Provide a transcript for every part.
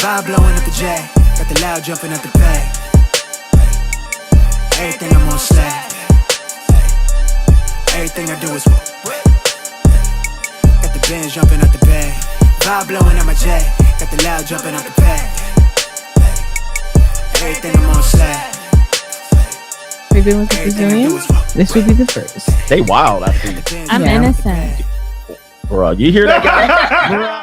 Vibe blowing up the J, got the loud jumping up the pay. Everything I'm on slap. Everything I do is got the Benz jumping up the bay. Vibe blowing up my J, got the loud jumping up the pay. Everything I'm on slap. We've been with the Brazilians. This will be the first. They wild, I think. I'm innocent. Bro, you hear that guy?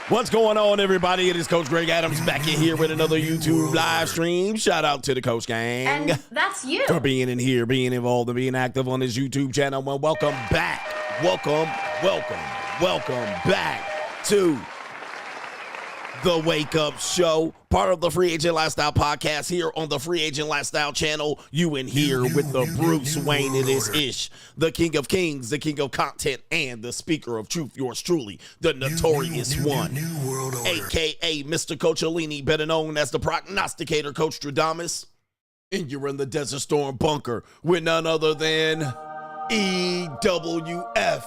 What's going on, everybody? It is Coach Greg Adams back in here with another YouTube live stream. Shout out to the Coach Gang. And that's you. For being in here, being involved, and being active on this YouTube channel. Well, welcome back. Welcome back to the Wake Up Show, part of the Free Agent Lifestyle podcast here on the Free Agent Lifestyle channel. You in here with the Bruce Wayne it is ish, the King of Kings, the King of Content, and the Speaker of Truth, yours truly, the Notorious One, aka Mr. Coachellini, better known as the Prognosticator, Coach Stradamus. And you're in the Desert Storm bunker with none other than EWF.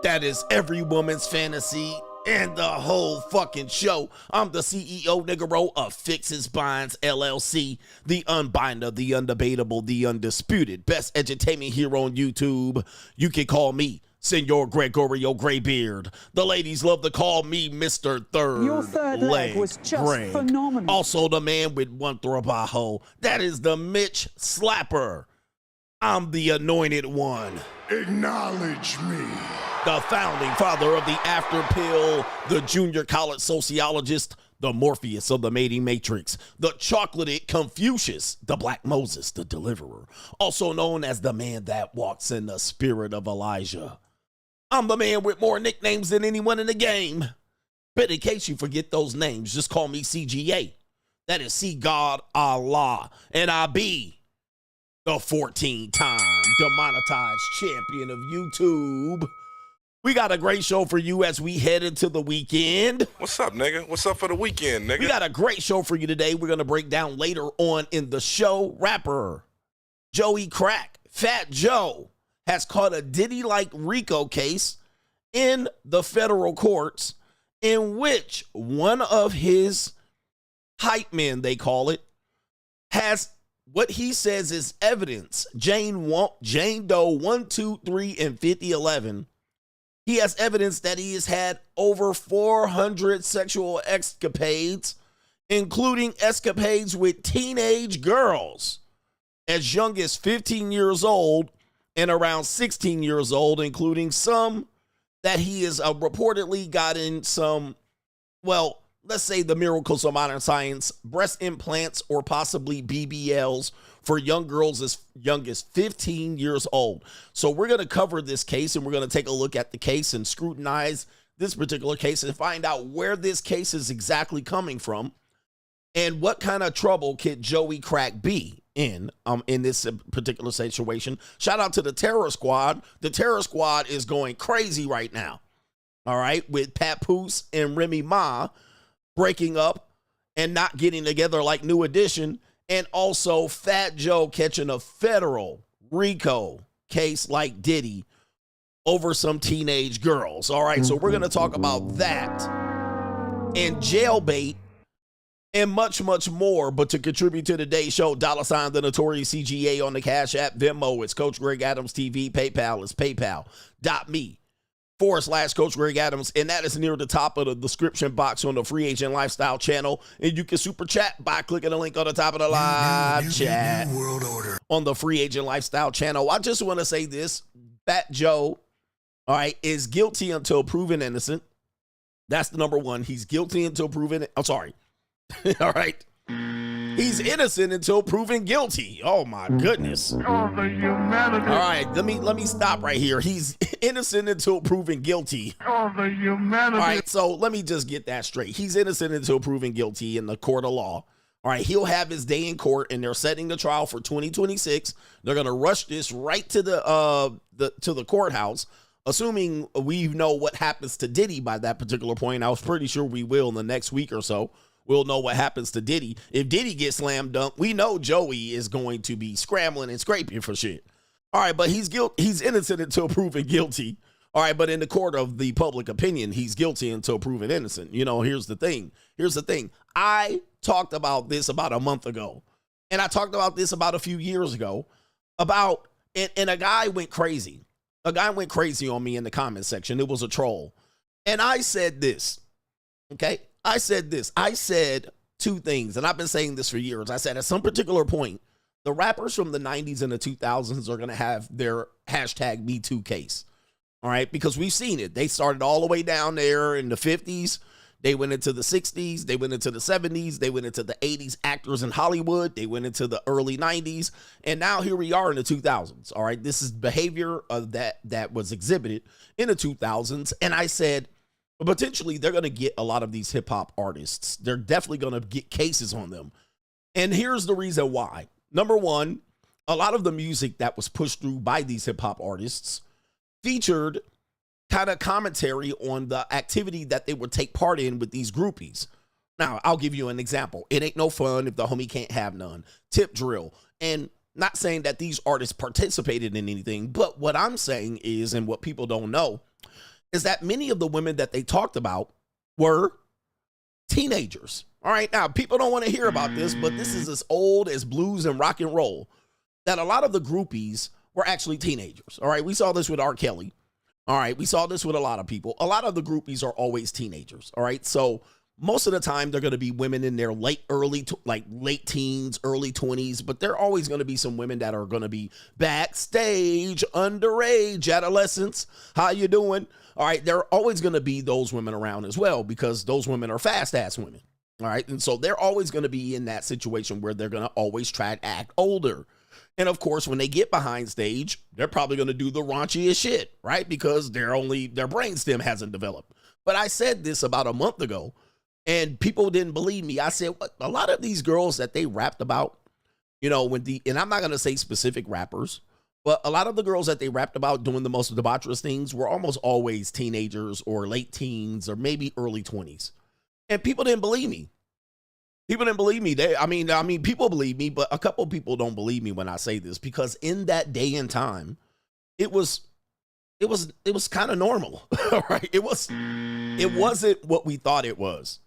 That is every woman's fantasy and the whole fucking show. I'm the CEO, Niggero, of Fixes Binds LLC, the unbinder, the undebatable, the undisputed best entertainment here on YouTube. You can call me Senor Gregorio Graybeard. The ladies love to call me Mr. Third Your third leg was just Greg. phenomenal. Also the man with one trabajo. That is the Mitch Slapper. I'm the anointed one. Acknowledge me. The founding father of the After Pill, the junior college sociologist, the Morpheus of the mating matrix, the chocolated Confucius, the Black Moses, the deliverer, also known as the man that walks in the spirit of Elijah. I'm the man with more nicknames than anyone in the game. But in case you forget those names, just call me CGA. That is See God Allah. And I be the 14-time demonetized champion of YouTube. We got a great show for you as we head into the weekend. What's up, nigga? What's up for the weekend, nigga? We got a great show for you today. We're going to break down later on in the show. Rapper Joey Crack, Fat Joe, has caught a Diddy-Like RICO case in the federal courts in which one of his hype men, they call it, has what he says is evidence. Jane Doe 1, 2, 3, and 5011. He has evidence that he has had over 400 sexual escapades, including escapades with teenage girls as young as 15 years old and around 16 years old, including some that he has reportedly gotten some, well, let's say the miracles of modern science, breast implants or possibly BBLs for young girls as young as 15 years old. So we're going to cover this case and we're going to take a look at the case and scrutinize this particular case and find out where this case is exactly coming from and what kind of trouble could Joey Crack be in this particular situation. Shout out to the Terror Squad. The Terror Squad is going crazy right now. All right, with Papoose and Remy Ma breaking up and not getting together like New Edition, and also Fat Joe catching a federal RICO case like Diddy over some teenage girls. All right, so we're going to talk about that and jailbait and much, much more. But to contribute to today's show, $ the Notorious CGA on the Cash App, Venmo, it's Coach Greg Adams TV, PayPal is paypal.me/Coach Greg Adams, and that is near the top of the description box on the Free Agent Lifestyle channel. And you can super chat by clicking the link on the top of the live chat world order. on the Free Agent Lifestyle channel. I just want to say this, Fat Joe, all right, is guilty until proven innocent. That's the number one. He's guilty until proven, I'm sorry. All right. He's innocent until proven guilty. Oh my goodness. Oh, the humanity. All right, let me stop right here. He's innocent until proven guilty. Oh, the humanity. All right, so let me just get that straight. He's innocent until proven guilty in the court of law. All right, he'll have his day in court, and they're setting the trial for 2026. They're gonna rush this right to the courthouse, assuming we know what happens to Diddy by that particular point. I was pretty sure we will in the next week or so. We'll know what happens to Diddy. If Diddy gets slam dunked, we know Joey is going to be scrambling and scraping for shit. All right, but he's innocent until proven guilty. All right, but in the court of the public opinion, he's guilty until proven innocent. You know, here's the thing. I talked about this about a month ago, and I talked about this about a few years ago about, and a guy went crazy. A guy went crazy on me in the comment section. It was a troll. And I said this, okay? I said two things, and I've been saying this for years. I said at some particular point, the rappers from the 90s and the 2000s are going to have their hashtag #MeToo case. All right, because we've seen it. They started all the way down there in the 50s. They went into the 60s. They went into the 70s. They went into the 80s, actors in Hollywood. They went into the early 90s. And now here we are in the 2000s. All right, this is behavior that was exhibited in the 2000s. And I said, potentially, they're going to get a lot of these hip hop artists. They're definitely going to get cases on them. And here's the reason why. Number one, a lot of the music that was pushed through by these hip hop artists featured kind of commentary on the activity that they would take part in with these groupies. Now, I'll give you an example. It ain't no fun if the homie can't have none. Tip drill. And not saying that these artists participated in anything, but what I'm saying is, and what people don't know, is that many of the women that they talked about were teenagers. All right, now people don't want to hear about this, but this is as old as blues and rock and roll, that a lot of the groupies were actually teenagers. All right, we saw this with R. Kelly. All right, we saw this with a lot of people. A lot of the groupies are always teenagers. All right, so most of the time they're going to be women in their late teens, early 20s, but there are always going to be some women that are going to be backstage, underage adolescents. How you doing? All right, there are always going to be those women around as well, because those women are fast-ass women. All right, and so they're always going to be in that situation where they're going to always try to act older. And of course, when they get behind stage, they're probably going to do the raunchiest shit, right? Because their brainstem hasn't developed. But I said this about a month ago, and people didn't believe me. I said, a lot of these girls that they rapped about, you know, and I'm not going to say specific rappers, but a lot of the girls that they rapped about doing the most debaucherous things were almost always teenagers or late teens or maybe early 20s. And people didn't believe me. People didn't believe me. People believe me, but a couple people don't believe me when I say this, because in that day and time, it was kind of normal. All right. It wasn't what we thought it was.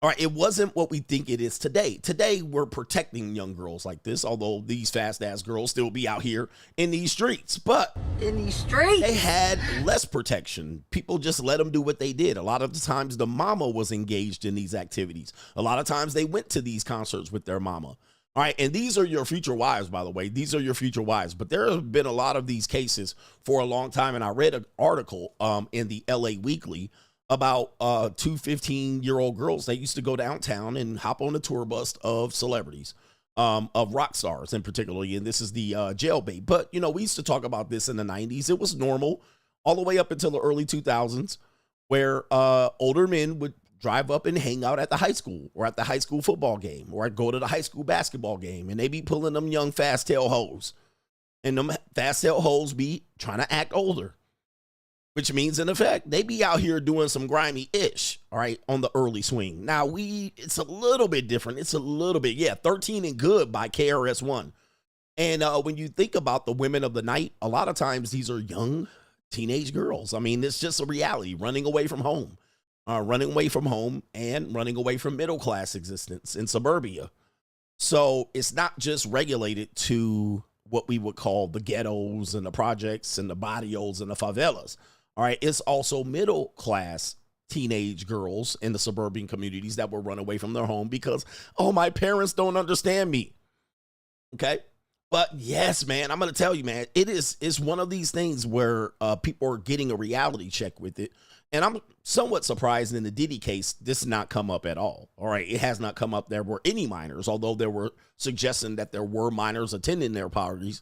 All right, it wasn't what we think it is today. Today, we're protecting young girls like this, although these fast-ass girls still be out here in these streets. But they had less protection. People just let them do what they did. A lot of the times, the mama was engaged in these activities. A lot of times, they went to these concerts with their mama. All right, and these are your future wives, by the way. These are your future wives. But there have been a lot of these cases for a long time, and I read an article in the LA Weekly about 2 15-year-old girls that used to go downtown and hop on the tour bus of celebrities, of rock stars in particularly, and this is the jailbait. But, you know, we used to talk about this in the 90s. It was normal all the way up until the early 2000s, where older men would drive up and hang out at the high school or at the high school football game or go to the high school basketball game, and they be pulling them young fast-tail hoes. And them fast-tail hoes be trying to act older, which means, in effect, they be out here doing some grimy-ish, all right, on the early swing. Now, it's a little bit different. It's a little bit, 13 and Good by KRS-One. And when you think about the women of the night, a lot of times these are young teenage girls. I mean, it's just a reality, running away from home, and running away from middle class existence in suburbia. So it's not just regulated to what we would call the ghettos and the projects and the barrios and the favelas. All right. It's also middle class teenage girls in the suburban communities that will run away from their home because, oh, my parents don't understand me. Okay. But yes, man, I'm going to tell you, man, it's one of these things where people are getting a reality check with it. And I'm somewhat surprised in the Diddy case, this did not come up at all. All right. It has not come up. There were any minors, although there were suggesting that there were minors attending their parties.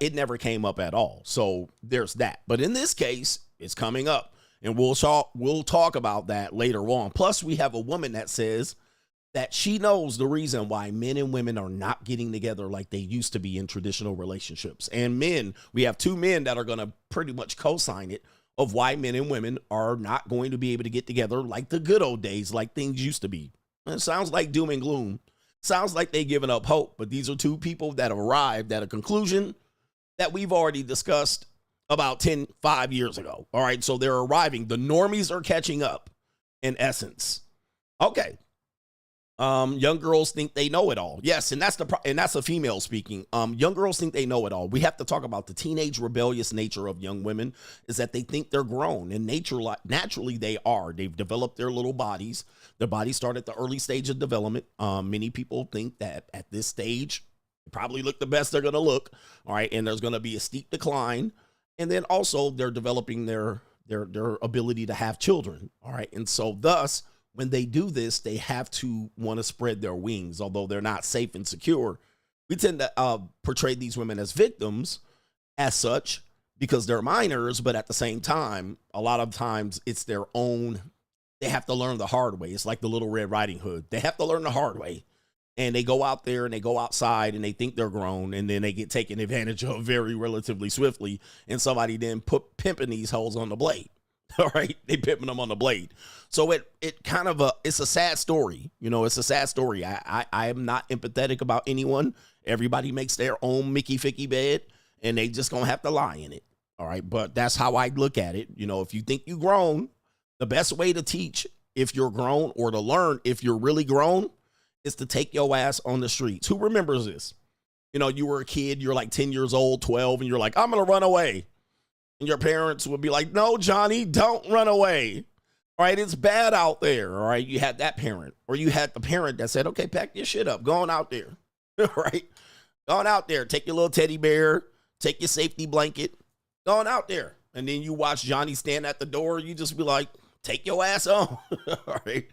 It never came up at all. So there's that. But in this case, it's coming up. And we'll talk about that later on. Plus, we have a woman that says that she knows the reason why men and women are not getting together like they used to be in traditional relationships. And men, we have two men that are going to pretty much co-sign it of why men and women are not going to be able to get together like the good old days, like things used to be. And it sounds like doom and gloom. Sounds like they've given up hope. But these are two people that arrived at a conclusion that we've already discussed about 5 years ago. All right, so they're arriving. The normies are catching up, in essence. Okay. Young girls think they know it all. Yes, and that's a female speaking. Young girls think they know it all. We have to talk about the teenage rebellious nature of young women is that they think they're grown, and naturally they are. They've developed their little bodies. Their bodies start at the early stage of development. Many people think that at this stage, they probably look the best they're going to look. All right, and there's going to be a steep decline. And then also they're developing their ability to have children. All right. And so thus, when they do this, they have to want to spread their wings, although they're not safe and secure. We tend to portray these women as victims as such because they're minors. But at the same time, a lot of times it's their own. They have to learn the hard way. It's like the Little Red Riding Hood. They have to learn the hard way. And they go out there and they go outside and they think they're grown and then they get taken advantage of very relatively swiftly. And somebody then pimping these hoes on the blade. All right. They pimping them on the blade. So it kind of it's a sad story. You know, it's a sad story. I am not empathetic about anyone. Everybody makes their own Mickey Ficky bed and they just gonna have to lie in it. All right. But that's how I look at it. You know, if you think you're grown, the best way to teach if you're grown or to learn if you're really grown is to take your ass on the streets. Who remembers this? You know, you were a kid, you're like 10 years old, 12, and you're like, I'm going to run away. And your parents would be like, no, Johnny, don't run away. All right, it's bad out there. All right, you had that parent. Or you had the parent that said, okay, pack your shit up. Go on out there. All right, go on out there. Take your little teddy bear. Take your safety blanket. Go on out there. And then you watch Johnny stand at the door. You just be like, take your ass on. All right,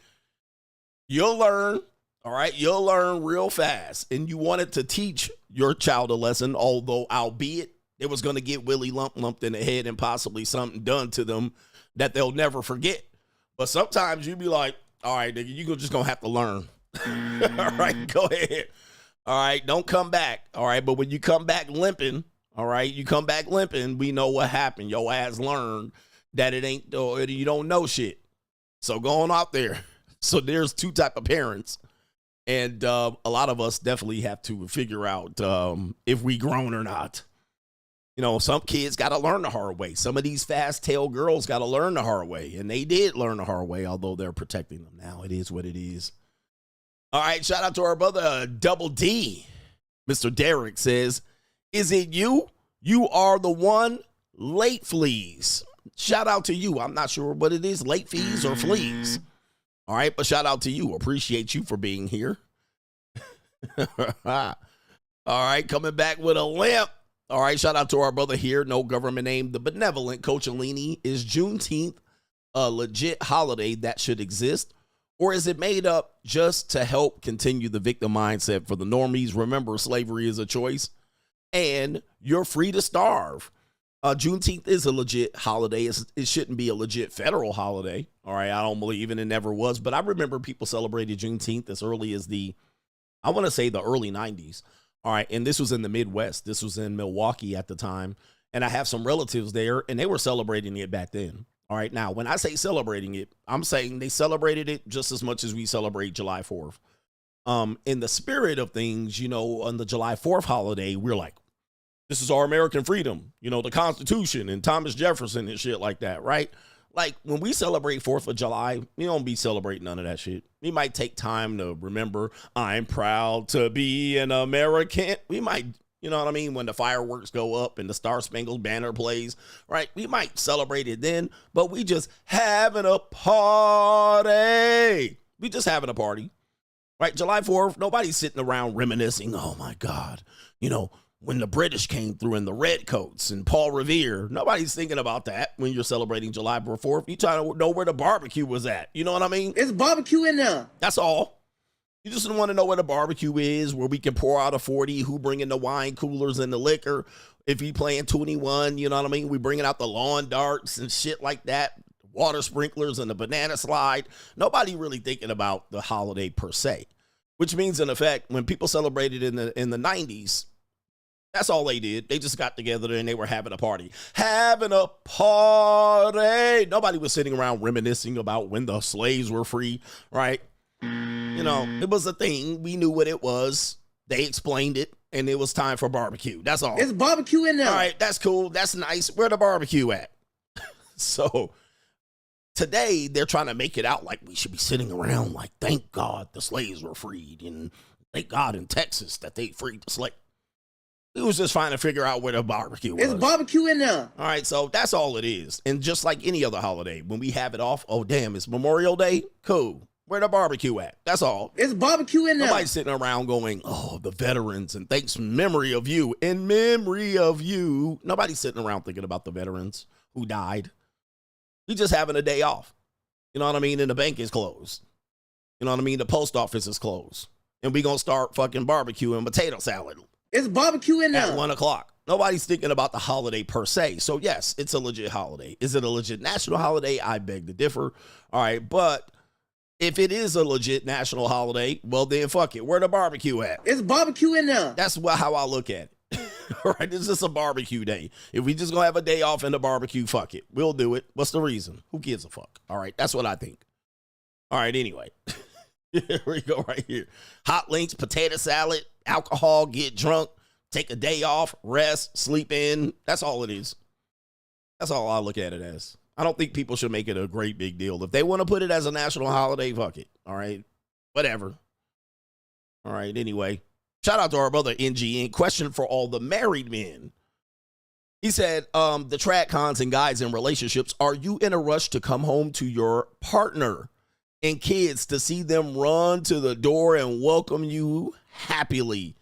you'll learn. All right, you'll learn real fast. And you wanted to teach your child a lesson, although albeit it was going to get Willie lumped in the head and possibly something done to them that they'll never forget. But sometimes you be like, all right, nigga, you're just going to have to learn. All right, go ahead. All right, don't come back. All right, but when you come back limping, all right, we know what happened. Your ass learned that it ain't, you don't know shit. So go on out there. So there's two type of parents. And a lot of us definitely have to figure out if we grown or not. You know, some kids got to learn the hard way. Some of these fast-tailed girls got to learn the hard way. And they did learn the hard way, although they're protecting them now. It is what it is. All right, shout out to our brother, Double D. Mr. Derek says, is it you? You are the one. Late fleas. Shout out to you. I'm not sure what it is, late fees or fleas. All right, but shout out to you. Appreciate you for being here. All right, coming back with a limp. All right, shout out to our brother here. No government name. The benevolent Coach Alini. Is Juneteenth a legit holiday that should exist? Or is it made up just to help continue the victim mindset for the normies? Remember, slavery is a choice. And you're free to starve. Juneteenth is a legit holiday. It shouldn't be a legit federal holiday. All right, I don't believe it never was. But I remember people celebrated Juneteenth as early as I want to say the early 90s. All right, and this was in the Midwest. This was in Milwaukee at the time. And I have some relatives there, and they were celebrating it back then. All right, now, when I say celebrating it, I'm saying they celebrated it just as much as we celebrate July 4th. In the spirit of things, on the July 4th holiday, we're like, this is our American freedom, the Constitution and Thomas Jefferson and shit like that, right? Like when we celebrate 4th of July, we don't be celebrating none of that shit. We might take time to remember, I'm proud to be an American. We might, you know what I mean? When the fireworks go up and the Star Spangled Banner plays, right? We might celebrate it then, but we just having a party. We just having a party, right? July 4th, nobody's sitting around reminiscing, oh my God, when the British came through in the redcoats and Paul Revere. Nobody's thinking about that when you're celebrating July 4th. You trying to know where the barbecue was at. You know what I mean? It's barbecue in there. That's all. You just want to know where the barbecue is, where we can pour out a 40, who bringing the wine coolers and the liquor. If you playing 21, you know what I mean? We bringing out the lawn darts and shit like that, water sprinklers and the banana slide. Nobody really thinking about the holiday per se, which means in effect, when people celebrated in the 90s, that's all they did. They just got together and they were having a party. Having a party. Nobody was sitting around reminiscing about when the slaves were free, right? It was a thing. We knew what it was. They explained it, and it was time for barbecue. That's all. It's barbecue in there. All right, that's cool. That's nice. Where the barbecue at? So today, they're trying to make it out like we should be sitting around like, thank God the slaves were freed, and thank God in Texas that they freed the slaves. We was just trying to figure out where the barbecue was. It's barbecue in there. All right, so that's all it is. And just like any other holiday, when we have it off, oh, damn, it's Memorial Day? Cool. Where the barbecue at? That's all. It's barbecue in there. Nobody's sitting around going, oh, the veterans, and thanks in memory of you. In memory of you. Nobody's sitting around thinking about the veterans who died. We just having a day off. You know what I mean? And the bank is closed. You know what I mean? The post office is closed. And we going to start fucking barbecuing potato salad. It's barbecue in there. At 1 o'clock. Nobody's thinking about the holiday per se. So, yes, it's a legit holiday. Is it a legit national holiday? I beg to differ. All right, but if it is a legit national holiday, well, then fuck it. Where the barbecue at? It's barbecue in there. That's how I look at it. All right, this is a barbecue day. If we just going to have a day off in the barbecue, fuck it. We'll do it. What's the reason? Who gives a fuck? All right, that's what I think. All right, anyway. Here we go right here. Hot links, potato salad, alcohol, get drunk, take a day off, rest, sleep in. That's all it is. That's all I look at it as. I don't think people should make it a great big deal. If they want to put it as a national holiday, fuck it. All right. Whatever. All right. Anyway, shout out to our brother NGN. Question for all the married men. He said, the track cons and guys in relationships, are you in a rush to come home to your partner and kids to see them run to the door and welcome you happily,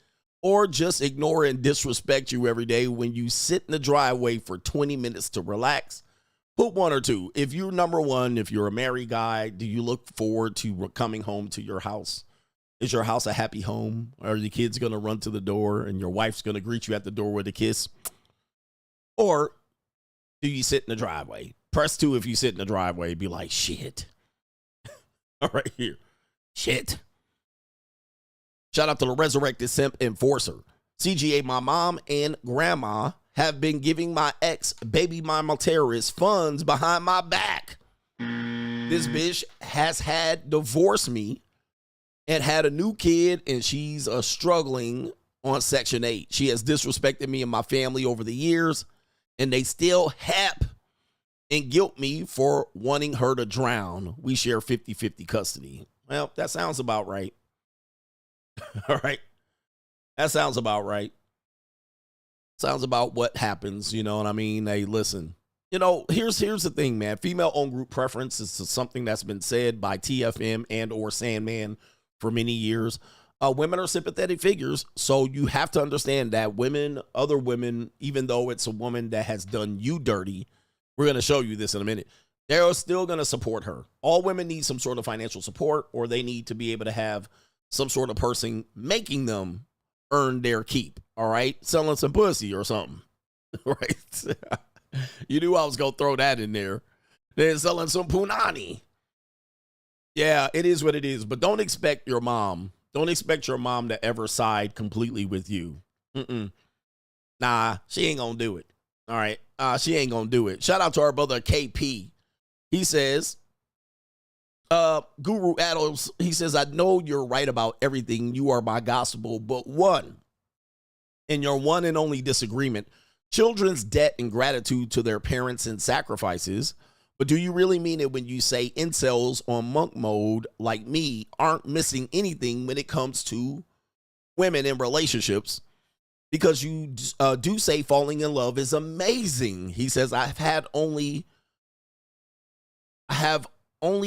or just ignore and disrespect you every day when you sit in the driveway for 20 minutes to relax? Put one or two. If you're number one, if you're a married guy, do you look forward to coming home to your house? Is your house a happy home? Are your kids going to run to the door and your wife's going to greet you at the door with a kiss? Or do you sit in the driveway? Press 2 if you sit in the driveway. Be like, shit. All right, here. Shit. Shout out to the Resurrected Simp Enforcer. CGA, my mom and grandma have been giving my ex baby mama terrorist funds behind my back. This bitch has had divorced me and had a new kid, and she's struggling on Section 8. She has disrespected me and my family over the years, and they still hap and guilt me for wanting her to drown. We share 50-50 custody. Well, that sounds about right. All right. That sounds about right. Sounds about what happens, you know what I mean? Hey, listen. Here's the thing, man. Female-owned group preference is something that's been said by TFM and or Sandman for many years. Women are sympathetic figures, so you have to understand that other women, even though it's a woman that has done you dirty, we're going to show you this in a minute, they're still going to support her. All women need some sort of financial support, or they need to be able to have some sort of person making them earn their keep, all right? Selling some pussy or something, right? You knew I was going to throw that in there. They're selling some punani. Yeah, it is what it is, but don't expect your mom to ever side completely with you. Nah, she ain't going to do it. All right. She ain't going to do it. Shout out to our brother KP. He says, Guru Adams, he says, I know you're right about everything. You are my gospel, but one, in your one and only disagreement, children's debt and gratitude to their parents and sacrifices. But do you really mean it when you say incels on monk mode like me aren't missing anything when it comes to women in relationships? Because you do say falling in love is amazing. He says, I have only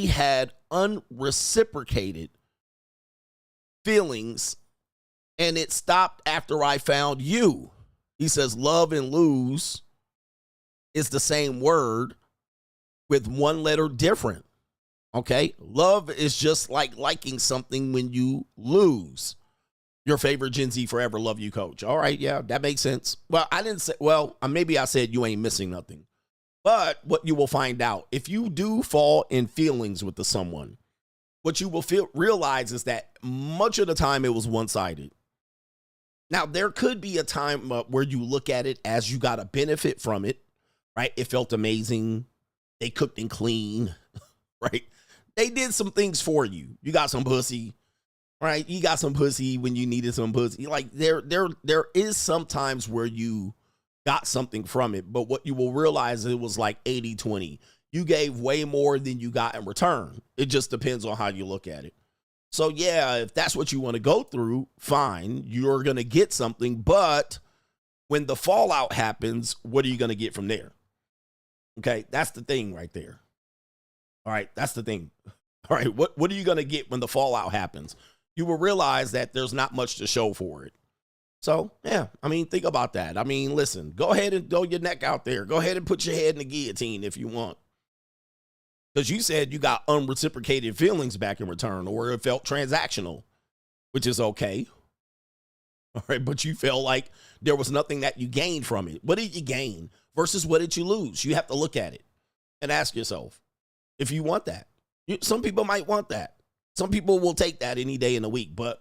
had unreciprocated feelings, and it stopped after I found you. He says, love and lose is the same word with one letter different. Okay? Love is just like liking something when you lose. Your favorite Gen Z forever, love you, coach. All right, yeah, that makes sense. Well, I didn't say, well, maybe I said you ain't missing nothing. But what you will find out, if you do fall in feelings with someone, what you will realize is that much of the time it was one-sided. Now, there could be a time where you look at it as you got a benefit from it, right? It felt amazing. They cooked and cleaned, right? They did some things for you. You got some pussy. Right, you got some pussy when you needed some pussy. Like there is sometimes where you got something from it, but what you will realize, it was like 80-20. You gave way more than you got in return. It just depends on how you look at it. So yeah, if that's what you want to go through, fine, you're gonna get something. But when the fallout happens, what are you gonna get from there? Okay, that's the thing right there. All right, that's the thing. All right, what are you gonna get when the fallout happens? You will realize that there's not much to show for it. So, yeah, I mean, think about that. I mean, listen, go ahead and throw your neck out there. Go ahead and put your head in the guillotine if you want. Because you said you got unreciprocated feelings back in return, or it felt transactional, which is okay. All right, but you felt like there was nothing that you gained from it. What did you gain versus what did you lose? You have to look at it and ask yourself if you want that. Some people might want that. Some people will take that any day in the week, but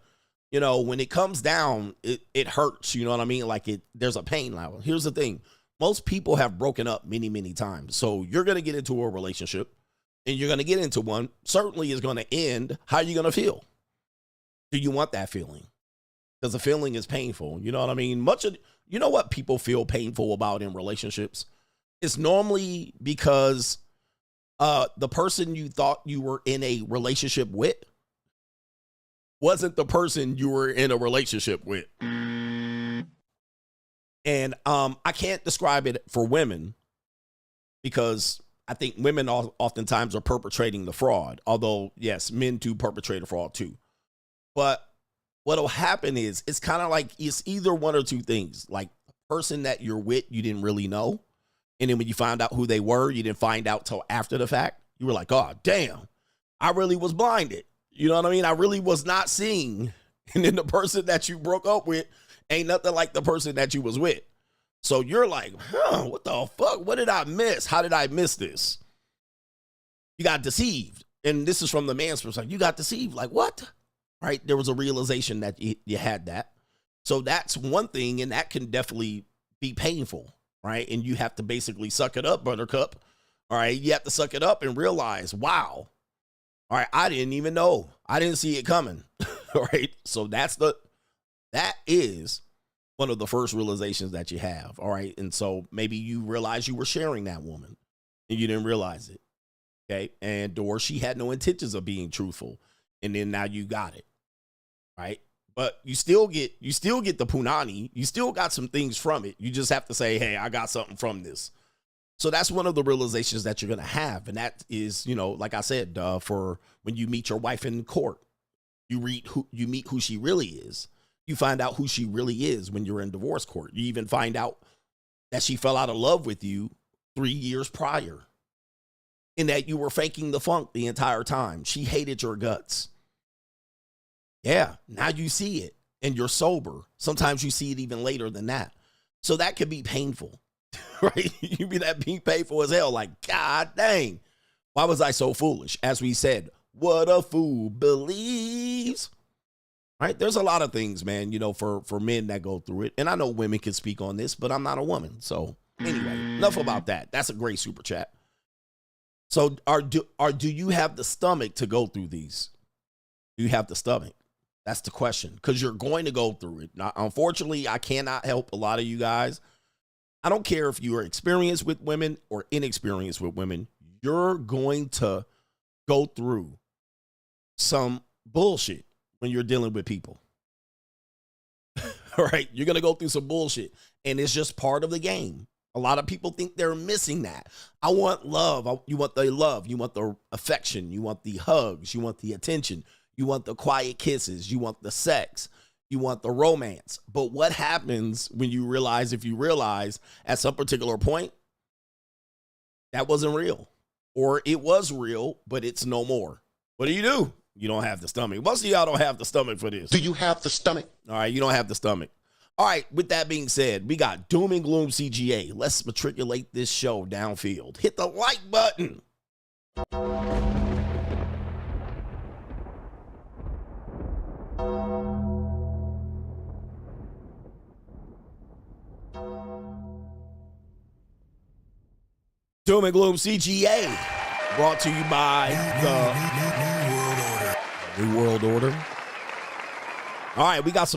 you know, when it comes down, it hurts. You know what I mean? Like there's a pain level. Here's the thing. Most people have broken up many, many times. So you're going to get into a relationship and you're going to get into one. Certainly is going to end. How are you going to feel? Do you want that feeling? Because the feeling is painful. You know what I mean? You know what people feel painful about in relationships? It's normally because the person you thought you were in a relationship with wasn't the person you were in a relationship with. And I can't describe it for women because I think women oftentimes are perpetrating the fraud. Although, yes, men do perpetrate a fraud too. But what'll happen is it's kind of like it's either one or two things. Like the person that you're with, you didn't really know. And then when you found out who they were, you didn't find out till after the fact. You were like, oh, damn, I really was blinded. You know what I mean? I really was not seeing. And then the person that you broke up with ain't nothing like the person that you was with. So you're like, what the fuck? What did I miss? How did I miss this? You got deceived. And this is from the man's perspective. You got deceived. Like, what? Right? There was a realization that you had that. So that's one thing, and that can definitely be painful. Right? And you have to basically suck it up, buttercup. All right. You have to suck it up and realize, wow. All right. I didn't even know. I didn't see it coming. All right. So that is one of the first realizations that you have. All right. And so maybe you realize you were sharing that woman and you didn't realize it. Okay. Or she had no intentions of being truthful. And then now you got it. Right. But you still get the punani. You still got some things from it. You just have to say, hey, I got something from this. So that's one of the realizations that you're going to have. And that is, you know, like I said, for when you meet your wife in court, you meet who she really is. You find out who she really is when you're in divorce court. You even find out that she fell out of love with you 3 years prior and that you were faking the funk the entire time. She hated your guts. Yeah, now you see it and you're sober. Sometimes you see it even later than that. So that could be painful, right? You be that being painful as hell. Like, God dang, why was I so foolish? As we said, what a fool believes, right? There's a lot of things, man, you know, for men that go through it. And I know women can speak on this, but I'm not a woman. So anyway, enough about that. That's a great super chat. So do you have the stomach to go through these? Do you have the stomach? That's the question, because you're going to go through it. Now, unfortunately, I cannot help a lot of you guys. I don't care if you are experienced with women or inexperienced with women. You're going to go through some bullshit when you're dealing with people. All right, you're going to go through some bullshit, and it's just part of the game. A lot of people think they're missing that. I want love. You want the love. You want the affection. You want the hugs. You want the attention. You want the quiet kisses. You want the sex. You want the romance. But what happens when you realize, if you realize at some particular point, that wasn't real, or it was real, but it's no more? What do? You don't have the stomach. Most of y'all don't have the stomach for this. Do you have the stomach? All right, you don't have the stomach. All right, with that being said, we got Doom and Gloom CGA. Let's matriculate this show downfield. Hit the like button. Doom and Gloom CGA, brought to you by the New World Order. All right, we got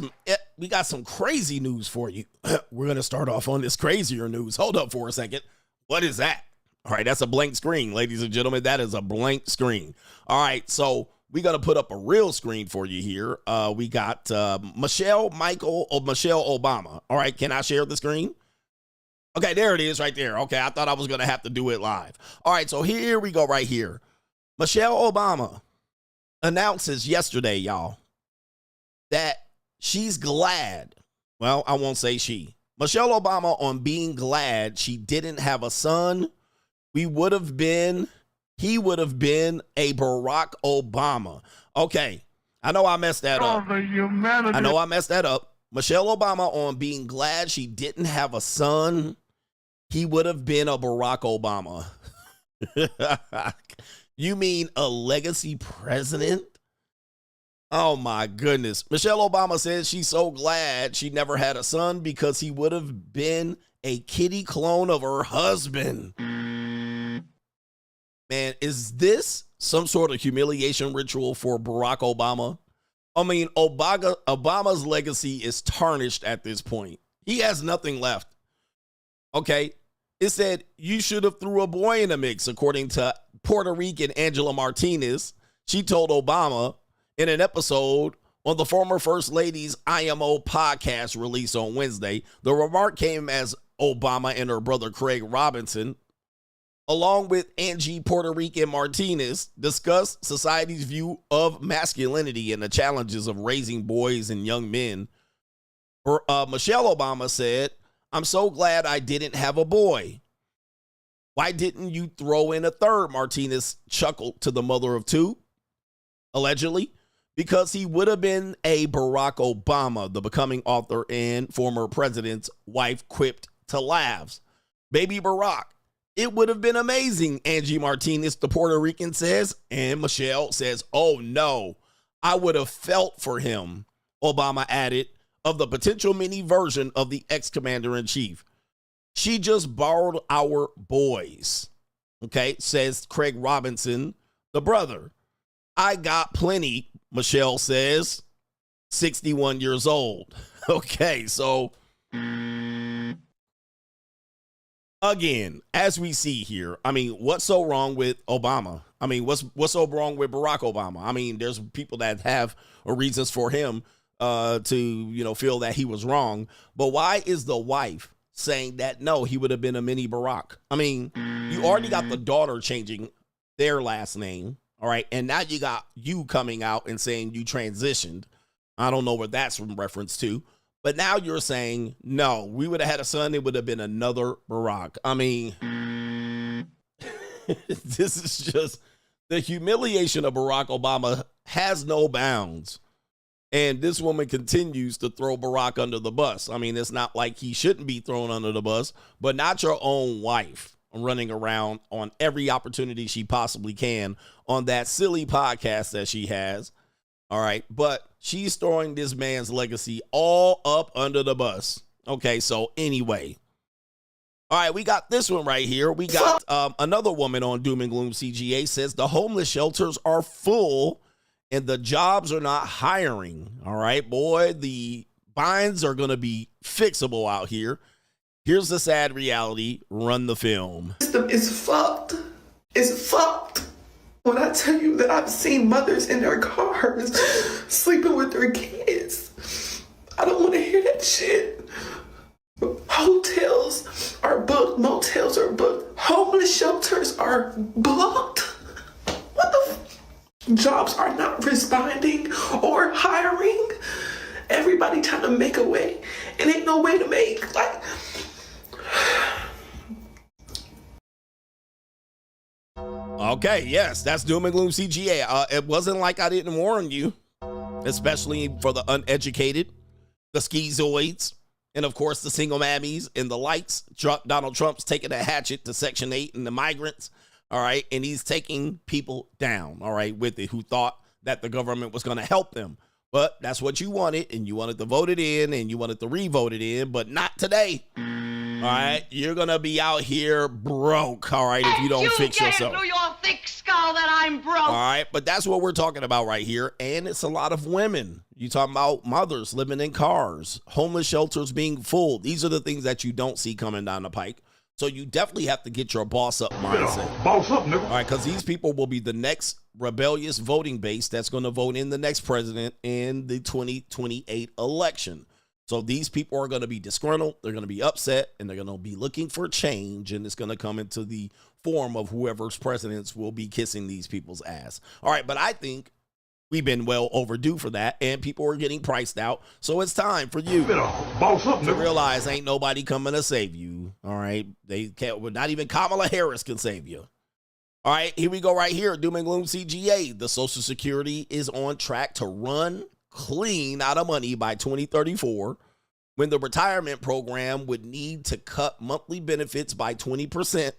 some crazy news for you. We're going to start off on this crazier news. Hold up for a second. What is that? All right, that's a blank screen, ladies and gentlemen. That is a blank screen. All right, so we're going to put up a real screen for you here. We got Michelle Obama. All right, can I share the screen? Okay, there it is right there. Okay, I thought I was going to have to do it live. All right, so here we go right here. Michelle Obama announces yesterday, y'all, that she's glad. Well, I won't say she. Michelle Obama on being glad she didn't have a son. He would have been a Barack Obama. Okay, I know I messed that up. I know I messed that up. Michelle Obama on being glad she didn't have a son. He would have been a Barack Obama. You mean a legacy president? Oh my goodness. Michelle Obama says she's so glad she never had a son because he would have been a kitty clone of her husband. Man, is this some sort of humiliation ritual for Barack Obama? I mean, Obama's legacy is tarnished at this point. He has nothing left. Okay. It said you should have threw a boy in the mix, according to Puerto Rican Angela Martinez. She told Obama in an episode on the former First Lady's IMO podcast released on Wednesday. The remark came as Obama and her brother Craig Robinson, along with Angie Puerto Rican Martinez, discussed society's view of masculinity and the challenges of raising boys and young men. Michelle Obama said, "I'm so glad I didn't have a boy." Why didn't you throw in a third? Martinez chuckled to the mother of two, allegedly, because he would have been a Barack Obama, the becoming author and former president's wife quipped to laughs. Baby Barack, it would have been amazing, Angie Martinez, the Puerto Rican, says. And Michelle says, "Oh no, I would have felt for him," Obama added, of the potential mini version of the ex-commander-in-chief. "She just borrowed our boys," okay, says Craig Robinson, the brother. "I got plenty," Michelle says, 61 years old. Okay, so again, as we see here, I mean, what's so wrong with Obama? I mean, what's so wrong with Barack Obama? I mean, there's people that have reasons for him to feel that he was wrong. But why is the wife saying that, no, he would have been a mini Barack? I mean, you already got the daughter changing their last name. All right. And now you got you coming out and saying you transitioned. I don't know what that's in reference to. But now you're saying, no, we would have had a son. It would have been another Barack. I mean, this is just the humiliation of Barack Obama has no bounds. And this woman continues to throw Barack under the bus. I mean, it's not like he shouldn't be thrown under the bus, but not your own wife running around on every opportunity she possibly can on that silly podcast that she has. All right. But she's throwing this man's legacy all up under the bus. Okay. So anyway, All right, we got this one right here. We got another woman on Doom and Gloom CGA says the homeless shelters are full and the jobs are not hiring. All right, boy, the binds are going to be fixable out here. Here's the sad reality. Run the film. System is fucked. It's fucked. When I tell you that I've seen mothers in their cars sleeping with their kids, I don't want to hear that shit. Hotels are booked, motels are booked, homeless shelters are booked. What the jobs are not responding or hiring. Everybody trying to make a way, and ain't no way to make. Like, okay, yes, that's Doom and Gloom CGA. It wasn't like I didn't warn you, especially for the uneducated, the schizoids, and of course the single mammies and the lights. Donald Trump's taking a hatchet to Section 8 and the migrants, all right? And he's taking people down, all right, with it, who thought that the government was going to help them. But that's what you wanted, and you wanted to vote it in, and you wanted to re-vote it in, but not today. All right, you're gonna be out here broke. All right, if you don't fix yourself. Through your thick skull that I'm broke. All right, but that's what we're talking about right here, and it's a lot of women. You talking about mothers living in cars, homeless shelters being full. These are the things that you don't see coming down the pike. So you definitely have to get your boss up mindset. Boss up, nigga. All right, because these people will be the next rebellious voting base that's going to vote in the next president in the 2028 election. So these people are going to be disgruntled, they're going to be upset, and they're going to be looking for change, and it's going to come into the form of whoever's presidents will be kissing these people's ass. All right, but I think we've been well overdue for that, and people are getting priced out. So it's time for you Boss up, to nigga. realize ain't nobody coming to save you. All right, they can't. Not even Kamala Harris can save you. All right, here we go right here. Doom and Gloom CGA. The Social Security is on track to run clean out of money by 2034, when the retirement program would need to cut monthly benefits by 20%.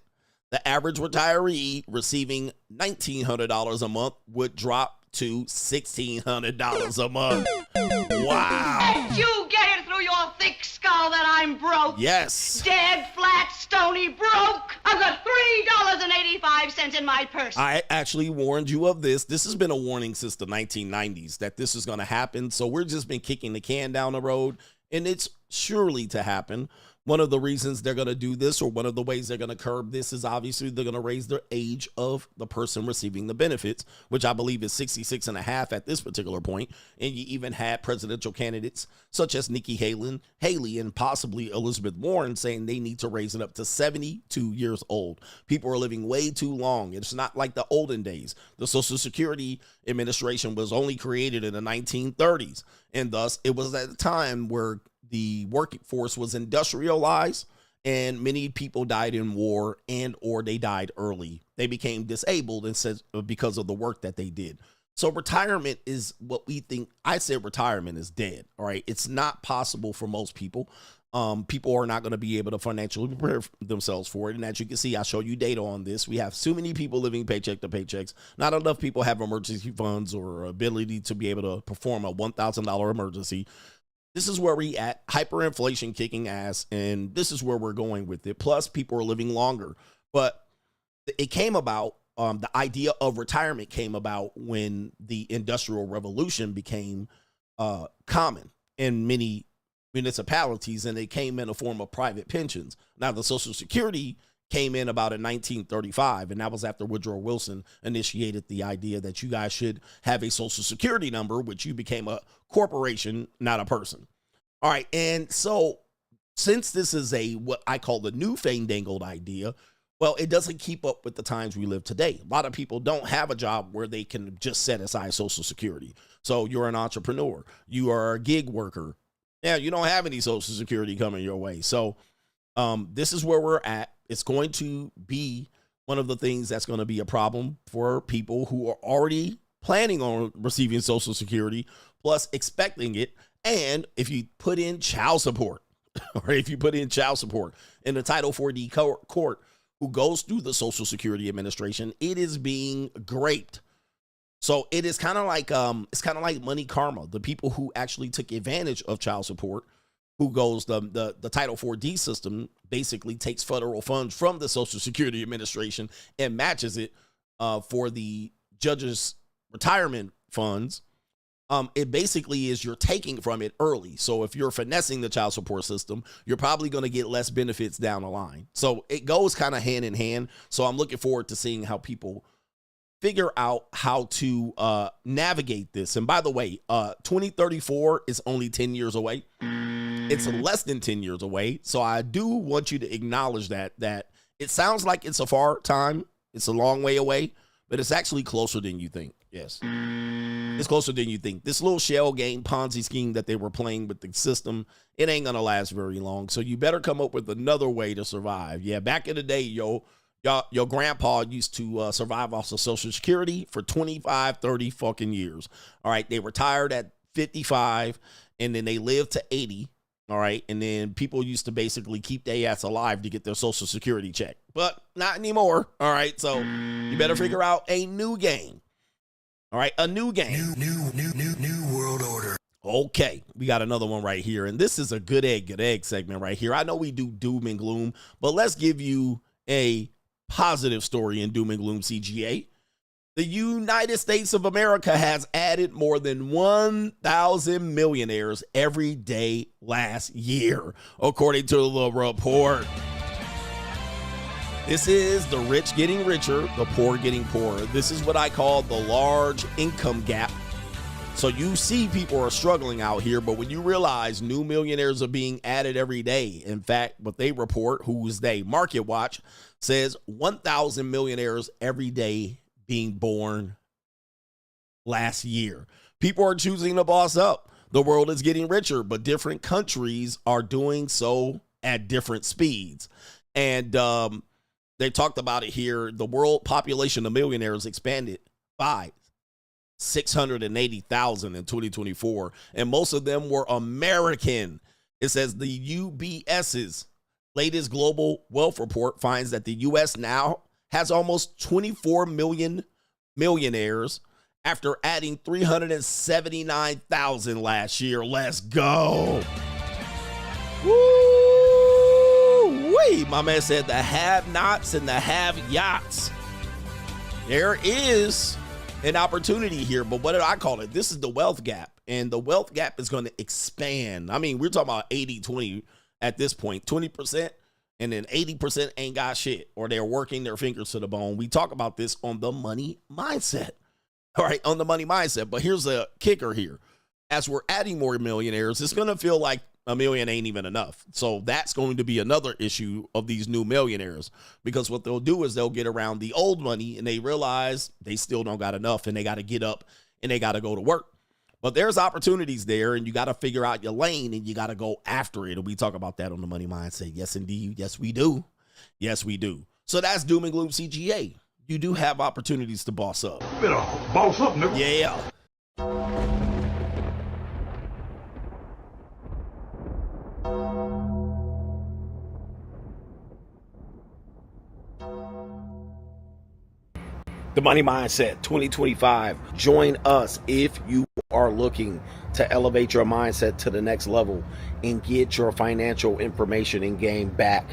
The average retiree receiving $1,900 a month would drop to $1,600 a month. Wow. You get it through your thick skull that I'm broke. Yes. Dead, flat, stony broke. I've got $3.85 in my purse. I actually warned you of this. This has been a warning since the 1990s that this is going to happen. So we're just been kicking the can down the road, and it's surely to happen. One of the reasons they're going to do this, or one of the ways they're going to curb this, is obviously they're going to raise the age of the person receiving the benefits, which I believe is 66 and a half at this particular point. And you even had presidential candidates such as Nikki Haley, and possibly Elizabeth Warren saying they need to raise it up to 72 years old. People are living way too long. It's not like the olden days. The Social Security Administration was only created in the 1930s, and thus it was at a time where the workforce was industrialized, and many people died in war or they died early. They became disabled because of the work that they did. So retirement is what we think. I said retirement is dead. All right. It's not possible for most people. People are not going to be able to financially prepare themselves for it. And as you can see, I show you data on this. We have too many people living paycheck to paychecks. Not enough people have emergency funds or ability to be able to perform a $1,000 emergency. This is where we at, hyperinflation kicking ass, and this is where we're going with it. Plus, people are living longer. But it came about, the idea of retirement came about when the Industrial Revolution became common in many municipalities, and it came in a form of private pensions. Now, the Social Security came in about in 1935, and that was after Woodrow Wilson initiated the idea that you guys should have a Social Security number, which you became a corporation, not a person. All right, and so since this is what I call the new fandangled idea, well, it doesn't keep up with the times we live today. A lot of people don't have a job where they can just set aside Social Security. So you're an entrepreneur, you are a gig worker. Yeah, you don't have any Social Security coming your way. So this is where we're at. It's going to be one of the things that's going to be a problem for people who are already planning on receiving Social Security, plus expecting it. And if you put in child support, or if you put in child support in the Title 4D court who goes through the Social Security Administration, it is being graped. So it is kind of like money karma. The people who actually took advantage of child support who goes the Title 4D system basically takes federal funds from the Social Security Administration and matches it for the judges' retirement funds. It basically is you're taking from it early. So if you're finessing the child support system, you're probably going to get less benefits down the line. So it goes kind of hand in hand. So I'm looking forward to seeing how people figure out how to navigate this. And by the way, 2034 is only 10 years away. It's less than 10 years away. So I do want you to acknowledge that it sounds like it's a far time. It's a long way away, but it's actually closer than you think. Yes. It's closer than you think. This little shell game Ponzi scheme that they were playing with the system, it ain't going to last very long. So you better come up with another way to survive. Yeah, back in the day, your grandpa used to survive off of Social Security for 25, 30 fucking years. All right, they retired at 55, and then they lived to 80. All right, and then people used to basically keep their ass alive to get their Social Security check. But not anymore. All right, so you better figure out a new game. All right, a new game. New world order. Okay, we got another one right here, and this is a good egg segment right here. I know we do doom and gloom, but let's give you a positive story in doom and gloom CGA. The United States of America has added more than 1,000 millionaires every day last year, according to the report. This is the rich getting richer, the poor getting poorer. This is what I call the large income gap. So you see people are struggling out here, but when you realize new millionaires are being added every day, in fact, what they report, who's they, Market Watch, says 1,000 millionaires every day being born last year. People are choosing to boss up. The world is getting richer, but different countries are doing so at different speeds. And they talked about it here. The world population of millionaires expanded by 680,000 in 2024, and most of them were American. It says the UBS's latest global wealth report finds that the U.S. now has almost 24 million millionaires after adding 379,000 last year. Let's go. Woo-wee. My man said the have-nots and the have-yachts. There is an opportunity here, but what did I call it? This is the wealth gap, and the wealth gap is going to expand. I mean, we're talking about 80-20 at this point, 20%, and then 80% ain't got shit, or they're working their fingers to the bone. We talk about this on the money mindset. All right, on the money mindset. But here's the kicker here. As we're adding more millionaires, it's going to feel like a million ain't even enough. So that's going to be another issue of these new millionaires, because what they'll do is they'll get around the old money and they realize they still don't got enough, and they got to get up and they got to go to work. But there's opportunities there, and you got to figure out your lane, and you got to go after it. And we talk about that on the money mindset. Yes, indeed. Yes, we do. Yes, we do. So that's Doom and Gloom CGA. You do have opportunities to boss up. Better boss up, nigga. Yeah. The Money Mindset 2025. Join us if you are looking to elevate your mindset to the next level and get your financial information and game back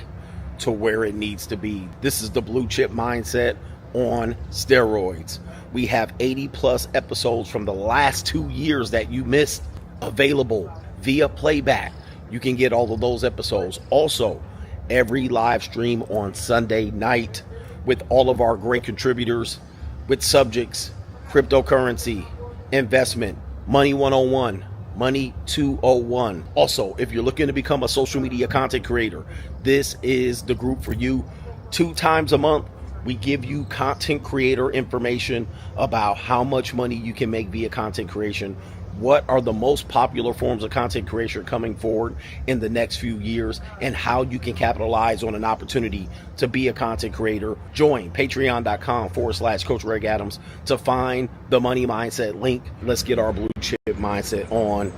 to where it needs to be. This is the blue chip mindset on steroids. We have 80 plus episodes from the last 2 years that you missed available via playback. You can get all of those episodes. Also, every live stream on Sunday night with all of our great contributors with subjects, cryptocurrency, investment, money 101, money 201. Also, if you're looking to become a social media content creator, this is the group for you. 2 times a month, we give you content creator information about how much money you can make via content creation. What are the most popular forms of content creation coming forward in the next few years, and how you can capitalize on an opportunity to be a content creator. Join patreon.com/Coach Greg Adams to find the Money Mindset link. Let's get our blue chip mindset on.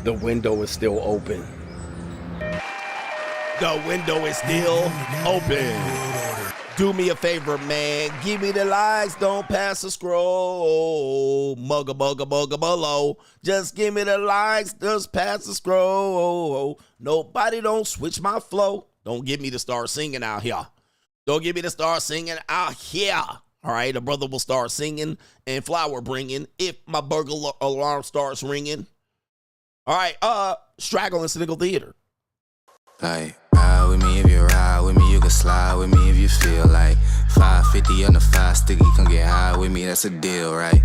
The window is still open. The window is still open. Do me a favor, man. Give me the likes. Don't pass the scroll. Mugga below. Just give me the likes. Just pass the scroll. Nobody don't switch my flow. Don't get me to start singing out here. Don't get me to start singing out here. All right, a brother will start singing and flower bringing if my burglar alarm starts ringing. All right, Straggle and Sniggle Theater. Like, ride with me if you ride with me, you can slide with me if you feel like 550 on the 5 sticky, come get high with me, that's a deal, right?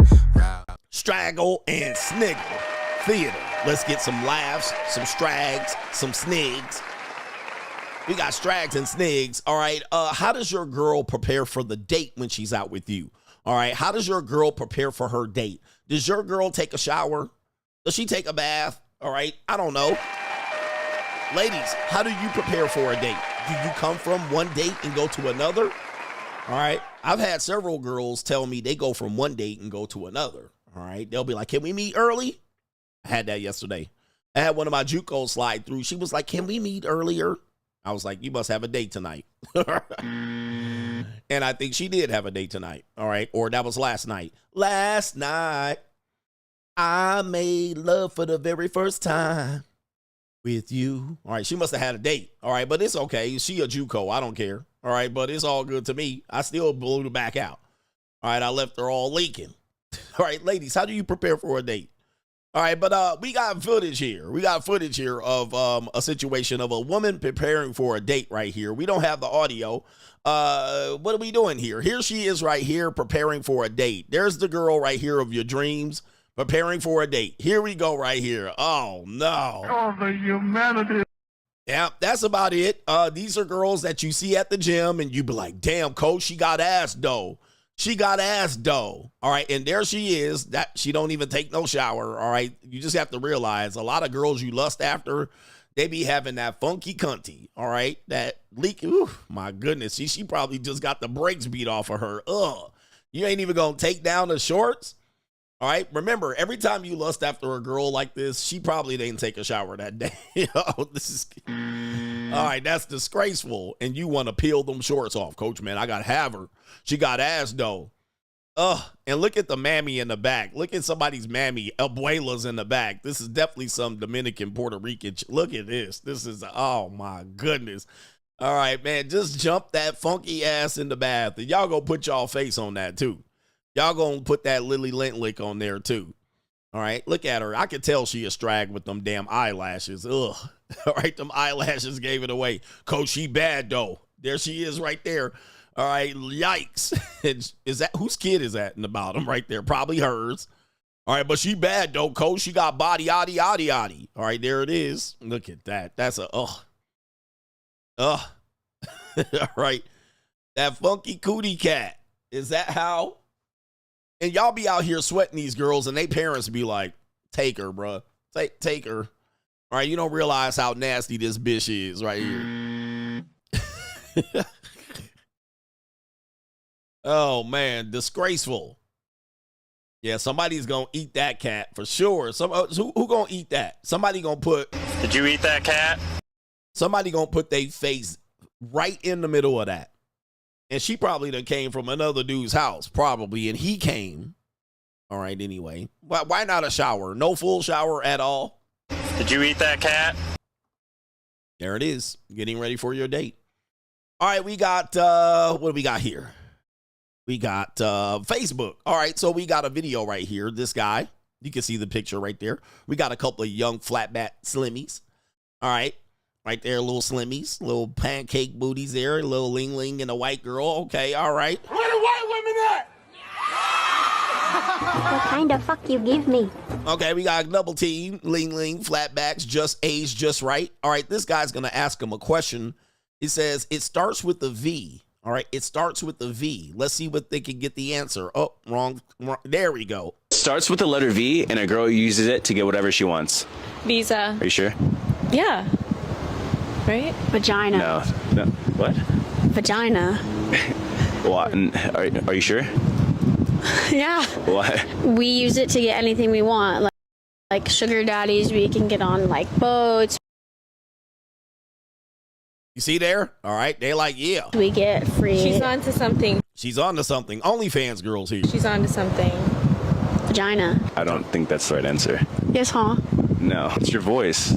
Straggle and Sniggle Theater. Let's get some laughs, some strags, some snigs. We got strags and snigs. All right, how does your girl prepare for the date when she's out with you? All right, how does your girl prepare for her date? Does your girl take a shower? Does she take a bath? All right, I don't know. Ladies, how do you prepare for a date? Do you come from one date and go to another? All right. I've had several girls tell me they go from one date and go to another. All right. They'll be like, can we meet early? I had that yesterday. I had one of my JUCOs slide through. She was like, can we meet earlier? I was like, you must have a date tonight. And I think she did have a date tonight. All right. Or that was last night. Last night, I made love for the very first time. With you. All right, she must have had a date. All right, but it's okay. She a JUCO. I don't care. All right, but it's all good to me. I still blew her back out. All right, I left her all leaking. All right, ladies, how do you prepare for a date? All right, but we got footage here. We got footage here of a situation of a woman preparing for a date right here. We don't have the audio. What are we doing here? Here she is right here preparing for a date. There's the girl right here of your dreams. Preparing for a date. Here we go right here. Oh, no. Oh, the humanity. Yeah, that's about it. These are girls that you see at the gym, and you be like, damn, coach, she got ass dough. She got ass dough. All right, and there she is. That she don't even take no shower. All right, you just have to realize a lot of girls you lust after, they be having that funky cunty. All right, that leak. Ooh, my goodness. She probably just got the brakes beat off of her. Ugh. You ain't even going to take down the shorts. All right, remember, every time you lust after a girl like this, she probably didn't take a shower that day. This is all right, that's disgraceful. And you want to peel them shorts off, coach, man. I got to have her. She got ass, though. And look at the mammy in the back. Look at somebody's mammy. Abuela's in the back. This is definitely some Dominican, Puerto Rican. Look at this. This is, oh, my goodness. All right, man, just jump that funky ass in the bath. And y'all go put y'all face on that, too. Y'all gonna put that Lily Lentlick on there too. All right, look at her. I could tell she a strag with them damn eyelashes. Ugh. All right, them eyelashes gave it away. Coach, she bad though. There she is right there. All right, yikes. Is that whose kid is that in the bottom right there? Probably hers. All right, but she bad though, coach. She got body, yaddy, yaddy, yaddy. All right, there it is. Look at that. That's a All right, that funky cootie cat. Is that how? And y'all be out here sweating these girls, and they parents be like, take her, bruh. Take her. All right, you don't realize how nasty this bitch is right here. Oh, man, disgraceful. Yeah, somebody's going to eat that cat for sure. Who going to eat that? Somebody going to put... Did you eat that cat? Somebody going to put their face right in the middle of that. And she probably done came from another dude's house, probably, and he came. All right, anyway. Why not a shower? No full shower at all? Did you eat that cat? There it is. Getting ready for your date. All right, we got, what do we got here? We got Facebook. All right, so we got a video right here. This guy, you can see the picture right there. We got a couple of young flatback slimmies. All right. Right there, little slimmies, little pancake booties there, a little ling-ling and a white girl. Okay, all right. Where the white women at? What kind of fuck you give me? Okay, we got a double team, ling-ling, flatbacks, just aged just right. All right, this guy's going to ask him a question. He says, it starts with a V. All right, it starts with a V. Let's see what they can get the answer. Oh, wrong. There we go. Starts with the letter V, and a girl uses it to get whatever she wants. Visa. Are you sure? Yeah. Right? Vagina. No. What? Vagina. What? Are you sure? Yeah. What? We use it to get anything we want. Like sugar daddies, we can get on like boats. You see there? All right, they like, yeah. We get free. She's on to something. She's on to something. OnlyFans girls here. She's on to something. Vagina. I don't think that's the right answer. Yes, huh? No, it's your voice.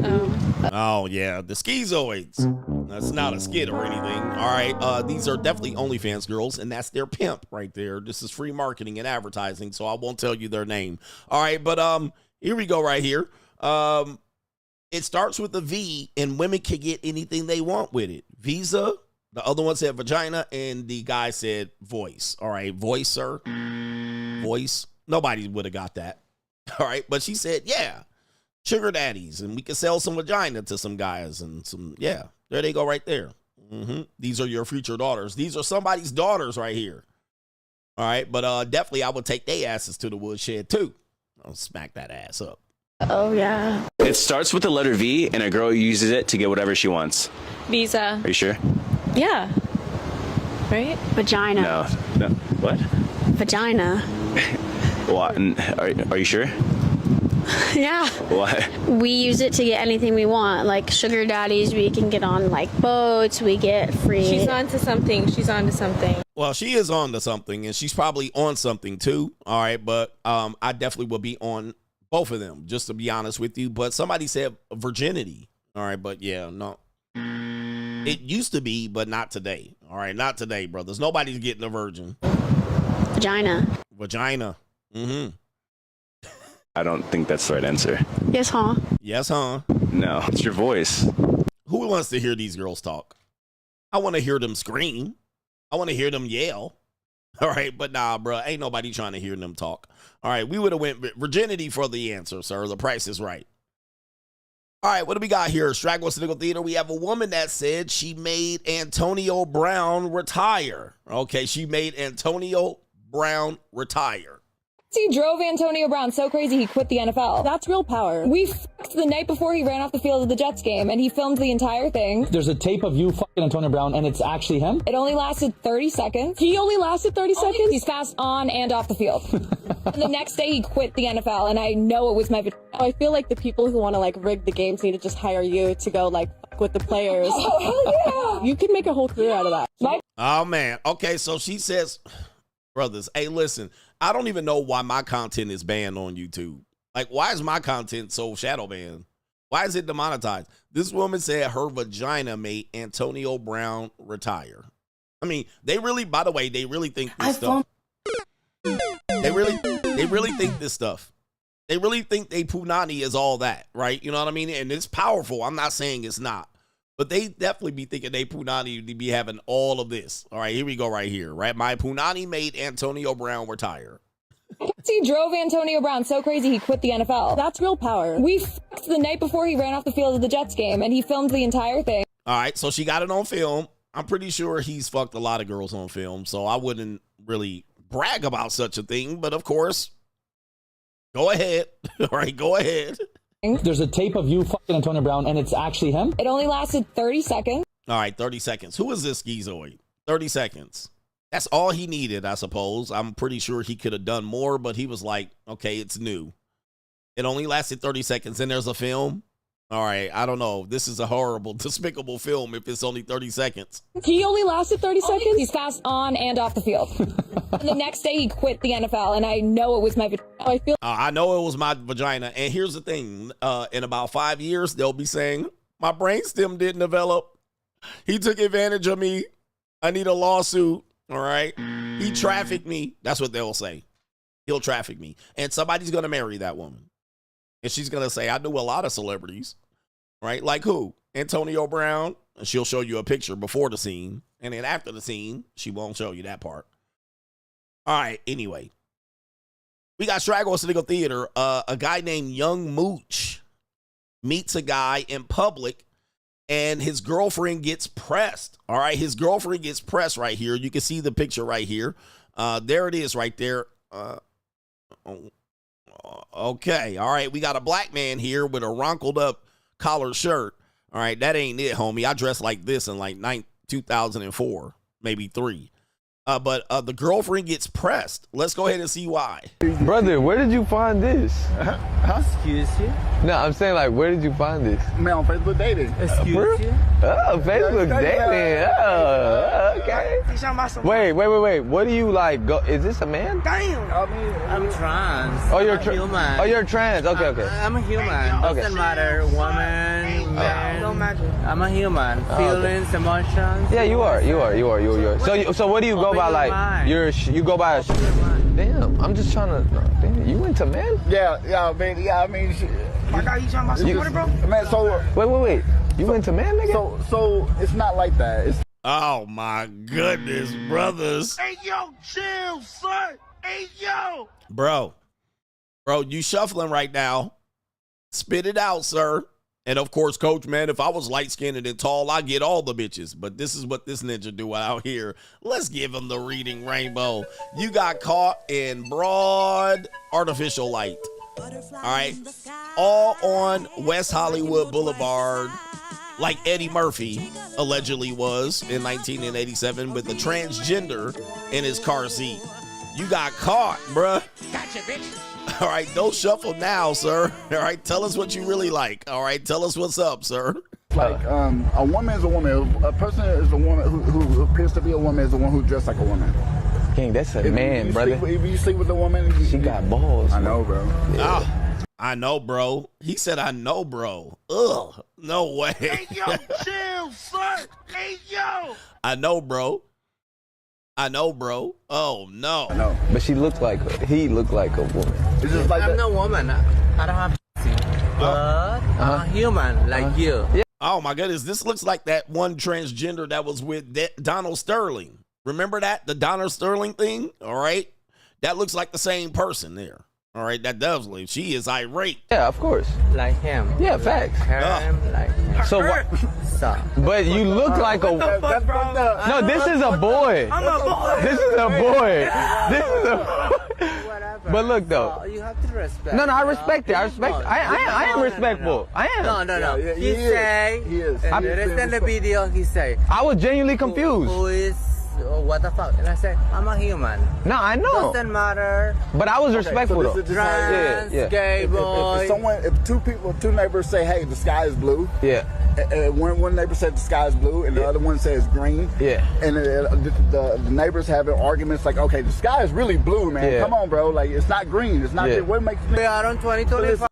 Oh. Oh yeah, the schizoids. That's not a skit or anything. All right, these are definitely OnlyFans girls, and that's their pimp right there. This is free marketing and advertising, so I won't tell you their name. All right, but here we go right here. It starts with a V, and women can get anything they want with it. Visa. The other one said vagina, and the guy said voice. All right, voice, sir. Voice. Nobody would have got that. All right, but she said, yeah, sugar daddies, and we can sell some vagina to some guys and some, yeah, there they go right there. These are your future daughters. These are somebody's daughters right here. All right, but definitely I would take their asses to the woodshed too. I'll smack that ass up. Oh, yeah. It starts with the letter V, and a girl uses it to get whatever she wants. Visa. Are you sure? Yeah. Right? Vagina. No. What? Vagina. What? Are you sure? Yeah. What? We use it to get anything we want, like sugar daddies. We can get on like boats. We get free. She's on to something. She's on to something. Well, she is on to something, and she's probably on something too. All right, but I definitely will be on both of them, just to be honest with you. But somebody said virginity. All right, but yeah, no. It used to be, but not today. All right, not today, brothers. Nobody's getting a virgin. Vagina. Vagina. I don't think that's the right answer. Yes, huh? Yes, huh? No, it's your voice. Who wants to hear these girls talk? I want to hear them scream. I want to hear them yell. All right, but nah, bro, ain't nobody trying to hear them talk. All right, we would have went virginity for the answer, sir. The price is right. All right, what do we got here? Straggle Sniggle Theater. We have a woman that said she made Antonio Brown retire. Okay, she made Antonio Brown retire. He drove Antonio Brown so crazy he quit the NFL. That's real power. We f***ed the night before he ran off the field of the Jets game, and he filmed the entire thing. There's a tape of you fucking Antonio Brown, and it's actually him? It only lasted 30 seconds. He only lasted 30 seconds? He's fast on and off the field. And the next day he quit the NFL, and I know it was my... I feel like the people who want to like rig the games need to just hire you to go like fuck with the players. Oh, yeah. You can make a whole career out of that. Oh, man. Okay, so she says, brothers, hey, listen, I don't even know why my content is banned on YouTube. Like, why is my content so shadow banned? Why is it demonetized? This woman said her vagina made Antonio Brown retire. I mean, they really, by the way, they really think this stuff. They really think this stuff. They really think they punani is all that, right? You know what I mean? And it's powerful. I'm not saying it's not. But they definitely be thinking they punani to be having all of this. All right, here we go right here, right? My punani made Antonio Brown retire. He drove Antonio Brown so crazy he quit the NFL. That's real power. We f***ed the night before he ran off the field of the Jets game, and he filmed the entire thing. All right, so she got it on film. I'm pretty sure he's fucked a lot of girls on film, so I wouldn't really brag about such a thing. But of course, go ahead. All right, go ahead. There's a tape of you fucking Antonio Brown, and it's actually him? It only lasted 30 seconds. All right, 30 seconds. Who is this schizoid? 30 seconds. That's all he needed, I suppose. I'm pretty sure he could have done more, but he was like, okay, it's new. It only lasted 30 seconds, and there's a film. All right, I don't know. This is a horrible, despicable film if it's only 30 seconds. He only lasted 30 seconds? He's fast on and off the field. And the next day he quit the NFL, and I know it was my... I know it was my vagina. And here's the thing. In about 5 years, they'll be saying, my brainstem didn't develop. He took advantage of me. I need a lawsuit. All right. He trafficked me. That's what they'll say. He'll traffic me. And somebody's going to marry that woman. And she's going to say, I knew a lot of celebrities. Right? Like who? Antonio Brown. And she'll show you a picture before the scene. And then after the scene, she won't show you that part. All right. Anyway. We got Straggle Sniggle Theater. A guy named Young Mooch meets a guy in public, and his girlfriend gets pressed. All right, his girlfriend gets pressed right here. You can see the picture right here. There it is right there. Okay, all right. We got a black man here with a wrinkled up collared shirt. All right, that ain't it, homie. I dressed like this in like 2004, maybe 3. But the girlfriend gets pressed. Let's go ahead and see why. Brother, where did you find this? Excuse you? No, I'm saying like, where did you find this? Man, on Facebook dating. Excuse you? Oh, Facebook dating. Oh, okay. Wait. What do you like? Go? Is this a man? Damn. I'm trans. Oh, you're human. Oh, you're trans. Okay. I'm a human. Okay. Doesn't matter, woman, man. No magic. I'm a human. Feelings, emotions. Yeah, you are. So what do you go by? Like you go by. Damn, I'm just trying to. Damn, you into men? Yeah, man. Yeah, I mean, shit. My God, you talking about some money, bro? Man, so wait. You into men, nigga? So it's not like that. It's Oh my goodness, brothers. Hey, yo, chill, son. Hey, yo. Bro, you shuffling right now. Spit it out, sir. And of course, coach, man, if I was light-skinned and tall, I get all the bitches. But this is what this ninja do out here. Let's give him the reading rainbow. You got caught in broad artificial light. All right. All on West Hollywood Boulevard, like Eddie Murphy allegedly was in 1987 with a transgender in his car seat. You got caught, bruh. Gotcha, bitch. All right, don't shuffle now, sir. All right, tell us what you really like. All right, tell us what's up, sir. like a woman is a woman. A person is a woman who appears to be a woman is the one who dressed like a woman. King, that's a man, brother. If you sleep with a woman, she got balls. I know, bro. Yeah. I know, bro. He said, I know, bro. Ugh, no way. Hey, yo, chill, son. Hey, yo. I know, bro. Oh, no. I know. But he looked like a woman. It's just like I'm no woman. I don't have but I'm a human like you. Yeah. Oh, my goodness. This looks like that one transgender that was with Donald Sterling. Remember that? The Donald Sterling thing? All right. That looks like the same person there. All right, that does leave. She is irate. Yeah, of course. Like him. Yeah, facts. Like him. So what? But you look like a. Fuck, bro? No, this is a boy. I'm a boy. This is a boy. This is a. Whatever. But look though. So you have to respect. No, I respect it. I am respectful. I am. No. Yeah, He say. He is. And you listen the video. He say. I was genuinely confused. Who is? What the fuck? And I said, I'm a human. No, I know. Doesn't matter. But I was respectful though. Trans, gay boy. If two neighbors say, hey, the sky is blue. Yeah. And one neighbor says the sky is blue, and the other one says green. Yeah. And the neighbors having arguments like, okay, the sky is really blue, man. Yeah. Come on, bro. Like, it's not green. It's not. Yeah. What makes We are on 2025.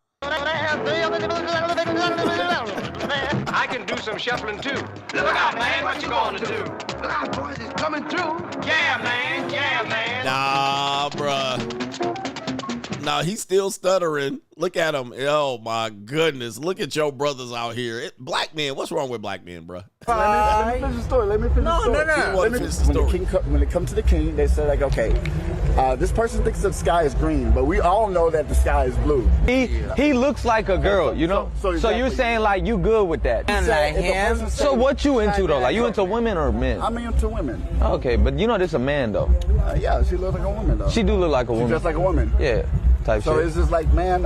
I can do some shuffling too. Look out, man, what you gonna do? Look out, boys, it's coming through. Yeah, man. Nah, bruh. Nah, he's still stuttering. Look at him. Oh, my goodness. Look at your brothers out here. Black men, what's wrong with black men, bruh? Let me finish the story. When it comes to the king, they say, like, okay, this person thinks the sky is green, but we all know that the sky is blue. He looks like a girl, you know? So you're saying, like, you good with that? And like him. So what you into, though? Like, you into women or men? I'm into women. Okay, but you know this a man, though. Yeah, she looks like a woman, though. She do look like a woman. She dressed like a woman. Yeah, type so shit. it's just like, man,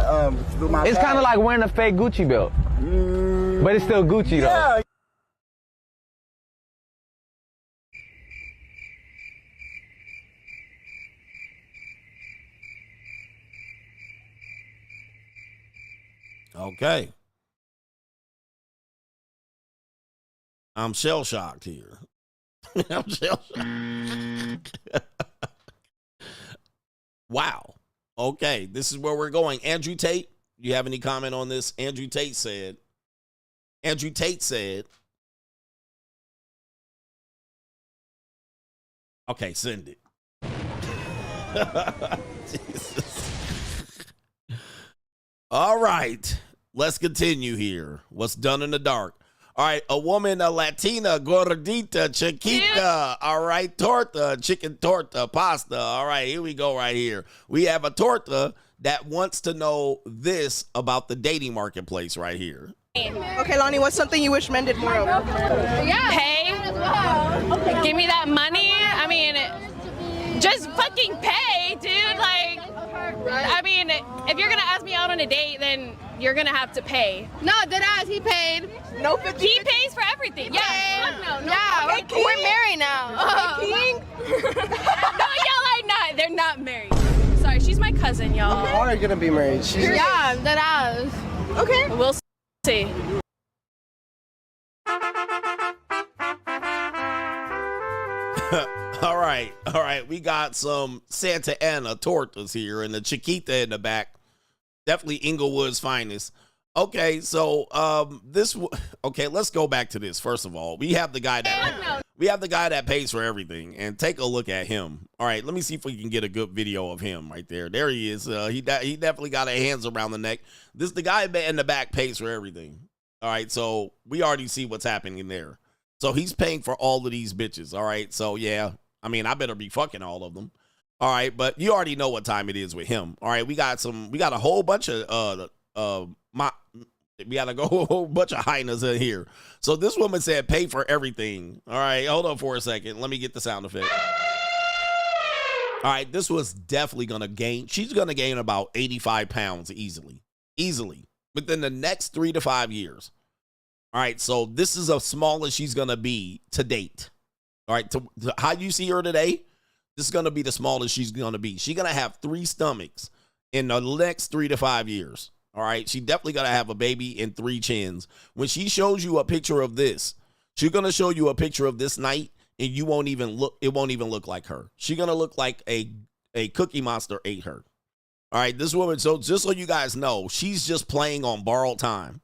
through my It's kind of like wearing a fake Gucci belt. But it's still Gucci, though. Yeah. Okay. I'm shell-shocked here. I'm shell-shocked. Wow. Okay, this is where we're going. Andrew Tate, you have any comment on this? Andrew Tate said, okay, send it. Jesus. All right, let's continue here. What's done in the dark? All right, a woman, a Latina, gordita, chiquita, all right, torta, chicken torta, pasta. All right, here we go right here. We have a torta that wants to know this about the dating marketplace right here. Okay, Lonnie, what's something you wish men did more of? Pay. Give me that money. I mean, just fucking pay, dude. Like, I mean, if you're gonna ask me out on a date, then you're gonna have to pay. No, deadass, he paid. No, he pays for everything. Yeah. No. Yeah, okay, we're married now. King. No, y'all are not. They're not married. Sorry, she's my cousin, y'all. How are you gonna be married? Yeah, deadass. Okay. We'll see. All right. We got some Santa Ana tortas here and the Chiquita in the back. Definitely Inglewood's finest. Okay, so okay, let's go back to this. First of all, we have the guy that pays for everything, and take a look at him. All right, let me see if we can get a good video of him right there. There he is. He definitely got his hands around the neck. The guy in the back pays for everything. All right, so we already see what's happening there. So he's paying for all of these bitches. All right, so yeah, I mean, I better be fucking all of them. All right, but you already know what time it is with him. All right, we got a whole bunch of we got a whole bunch of hyenas in here. So this woman said pay for everything. All right, hold on for a second. Let me get the sound effect. All right, this was definitely going to gain. She's going to gain about 85 pounds easily within the next 3 to 5 years. All right, so this is as small as she's going to be to date. All right, to how you see her today, this is going to be the smallest she's going to be. She's going to have 3 stomachs in the next 3 to 5 years. All right, she definitely got to have a baby and 3 chins. When she shows you a picture of this, she's going to show you a picture of this night, and it won't even look like her. She's going to look like a Cookie Monster ate her. All right, this woman, so just so you guys know, she's just playing on borrowed time.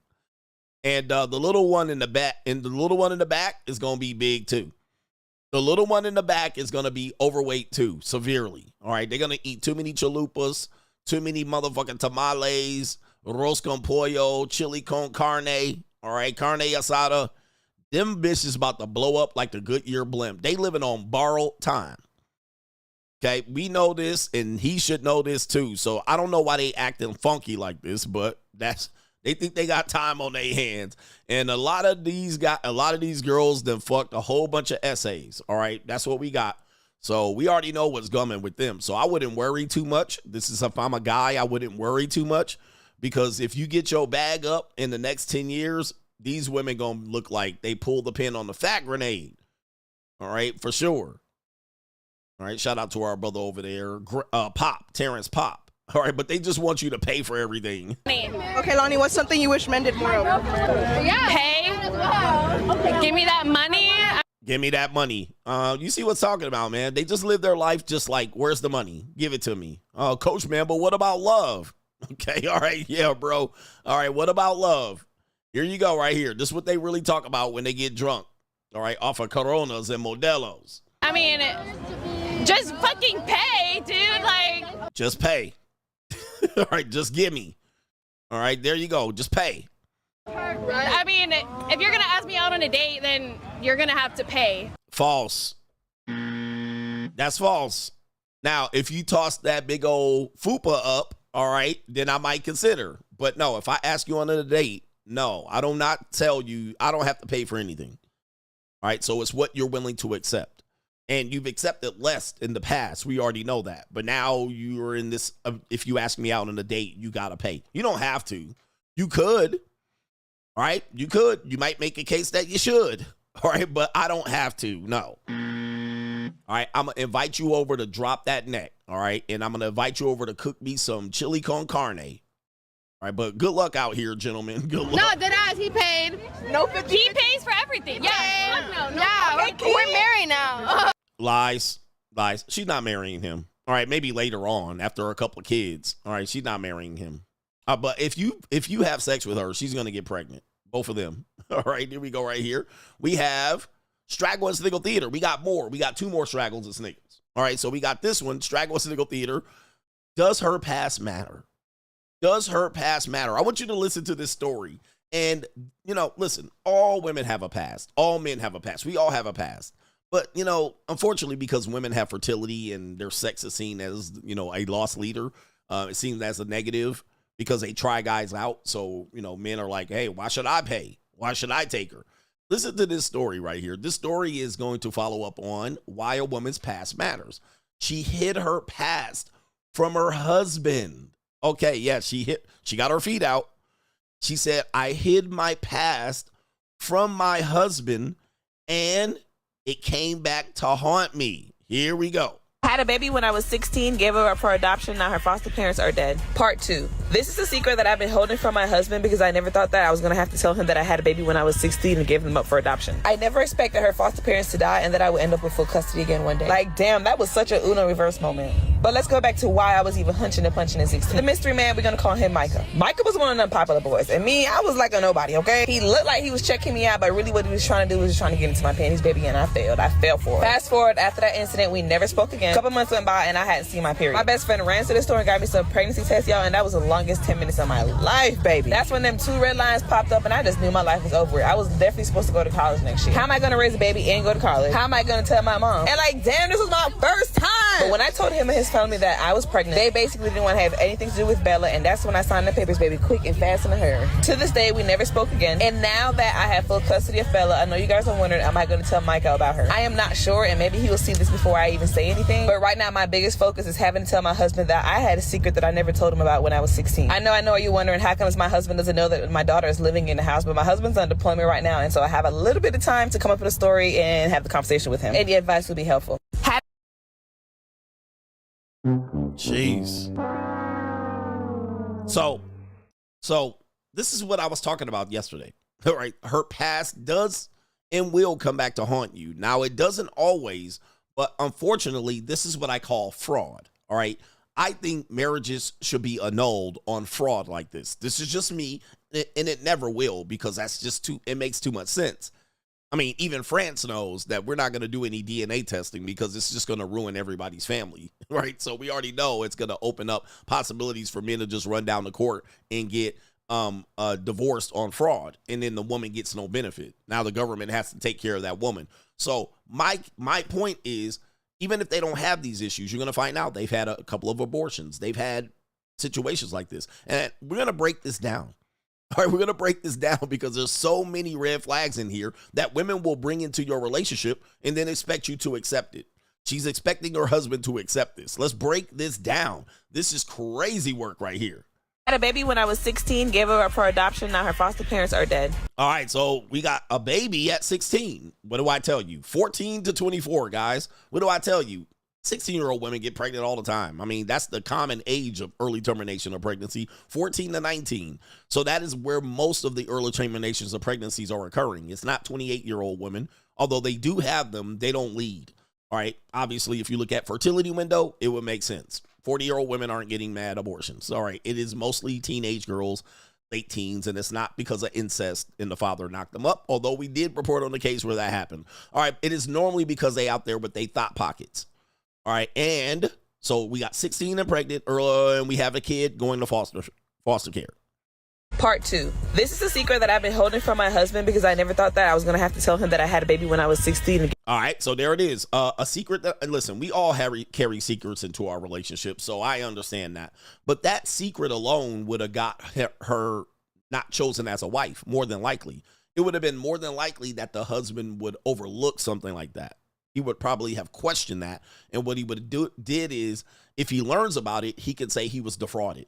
And the little one in the back, is going to be big too. The little one in the back is going to be overweight too, severely. All right, they're going to eat too many chalupas, too many motherfucking tamales, arroz con pollo, chili con carne, all right, carne asada. Them bitches about to blow up like the Goodyear blimp. They living on borrowed time. Okay, we know this, and he should know this too. So I don't know why they acting funky like this, but they think they got time on their hands. And a lot of these girls then fucked a whole bunch of essays. All right, that's what we got. So we already know what's coming with them. So I wouldn't worry too much. This is if I'm a guy, I wouldn't worry too much, because if you get your bag up in the next 10 years, these women gonna look like they pulled the pin on the fat grenade. All right, for sure. All right, shout out to our brother over there, Terrence Pop. All right, but they just want you to pay for everything. Okay, Lonnie, what's something you wish men did more of? Yeah. Pay. Give me that money. Give me that money. You see what's talking about, man. They just live their life just like, where's the money? Give it to me. Oh, coach, man, but what about love? Okay, all right, yeah, bro. All right, what about love? Here you go right here. This is what they really talk about when they get drunk. All right, off of Coronas and Modelos. I mean, just fucking pay, dude. Like, just pay. All right, just give me. All right, there you go. Just pay. I mean, if you're going to ask me out on a date, then you're going to have to pay. False. That's false. Now, if you toss that big old fupa up, all right, then I might consider. But no, if I ask you on a date, no, I do not tell you. I don't have to pay for anything. All right, so it's what you're willing to accept. And you've accepted less in the past. We already know that. But now you're in this, if you ask me out on a date, you got to pay. You don't have to. You could. All right, you could. You might make a case that you should. All right, but I don't have to. No. All right, I'm going to invite you over to drop that neck. All right, and I'm going to invite you over to cook me some chili con carne. All right, but good luck out here, gentlemen. Good luck. No, deadass, he paid. No, he pays for everything. Yeah. No. Yeah, we're married now. Lies. She's not marrying him. All right, maybe later on after a couple of kids. All right, she's not marrying him. But if you have sex with her, she's gonna get pregnant. Both of them. All right, here we go. Right here, we have Straggle and Sniggle Theater. We got more. We got 2 more Straggles and Sniggles. All right, so we got this one, Straggle and Sniggle Theater. Does her past matter? Does her past matter? I want you to listen to this story. And, listen, all women have a past. All men have a past. We all have a past. But, unfortunately, because women have fertility and their sex is seen as, a lost leader, it seems as a negative because they try guys out. So, men are like, hey, why should I pay? Why should I take her? Listen to this story right here. This story is going to follow up on why a woman's past matters. She hid her past from her husband. Okay, yeah, she got her feet out. She said, I hid my past from my husband and it came back to haunt me. Here we go. Had a baby when I was 16, gave her up for adoption. Now her foster parents are dead. Part 2. This is a secret that I've been holding from my husband because I never thought that I was going to have to tell him that I had a baby when I was 16 and gave them up for adoption. I never expected her foster parents to die and that I would end up with full custody again one day. Like, damn, that was such a Uno reverse moment. But But let's go back to why I was even hunching and punching in 16. The mystery man, we're gonna call him Micah. Micah was one of the unpopular boys, and me, I was like a nobody, okay? He looked like he was checking me out, but really what he was trying to do was trying to get into my panties, baby, and I failed. I fell for it. Fast forward, after that incident, we never spoke again. A couple months went by, and I hadn't seen my period. My best friend ran to the store and got me some pregnancy tests, y'all, and that was the longest 10 minutes of my life, baby. That's when them 2 red lines popped up, and I just knew my life was over. I was definitely supposed to go to college next year. How am I gonna raise a baby and go to college? How am I gonna tell my mom? And like, damn, this was my first time. But when I told him and his family that I was pregnant, they basically didn't want to have anything to do with Bella, and that's when I signed the papers, baby, quick and fast on her. To this day, we never spoke again. And now that I have full custody of Bella, I know you guys are wondering, am I going to tell Michael about her? I am not sure, and maybe he will see this before I even say anything. But right now, my biggest focus is having to tell my husband that I had a secret that I never told him about when I was 16. I know you're wondering, how comes my husband doesn't know that my daughter is living in the house? But my husband's on deployment right now, and so I have a little bit of time to come up with a story and have the conversation with him. Any advice would be helpful. Jeez. So this is what I was talking about yesterday. All right. Her past does and will come back to haunt you. Now, it doesn't always, but unfortunately, this is what I call fraud. All right. I think marriages should be annulled on fraud like this. This is just me, and it never will, because that's just it makes too much sense. I mean, even France knows that we're not going to do any DNA testing because it's just going to ruin everybody's family, right? So we already know it's going to open up possibilities for men to just run down the court and get divorced on fraud, and then the woman gets no benefit. Now the government has to take care of that woman. So my point is, even if they don't have these issues, you're going to find out they've had a couple of abortions. They've had situations like this, and we're going to break this down. All right, we're going to break this down because there's so many red flags in here that women will bring into your relationship and then expect you to accept it. She's expecting her husband to accept this. Let's break this down. This is crazy work right here. I had a baby when I was 16, gave her up for adoption. Now her foster parents are dead. All right, so we got a baby at 16. What do I tell you? 14 to 24, guys. What do I tell you? 16-year-old women get pregnant all the time. I mean, that's the common age of early termination of pregnancy, 14 to 19. So that is where most of the early terminations of pregnancies are occurring. It's not 28-year-old women. Although they do have them, they don't lead. All right. Obviously, if you look at fertility window, it would make sense. 40-year-old women aren't getting mad abortions. All right. It is mostly teenage girls, late teens, and it's not because of incest and the father knocked them up. Although we did report on the case where that happened. All right. It is normally because they out there with they thought pockets. All right, and so we got 16 and pregnant, and we have a kid going to foster care. Part 2. This is a secret that I've been holding from my husband because I never thought that I was going to have to tell him that I had a baby when I was 16. All right, so there it is. A secret that, and listen, we all carry secrets into our relationship, so I understand that. But that secret alone would have got her not chosen as a wife, more than likely. It would have been more than likely that the husband would overlook something like that. He would probably have questioned that. And what he would have did is, if he learns about it, he could say he was defrauded.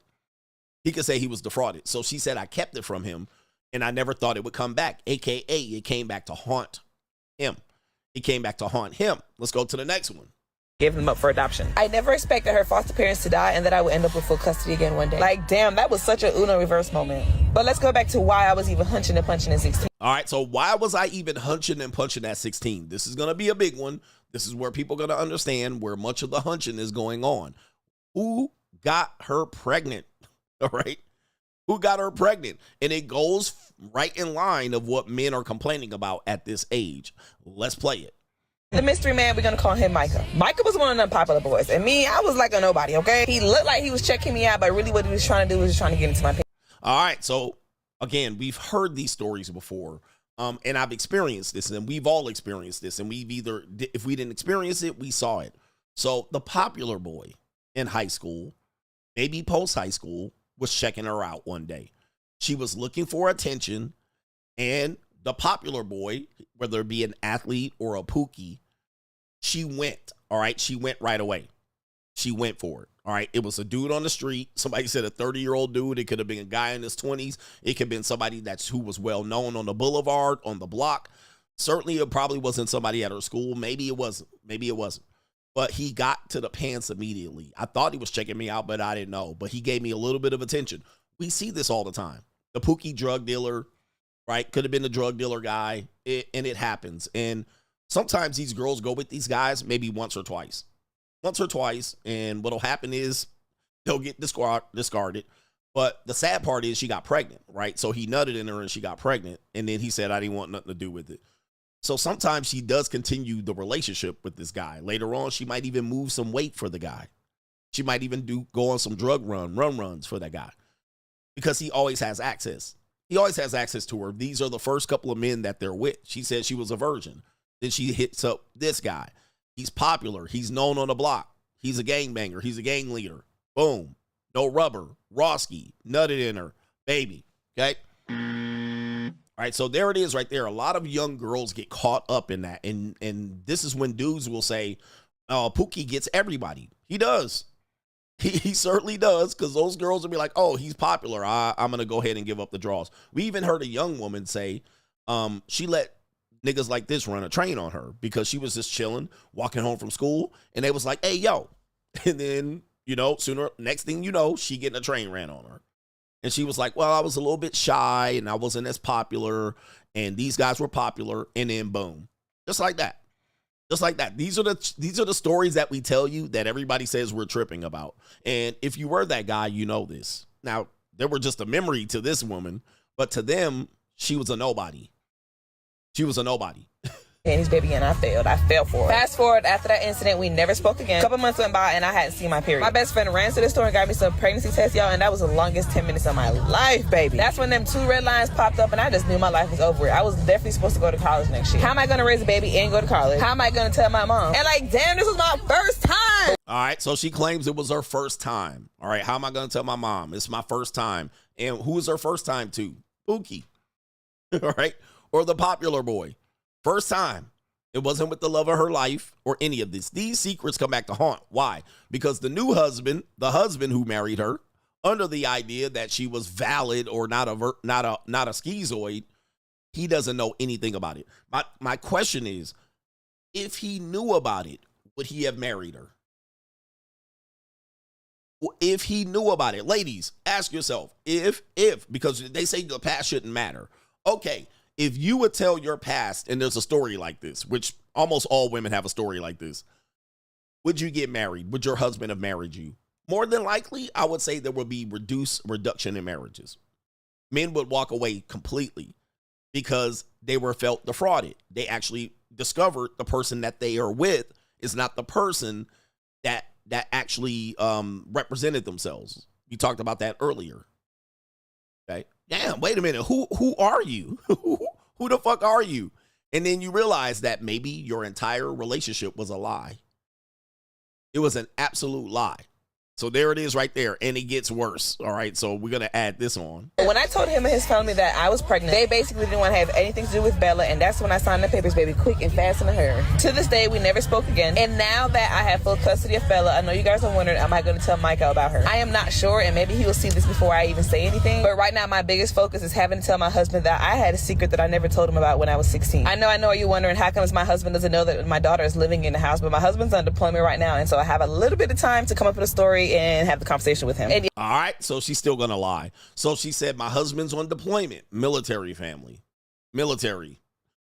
He could say he was defrauded. So she said, I kept it from him, and I never thought it would come back. AKA, it came back to haunt him. It came back to haunt him. Let's go to the next one. Gave them up for adoption. I never expected her foster parents to die and that I would end up with full custody again one day. Like, damn, that was such a Uno reverse moment. But let's go back to why I was even hunching and punching at 16. All right, so why was I even hunching and punching at 16? This is going to be a big one. This is where people are going to understand where much of the hunching is going on. Who got her pregnant? All right. Who got her pregnant? And it goes right in line of what men are complaining about at this age. Let's play it. The mystery man, we're going to call him Micah. Micah was one of the unpopular boys. And me, I was like a nobody, okay? He looked like he was checking me out, but really what he was trying to do was trying to get into my pants. All right. So, again, we've heard these stories before. And I've experienced this, and we've all experienced this. And we've either, if we didn't experience it, we saw it. So the popular boy in high school, maybe post-high school, was checking her out one day. She was looking for attention, and the popular boy, whether it be an athlete or a pookie, she went, all right? She went right away. She went for it, all right? It was a dude on the street. Somebody said a 30-year-old dude. It could have been a guy in his 20s. It could have been somebody who was well-known on the boulevard, on the block. Certainly, it probably wasn't somebody at her school. Maybe it wasn't. Maybe it wasn't. But he got to the pants immediately. I thought he was checking me out, but I didn't know. But he gave me a little bit of attention. We see this all the time. The pookie drug dealer, right? Could have been the drug dealer guy, and it happens. And sometimes these girls go with these guys maybe once or twice. once or twice, and what'll happen is they'll get discarded. But the sad part is she got pregnant, right? So he nutted in her and she got pregnant, and then he said, I didn't want nothing to do with it. So sometimes she does continue the relationship with this guy. Later on, she might even move some weight for the guy. She might even go on some drug runs for that guy, because he always has access. He always has access to her. These are the first couple of men that they're with. She said she was a virgin. Then she hits up this guy. He's popular. He's known on the block. He's a gangbanger. He's a gang leader. Boom. No rubber. Roski. Nutted in her. Baby. Okay? All right, so there it is right there. A lot of young girls get caught up in that. And this is when dudes will say, oh, Pookie gets everybody. He does. He certainly does, because those girls will be like, oh, he's popular. I'm going to go ahead and give up the draws. We even heard a young woman say she let niggas like this run a train on her because she was just chilling, walking home from school, and they was like, hey, yo. And then, you know, next thing you know, she getting a train ran on her. And she was like, well, I was a little bit shy and I wasn't as popular, and these guys were popular, and then boom. Just like that. Just like that. These are the stories that we tell you that everybody says we're tripping about. And if you were that guy, you know this. Now, they were just a memory to this woman, but to them, she was a nobody. She was a nobody. And his baby, and I failed. I fell for it. Fast forward, after that incident, we never spoke again. A couple months went by and I hadn't seen my period. My best friend ran to the store and got me some pregnancy tests, y'all, and that was the longest 10 minutes of my life, baby. That's when them 2 red lines popped up and I just knew my life was over. I was definitely supposed to go to college next year. How am I gonna raise a baby and go to college? How am I gonna tell my mom? And like, damn, this was my first time. All right, so she claims it was her first time. All right, how am I gonna tell my mom? It's my first time. And who was her first time to? Pookie. All right, or the popular boy. First time. It wasn't with the love of her life or any of this. These secrets come back to haunt. Why? Because the new husband, the husband who married her, under the idea that she was valid or not a schizoid, he doesn't know anything about it. My question is, if he knew about it, would he have married her? If he knew about it, ladies, ask yourself, if, because they say the past shouldn't matter. Okay. If you would tell your past, and there's a story like this, which almost all women have a story like this, would you get married? Would your husband have married you? More than likely, I would say there would be reduction in marriages. Men would walk away completely because they were felt defrauded. They actually discovered the person that they are with is not the person that actually represented themselves. We talked about that earlier. Okay. Damn, wait a minute. Who are you? Who the fuck are you? And then you realize that maybe your entire relationship was a lie. It was an absolute lie. So there it is right there. And it gets worse. All right. So we're going to add this on. When I told him and his family that I was pregnant, they basically didn't want to have anything to do with Bella. And that's when I signed the papers, baby, quick and fast in a hurry. To this day, we never spoke again. And now that I have full custody of Bella, I know you guys are wondering, am I going to tell Micah about her? I am not sure. And maybe he will see this before I even say anything. But right now, my biggest focus is having to tell my husband that I had a secret that I never told him about when I was 16. I know you're wondering, how come my husband doesn't know that my daughter is living in the house? But my husband's on deployment right now. And so I have a little bit of time to come up with a story and have the conversation with him. And all right, so she's still gonna lie. So she said, my husband's on deployment, military family, military.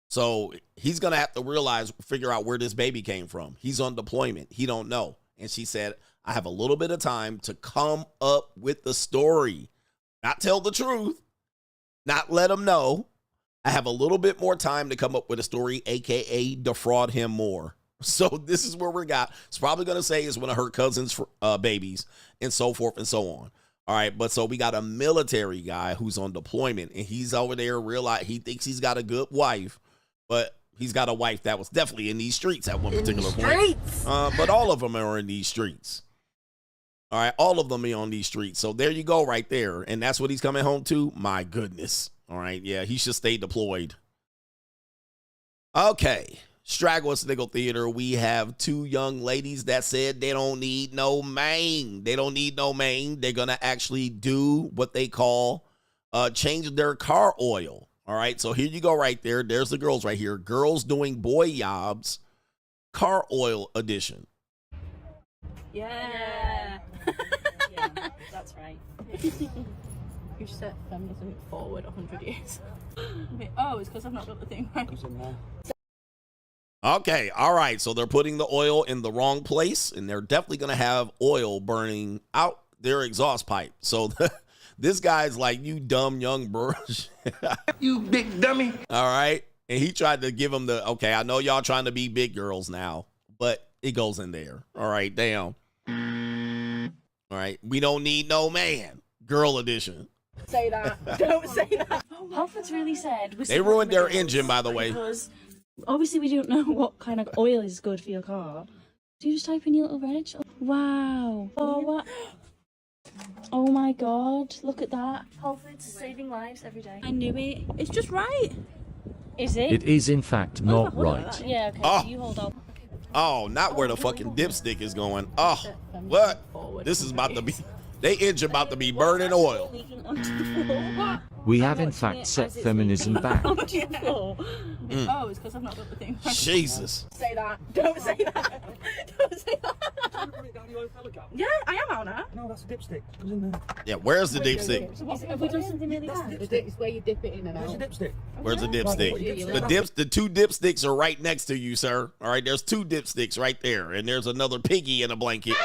So he's gonna have to figure out where this baby came from. He's on deployment. He don't know. And she said, I have a little bit of time to come up with the story, not tell the truth, not let him know. I have a little bit more time to come up with a story, aka defraud him more. So this is where we got. It's probably going to say it's one of her cousins' babies and so forth and so on. All right. But so we got a military guy who's on deployment, and he's over there he thinks he's got a good wife, but he's got a wife that was definitely in these streets at one particular point. But all of them are in these streets. All right. All of them are on these streets. So there you go right there. And that's what he's coming home to. My goodness. All right. Yeah. He should stay deployed. Okay. Straggle Sniggle Theater, we have 2 young ladies that said they don't need no main. They don't need no main. They're going to actually do what they call change their car oil. All right, so here you go right there. There's the girls right here. Girls doing boy jobs, car oil edition. Yeah. Yeah, that's right. You set feminism forward 100 years. Oh, it's because I've not got the thing right. Okay, all right. So they're putting the oil in the wrong place, and they're definitely going to have oil burning out their exhaust pipe. So this guy's like, you dumb young bro. You big dummy. All right. And he tried to give him the, okay, I know y'all trying to be big girls now, but it goes in there. All right, damn. All right, we don't need no man. Girl edition. Say that. Don't say that. Halfords really said... They ruined their engine, by the way. Because obviously we don't know what kind of oil is good for your car. So you just type in your little reg. Wow. Oh, what? Oh my god, look at that. Halfords saving lives every day. I knew it. It's just right. Is it? It is in fact not right. Yeah, okay, Oh. so you hold on. Oh, not where the fucking dipstick is going. Oh, what? This is about to be, they engine about to be burning oil. We have in fact set feminism back. Oh, it's because I've not got the thing. Jesus. Say that. Don't say that. Don't say that. Yeah, I am out now. No, that's a dipstick. Goes in there. Yeah, where's the dipstick? Have we done something really bad? It's where you dip it in and out. Where's the dipstick? Where's the dipstick? The two dipsticks are right next to you, sir. All right, there's two dipsticks right there, and there's another piggy in a blanket.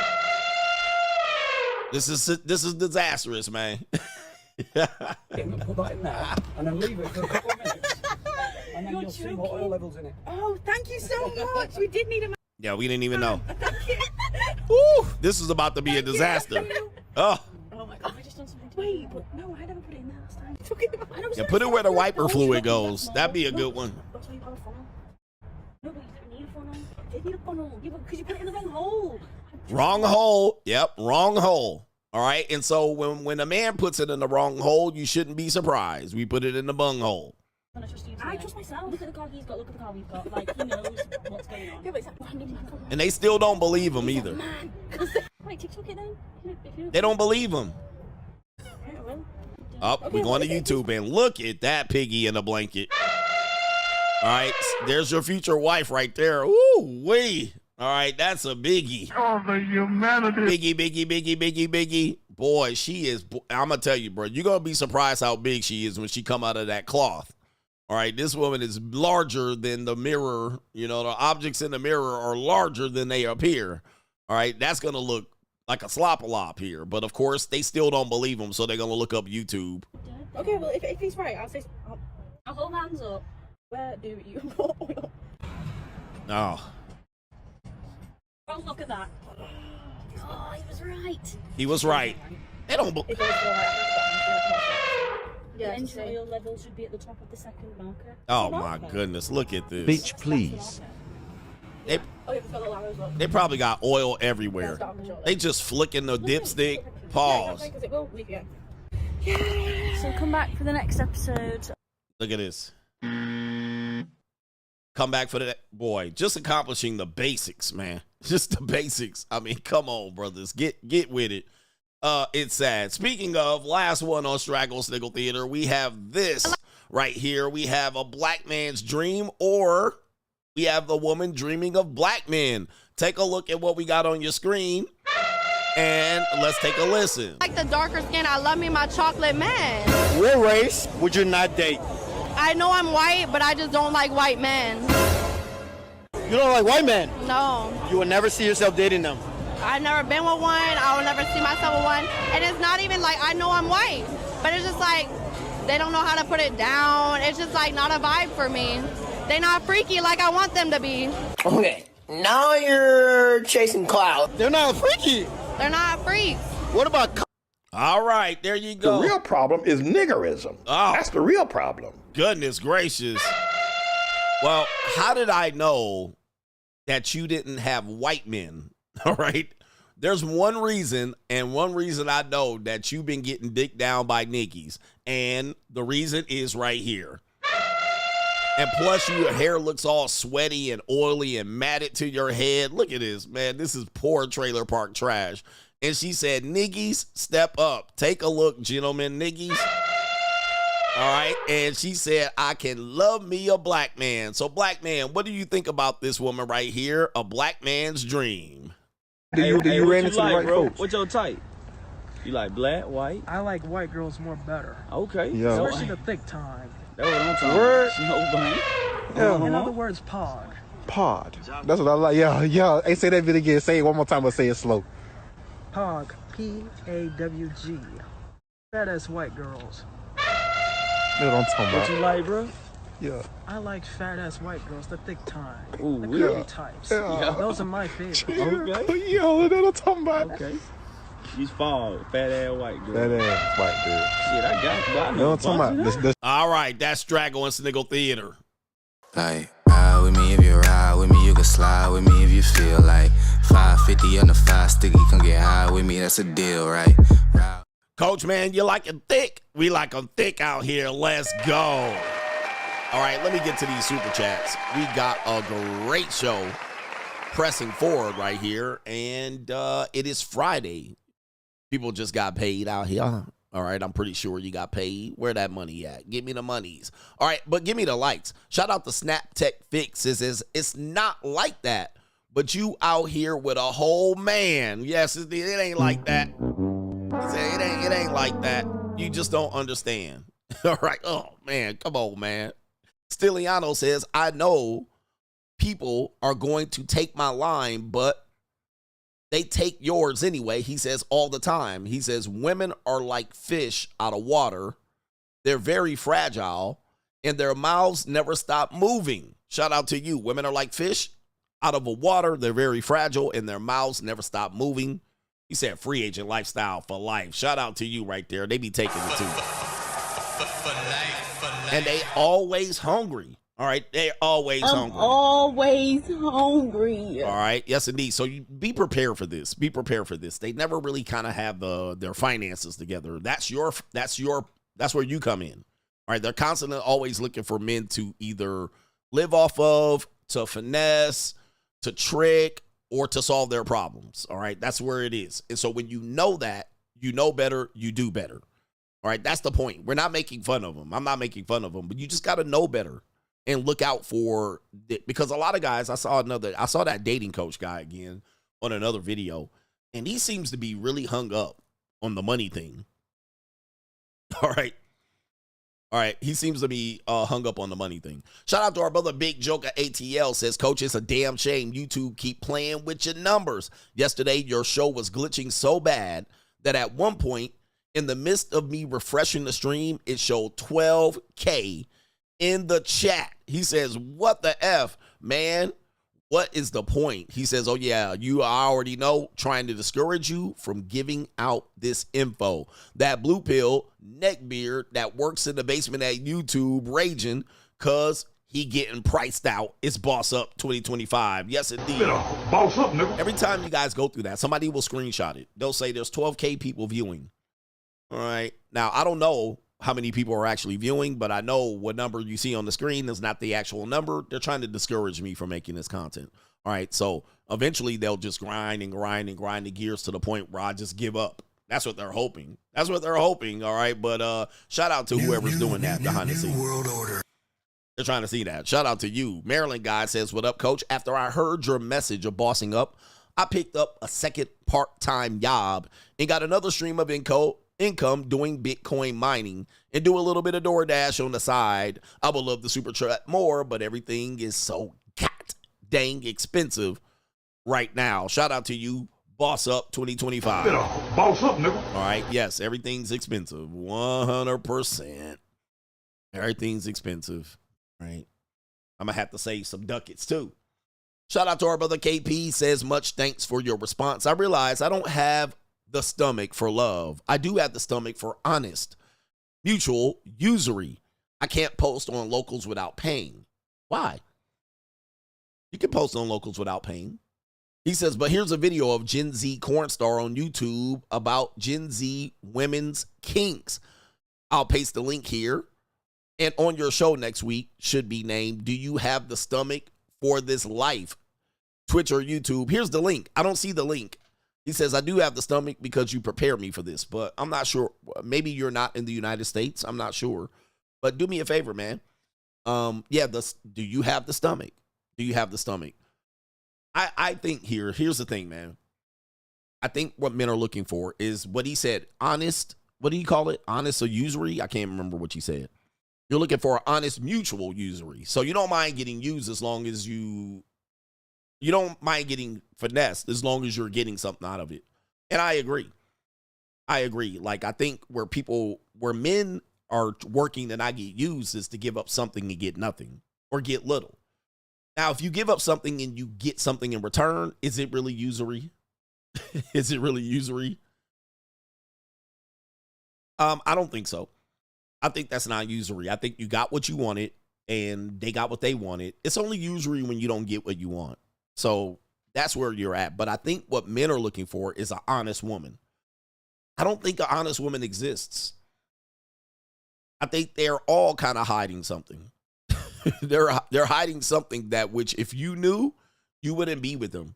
This is disastrous, man. Put that in there and then leave it for a couple of minutes. And then you'll see what oil levels in it. Oh, thank you so much. We did need a... Yeah, we didn't even know. Woo, this is about to be a disaster. Oh. Oh my god, we just done something. Wait, but no, I never put it in there last time. Yeah, put it where the wiper fluid goes. That'd be a good one. That's why you got a funnel. No, but you don't need a funnel. You did need a funnel. Yeah, because you put it in the wrong hole. Wrong hole. Yep, wrong hole. All right, and so when a man puts it in the wrong hole, you shouldn't be surprised. We put it in the bung hole. I trust myself. Look at the car he's got. Look at the car we've got. Like, he knows what's going on. Yeah, but it's like random man. And they still don't believe him either. Wait, TikTok it then. They don't believe him. Oh, we're going to YouTube and look at that piggy in a blanket. All right, there's your future wife right there. Ooh, wee. All right, that's a biggie. Oh, the humanity. Biggie. Boy, she is, I'm going to tell you, bro, you're going to be surprised how big she is when she come out of that cloth. All right, this woman is larger than the mirror. You know, the objects in the mirror are larger than they appear. All right, that's going to look like a slop-a-lop here. But, of course, they still don't believe him, so they're going to look up YouTube. Okay, well, if he's right, I'll say... I'll hold hands up. Where do you put oil? Oh. Oh, look at that. Oh, he was right. He was right. They don't believe... Yeah, the engine oil level should be at the top of the second marker. Oh, my goodness. Look at this. Bitch, please. They probably got oil everywhere. They just flicking the dipstick. Pause. So come back for the next episode. Look at this. Come back for that. Boy, just accomplishing the basics, man. Just the basics. I mean, come on, brothers. Get with it. It's sad. Speaking of, last one on Straggle Sniggle Theater, we have this right here. We have a black man's dream, or we have the woman dreaming of black men. Take a look at what we got on your screen, and let's take a listen. Like the darker skin, I love me my chocolate man. What race would you not date? I know I'm white, but I just don't like white men. You don't like white men? No. You will never see yourself dating them? I've never been with one. I will never see myself with one. And it's not even like I know I'm white, but it's just like they don't know how to put it down. It's just like not a vibe for me. They're not freaky like I want them to be. Okay, now you're chasing clout. They're not freaky. They're not freaks. What about... All right, there you go. The real problem is niggerism. Oh, that's the real problem. Goodness gracious. Well, how did I know that you didn't have white men? All right. There's one reason, and one reason I know that you've been getting dicked down by niggies. And the reason is right here. And plus, your hair looks all sweaty and oily and matted to your head. Look at this, man. This is poor trailer park trash. And she said, niggies, step up. Take a look, gentlemen, niggies. All right. And she said, I can love me a black man. So, black man, what do you think about this woman right here? A black man's dream. Do you ran into the right folks? What's your type? You like black, white? I like white girls more better. Okay. Yeah. Especially the thick time. That's what I'm talking Word. about. Snowbank. In other words, pog. Pod. That's what I like. Yeah. Hey, say that bit again. Say it one more time, but say it slow. Pog. P-A-W-G. Fat ass white girls. That's what I'm talking about. What you like, bro? Yeah. I like fat ass white girls, the thick time. Ooh, the curvy types. Yeah. Those are my favorite. Okay. Yo, that's what I'm talking about. Okay. She's fall. Fat ass white girl. Fat ass white girl. Shit, I got you. I You know know what I'm talking about? All right, that's Straggle and Sniggle Theater. Like, ride with me if you ride with me, you can slide with me if you feel like 550 on the 5 sticky, come get high with me, that's a deal, right? Coach, man, you like it thick? We like them thick out here. Let's go. All right, let me get to these super chats. We got a great show pressing forward right here, and it is Friday. People just got paid out here. All right, I'm pretty sure you got paid. Where that money at? Give me the monies. All right, but give me the likes. Shout out to Snap Tech Fix. It's not like that, but you out here with a whole man. Yes, it ain't like that. It ain't like that. You just don't understand. All right. Oh, man. Come on, man. Stiliano says, I know people are going to take my line, but they take yours anyway. He says all the time. He says women are like fish out of water. They're very fragile, and their mouths never stop moving. Shout out to you. Women are like fish out of the water. They're very fragile, and their mouths never stop moving. He said free agent lifestyle for life. Shout out to you right there. They be taking it too. And they always hungry. All right. They're always hungry. Always hungry. All right. Yes, indeed. So you be prepared for this. Be prepared for this. They never really kind of have their finances together. That's where you come in. All right. They're constantly always looking for men to either live off of, to finesse, to trick, or to solve their problems. All right. That's where it is. And so when you know that, you know better, you do better. All right. That's the point. We're not making fun of them. I'm not making fun of them, but you just got to know better and look out for it. Because a lot of guys, I saw that dating coach guy again on another video, and he seems to be really hung up on the money thing. All right. All right. He seems to be hung up on the money thing. Shout out to our brother Big Joker ATL says, Coach, it's a damn shame YouTube keep playing with your numbers. Yesterday, your show was glitching so bad that at one point, in the midst of me refreshing the stream, it showed 12K in the chat. He says, what the F, man? What is the point? He says, oh, yeah, I already know, trying to discourage you from giving out this info. That blue pill neckbeard that works in the basement at YouTube raging because he getting priced out. It's Boss Up 2025. Yes, indeed. Boss up, nigga. Every time you guys go through that, somebody will screenshot it. They'll say there's 12K people viewing. All right. Now, I don't know how many people are actually viewing, but I know what number you see on the screen is not the actual number. They're trying to discourage me from making this content. All right. So eventually they'll just grind the gears to the point where I just give up. That's what they're hoping. That's what they're hoping. All right. But shout out to whoever's doing that behind the scenes. World order. They're trying to see that. Shout out to you. Maryland guy says, what up, Coach? After I heard your message of bossing up, I picked up a second part-time job and got another stream of income doing Bitcoin mining and do a little bit of DoorDash on the side. I would love the super chat more, but everything is so dang expensive right now. Shout out to you, Boss Up 2025. Boss up, nigga. All right. Yes, everything's expensive. 100%. Everything's expensive. Right. I'm going to have to save some ducats too. Shout out to our brother KP, says, much thanks for your response. I realize I don't have the stomach for love. I do have the stomach for honest, mutual usury. I can't post on locals without paying. Why? You can post on locals without paying. He says, but here's a video of Gen Z Cornstar on YouTube about Gen Z women's kinks. I'll paste the link here. And on your show next week should be named, do you have the stomach for this life? Twitch or YouTube. Here's the link. I don't see the link. He says, I do have the stomach because you prepared me for this, but I'm not sure. Maybe you're not in the United States. I'm not sure. But do me a favor, man. Yeah, do you have the stomach? Do you have the stomach? I think here's the thing, man. I think what men are looking for is what he said, honest. What do you call it? Honest or usury? I can't remember what you said. You're looking for an honest mutual usury. So you don't mind getting used as long as you You don't mind getting finessed as long as you're getting something out of it. And I agree. Like, I think where men are working and I get used is to give up something and get nothing or get little. Now, if you give up something and you get something in return, is it really usury? Is it really usury? I don't think so. I think that's not usury. I think you got what you wanted and they got what they wanted. It's only usury when you don't get what you want. So that's where you're at. But I think what men are looking for is an honest woman. I don't think an honest woman exists. I think they're all kind of hiding something. They're hiding something that which if you knew, you wouldn't be with them.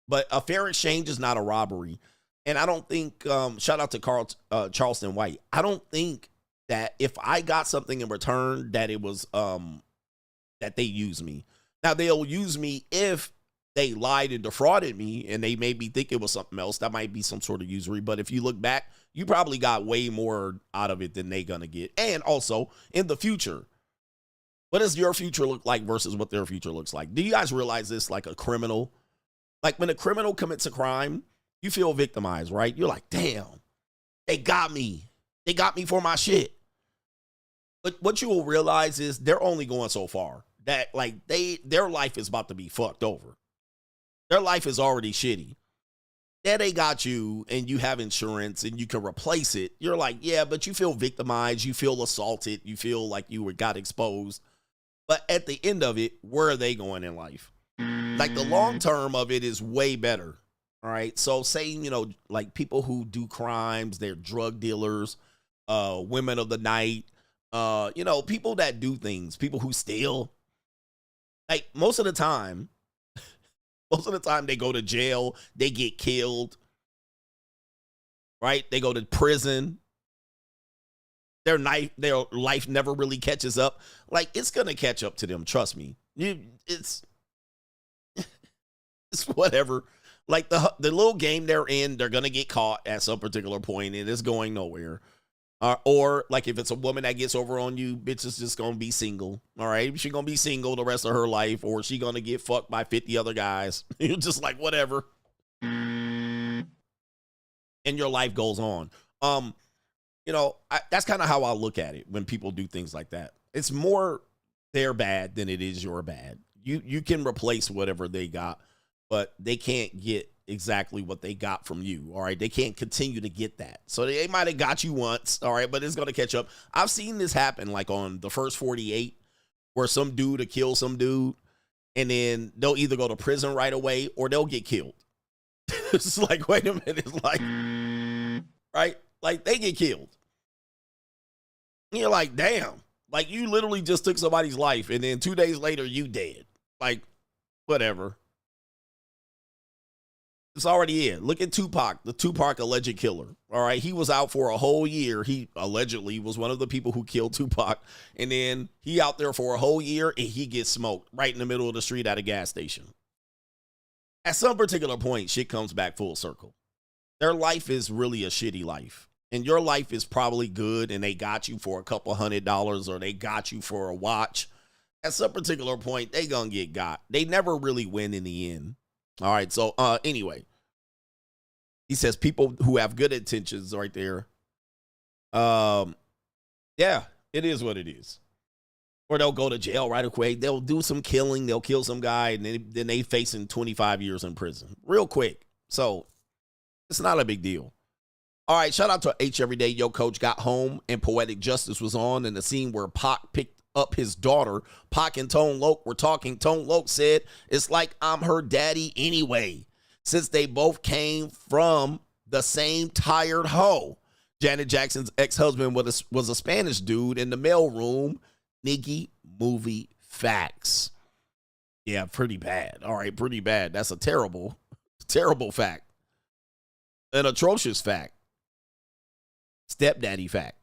But a fair exchange is not a robbery. And I don't think, shout out to Charleston White. I don't think that if I got something in return that it was, that they use me. Now they'll use me if they lied and defrauded me and they made me think it was something else. That might be some sort of usury. But if you look back, you probably got way more out of it than they gonna get. And also in the future, what does your future look like versus what their future looks like? Do you guys realize this? Like a criminal, like when a criminal commits a crime, you feel victimized, right? You're like, damn, they got me. They got me for my shit. But what you will realize is they're only going so far. That like their life is about to be fucked over. Their life is already shitty. Yeah, they got you and you have insurance and you can replace it. You're like, yeah, but you feel victimized. You feel assaulted. You feel like you got exposed. But at the end of it, where are they going in life? Like the long term of it is way better. All right. So saying, you know, like people who do crimes, they're drug dealers, women of the night, you know, people that do things, people who steal. Like most of the time they go to jail, they get killed, right? They go to prison. Their life never really catches up. Like it's going to catch up to them. Trust me. It's whatever. Like the little game they're in, they're going to get caught at some particular point and it's going nowhere. Or like if it's a woman that gets over on you, bitch is just going to be single. All right. She's going to be single the rest of her life, or she going to get fucked by 50 other guys. You're just like, whatever. And your life goes on. You know, that's kind of how I look at it when people do things like that. It's more their bad than it is your bad. You can replace whatever they got, but they can't get exactly what they got from you. All right. They can't continue to get that. So they might have got you once. All right. But it's going to catch up. I've seen this happen like on the first 48 where some dude will kill some dude and then they'll either go to prison right away or they'll get killed. It's like, wait a minute. It's like, right? Like they get killed. And you're like, damn, like you literally just took somebody's life and then 2 days later you dead. Like whatever. It's already in. Look at Tupac, the Tupac alleged killer. All right. He was out for a whole year. He allegedly was one of the people who killed Tupac. And then he out there for a whole year and he gets smoked right in the middle of the street at a gas station. At some particular point, shit comes back full circle. Their life is really a shitty life. And your life is probably good and they got you for a couple $100 or they got you for a watch. At some particular point, they gonna get got. They never really win in the end. All right, so anyway, he says people who have good intentions right there. Yeah, it is what it is. Or they'll go to jail right away. They'll do some killing. They'll kill some guy, and then they facing 25 years in prison real quick. So it's not a big deal. All right, shout out to H Everyday. Yo, Coach got home, and Poetic Justice was on, and the scene where Pac picked up his daughter. Pac and Tone Loc were talking. Tone Loc said, "It's like I'm her daddy anyway, since they both came from the same tired hoe." Janet Jackson's ex-husband was a Spanish dude in the mailroom. Niggy movie facts. Yeah, pretty bad. All right, pretty bad. That's a terrible, terrible fact. An atrocious fact. Stepdaddy fact.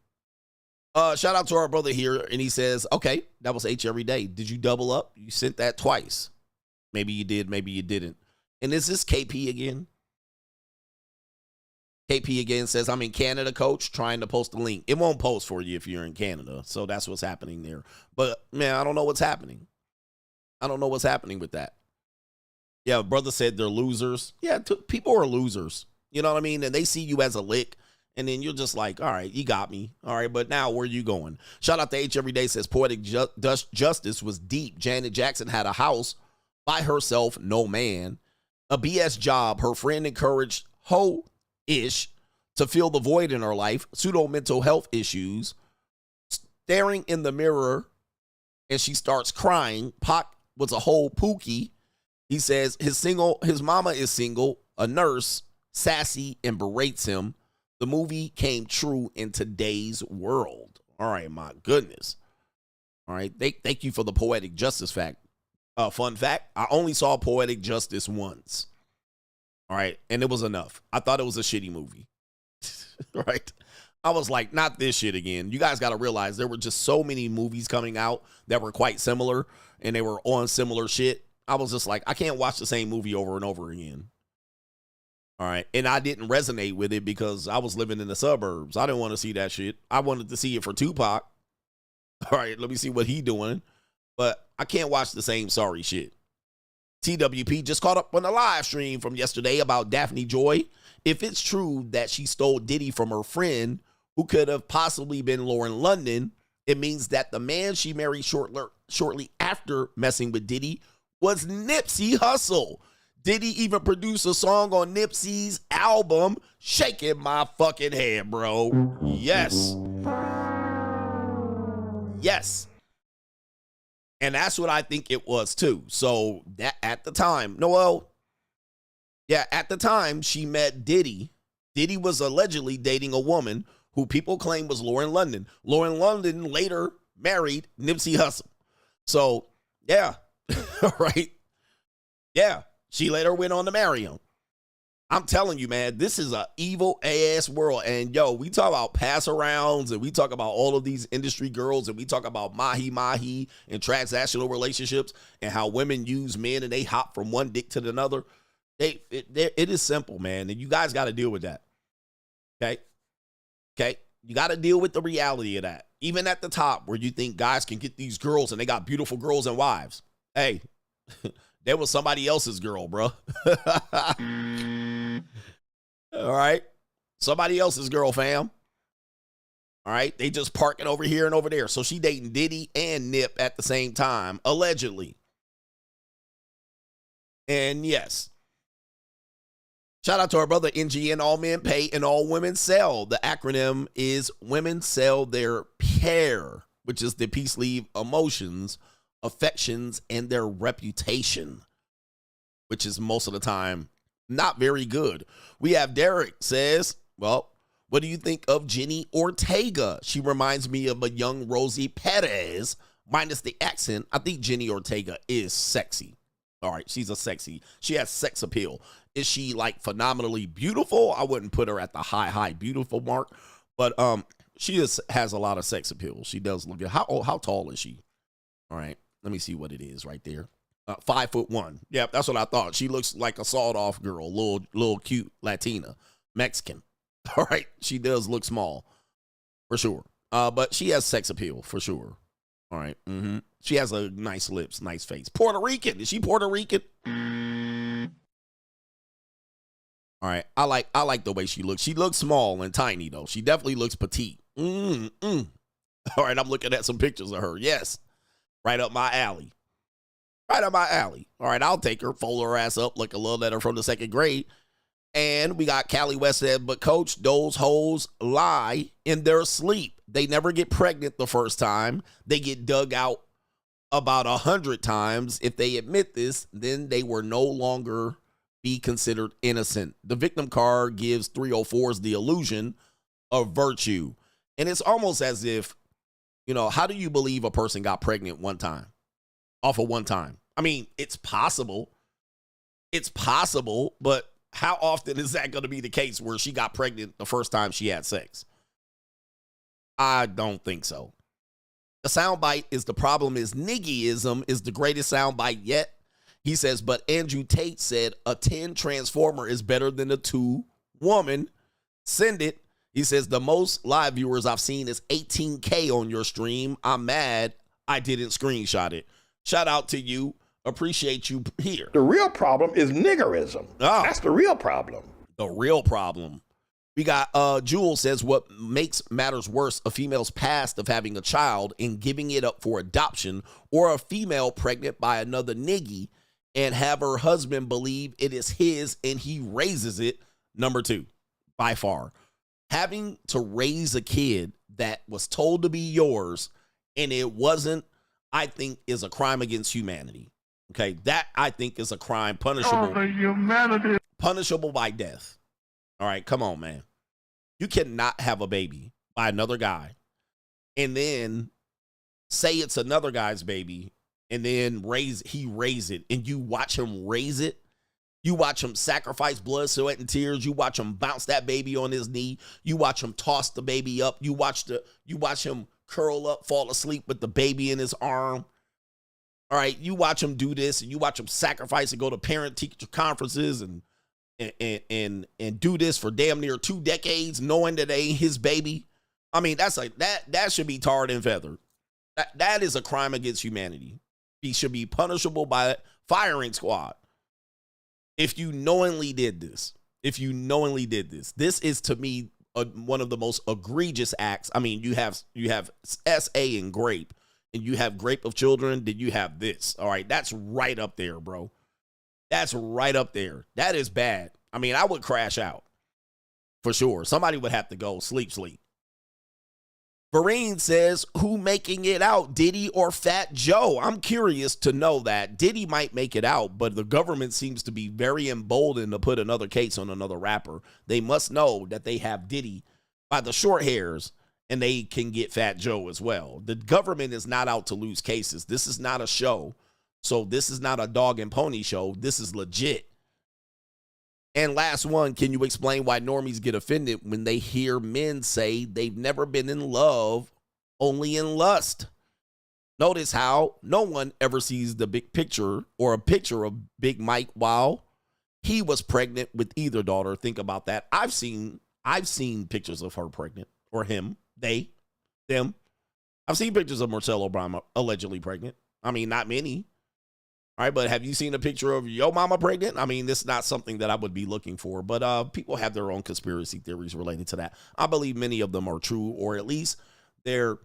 Shout out to our brother here, and he says, okay, that was H Every Day. Did you double up? You sent that twice. Maybe you did, maybe you didn't. And is this KP again? KP again says, I'm in Canada, Coach, trying to post the link. It won't post for you if you're in Canada, so that's what's happening there. But, man, I don't know what's happening. I don't know what's happening with that. Yeah, brother said they're losers. Yeah, people are losers. You know what I mean? And they see you as a lick, and then you're just like, all right, you got me. All right, but now where you going? Shout out to H Everyday says Poetic Justice was deep. Janet Jackson had a house by herself, no man. A BS job. Her friend encouraged ho-ish to fill the void in her life. Pseudo mental health issues. Staring in the mirror, and she starts crying. Pac was a whole pookie. He says his mama is single, a nurse, sassy, and berates him. The movie came true in today's world. All right, my goodness. All right, thank you for the Poetic Justice fact. Fun fact, I only saw Poetic Justice once. All right, and it was enough. I thought it was a shitty movie. Right? I was like, not this shit again. You guys got to realize there were just so many movies coming out that were quite similar, and they were on similar shit. I was just like, I can't watch the same movie over and over again. All right. And I didn't resonate with it because I was living in the suburbs. I didn't want to see that shit. I wanted to see it for Tupac. All right. Let me see what he doing. But I can't watch the same sorry shit. TWP just caught up on the live stream from yesterday about Daphne Joy. If it's true that she stole Diddy from her friend, who could have possibly been Lauren London, it means that the man she married shortly after messing with Diddy was Nipsey Hussle. Diddy even produced a song on Nipsey's album, Shaking My Fucking Head, bro. Yes. Yes. And that's what I think it was too. So that at the time, at the time she met Diddy. Diddy was allegedly dating a woman who people claim was Lauren London. Lauren London later married Nipsey Hussle. So, yeah. Right? Yeah. She later went on to marry him. I'm telling you, man, this is an evil ass world. And yo, we talk about pass arounds and we talk about all of these industry girls and we talk about mahi and transactional relationships and how women use men and they hop from one dick to another. It is simple, man. And you guys got to deal with that. Okay. You got to deal with the reality of that. Even at the top where you think guys can get these girls and they got beautiful girls and wives. Hey, there was somebody else's girl, bro. All right. Somebody else's girl, fam. All right. They just parking over here and over there. So she dating Diddy and Nip at the same time, allegedly. And yes. Shout out to our brother NGN. All men pay and all women sell. The acronym is Women Sell Their Pair, which is the peace leave emotions, affections, and their reputation, which is most of the time not very good. We have Derek says, well, what do you think of Jenny Ortega? She reminds me of a young Rosie Perez, minus the accent. I think Jenny Ortega is sexy. All right, she has sex appeal. Is she like phenomenally beautiful? I wouldn't put her at the high beautiful mark, but she has a lot of sex appeal. She does look good. How tall is she? All right. Let me see what it is right there. 5'1". Yep, that's what I thought. She looks like a sawed-off girl, little cute Latina, Mexican. All right, she does look small, for sure. But she has sex appeal, for sure. All right, She has a nice lips, nice face. Puerto Rican. Is she Puerto Rican? All right, I like the way she looks. She looks small and tiny, though. She definitely looks petite. All right, I'm looking at some pictures of her. Yes. Right up my alley. Right up my alley. All right, I'll take her, fold her ass up like a little letter from the second grade. And we got Callie West said, but coach, those hoes lie in their sleep. They never get pregnant the first time. They get dug out about 100 times. If they admit this, then they will no longer be considered innocent. The victim card gives 304s the illusion of virtue. And it's almost as if, how do you believe a person got pregnant one time? Off of one time. I mean, it's possible. It's possible, but how often is that going to be the case where she got pregnant the first time she had sex? I don't think so. The soundbite is the problem is niggyism is the greatest soundbite yet. He says, but Andrew Tate said a 10 transformer is better than a 2 woman. Send it. He says the most live viewers I've seen is 18K on your stream. I'm mad I didn't screenshot it. Shout out to you. appreciate you here. The real problem is niggerism. That's the real problem. The real problem. We got Jewel says, what makes matters worse, a female's past of having a child and giving it up for adoption, or a female pregnant by another niggy and have her husband believe it is his and he raises it. Number 2, by far. Having to raise a kid that was told to be yours and it wasn't, I think is a crime against humanity. Okay, that I think is a crime punishable. Punishable by death. All right, come on, man. You cannot have a baby by another guy and then say it's another guy's baby and then he raise it, and you watch him raise it. You watch him sacrifice blood, sweat, and tears. You watch him bounce that baby on his knee. You watch him toss the baby up. You watch him curl up, fall asleep with the baby in his arm. All right, you watch him do this, and you watch him sacrifice and go to parent-teacher conferences and do this for damn near 2 decades, knowing that they ain't his baby. I mean, that's like that should be tarred and feathered. That is a crime against humanity. He should be punishable by firing squad. If you knowingly did this, this is to me one of the most egregious acts. I mean, you have SA and grape, and you have grape of children, then you have this. All right, that's right up there, bro. That's right up there. That is bad. I mean, I would crash out for sure. Somebody would have to go sleep. Vereen says, who making it out, Diddy or Fat Joe? I'm curious to know that. Diddy might make it out, but the government seems to be very emboldened to put another case on another rapper. They must know that they have Diddy by the short hairs, and they can get Fat Joe as well. The government is not out to lose cases. This is not a show. So this is not a dog and pony show. This is legit. And last one, can you explain why normies get offended when they hear men say they've never been in love, only in lust? Notice how no one ever sees the big picture or a picture of Big Mike while he was pregnant with either daughter. Think about that. I've seen pictures of her pregnant, or him, them. I've seen pictures of Marcelo Obama allegedly pregnant. I mean, not many. All right, but have you seen a picture of your mama pregnant? I mean, it's not something that I would be looking for, but people have their own conspiracy theories related to that. I believe many of them are true, or at least they're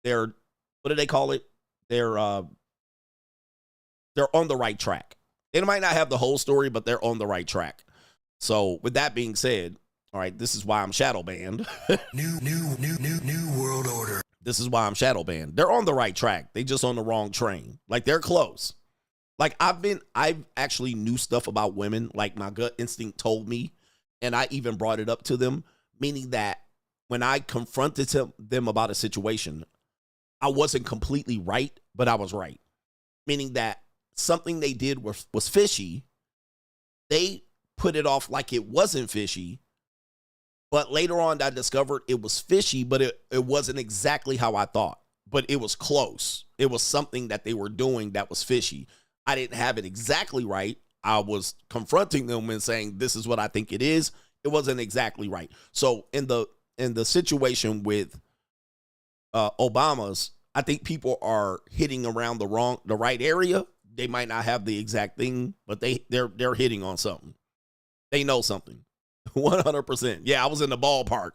what do they call it? They're on the right track. They might not have the whole story, but they're on the right track. So with that being said, all right, this is why I'm shadow banned. New world order. This is why I'm shadow banned. They're on the right track. They just on the wrong train. Like, they're close. Like, I've actually knew stuff about women, like my gut instinct told me, and I even brought it up to them, meaning that when I confronted them about a situation, I wasn't completely right, but I was right. Meaning that something they did was fishy. They put it off like it wasn't fishy, but later on I discovered it was fishy, but it wasn't exactly how I thought, but it was close. It was something that they were doing that was fishy. I didn't have it exactly right. I was confronting them and saying, this is what I think it is. It wasn't exactly right. So in the situation with Obama's, I think people are hitting around the right area. They might not have the exact thing, but they're hitting on something. They know something. 100%. Yeah, I was in the ballpark.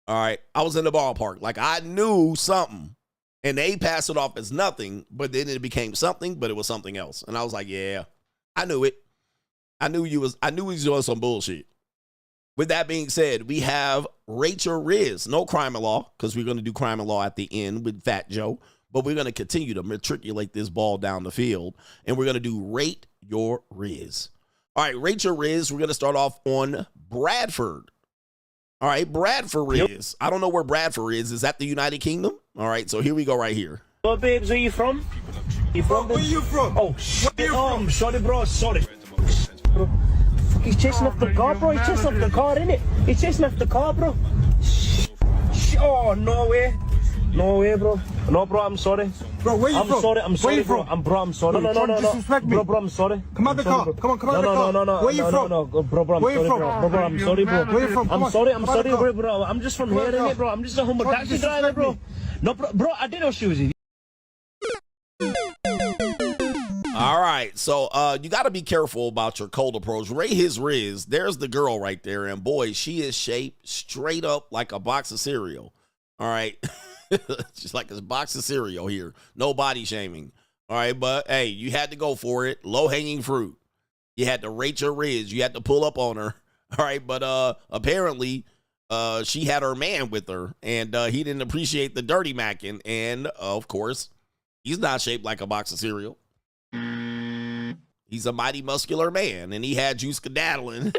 All right. I was in the ballpark. Like, I knew something. And they passed it off as nothing, but then it became something, but it was something else. And I was like, yeah, I knew it. I knew he was doing some bullshit. With that being said, we have Rachel Rizz. No crime and law, because we're going to do crime and law at the end with Fat Joe. But we're going to continue to matriculate this ball down the field. And we're going to do Rate Your Rizz. All right, Rachel Rizz, we're going to start off on Bradford. All right, Bradford Rizz. I don't know where Bradford is. Is that the United Kingdom? All right, so here we go right here. Well, babes, where you from? You from? Where you from? Oh, shit. I'm sorry, bro. Sorry. Bro. Fuck, he's chasing off the car, bro. He's chasing off the car, innit? He's chasing off the car, bro. Oh, no way. No way, bro. No, bro, I'm sorry. Bro, where you from? I'm sorry, bro. I'm sorry. No. Disrespect me. Bro, I'm sorry. Come out the car. Come out the car. No. Where you from? No, bro, I'm sorry, bro. Bro, I'm sorry, bro. Where you from? I'm sorry, bro. I'm just from here, innit, bro. I'm just a humble taxi driver, bro. No, bro, I didn't know she was here. So you got to be careful about your cold approach. Ray his Rizz. There's the girl right there. And boy, she is shaped straight up like a box of cereal. All right. Just like a box of cereal here. No body shaming. All right. But hey, you had to go for it. Low hanging fruit. You had to rate your Rizz. You had to pull up on her. All right. But apparently she had her man with her. And he didn't appreciate the dirty macking. And of course, he's not shaped like a box of cereal. He's a mighty muscular man, and he had you skedaddling.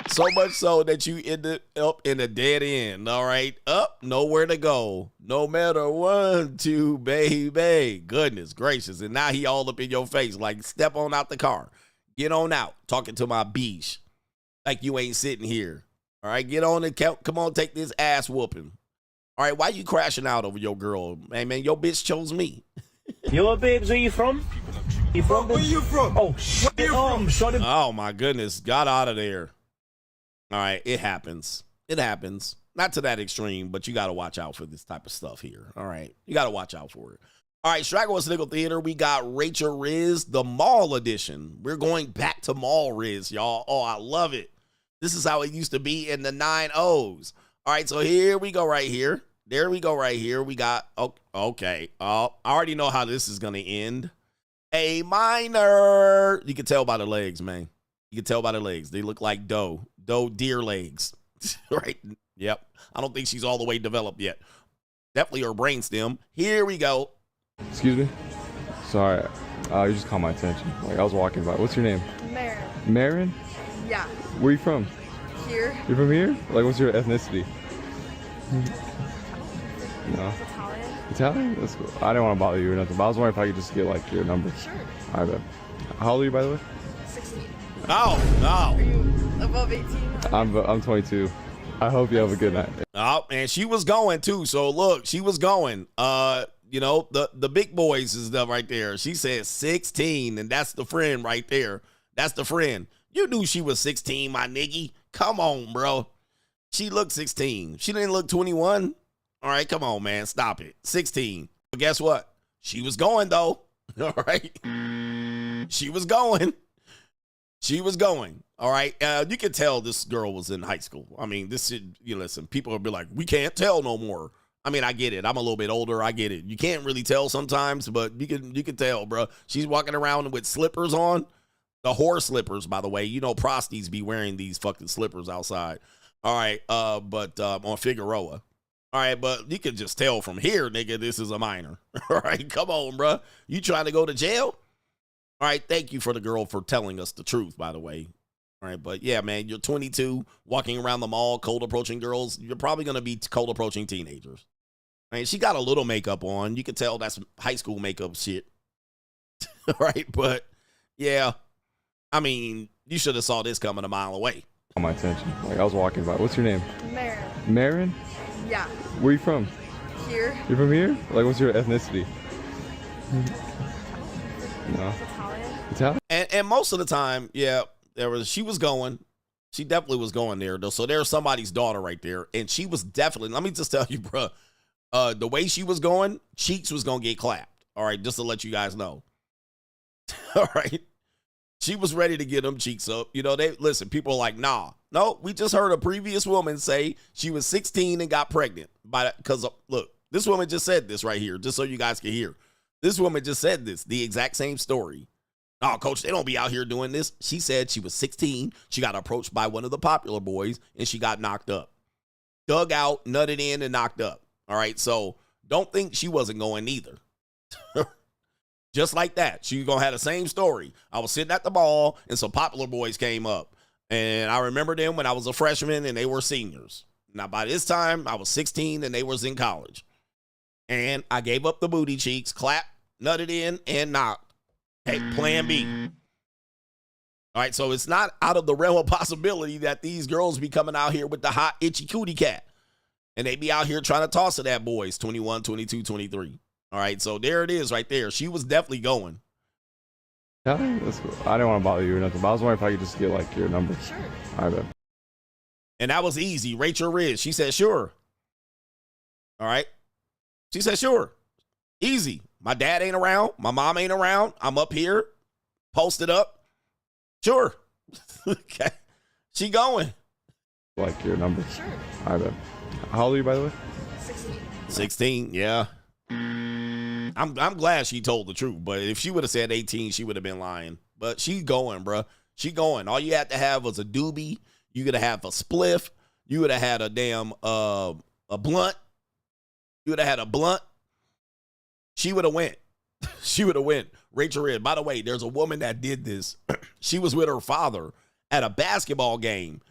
So much so that you ended up in a dead end, all right? Up, nowhere to go. No matter 1, 2, baby. Goodness gracious. And now he all up in your face, like, step on out the car. Get on out, talking to my beach. Like you ain't sitting here. All right, get on and come on, take this ass whooping. All right, why you crashing out over your girl? Hey, man, your bitch chose me. Yo, babes, where you from? You from? Where you from? Oh, shit. Oh, my goodness. Got out of there. All right, it happens. It happens. Not to that extreme, but you got to watch out for this type of stuff here. All right, you got to watch out for it. All right, Straggle and Sniggle Theater, we got Rachel Rizz, the mall edition. We're going back to mall Rizz, y'all. Oh, I love it. This is how it used to be in the 9-0s. All right, so here we go right here. There we go right here. We got, oh, okay. I already know how this is going to end. A minor. You can tell by the legs, man. You can tell by the legs. They look like doe deer legs. Right? Yep. I don't think she's all the way developed yet. Definitely her brainstem. Here we go. Excuse me? Sorry. You just caught my attention. Like, I was walking by. What's your name? Marin. Marin? Yeah. Where are you from? Here. You're from here? Like, what's your ethnicity? No. Italian? That's cool. I didn't want to bother you or nothing, but I was wondering if I could just get, like, your number. Sure. All right, bet. How old are you, by the way? 16. Oh, no. Are you above 18? I'm 22. I hope you have a good night. Oh, and she was going, too. So, look, she was going. You know, the big boys is the right there. She said 16, and that's the friend right there. That's the friend. You knew she was 16, my nigga. Come on, bro. She looked 16. She didn't look 21. All right, come on, man. Stop it. 16. But guess what? She was going, though. All right. She was going. She was going. All right. You can tell this girl was in high school. I mean, this should, you listen, people will be like, we can't tell no more. I mean, I get it. I'm a little bit older. I get it. You can't really tell sometimes, but you can tell, bro. She's walking around with slippers on. The horse slippers, by the way. You know, prosties be wearing these fucking slippers outside. All right. But on Figueroa. All right, but you can just tell from here, nigga, this is a minor. All right, come on, bro. You trying to go to jail? All right, thank you for the girl for telling us the truth, by the way. All right, but yeah, man, you're 22, walking around the mall, cold approaching girls. You're probably going to be cold approaching teenagers. I mean, she got a little makeup on. You can tell that's high school makeup shit. All right, but yeah, I mean, you should have saw this coming a mile away. On my attention. Like, I was walking by. What's your name? Marin. Marin? Yeah. Where are you from? Here. You're from here? Like, what's your ethnicity? No. Italian? And most of the time, yeah, she was going. She definitely was going there, though. So there's somebody's daughter right there. And she was definitely, let me just tell you, bro, the way she was going, cheeks was going to get clapped. All right, just to let you guys know. All right. She was ready to get them cheeks up. You know, listen, people are like, nah. No, we just heard a previous woman say she was 16 and got pregnant. Because, look, this woman just said this right here, just so you guys can hear. This woman just said this, the exact same story. Oh, coach, they don't be out here doing this. She said she was 16. She got approached by one of the popular boys, and she got knocked up. Dug out, nutted in, and knocked up. All right, so don't think she wasn't going either. Just like that. She's going to have the same story. I was sitting at the ball, and some popular boys came up. And I remember them when I was a freshman, and they were seniors. Now, by this time, I was 16, and they was in college. And I gave up the booty cheeks, clapped, nutted in, and knocked. Hey, plan B. All right, so it's not out of the realm of possibility that these girls be coming out here with the hot, itchy cootie cat. And they be out here trying to toss it at boys, 21, 22, 23. All right, so there it is right there. She was definitely going. Yeah, that's cool. I didn't want to bother you or nothing, but I was wondering if I could just get, like, your number. Sure. All right, bet. And that was easy. Rachel Rizz, she said, sure. All right. She said, sure. Easy. My dad ain't around. My mom ain't around. I'm up here, posted up. Sure. Okay. She going. Like your number. Sure. I bet. How old are you, by the way? 16. 16, yeah. I'm glad she told the truth, but if she would have said 18, she would have been lying. But she's going, bruh. She going. All you had to have was a doobie. You could have had a spliff. You would have had a damn a blunt. You would have had a blunt. She would have went. She would have went. Rachel Rizz. By the way, there's a woman that did this. She was with her father at a basketball game,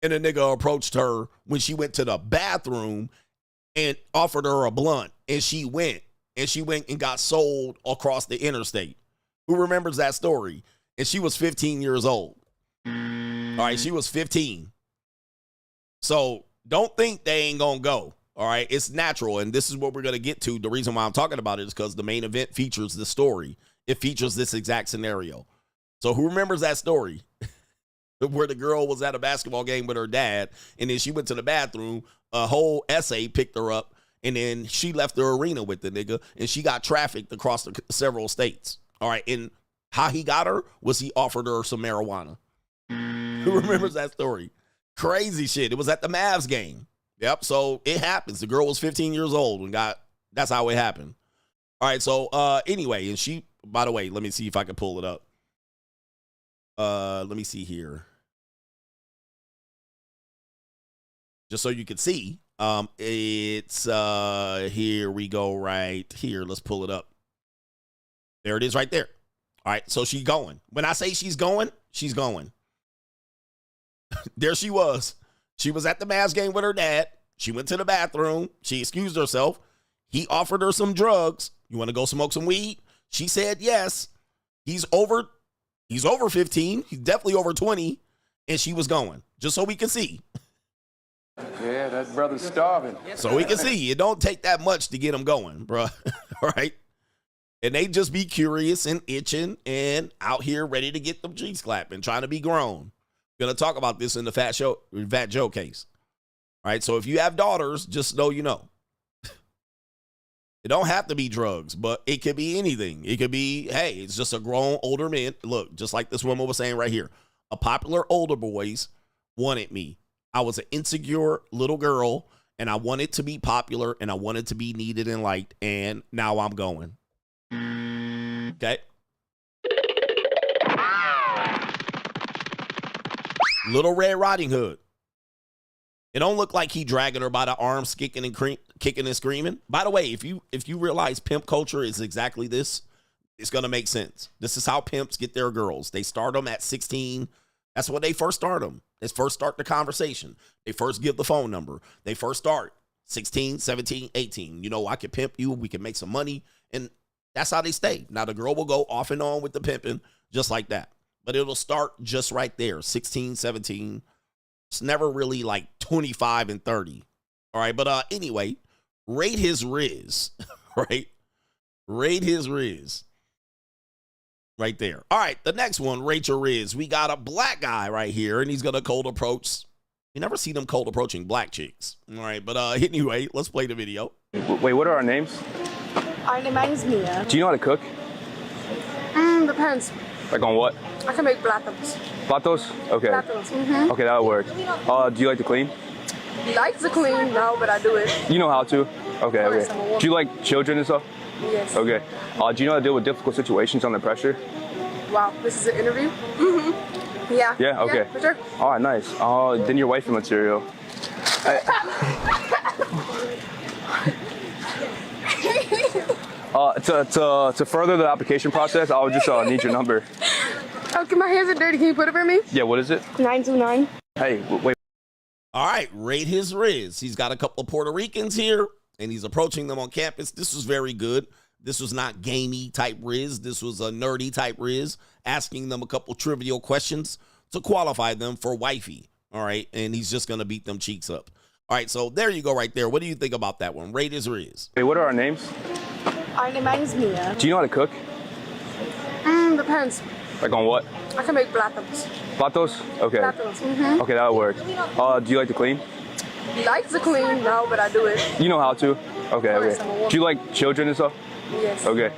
and a nigga approached her when she went to the bathroom and offered her a blunt, and she went. And she went and got sold across the interstate. Who remembers that story? And she was 15 years old. All right, she was 15. So don't think they ain't going to go. All right, it's natural. And this is what we're going to get to. The reason why I'm talking about it is because the main event features this story. It features this exact scenario. So who remembers that story? Where the girl was at a basketball game with her dad, and then she went to the bathroom. A whole essay picked her up. And then she left the arena with the nigga, and she got trafficked across several states. All right, and how he got her was he offered her some marijuana. Who remembers that story? Crazy shit. It was at the Mavs game. Yep, so it happens. The girl was 15 years old and that's how it happened. All right, so anyway, and she, by the way, let me see if I can pull it up. Let me see here. Just so you can see. It's here we go right here. Let's pull it up. There it is right there. All right, so she's going. When I say she's going, she's going. There she was. She was at the Mavs game with her dad. She went to the bathroom. She excused herself. He offered her some drugs. You want to go smoke some weed? She said yes. He's over 15. He's definitely over 20. And she was going. Just so we can see. Yeah, that brother's starving. So we can see. It don't take that much to get him going, bro. All right? And they just be curious and itching and out here ready to get them cheeks clapping, trying to be grown. We're going to talk about this in the Fat Joe case. All right? So if you have daughters, just know you know. It don't have to be drugs, but it could be anything. It could be, hey, it's just a grown older man. Look, just like this woman was saying right here. A popular older boys wanted me. I was an insecure little girl, and I wanted to be popular, and I wanted to be needed and liked, and now I'm going. Okay? Little Red Riding Hood. It don't look like he dragging her by the arms, kicking and screaming. By the way, if you realize pimp culture is exactly this, it's going to make sense. This is how pimps get their girls. They start them at 16. That's when they first start them. They first start the conversation. They first give the phone number. They first start 16, 17, 18. You know, I can pimp you. We can make some money. And that's how they stay. Now, the girl will go off and on with the pimping just like that. But it'll start just right there, 16, 17. It's never really like 25 and 30. All right, but anyway, rate his Rizz, right? Rate his Rizz. Right there. All right, the next one, Rachel Rizz. We got a black guy right here, and he's going to cold approach. You never see them cold approaching black chicks. All right, but anyway, let's play the video. Wait, what are our names? My name's Mia. Do you know how to cook? Depends. Like on what? I can make platos. Platos? Okay. Platos. Mm-hmm. Okay, that'll work. Do you like to clean? Like to clean, no, but I do it. You know how to? Okay, okay. Do you like children and stuff? Yes. Okay. Do you know how to deal with difficult situations under pressure? Wow, this is an interview? Mm-hmm. Yeah. Yeah, okay. Yeah, for sure. All right, nice. Then your wifey material. To further the application process, I would just need your number. Okay, my hands are dirty. Can you put it for me? Yeah, what is it? 929. Hey, wait. All right, rate his Rizz. He's got a couple of Puerto Ricans here, and he's approaching them on campus. This was very good. This was not gamey type Rizz. This was a nerdy type Rizz, asking them a couple trivial questions to qualify them for wifey. All right, and he's just going to beat them cheeks up. All right, so there you go right there. What do you think about that one? Rate his Rizz. Hey, what are our names? My name's Mia. Do you know how to cook? Depends. Like on what? I can make platos. Platos? Okay. Platos. Mm-hmm. Okay, that'll work. Do you like to clean? Like to clean, no, but I do it. You know how to? Okay, okay. Do you like children and stuff? Yes. Okay.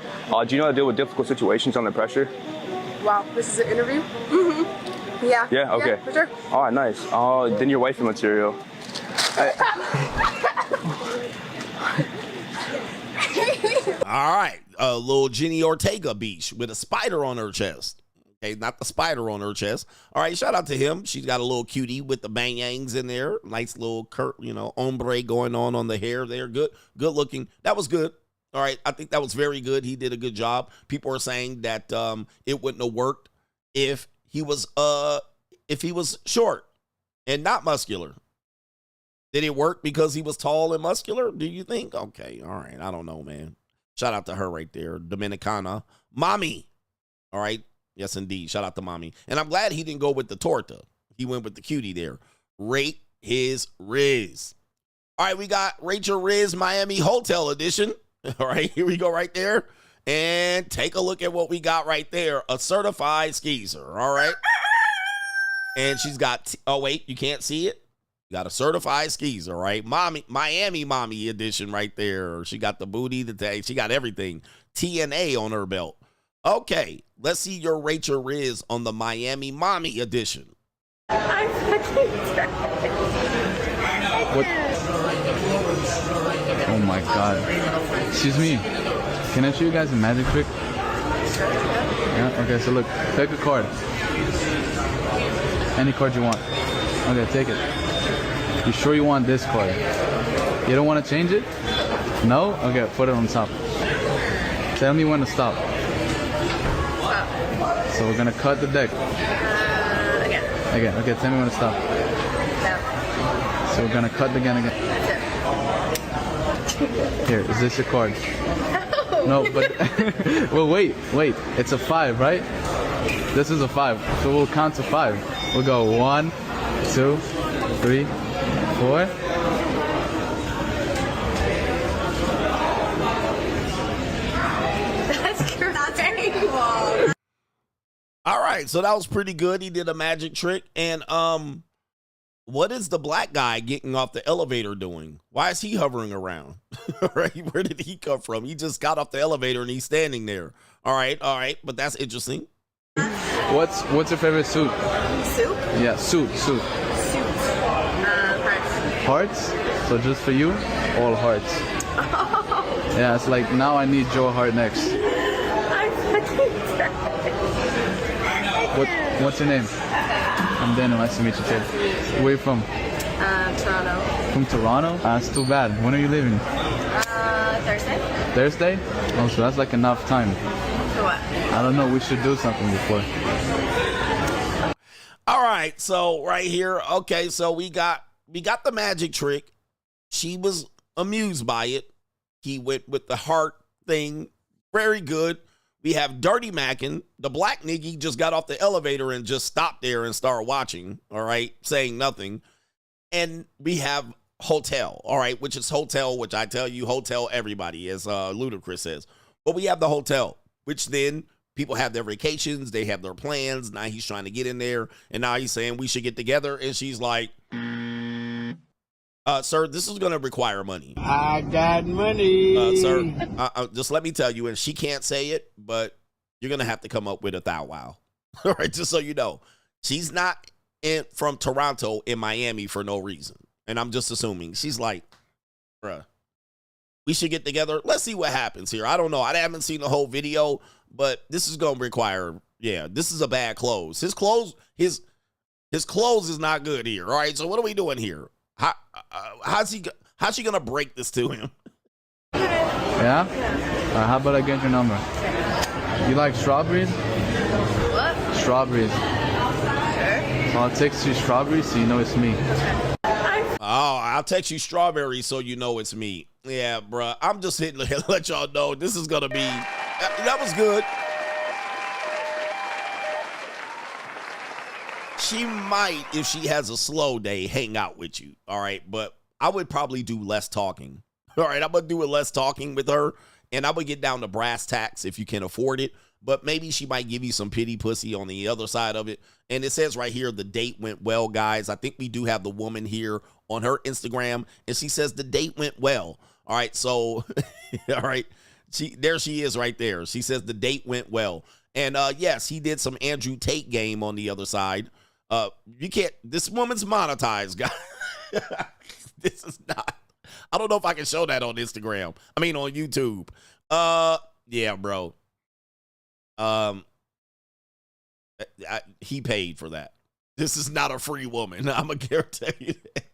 Do you know how to deal with difficult situations under pressure? Wow, this is an interview? Mm-hmm. Yeah. Yeah, okay. Yeah, for sure. All right, nice. Then your wifey material. All right, a little Jenny Ortega beach with a spider on her chest. Okay, not the spider on her chest. All right, shout out to him. She's got a little cutie with the bangs in there. Nice little ombre going on the hair there. Good looking. That was good. All right, I think that was very good. He did a good job. People are saying that it wouldn't have worked if he was short and not muscular. Did it work because he was tall and muscular? Do you think? Okay, all right. I don't know, man. Shout out to her right there, Dominicana. Mommy. All right. Yes, indeed. Shout out to Mommy. And I'm glad he didn't go with the torta. He went with the cutie there. Rate his Rizz. All right, we got Rachel Rizz Miami Hotel Edition. All right, here we go right there. And take a look at what we got right there. A certified skeezer. All right. And she's got, oh, wait, you can't see it? Got a certified skeezer, right? Miami Mommy edition right there. She got the booty, she got everything. TNA on her belt. Okay, let's see your Rachel Rizz on the Miami Mommy edition. I'm fucking dead. What? Oh my God. Excuse me. Can I show you guys a magic trick? Yeah, okay, so look, pick a card. Any card you want. Okay, take it. You sure you want this card? You don't want to change it? No? Okay, put it on top. Tell me when to stop. Stop. So we're gonna cut the deck. Again. Again, okay, tell me when to stop. No. So we're gonna cut again. That's it. Here, is this your card? No, but, well, wait, it's a 5, right? This is a 5, so we'll count to 5. We'll go 1, 2, 3, 4. That's crazy. All right, so that was pretty good. He did a magic trick. And what is the black guy getting off the elevator doing? Why is he hovering around? Right? Where did he come from? He just got off the elevator and he's standing there. All right, but that's interesting. What's your favorite suit? Soup? Yeah, suit. Hearts. Hearts? So just for you, all hearts. Yeah, it's like now I need Joe Hart next. I'm fucking dead. What's your name? I'm Daniel. Nice to meet you, kid. Where are you from? Toronto. From Toronto? That's too bad. When are you leaving? Thursday. Thursday? Oh, so that's like enough time. For what? I don't know. We should do something before. All right, so right here, okay, so we got the magic trick. She was amused by it. He went with the heart thing. Very good. We have Dirty Mackin. The black nigga just got off the elevator and just stopped there and started watching, all right, saying nothing. And we have Hotel, all right, which is Hotel, which I tell you, Hotel everybody, as Ludacris says. But we have the Hotel, which then people have their vacations, they have their plans. Now he's trying to get in there, and now he's saying we should get together. And she's like, sir, this is going to require money. I got money. Sir, just let me tell you, and she can't say it, but you're going to have to come up with a thou wow. All right, just so you know. She's not from Toronto in Miami for no reason. And I'm just assuming. She's like, bruh, we should get together. Let's see what happens here. I don't know. I haven't seen the whole video, but this is going to require, this is a bad close. His clothes is not good here. All right, so what are we doing here? How's she gonna break this to him? Yeah? How about I get your number? You like strawberries? What? Strawberries. Sure. I'll text you strawberries so you know it's me. Oh, I'll text you strawberries so you know it's me. Yeah, bruh. I'm just hitting to let y'all know this is gonna be. That was good. She might, if she has a slow day, hang out with you. All right. But I would probably do less talking. All right. I'm going to do less talking with her. And I would get down to brass tacks if you can afford it. But maybe she might give you some pity pussy on the other side of it. And it says right here, the date went well, guys. I think we do have the woman here on her Instagram. And she says the date went well. All right. So, all right. There she is right there. She says the date went well. And yes, he did some Andrew Tate game on the other side. You can't, this woman's monetized, guys. This is not, I don't know if I can show that on Instagram. I mean, on YouTube. Yeah, bro. He paid for that. This is not a free woman. I'm going to guarantee you that.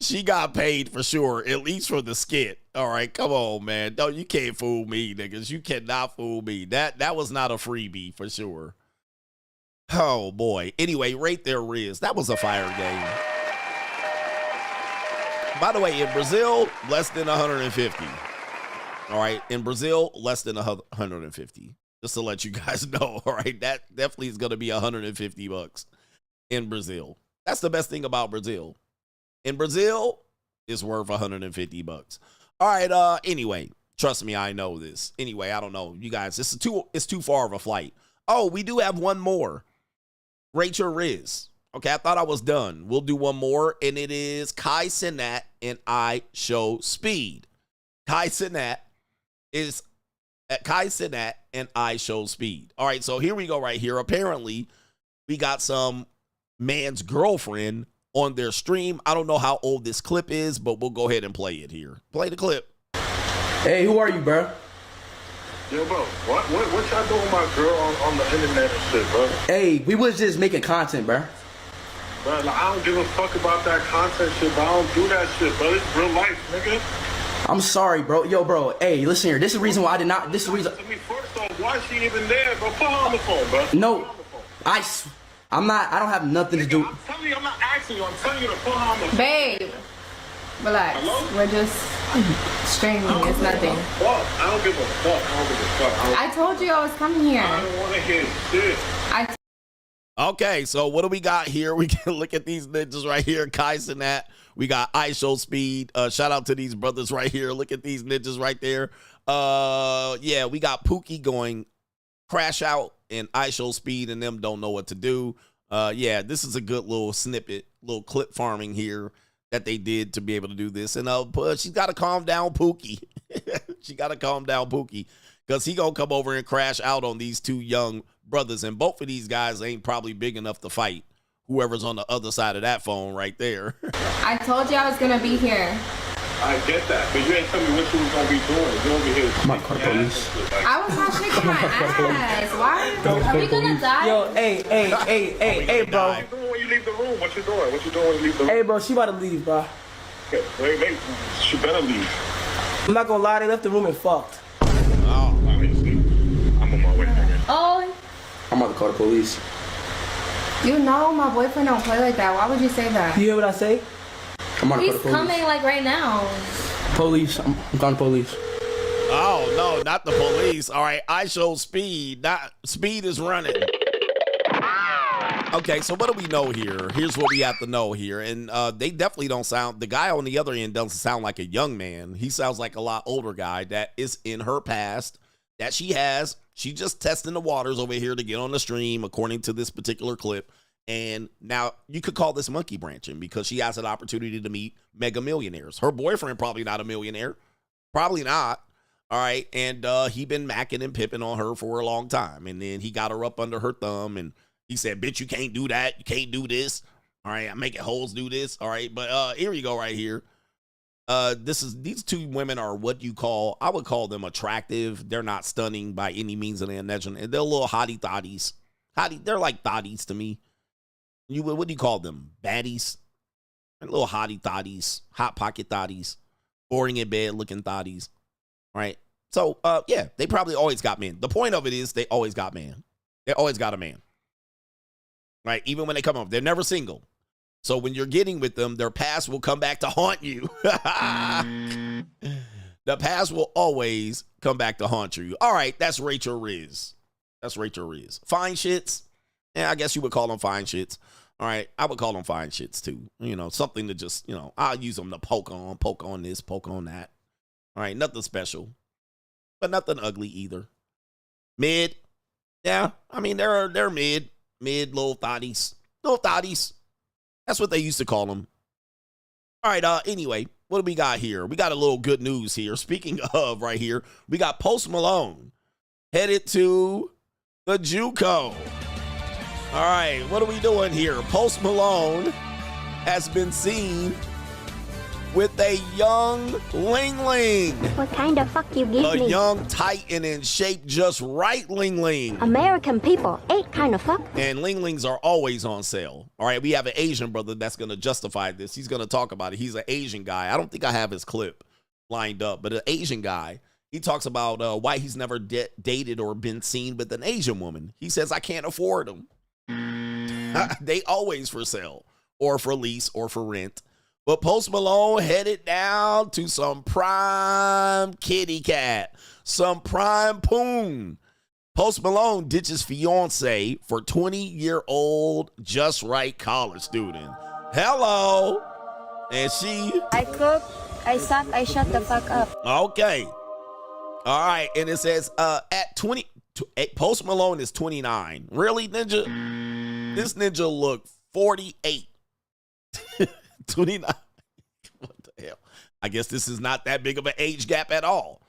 She got paid for sure, at least for the skit. All right, come on, man. No, you can't fool me, niggas. You cannot fool me. That was not a freebie for sure. Oh, boy. Anyway, right there, Rizz. That was a fire game. By the way, in Brazil, less than 150. All right, in Brazil, less than 150. Just to let you guys know, all right? That definitely is going to be $150 in Brazil. That's the best thing about Brazil. In Brazil, it's worth $150. All right, anyway, trust me, I know this. Anyway, I don't know. You guys, it's too far of a flight. Oh, we do have one more. Rachel Rizz. Okay, I thought I was done. We'll do one more, and it is Kai Cenat and I Show Speed. Kai Cenat and I Show Speed. All right, so here we go right here. Apparently, we got some man's girlfriend on their stream. I don't know how old this clip is, but we'll go ahead and play it here. Play the clip. Hey, who are you, bro? Yo, bro, what y'all doing with my girl on the internet and shit, bro? Hey, we was just making content, bro. Bro, like, I don't give a fuck about that content shit, bro. I don't do that shit, bro. It's real life, nigga. I'm sorry, bro. Yo, bro. Hey, listen here. This is the reason why I did not. This is the reason. I mean, first off, why is she even there, bro? Put her on the phone, bro. No, I'm not. I don't have nothing to do. I'm telling you, I'm not asking you. I'm telling you to put her on the phone. Babe, relax. Hello? We're just streaming. It's nothing. Fuck. I don't give a fuck. I told you I was coming here. I don't want to hear shit. Okay, so what do we got here? We can look at these ninjas right here. Kai Cenat. We got I Show Speed. Shout out to these brothers right here. Look at these ninjas right there. Yeah, we got Pookie going Crash Out and I Show Speed, and them don't know what to do. Yeah, this is a good little snippet, little clip farming here that they did to be able to do this. And she's got to calm down Pookie. She got to calm down Pookie, because he going to come over and crash out on these two young brothers. And both of these guys ain't probably big enough to fight whoever's on the other side of that phone right there. I told you I was gonna be here. I get that, but you ain't tell me what you was gonna be doing. You over here. My car police. I was not shaking my ass. Why? Are we gonna die? Yo, hey, bro. What you doing when you leave the room? What you doing? What you doing when you leave the room? Hey, bro, she about to leave, bro. Okay, wait, she better leave. I'm not gonna lie, they left the room and fucked. Oh, obviously. I'm on my way, nigga. Oh. I'm about to call the police. You know my boyfriend don't play like that. Why would you say that? You hear what I say? I'm about to call the He's police. coming like right now. Police. I'm calling the police. Oh, no, not the police. All right, I Show Speed. Speed is running. Okay, so what do we know here? Here's what we have to know here. And they definitely don't sound, the guy on the other end doesn't sound like a young man. He sounds like a lot older guy that is in her past that she has. She just testing the waters over here to get on the stream, according to this particular clip. And now you could call this monkey branching, because she has an opportunity to meet mega millionaires. Her boyfriend probably not a millionaire. Probably not. All right. And he been macking and pipping on her for a long time. And then he got her up under her thumb and he said, bitch, you can't do that. You can't do this. All right. I'm making hoes do this. All right. But here we go right here. These two women are what I would call them attractive. They're not stunning by any means of the imagination. They're little hottie thotties. They're like thotties to me. What do you call them? Baddies? Little hottie thotties, hot pocket thotties, boring in bed looking thotties. Right? So, yeah, they probably always got men. The point of it is they always got man. They always got a man. Right? Even when they come up, they're never single. So when you're getting with them, their past will come back to haunt you. The past will always come back to haunt you. All right, that's Rachel Rizz. That's Rachel Rizz. Fine shits. Yeah, I guess you would call them fine shits. All right, I would call them fine shits too. You know, something to just, I'll use them to poke on this, poke on that. All right, nothing special, but nothing ugly either. Mid. Yeah, I mean, they're mid little thotties. Little thotties. That's what they used to call them. All right, anyway, what do we got here? We got a little good news here. Speaking of right here, we got Post Malone headed to the JUCO. All right, what are we doing here? Post Malone has been seen with a young Ling Ling. What kind of fuck you give me? A young, tight, and in shape just right Ling Ling. American people ain't kind of fuck. And Ling Lings are always on sale. All right, we have an Asian brother that's going to justify this. He's going to talk about it. He's an Asian guy. I don't think I have his clip lined up, but an Asian guy. He talks about why he's never dated or been seen with an Asian woman. He says, I can't afford them. They always for sale or for lease or for rent. But Post Malone headed down to some prime kitty cat, some prime poon. Post Malone ditches fiance for 20-year-old just right college student. Hello. And she... I cook, I suck, I shut the fuck up. Okay. All right. And it says at 20... Post Malone is 29. Really, Ninja? This Ninja look 48. 29. What the hell? I guess this is not that big of an age gap at all.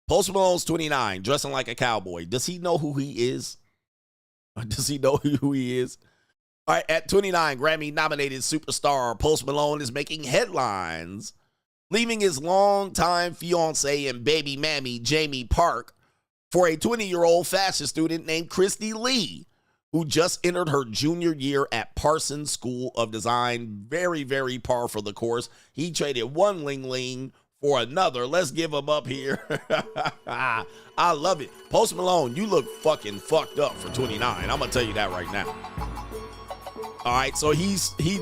Post Malone's 29, dressing like a cowboy. Does he know who he is? Does he know who he is? All right, at 29, Grammy-nominated superstar Post Malone is making headlines, leaving his longtime fiance and baby mammy, Jamie Park, for a 20-year-old fashion student named Christy Lee, who just entered her junior year at Parsons School of Design. Very, very par for the course. He traded one Ling Ling for another. Let's give him up here. I love it. Post Malone, you look fucking fucked up for 29. I'm going to tell you that right now. All right, so he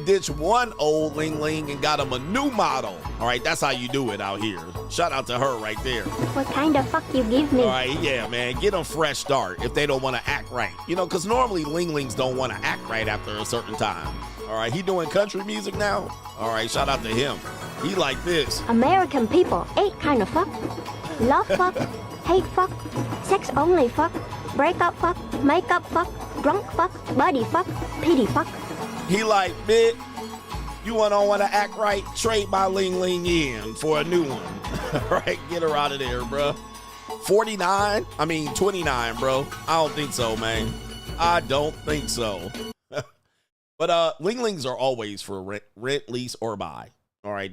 ditched one old Ling Ling and got him a new model. All right, that's how you do it out here. Shout out to her right there. What kind of fuck you give me? All right, yeah, man, get them fresh start if they don't want to act right. You know, because normally Ling Lings don't want to act right after a certain time. All right, he doing country music now? All right, shout out to him. He like this. American people ain't kind of fuck. Love fuck, hate fuck, sex only fuck, breakup fuck, makeup fuck, drunk fuck, buddy fuck, pity fuck. He like, bitch, you don't want to act right? Trade my Ling Ling in for a new one. All right, get her out of there, bro. 29? I mean, 29, bro. I don't think so, man. I don't think so. But Ling Lings are always for rent, lease, or buy. All right,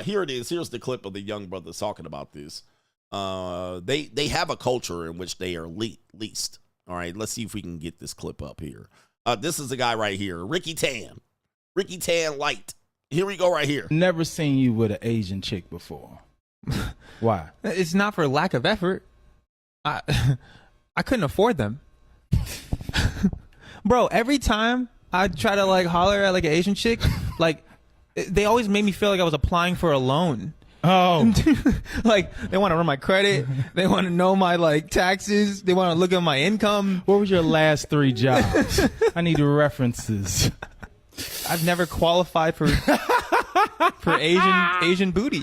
here it is. Here's the clip of the young brothers talking about this. They have a culture in which they are leased. All right, let's see if we can get this clip up here. This is the guy right here, Ricky Tan Light. Here we go right here. Never seen you with an Asian chick before. Why? It's not for lack of effort. I couldn't afford them. Bro, every time I try to like holler at like an Asian chick, like they always made me feel like I was applying for a loan. Oh, like they want to run my credit. They want to know my like taxes. They want to look at my income. What was your last 3 jobs? I need references. I've never qualified for Asian booty.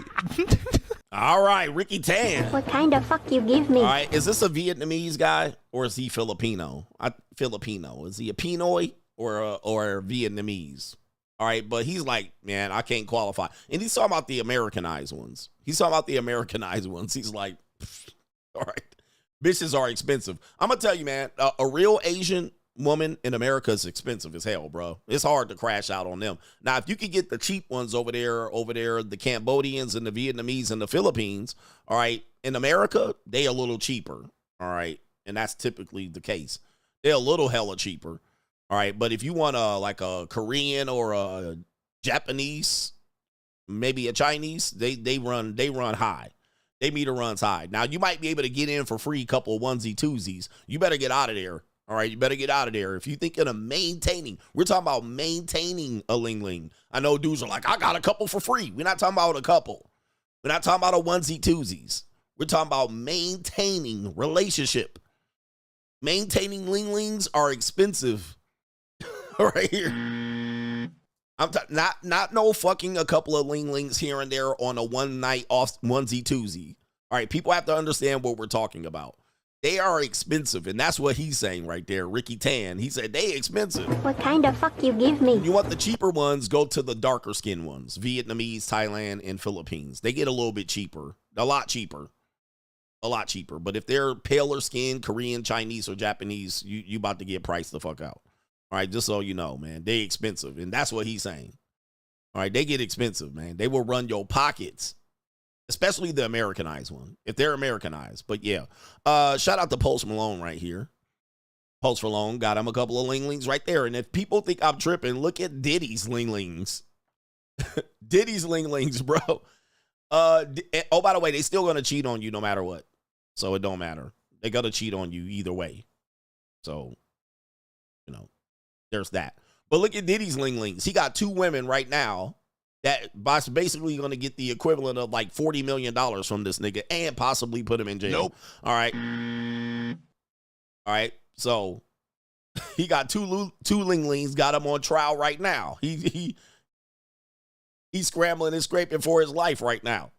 All right, Ricky Tan. What kind of fuck you give me? All right, is this a Vietnamese guy or is he Filipino? Filipino. Is he a Pinoy or Vietnamese? All right, but he's like, man, I can't qualify. And he's talking about the Americanized ones. He's like, all right, bitches are expensive. I'm going to tell you, man, a real Asian woman in America is expensive as hell, bro. It's hard to crash out on them. Now, if you could get the cheap ones over there, the Cambodians and the Vietnamese and the Philippines, all right, in America, they a little cheaper, all right? And that's typically the case. They're a little hella cheaper. All right, but if you want like a Korean or a Japanese, maybe a Chinese, they run high. They meter runs high. Now you might be able to get in for free, couple onesie twosies. You better get out of there. All right, you better get out of there. If you thinking of maintaining, we're talking about maintaining a Ling Ling. I know dudes are like, I got a couple for free. We're not talking about a couple. We're not talking about a onesie twosies. We're talking about maintaining relationship. Maintaining Ling Lings are expensive. Right here. I'm not no fucking a couple of Ling Lings here and there on a one night off onesie twosie. All right, people have to understand what we're talking about. They are expensive, and that's what he's saying right there. Ricky Tan, he said they expensive. What kind of fuck you give me? You want the cheaper ones, go to the darker skin ones. Vietnamese, Thailand, and Philippines. They get a little bit cheaper. A lot cheaper. A lot cheaper. But if they're paler skin, Korean, Chinese, or Japanese, you about to get priced the fuck out. All right, just so you know, man. They expensive, and that's what he's saying. All right, they get expensive, man. They will run your pockets. Especially the Americanized one, if they're Americanized. But yeah, shout out to Post Malone right here. Post Malone got him a couple of linglings right there. And if people think I'm tripping, look at Diddy's linglings. Diddy's linglings, bro. Oh, by the way, they still gonna cheat on you no matter what. So it don't matter. They gotta cheat on you either way. So, you know, there's that. But look at Diddy's linglings. He got 2 women right now that basically going to get the equivalent of like $40 million from this nigga and possibly put him in jail. Nope. All right. All right. So he got two linglings, got him on trial right now. He's scrambling and scraping for his life right now.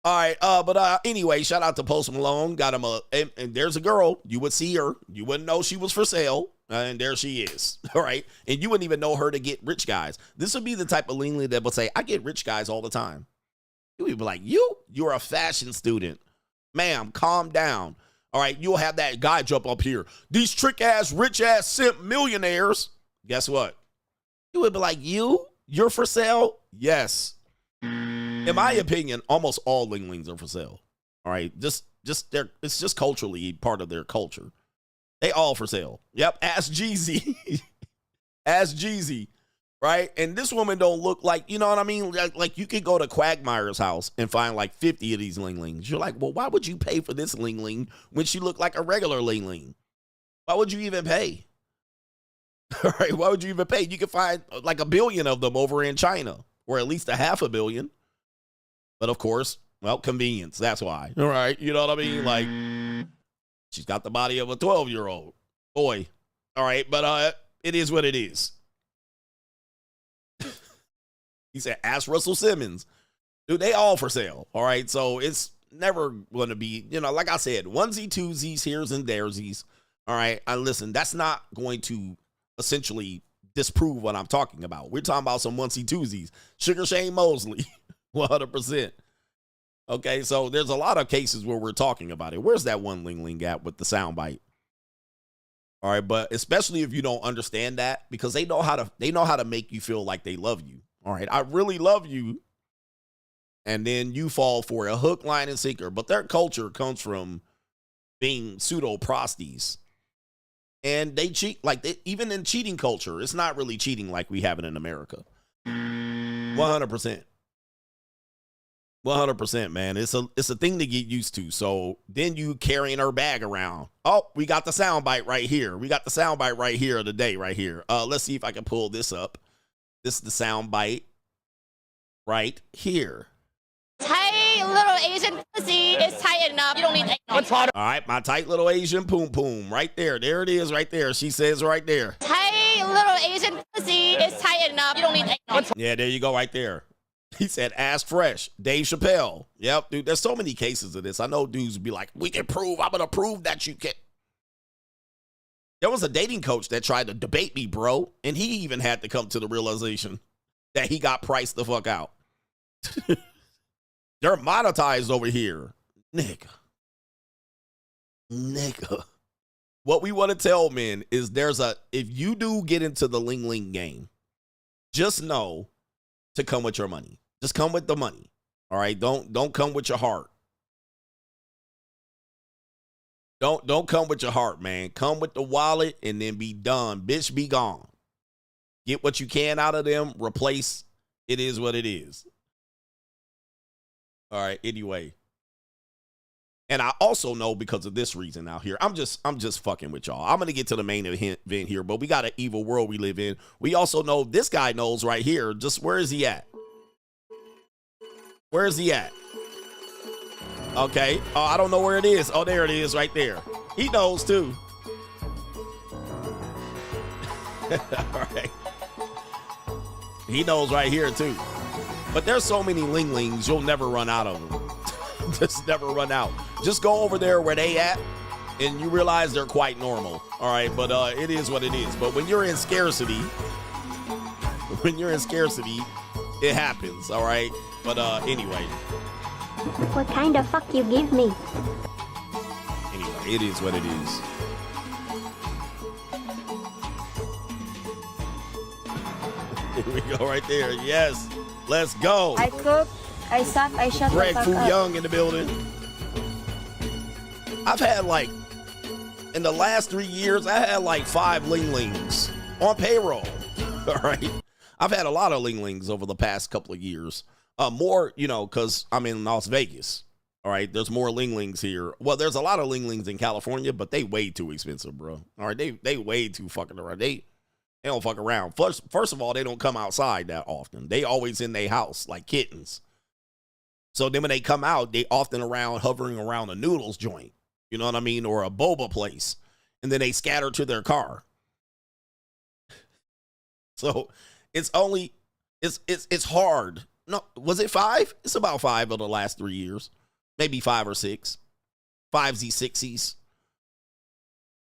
All right. But anyway, shout out to Post Malone. Got him and there's a girl. You would see her. You wouldn't know she was for sale. And there she is. All right. And you wouldn't even know her to get rich guys. This would be the type of lingling that would say, I get rich guys all the time. You would be like, you're a fashion student. Ma'am, calm down. All right. You'll have that guy jump up here. These trick ass, rich ass simp millionaires. Guess what? You would be like, you're for sale? Yes. In my opinion, almost all linglings are for sale. All right. It's just culturally part of their culture. They all for sale. Yep. Ask Jeezy. Ask Jeezy. Right. And this woman don't look like, you know what I mean? Like you could go to Quagmire's house and find like 50 of these linglings. You're like, well, why would you pay for this lingling when she looked like a regular lingling? Why would you even pay? All right. Why would you even pay? You can find like 1 billion of them over in China, or at least 500 million. But of course, well, convenience. That's why. All right. You know what I mean? Like, she's got the body of a 12-year-old boy. All right. But it is what it is. He said, ask Russell Simmons. Dude, they all for sale. All right. So it's never going to be, you know, like I said, onesie, twosies, here's and there'sies. All right. Listen, that's not going to essentially disprove what I'm talking about. We're talking about some onesie, twosies. Sugar Shane Mosley, 100%. Okay, so there's a lot of cases where we're talking about it. Where's that one lingling gap with the soundbite? All right, but especially if you don't understand that, because they know how to make you feel like they love you. All right, I really love you, and then you fall for a hook, line, and sinker. But their culture comes from being pseudo prosties, and they cheat even in cheating culture. It's not really cheating like we have it in America. 100%. 100%, man. It's a thing to get used to. So then you carrying her bag around. Oh, we got the soundbite right here. We got the soundbite right here of the day right here. Let's see if I can pull this up. This is the soundbite right here. Tight little Asian pussy is tight enough. You don't need What's harder? All right, my tight little Asian poom poom right there. There it is right there. She says right there. Tight little Asian pussy is tight enough. You don't need Yeah, there you go right there. He said, ask fresh. Dave Chappelle. Yep, dude, there's so many cases of this. I know dudes be like, I'm going to prove that you can. There was a dating coach that tried to debate me, bro. And he even had to come to the realization that he got priced the fuck out. They're monetized over here. Nigga. What we want to tell men is if you do get into the ling game, just know to come with your money. Just come with the money. All right. Don't come with your heart. Don't come with your heart, man. Come with the wallet and then be done. Bitch, be gone. Get what you can out of them. Replace. It is what it is. All right. Anyway. And I also know because of this reason out here, I'm just fucking with y'all. I'm going to get to the main event here, but we got an evil world we live in. We also know this guy knows right here. Just where is he at? Where is he at? Okay. Oh, I don't know where it is. Oh, there it is right there. He knows too. All right. He knows right here too. But there's so many linglings, you'll never run out of them. Just never run out. Just go over there where they at and you realize they're quite normal. All right, but it is what it is. But when you're in scarcity, it happens. All right, but anyway. What kind of fuck you give me? Anyway, it is what it is. Here we go right there. Yes, let's go. I cook, I suck, I shut Greg the fuck Fu up. Young in the building. I've had like, in the last 3 years, I had like 5 Ling-Lings on payroll. All right. I've had a lot of Ling-Lings over the past couple of years. More, you know, because I'm in Las Vegas. All right. There's more Ling-Lings here. Well, there's a lot of Ling-Lings in California, but they way too expensive, bro. All right. They way too fucking around. They don't fuck around. First of all, they don't come outside that often. They always in their house like kittens. So then when they come out, they often hovering around a noodles joint. You know what I mean? Or a boba place. And then they scatter to their car. So it's hard. No, was it 5? It's about 5 of the last 3 years. Maybe 5 or 6. 5s, 6s.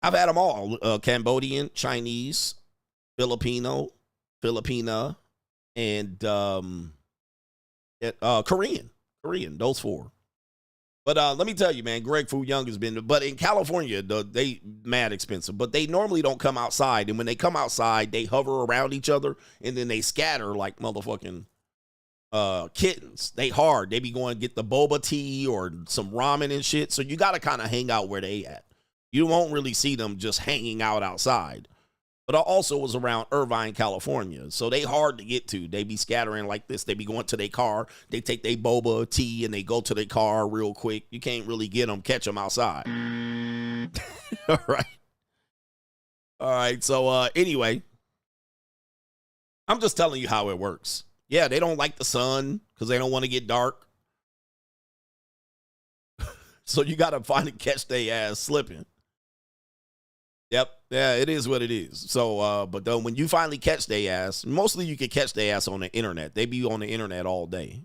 I've had them all. Cambodian, Chinese, Filipina, and Korean. Those 4. But let me tell you, man, Greg Fu Young has been, but in California, they mad expensive, but they normally don't come outside. And when they come outside, they hover around each other and then they scatter like motherfucking kittens. They hard. They be going to get the boba tea or some ramen and shit. So you got to kind of hang out where they at. You won't really see them just hanging out outside. But I also was around Irvine, California. So they hard to get to. They be scattering like this. They be going to their car. They take their boba tea and they go to their car real quick. You can't really catch them outside. All right. So anyway, I'm just telling you how it works. Yeah, they don't like the sun because they don't want to get dark. So you got to finally catch their ass slipping. Yep. Yeah, it is what it is. So, but then when you finally catch their ass, mostly you can catch their ass on the internet. They be on the internet all day.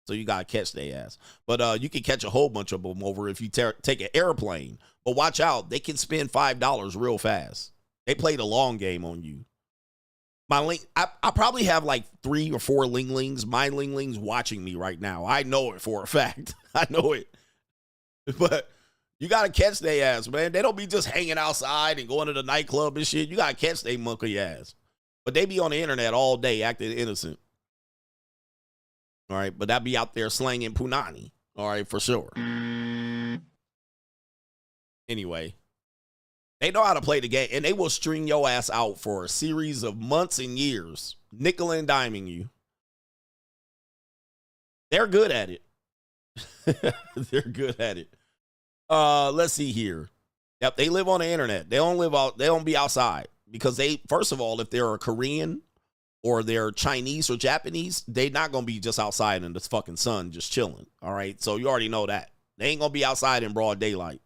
So you got to catch their ass. But you can catch a whole bunch of them over if you take an airplane. But watch out. They can spend $5 real fast. They play the long game on you. I probably have like 3 or 4 Ling-Lings, my Ling-Lings watching me right now. I know it for a fact. I know it. But you got to catch their ass, man. They don't be just hanging outside and going to the nightclub and shit. You got to catch their monkey ass. But they be on the internet all day acting innocent. All right, but that be out there slanging punani. All right, for sure. Anyway, they know how to play the game, and they will string your ass out for a series of months and years, nickel and diming you. They're good at it. They're good at it. Let's see here. Yep, they live on the internet. They don't be outside because first of all, if they're a Korean or they're Chinese or Japanese, they're not gonna be just outside in the fucking sun just chilling. All right, so you already know that they ain't gonna be outside in broad daylight.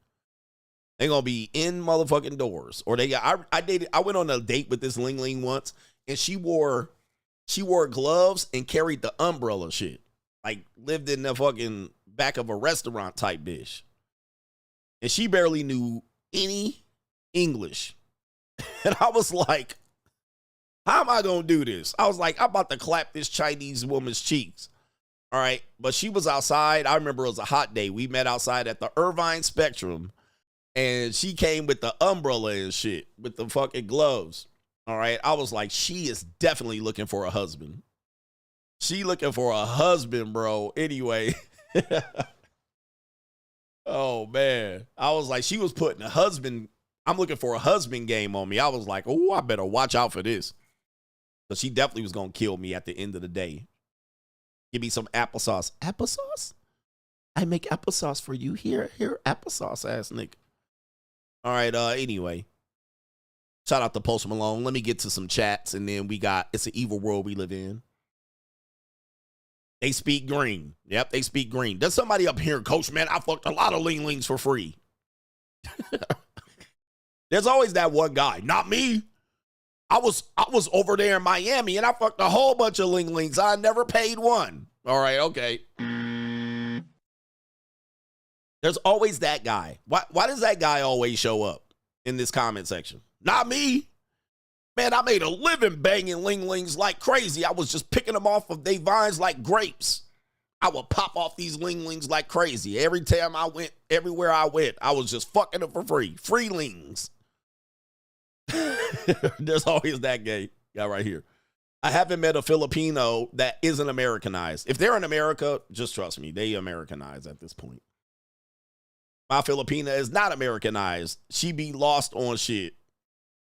They're gonna be in motherfucking doors. Or I went on a date with this Ling-Ling once, and she wore gloves and carried the umbrella shit. Like lived in the fucking back of a restaurant type bitch. And she barely knew any English. And I was like, how am I going to do this? I was like, I'm about to clap this Chinese woman's cheeks. All right. But she was outside. I remember it was a hot day. We met outside at the Irvine Spectrum. And she came with the umbrella and shit with the fucking gloves. All right. I was like, she is definitely looking for a husband. She looking for a husband, bro. Anyway. Oh, man. I was like, she was putting I'm looking for a husband game on me. I was like, oh, I better watch out for this. But she definitely was going to kill me at the end of the day. Give me some applesauce. Applesauce? I make applesauce for you. Here, applesauce, ass nigga. All right, anyway. Shout out to Post Malone. Let me get to some chats, and then It's an Evil World We Live In. They speak green. Yep, they speak green. There's somebody up here, Coach, man, I fucked a lot of Ling-Lings for free. There's always that one guy. Not me. I was over there in Miami, and I fucked a whole bunch of Ling-Lings. I never paid one. All right, okay. There's always that guy. Why does that guy always show up in this comment section? Not me. Man, I made a living banging ling-lings like crazy. I was just picking them off of they vines like grapes. I would pop off these ling-lings like crazy. Every time I went, everywhere I went, I was just fucking them for free. Free lings. There's always that guy right here. I haven't met a Filipino that isn't Americanized. If they're in America, just trust me, they Americanized at this point. My Filipina is not Americanized. She be lost on shit.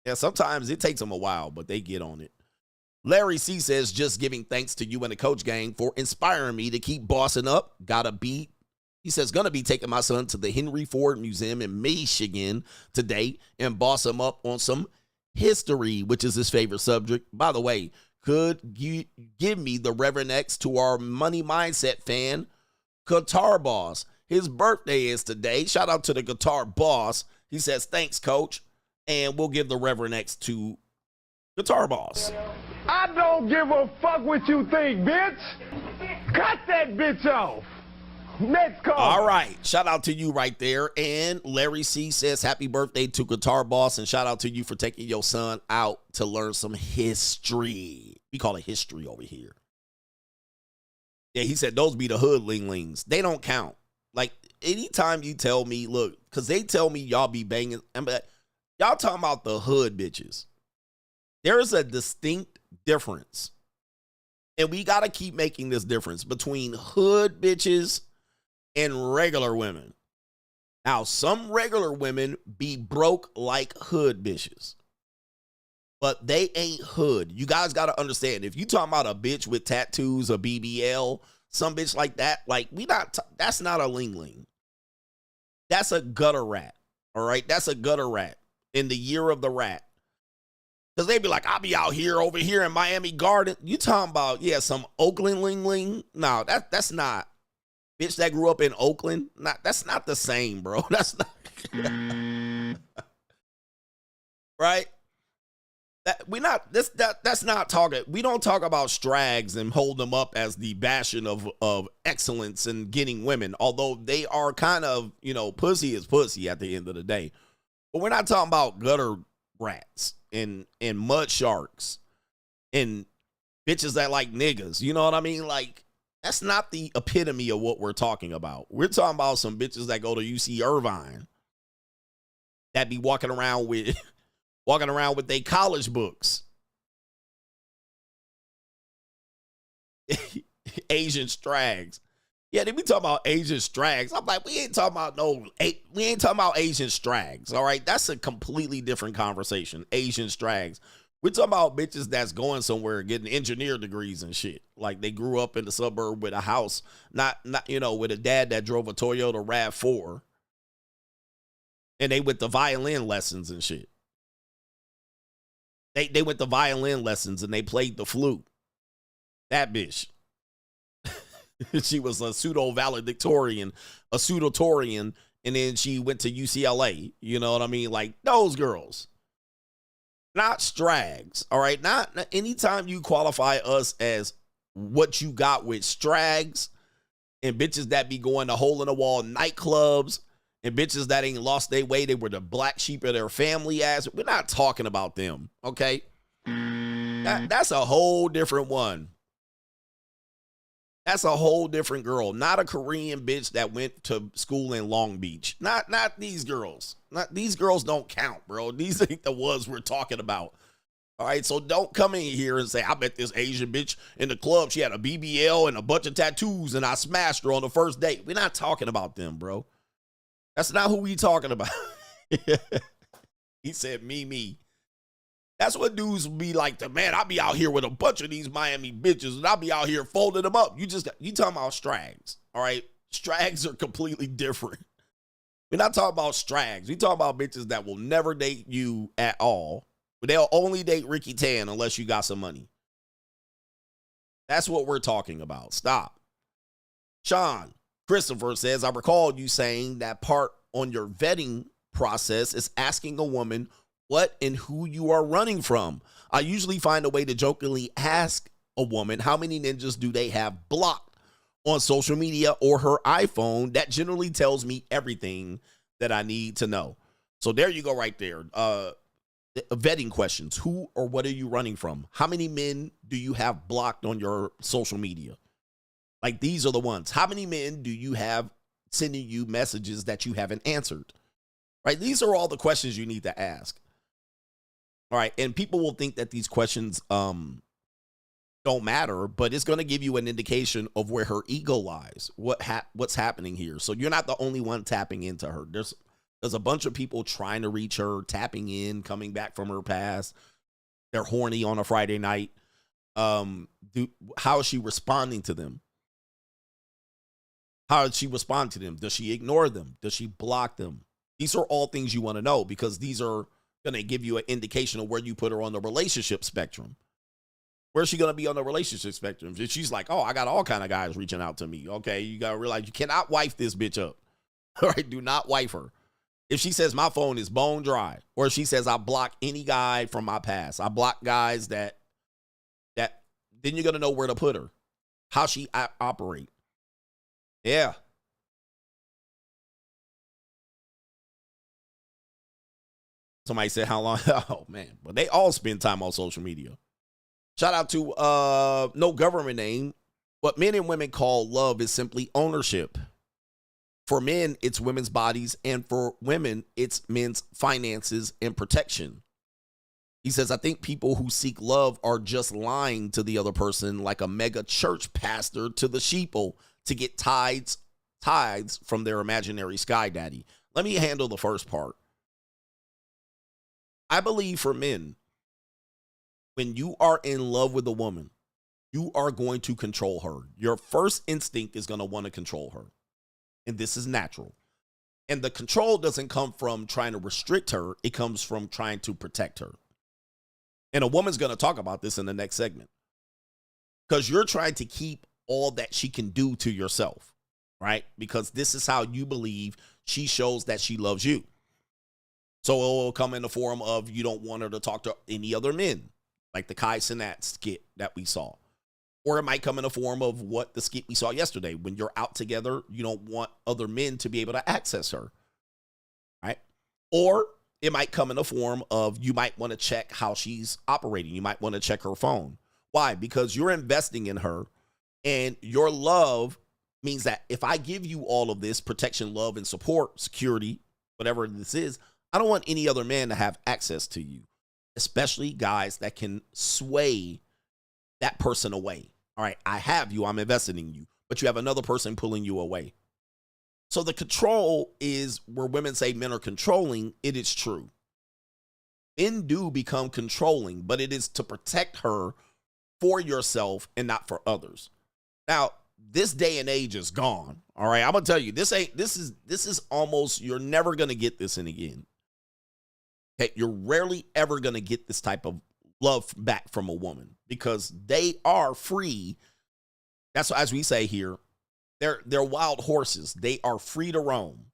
Yeah, sometimes it takes them a while, but they get on it. Larry C says, just giving thanks to you and the coach gang for inspiring me to keep bossing up. He says, gonna be taking my son to the Henry Ford Museum in Michigan today and boss him up on some history, which is his favorite subject. By the way, could you give me the Reverend X to our Money Mindset fan, Guitar Boss? His birthday is today. Shout out to the Guitar Boss. He says, thanks, coach. And we'll give the Reverend X to Guitar Boss. I don't give a fuck what you think, bitch. Cut that bitch off. Next call. All right. Shout out to you right there. And Larry C says, happy birthday to Guitar Boss. And shout out to you for taking your son out to learn some history. We call it history over here. Yeah, he said those be the hood ling-lings. They don't count. Like, anytime you tell me, look, because they tell me y'all be banging. Y'all talking about the hood bitches. There is a distinct difference. And we got to keep making this difference between hood bitches and regular women. Now, some regular women be broke like hood bitches. But they ain't hood. You guys got to understand. If you talking about a bitch with tattoos, a BBL, some bitch like that, like, that's not a ling-ling. That's a gutter rat. All right? That's a gutter rat in the year of the rat. Because they be like, I'll be out here over here in Miami Garden. You talking about, yeah, some Oakland ling-ling? No, that's not. Bitch that grew up in Oakland? That's not the same, bro. That's not. Right? That's not talking. We don't talk about strags and hold them up as the bastion of excellence and getting women. Although they are kind of, pussy is pussy at the end of the day. But we're not talking about gutter rats and mud sharks and bitches that like niggas. You know what I mean? Like, that's not the epitome of what we're talking about. We're talking about some bitches that go to UC Irvine that be walking around with their college books. Asian strags. Yeah, they be talking about Asian strags. I'm like, we ain't talking about Asian strags, all right? That's a completely different conversation, Asian strags. We're talking about bitches that's going somewhere getting engineer degrees and shit. Like, they grew up in the suburb with a house, not with a dad that drove a Toyota RAV4. And they went to violin lessons and shit. They went to violin lessons and they played the flute. That bitch. She was a pseudo-valedictorian, a pseudotorian, and then she went to UCLA. You know what I mean? Like, those girls. Not strags, all right? Not anytime you qualify us as what you got with strags and bitches that be going to hole-in-the-wall nightclubs and bitches that ain't lost their way, they were the black sheep of their family ass. We're not talking about them, okay? That's a whole different one. That's a whole different girl. Not a Korean bitch that went to school in Long Beach. Not these girls. These girls don't count, bro. These ain't the ones we're talking about. All right, so don't come in here and say, I bet this Asian bitch in the club, she had a BBL and a bunch of tattoos and I smashed her on the first date. We're not talking about them, bro. That's not who we talking about. He said, me. That's what dudes be like, man, I'll be out here with a bunch of these Miami bitches and I'll be out here folding them up. You talking about strags, all right? Strags are completely different. We're not talking about strags. We talking about bitches that will never date you at all. But they'll only date Ricky Tan unless you got some money. That's what we're talking about. Stop. Sean Christopher says, I recall you saying that part on your vetting process is asking a woman what and who you are running from. I usually find a way to jokingly ask a woman how many ninjas do they have blocked on social media or her iPhone, that generally tells me everything that I need to know. So there you go right there. Vetting questions. Who or what are you running from? How many men do you have blocked on your social media? Like, these are the ones. How many men do you have sending you messages that you haven't answered? Right? These are all the questions you need to ask. All right. And people will think that these questions don't matter, but it's going to give you an indication of where her ego lies. What's happening here. So you're not the only one tapping into her. There's a bunch of people trying to reach her, tapping in, coming back from her past. They're horny on a Friday night. How is she responding to them? How does she respond to them? Does she ignore them? Does she block them? These are all things you want to know, because these are going to give you an indication of where you put her on the relationship spectrum. Where's she going to be on the relationship spectrum? If she's like, oh, I got all kind of guys reaching out to me. Okay, you got to realize you cannot wife this bitch up. All right, do not wife her. If she says my phone is bone dry, or if she says I block any guy from my past, I block guys that then you're going to know where to put her, how she operate. Yeah. Somebody said how long? Oh, man. But they all spend time on social media. Shout out to no government name. What men and women call love is simply ownership. For men, it's women's bodies. And for women, it's men's finances and protection. He says, I think people who seek love are just lying to the other person like a mega church pastor to the sheeple to get tithes from their imaginary sky daddy. Let me handle the first part. I believe for men, when you are in love with a woman, you are going to control her. Your first instinct is going to want to control her. And this is natural. And the control doesn't come from trying to restrict her. It comes from trying to protect her. And a woman's going to talk about this in the next segment. Because you're trying to keep all that she can do to yourself, right? Because this is how you believe she shows that she loves you. So it will come in the form of you don't want her to talk to any other men, like the Kai Cenat skit that we saw. Or it might come in the form of what the skit we saw yesterday. When you're out together, you don't want other men to be able to access her, right? Or it might come in the form of you might want to check how she's operating. You might want to check her phone. Why? Because you're investing in her, and your love means that if I give you all of this protection, love, and support, security, whatever this is, I don't want any other man to have access to you, especially guys that can sway that person away. All right, I have you, I'm invested in you, but you have another person pulling you away. So the control is where women say men are controlling. It is true. Men do become controlling, but it is to protect her for yourself and not for others. Now, this day and age is gone. All right, I'm gonna tell you, this is almost, you're never gonna get this in again. Okay, you're rarely ever gonna get this type of love back from a woman because they are free. That's as we say here. They're wild horses. They are free to roam.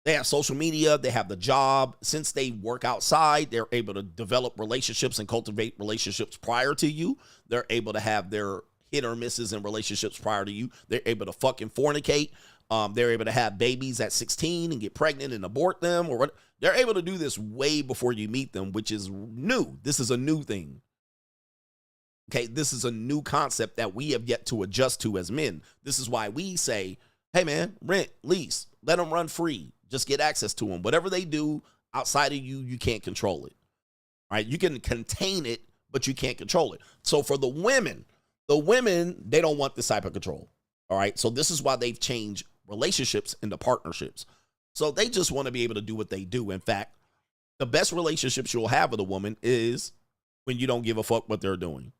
They have social media. They have the job. Since they work outside, they're able to develop relationships and cultivate relationships prior to you. They're able to have their hit or misses in relationships prior to you. They're able to fucking fornicate. They're able to have babies at 16 and get pregnant and abort them, or what. They're able to do this way before you meet them, which is new. This is a new thing. Okay, this is a new concept that we have yet to adjust to as men. This is why we say, hey man, rent, lease, let them run free. Just get access to them. Whatever they do outside of you, you can't control it. All right, you can contain it, but you can't control it. So for the women, they don't want this type of control. All right, so this is why they've changed relationships into partnerships. So they just want to be able to do what they do. In fact, the best relationships you'll have with a woman is when you don't give a fuck what they're doing.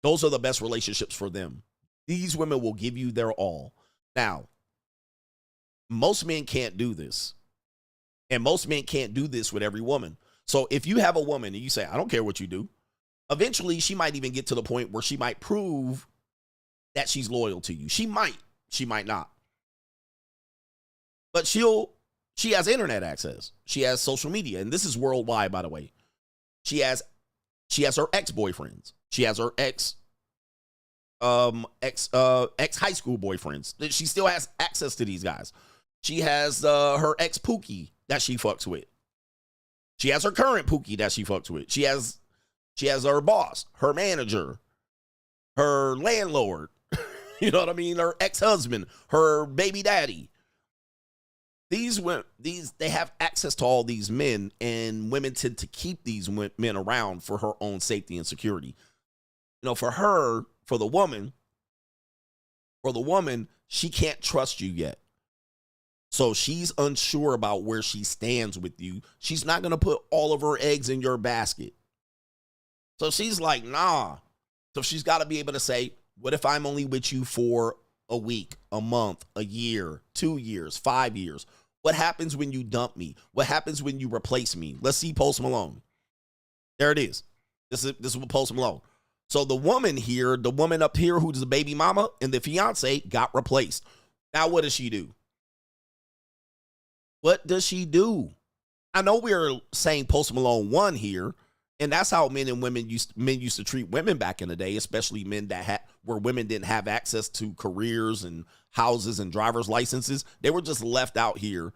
Those are the best relationships for them. These women will give you their all. Now, most men can't do this. And most men can't do this with every woman. So if you have a woman and you say, I don't care what you do, eventually she might even get to the point where she might prove that she's loyal to you. She might not. But she has internet access. She has social media. And this is worldwide, by the way. She has her ex-boyfriends. She has her ex ex high school boyfriends. She still has access to these guys. She has her ex Pookie that she fucks with. She has her current Pookie that she fucks with. She has her boss, her manager, her landlord. You know what I mean? Her ex-husband, her baby daddy. They have access to all these men, and women tend to keep these men around for her own safety and security. You know, for the woman, she can't trust you yet. So she's unsure about where she stands with you. She's not going to put all of her eggs in your basket. So she's like, nah. So she's got to be able to say, what if I'm only with you for a week, a month, a year, 2 years, 5 years? What happens when you dump me? What happens when you replace me? Let's see Post Malone. There it is. This is what Post Malone. So the woman up here who's the baby mama and the fiance got replaced. Now what does she do? What does she do? I know we're saying Post Malone won here, and that's how men used to treat women back in the day, especially men where women didn't have access to careers and houses and driver's licenses. They were just left out here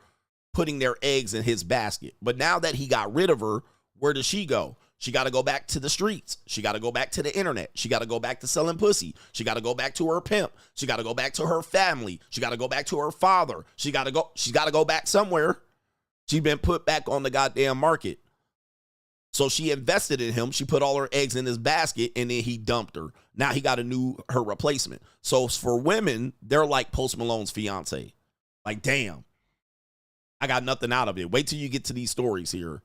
putting their eggs in his basket. But now that he got rid of her, where does she go? She got to go back to the streets. She got to go back to the internet. She got to go back to selling pussy. She got to go back to her pimp. She got to go back to her family. She got to go back to her father. She's got to go back somewhere. She's been put back on the goddamn market. So she invested in him. She put all her eggs in his basket, and then he dumped her. Now he got her replacement. So for women, they're like Post Malone's fiance. Like, damn, I got nothing out of it. Wait till you get to these stories here.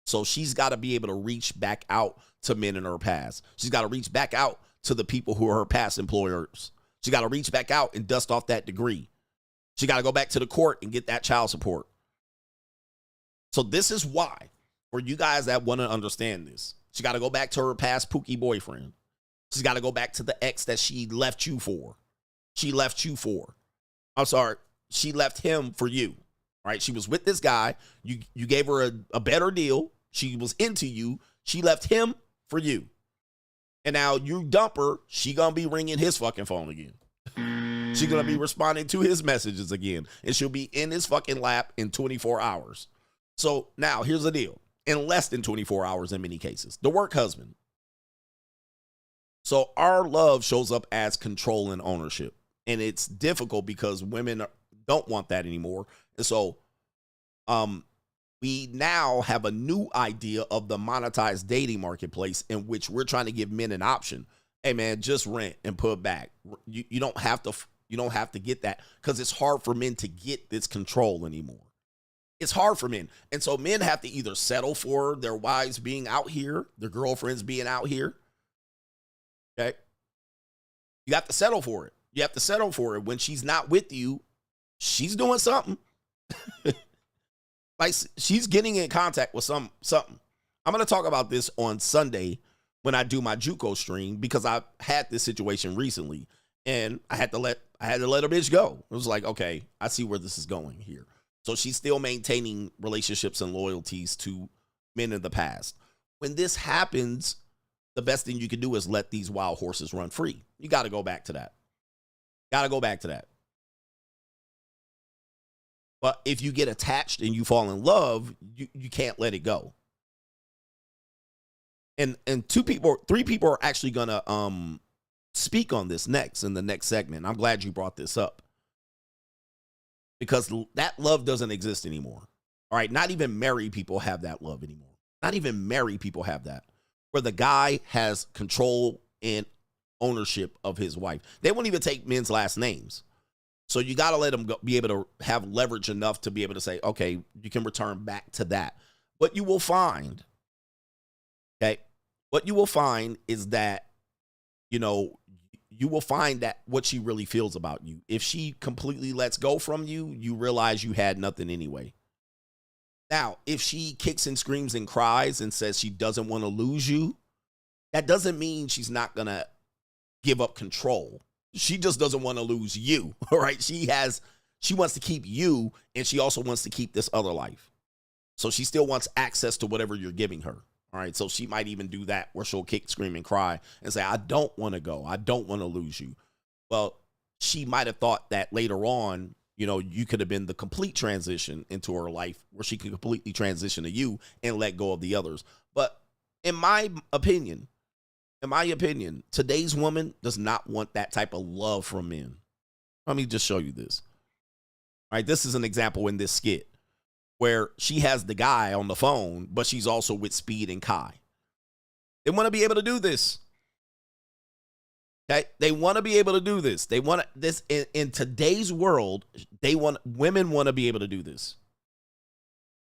So she's got to be able to reach back out to men in her past. She's got to reach back out to the people who are her past employers. She got to reach back out and dust off that degree. She got to go back to the court and get that child support. So this is why, for you guys that want to understand this, she got to go back to her past Pookie boyfriend. She's got to go back to the ex that she left you for. She left you for. I'm sorry. She left him for you. Right? She was with this guy. You gave her a better deal. She was into you. She left him for you. And now you dump her. She going to be ringing his fucking phone again. She's going to be responding to his messages again. And she'll be in his fucking lap in 24 hours. So now here's the deal. In less than 24 hours in many cases. The work husband. So our love shows up as control and ownership. And it's difficult because women don't want that anymore. And so we now have a new idea of the monetized dating marketplace in which we're trying to give men an option. Hey man, just rent and put back. You don't have to get that because it's hard for men to get this control anymore. It's hard for men. And so men have to either settle for their wives being out here, their girlfriends being out here. Okay. You have to settle for it. You have to settle for it. When she's not with you, she's doing something. Like she's getting in contact with something. I'm going to talk about this on Sunday when I do my JUCO stream because I had this situation recently and I had to let a bitch go. It was like, okay, I see where this is going here. So she's still maintaining relationships and loyalties to men in the past. When this happens, the best thing you can do is let these wild horses run free. You got to go back to that. But if you get attached and you fall in love, you can't let it go. And three people are actually gonna speak on this next in the next segment. I'm glad you brought this up. Because that love doesn't exist anymore. All right, not even married people have that love anymore. Not even married people have that. Where the guy has control and ownership of his wife. They won't even take men's last names. So you got to let them be able to have leverage enough to be able to say, okay, you can return back to that. What you will find, okay, what you will find is that, you know, you will find that what she really feels about you. If she completely lets go from you, you realize you had nothing anyway. Now, if she kicks and screams and cries and says she doesn't want to lose you, that doesn't mean she's not going to give up control. She just doesn't want to lose you, all right? She wants to keep you, and she also wants to keep this other life. So she still wants access to whatever you're giving her, All right, so she might even do that where she'll kick, scream, and cry and say, I don't want to go. I don't want to lose you. Well, she might have thought that later on, you know, you could have been the complete transition into her life where she could completely transition to you and let go of the others. But in my opinion, today's woman does not want that type of love from men. Let me just show you this. All right, this is an example in this skit where she has the guy on the phone, but she's also with Speed and Kai. They want to be able to do this. Okay? They want to be able to do this. They want this in today's world. Women want to be able to do this.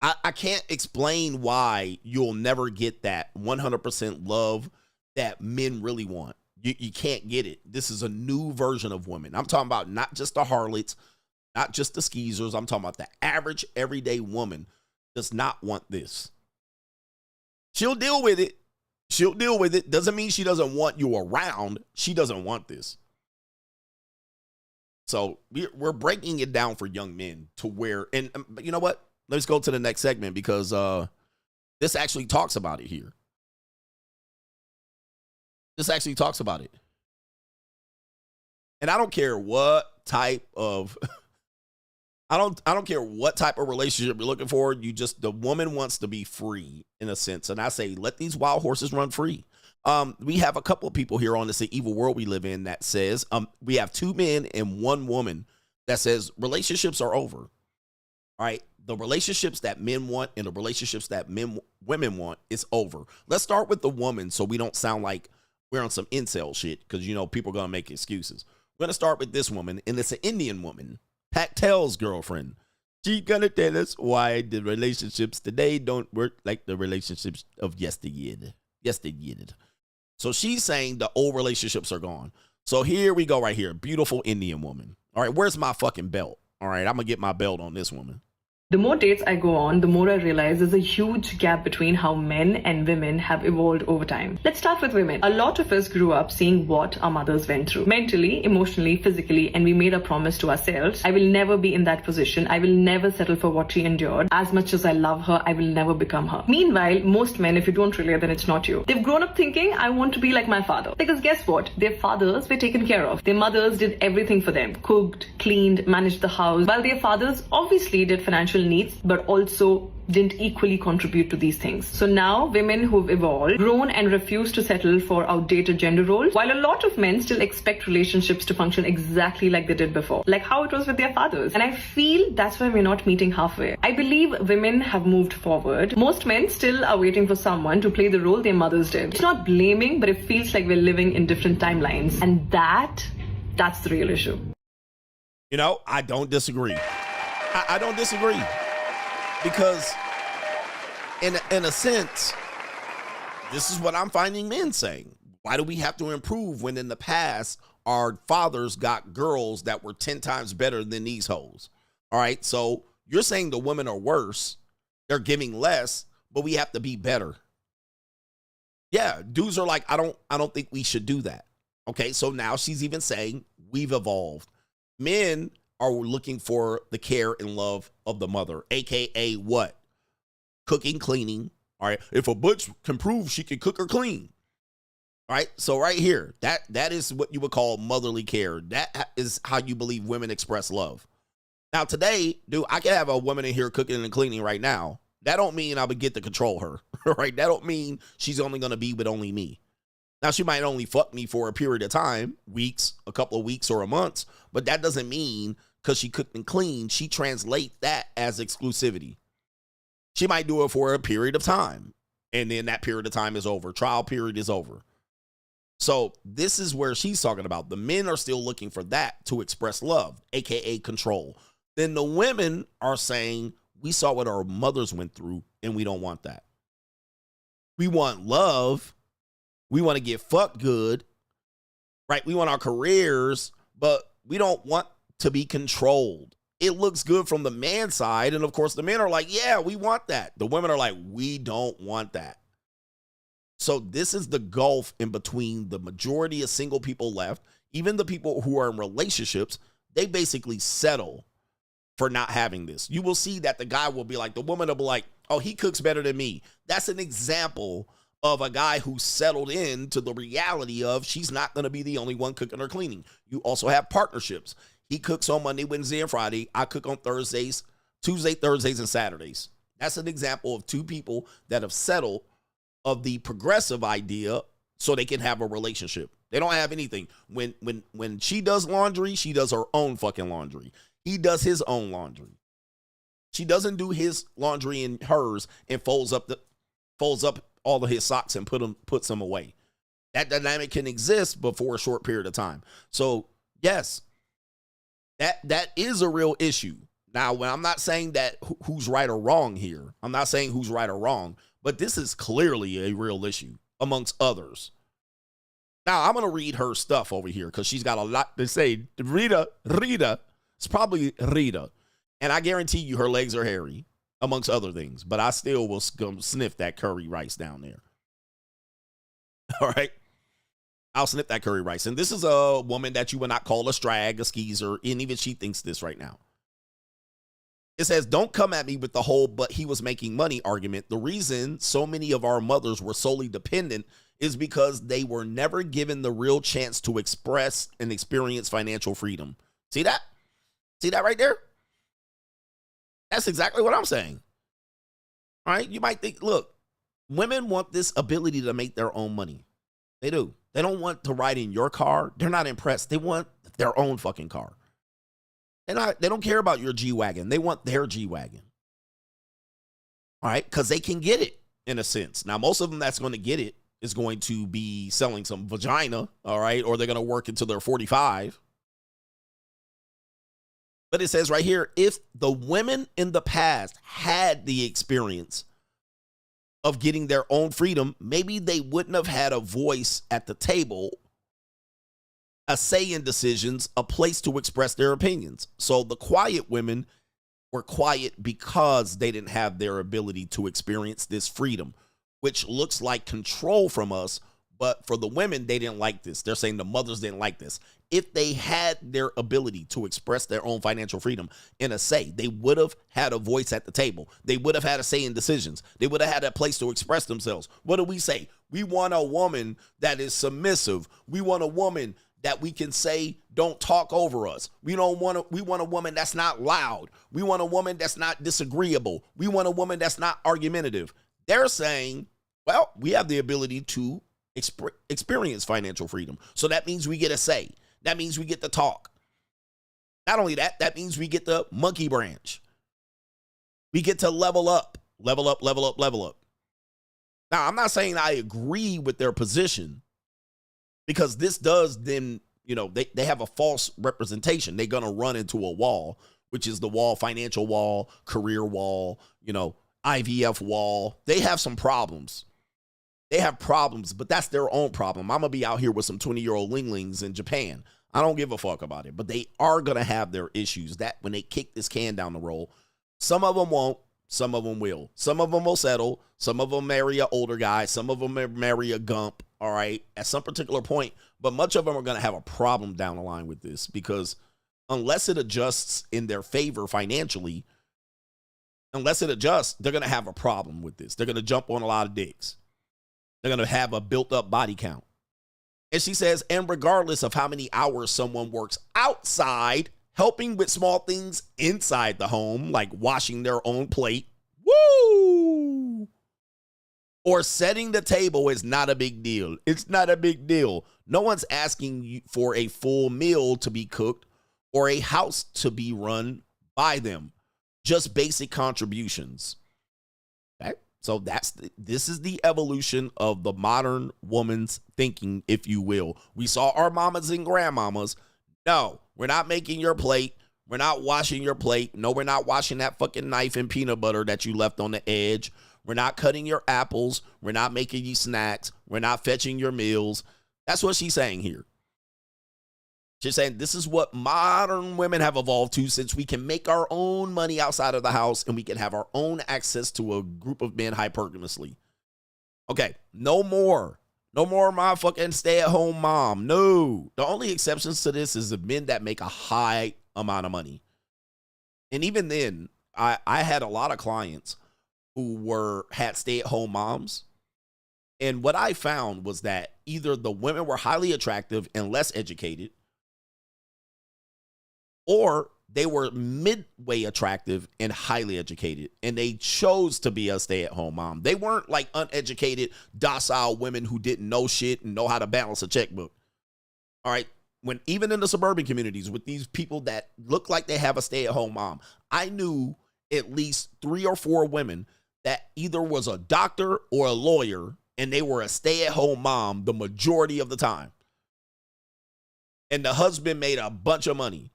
I can't explain why you'll never get that 100% love that men really want. You can't get it. This is a new version of women. I'm talking about not just the harlots, not just the skeezers. I'm talking about the average everyday woman does not want this. She'll deal with it. She'll deal with it. Doesn't mean she doesn't want you around. She doesn't want this. So we're breaking it down for young men to where, and you know what? Let's go to the next segment because this actually talks about it here. This actually talks about it. And I don't care what type of I don't care what type of relationship you're looking for. The woman wants to be free in a sense. And I say, let these wild horses run free. We have a couple of people here on this evil world we live in that says, we have 2 men and 1 woman that says relationships are over. All right. The relationships that men want and the relationships that women want is over. Let's start with the woman so we don't sound like we're on some incel shit because, you know, people are going to make excuses. We're going to start with this woman, and it's an Indian woman, Pactel's girlfriend. She's going to tell us why the relationships today don't work like the relationships of yesteryear. So she's saying the old relationships are gone. So here we go right here. Beautiful Indian woman. All right, where's my fucking belt? All right, I'm going to get my belt on this woman. The more dates I go on, the more I realize there's a huge gap between how men and women have evolved over time. Let's start with women. A lot of us grew up seeing what our mothers went through. Mentally, emotionally, physically, and we made a promise to ourselves. I will never be in that position. I will never settle for what she endured. As much as I love her, I will never become her. Meanwhile, most men, if you don't relate, then it's not you. They've grown up thinking, I want to be like my father. Because guess what? Their fathers were taken care of. Their mothers did everything for them. Cooked, cleaned, managed the house. While their fathers obviously did financial needs, but also didn't equally contribute to these things. So now women who've evolved, grown and refuse to settle for outdated gender roles, while a lot of men still expect relationships to function exactly like they did before, like how it was with their fathers. And I feel that's why we're not meeting halfway. I believe women have moved forward. Most men still are waiting for someone to play the role their mothers did. It's not blaming, but it feels like we're living in different timelines. And that's the real issue. You know, I don't disagree. I don't disagree. Because in a sense, this is what I'm finding men saying. Why do we have to improve when in the past our fathers got girls that were 10 times better than these hoes? All right, so you're saying the women are worse, they're giving less, but we have to be better. Yeah, dudes are like, I don't think we should do that. Okay, so now she's even saying we've evolved. Men are looking for the care and love of the mother, aka what? Cooking, cleaning. All right. If a butch can prove she can cook or clean. All right. So right here, that is what you would call motherly care. That is how you believe women express love. Now today, dude, I can have a woman in here cooking and cleaning right now. That don't mean I would get to control her. Right? That don't mean she's only going to be with only me. Now, she might only fuck me for a period of time, weeks, a couple of weeks or a month, but that doesn't mean because she cooked and cleaned, she translates that as exclusivity. She might do it for a period of time, and then that period of time is over. Trial period is over. So this is where she's talking about. The men are still looking for that to express love, aka control. Then the women are saying, we saw what our mothers went through, and we don't want that. We want love. We want to get fucked good, right? We want our careers, but we don't want to be controlled. It looks good from the man side. And of course, the men are like, yeah, we want that. The women are like, we don't want that. So this is the gulf in between the majority of single people left. Even the people who are in relationships, they basically settle for not having this. You will see that the guy will be like, the woman will be like, Oh, he cooks better than me. That's an example of a guy who settled into the reality of she's not going to be the only one cooking or cleaning. You also have partnerships. He cooks on Monday, Wednesday, and Friday. I cook on Thursdays, Tuesday, Thursdays, and Saturdays. That's an example of two people that have settled of the progressive idea so they can have a relationship. They don't have anything. When she does laundry, she does her own fucking laundry. He does his own laundry. She doesn't do his laundry and hers and folds up all of his socks and puts them away. That dynamic can exist but for a short period of time. So yes, that is a real issue. Now, when I'm not saying that who's right or wrong here, I'm not saying who's right or wrong, but this is clearly a real issue amongst others. Now, I'm going to read her stuff over here because she's got a lot to say. Rita, it's probably Rita. And I guarantee you her legs are hairy, amongst other things. But I still will sniff that curry rice down there. All right? I'll sniff that curry rice. And this is a woman that you would not call a strag, a skeezer, and even she thinks this right now. It says, don't come at me with the whole but he was making money argument. The reason so many of our mothers were solely dependent is because they were never given the real chance to express and experience financial freedom. See that? See that right there? That's exactly what I'm saying. All right? You might think, look, women want this ability to make their own money. They do. They don't want to ride in your car. They're not impressed. They want their own fucking car. They don't care about your G-Wagon. They want their G-Wagon. All right? Because they can get it, in a sense. Now, most of them that's going to get it is going to be selling some vagina, all right? Or they're going to work until they're 45. But it says right here, if the women in the past had the experience of getting their own freedom, maybe they wouldn't have had a voice at the table, a say in decisions, a place to express their opinions. So the quiet women were quiet because they didn't have their ability to experience this freedom, which looks like control from us. But for the women, they didn't like this. They're saying the mothers didn't like this. If they had their ability to express their own financial freedom in a say, they would have had a voice at the table. They would have had a say in decisions. They would have had a place to express themselves. What do we say? We want a woman that is submissive. We want a woman that we can say, don't talk over us. We want a woman that's not loud. We want a woman that's not disagreeable. We want a woman that's not argumentative. They're saying, well, we have the ability to experience financial freedom. So that means we get a say. That means we get to talk. Not only that, that means we get the monkey branch. We get to level up, level up, level up, level up. Now, I'm not saying I agree with their position, because this does then, they have a false representation. They're going to run into a wall, which is the wall, financial wall, career wall, IVF wall. They have some problems. They have problems, but that's their own problem. I'm going to be out here with some 20-year-old linglings in Japan. I don't give a fuck about it, but they are going to have their issues that when they kick this can down the road, some of them won't, some of them will. Some of them will settle. Some of them marry an older guy. Some of them marry a gump, all right, at some particular point. But much of them are going to have a problem down the line with this, because unless it adjusts in their favor financially, unless it adjusts, they're going to have a problem with this. They're going to jump on a lot of dicks. They're going to have a built-up body count. And she says, and regardless of how many hours someone works outside, helping with small things inside the home, like washing their own plate, woo, or setting the table is not a big deal. It's not a big deal. No one's asking you for a full meal to be cooked or a house to be run by them. Just basic contributions. Okay? So this is the evolution of the modern woman's thinking, if you will. We saw our mamas and grandmamas. No, we're not making your plate. We're not washing your plate. No, we're not washing that fucking knife and peanut butter that you left on the edge. We're not cutting your apples. We're not making you snacks. We're not fetching your meals. That's what she's saying here. She's saying this is what modern women have evolved to, since we can make our own money outside of the house and we can have our own access to a group of men hypergamously. Okay, no more. No more my fucking stay-at-home mom. No. The only exceptions to this is the men that make a high amount of money. And even then, I had a lot of clients who had stay-at-home moms. And what I found was that either the women were highly attractive and less educated, or they were midway attractive and highly educated, and they chose to be a stay-at-home mom. They weren't like uneducated, docile women who didn't know shit and know how to balance a checkbook. All right. When even in the suburban communities with these people that look like they have a stay-at-home mom, I knew at least 3 or 4 women that either was a doctor or a lawyer, and they were a stay-at-home mom the majority of the time. And the husband made a bunch of money.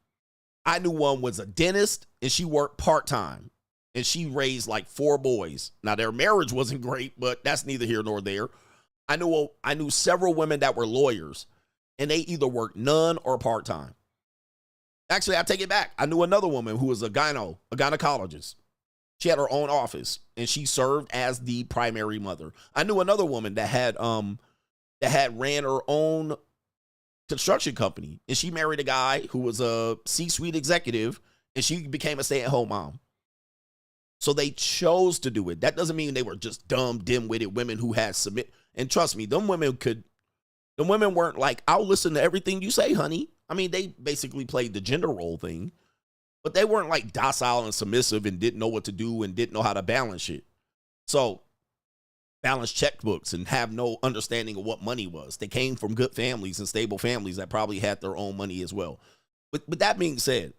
I knew one was a dentist, and she worked part-time, and she raised like 4 boys. Now, their marriage wasn't great, but that's neither here nor there. I knew several women that were lawyers, and they either worked none or part-time. Actually, I take it back. I knew another woman who was a gynecologist. She had her own office, and she served as the primary mother. I knew another woman that had ran her own construction company, and she married a guy who was a C-suite executive, and she became a stay-at-home mom. So they chose to do it. That doesn't mean they were just dumb, dim-witted women who had submit. And trust me, them women weren't like, I'll listen to everything you say, honey. I mean, they basically played the gender role thing, but they weren't like docile and submissive and didn't know what to do and didn't know how to balance shit. So balance checkbooks and have no understanding of what money was. They came from good families and stable families that probably had their own money as well. But with that being said,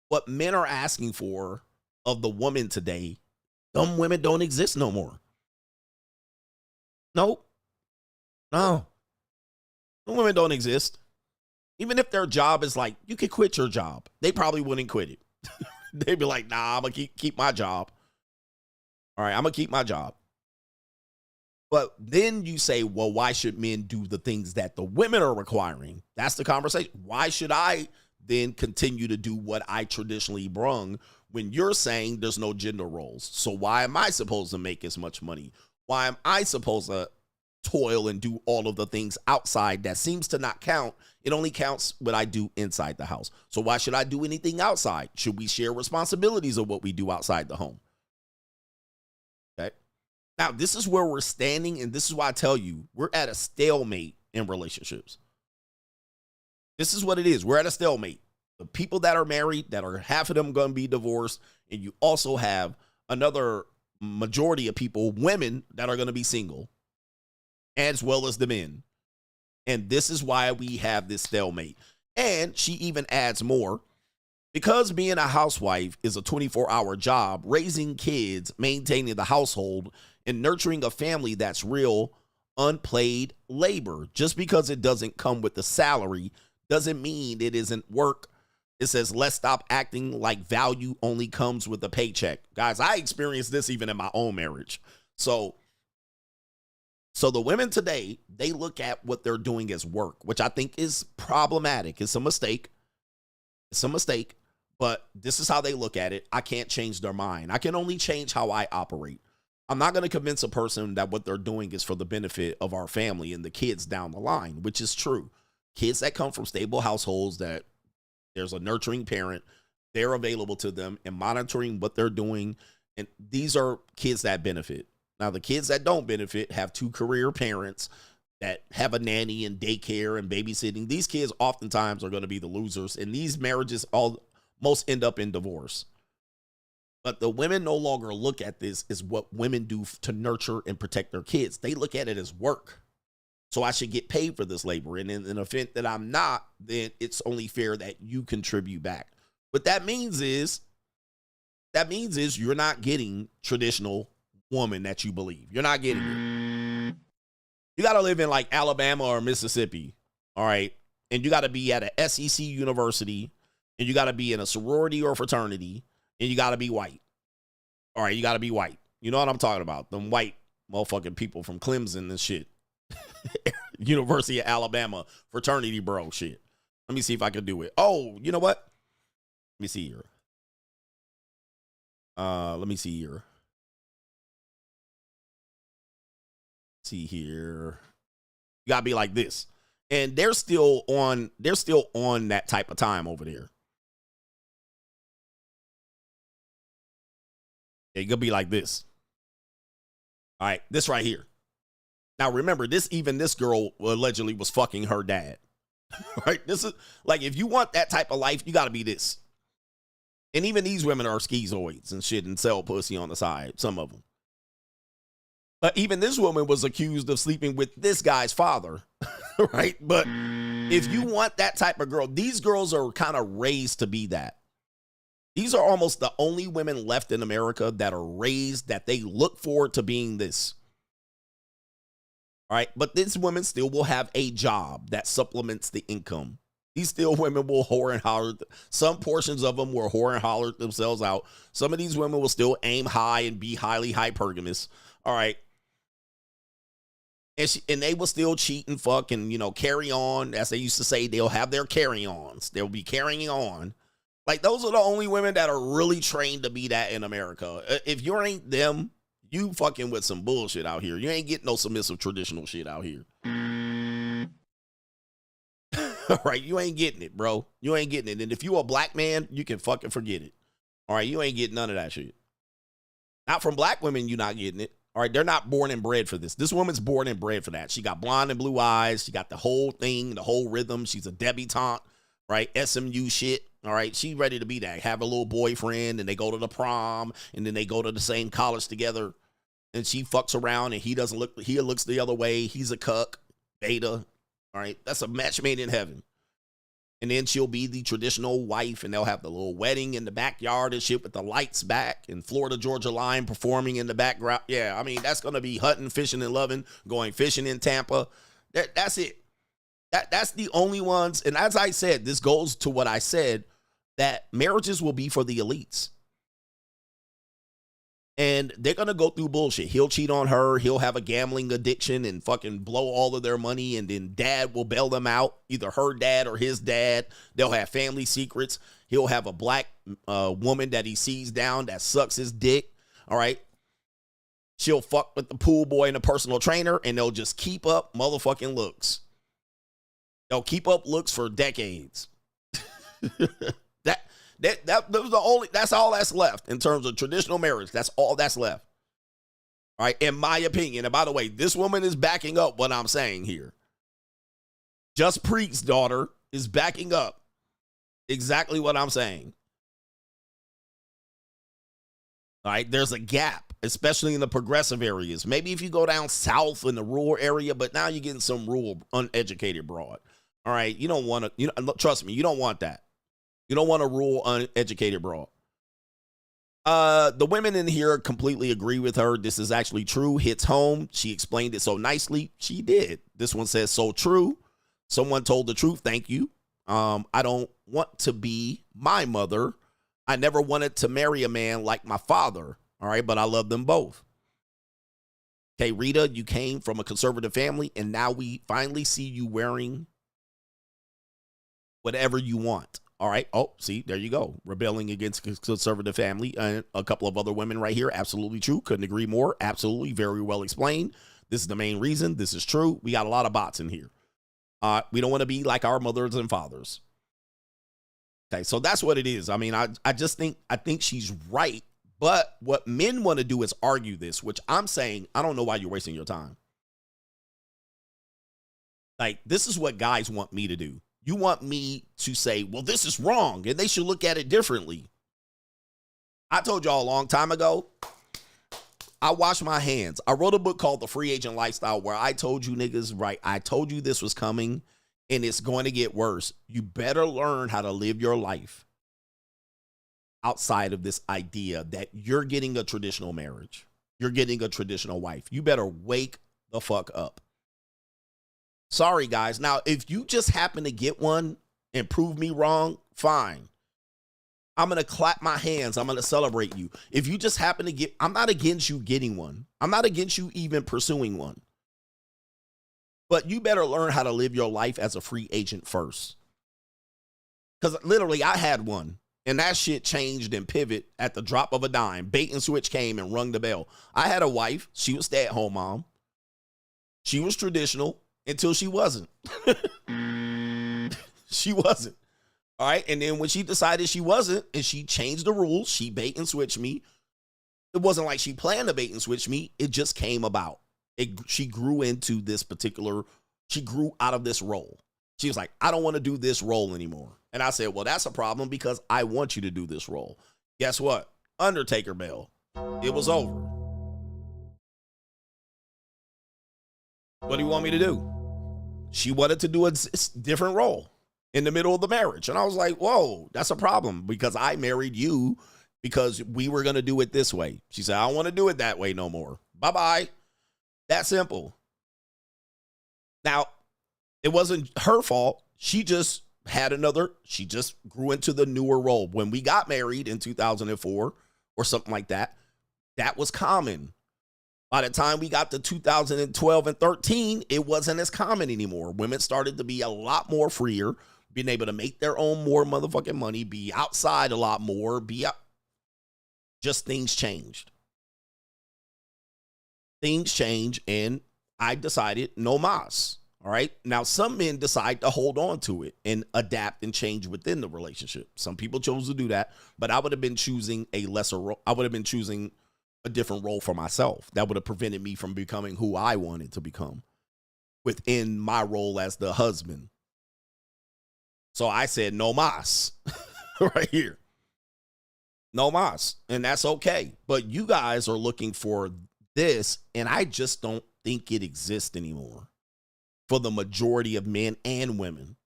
what men are asking for of the woman today, them women don't exist no more. Nope. No. Them women don't exist. Even if their job is like, you could quit your job, they probably wouldn't quit it. They'd be like, nah, I'm going to keep my job. All right, I'm going to keep my job. But then you say, well, why should men do the things that the women are requiring? That's the conversation. Why should I then continue to do what I traditionally brung when you're saying there's no gender roles? So why am I supposed to make as much money? Why am I supposed to toil and do all of the things outside that seems to not count? It only counts what I do inside the house. So why should I do anything outside? Should we share responsibilities of what we do outside the home? Okay. Now, this is where we're standing, and this is why I tell you, we're at a stalemate in relationships. This is what it is. We're at a stalemate. The people that are married, that are half of them going to be divorced, and you also have another majority of people, women, that are going to be single, as well as the men. And this is why we have this stalemate. And she even adds more. Because being a housewife is a 24-hour job, raising kids, maintaining the household, and nurturing a family that's real, unpaid labor. Just because it doesn't come with the salary doesn't mean it isn't work. It says, let's stop acting like value only comes with a paycheck. Guys, I experienced this even in my own marriage. So the women today, they look at what they're doing as work, which I think is problematic. It's a mistake. It's a mistake, but this is how they look at it. I can't change their mind. I can only change how I operate. I'm not going to convince a person that what they're doing is for the benefit of our family and the kids down the line, which is true. Kids that come from stable households, that there's a nurturing parent, they're available to them and monitoring what they're doing. And these are kids that benefit. Now, the kids that don't benefit have 2 career parents that have a nanny and daycare and babysitting. These kids oftentimes are going to be the losers, and these marriages almost end up in divorce. But the women no longer look at this as what women do to nurture and protect their kids. They look at it as work. So I should get paid for this labor. And in an event that I'm not, then it's only fair that you contribute back. What that means is you're not getting traditional woman that you believe. You're not getting it. You got to live in like Alabama or Mississippi, all right? And you got to be at a SEC university, and you got to be in a sorority or fraternity, and you got to be white. All right, you got to be white. You know what I'm talking about? Them white motherfucking people from Clemson and shit. University of Alabama fraternity bro shit. Let me see if I can do it. Oh, you know what? Let me see here. Let me see here. See here. You gotta be like this. And they're still on that type of time over there. It could be like this. All right, this right here. Now remember, this girl allegedly was fucking her dad. Right? This is like, if you want that type of life, you got to be this. And even these women are schizoids and shit and sell pussy on the side, some of them. But even this woman was accused of sleeping with this guy's father, right? But if you want that type of girl, these girls are kind of raised to be that. These are almost the only women left in America that are raised that they look forward to being this. All right, but these women still will have a job that supplements the income. These still women will whore and holler. Some portions of them will whore and holler themselves out. Some of these women will still aim high and be highly hypergamous. All right. And they will still cheat and fuck and, you know, carry on. As they used to say, they'll have their carry-ons. They'll be carrying on. Like, those are the only women that are really trained to be that in America. If you ain't them, you fucking with some bullshit out here. You ain't getting no submissive traditional shit out here. All right, you ain't getting it, bro. You ain't getting it. And if you a black man, you can fucking forget it. All right, you ain't getting none of that shit. Not from black women, you're not getting it. All right, they're not born and bred for this. This woman's born and bred for that. She got blonde and blue eyes. She got the whole thing, the whole rhythm. She's a debutante, right? SMU shit. All right, she's ready to be that. Have a little boyfriend, and they go to the prom, and then they go to the same college together. And she fucks around, and he looks the other way. He's a cuck, beta. All right, that's a match made in heaven. And then she'll be the traditional wife, and they'll have the little wedding in the backyard and shit with the lights back and Florida Georgia Line performing in the background. Yeah, I mean, that's going to be hunting, fishing, and loving, going fishing in Tampa. That's it. That's the only ones. And as I said, this goes to what I said, that marriages will be for the elites. And they're going to go through bullshit. He'll cheat on her. He'll have a gambling addiction and fucking blow all of their money. And then dad will bail them out, either her dad or his dad. They'll have family secrets. He'll have a black woman that he sees down that sucks his dick. All right. She'll fuck with the pool boy and the personal trainer, and they'll just keep up motherfucking looks. They'll keep up looks for decades. That's all that's left in terms of traditional marriage. That's all that's left. All right, in my opinion. And by the way, this woman is backing up what I'm saying here. Just Preet's daughter is backing up exactly what I'm saying. All right, there's a gap, especially in the progressive areas. Maybe if you go down south in the rural area, but now you're getting some rural, uneducated broad. All right, you don't want to, trust me, you don't want that. You don't want a rural, uneducated broad. The women in here completely agree with her. This is actually true. Hits home. She explained it so nicely. She did. This one says, so true. Someone told the truth. Thank you. I don't want to be my mother. I never wanted to marry a man like my father. All right, but I love them both. Okay, Rita, you came from a conservative family, and now we finally see you wearing whatever you want. All right. Oh, see, there you go. Rebelling against conservative family. And a couple of other women right here. Absolutely true. Couldn't agree more. Absolutely. Very well explained. This is the main reason. This is true. We got a lot of bots in here. We don't want to be like our mothers and fathers. Okay. So that's what it is. I mean, I think she's right. But what men want to do is argue this, which I'm saying, I don't know why you're wasting your time. Like, this is what guys want me to do. You want me to say, well, this is wrong, and they should look at it differently. I told y'all a long time ago, I wash my hands. I wrote a book called The Free Agent Lifestyle where I told you niggas, right, I told you this was coming, and it's going to get worse. You better learn how to live your life outside of this idea that you're getting a traditional marriage. You're getting a traditional wife. You better wake the fuck up. Sorry, guys. Now, if you just happen to get one and prove me wrong, fine. I'm going to clap my hands. I'm going to celebrate you. If you just happen to get, I'm not against you getting one. I'm not against you even pursuing one. But you better learn how to live your life as a free agent first. Because literally, I had one. And that shit changed and pivot at the drop of a dime. Bait and switch came and rung the bell. I had a wife. She was stay-at-home mom. She was traditional. Until she wasn't. She wasn't. All right. And then when she decided she wasn't and she changed the rules, she bait and switched me. It wasn't like she planned to bait and switch me. It just came about. She grew into this particular, she grew out of this role. She was like, I don't want to do this role anymore. And I said, well, that's a problem because I want you to do this role. Guess what? Undertaker Bell. It was over. What do you want me to do? She wanted to do a different role in the middle of the marriage. And I was like, whoa, that's a problem because I married you because we were going to do it this way. She said, I don't want to do it that way no more. Bye-bye. That simple. Now, it wasn't her fault. She just she just grew into the newer role. When we got married in 2004 or something like that, that was common. By the time we got to 2012 and 13, it wasn't as common anymore. Women started to be a lot more freer, being able to make their own more motherfucking money, be outside a lot more, just things changed. Things change, and I decided no mas. All right. Now, some men decide to hold on to it and adapt and change within the relationship. Some people chose to do that, but I would have been choosing a lesser role. I would have been choosing a different role for myself. That would have prevented me from becoming who I wanted to become within my role as the husband. So I said, no mas right here. No mas. And that's okay. But you guys are looking for this, and I just don't think it exists anymore for the majority of men and women.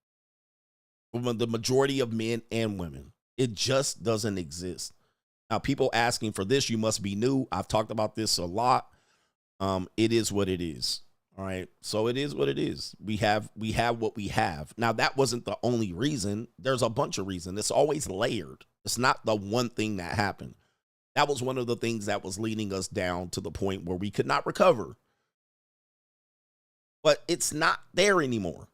For the majority of men and women. It just doesn't exist. Now, people asking for this, you must be new. I've talked about this a lot. It is what it is. All right. So it is what it is. We have what we have. Now, that wasn't the only reason. There's a bunch of reasons. It's always layered. It's not the one thing that happened. That was one of the things that was leading us down to the point where we could not recover. But it's not there anymore.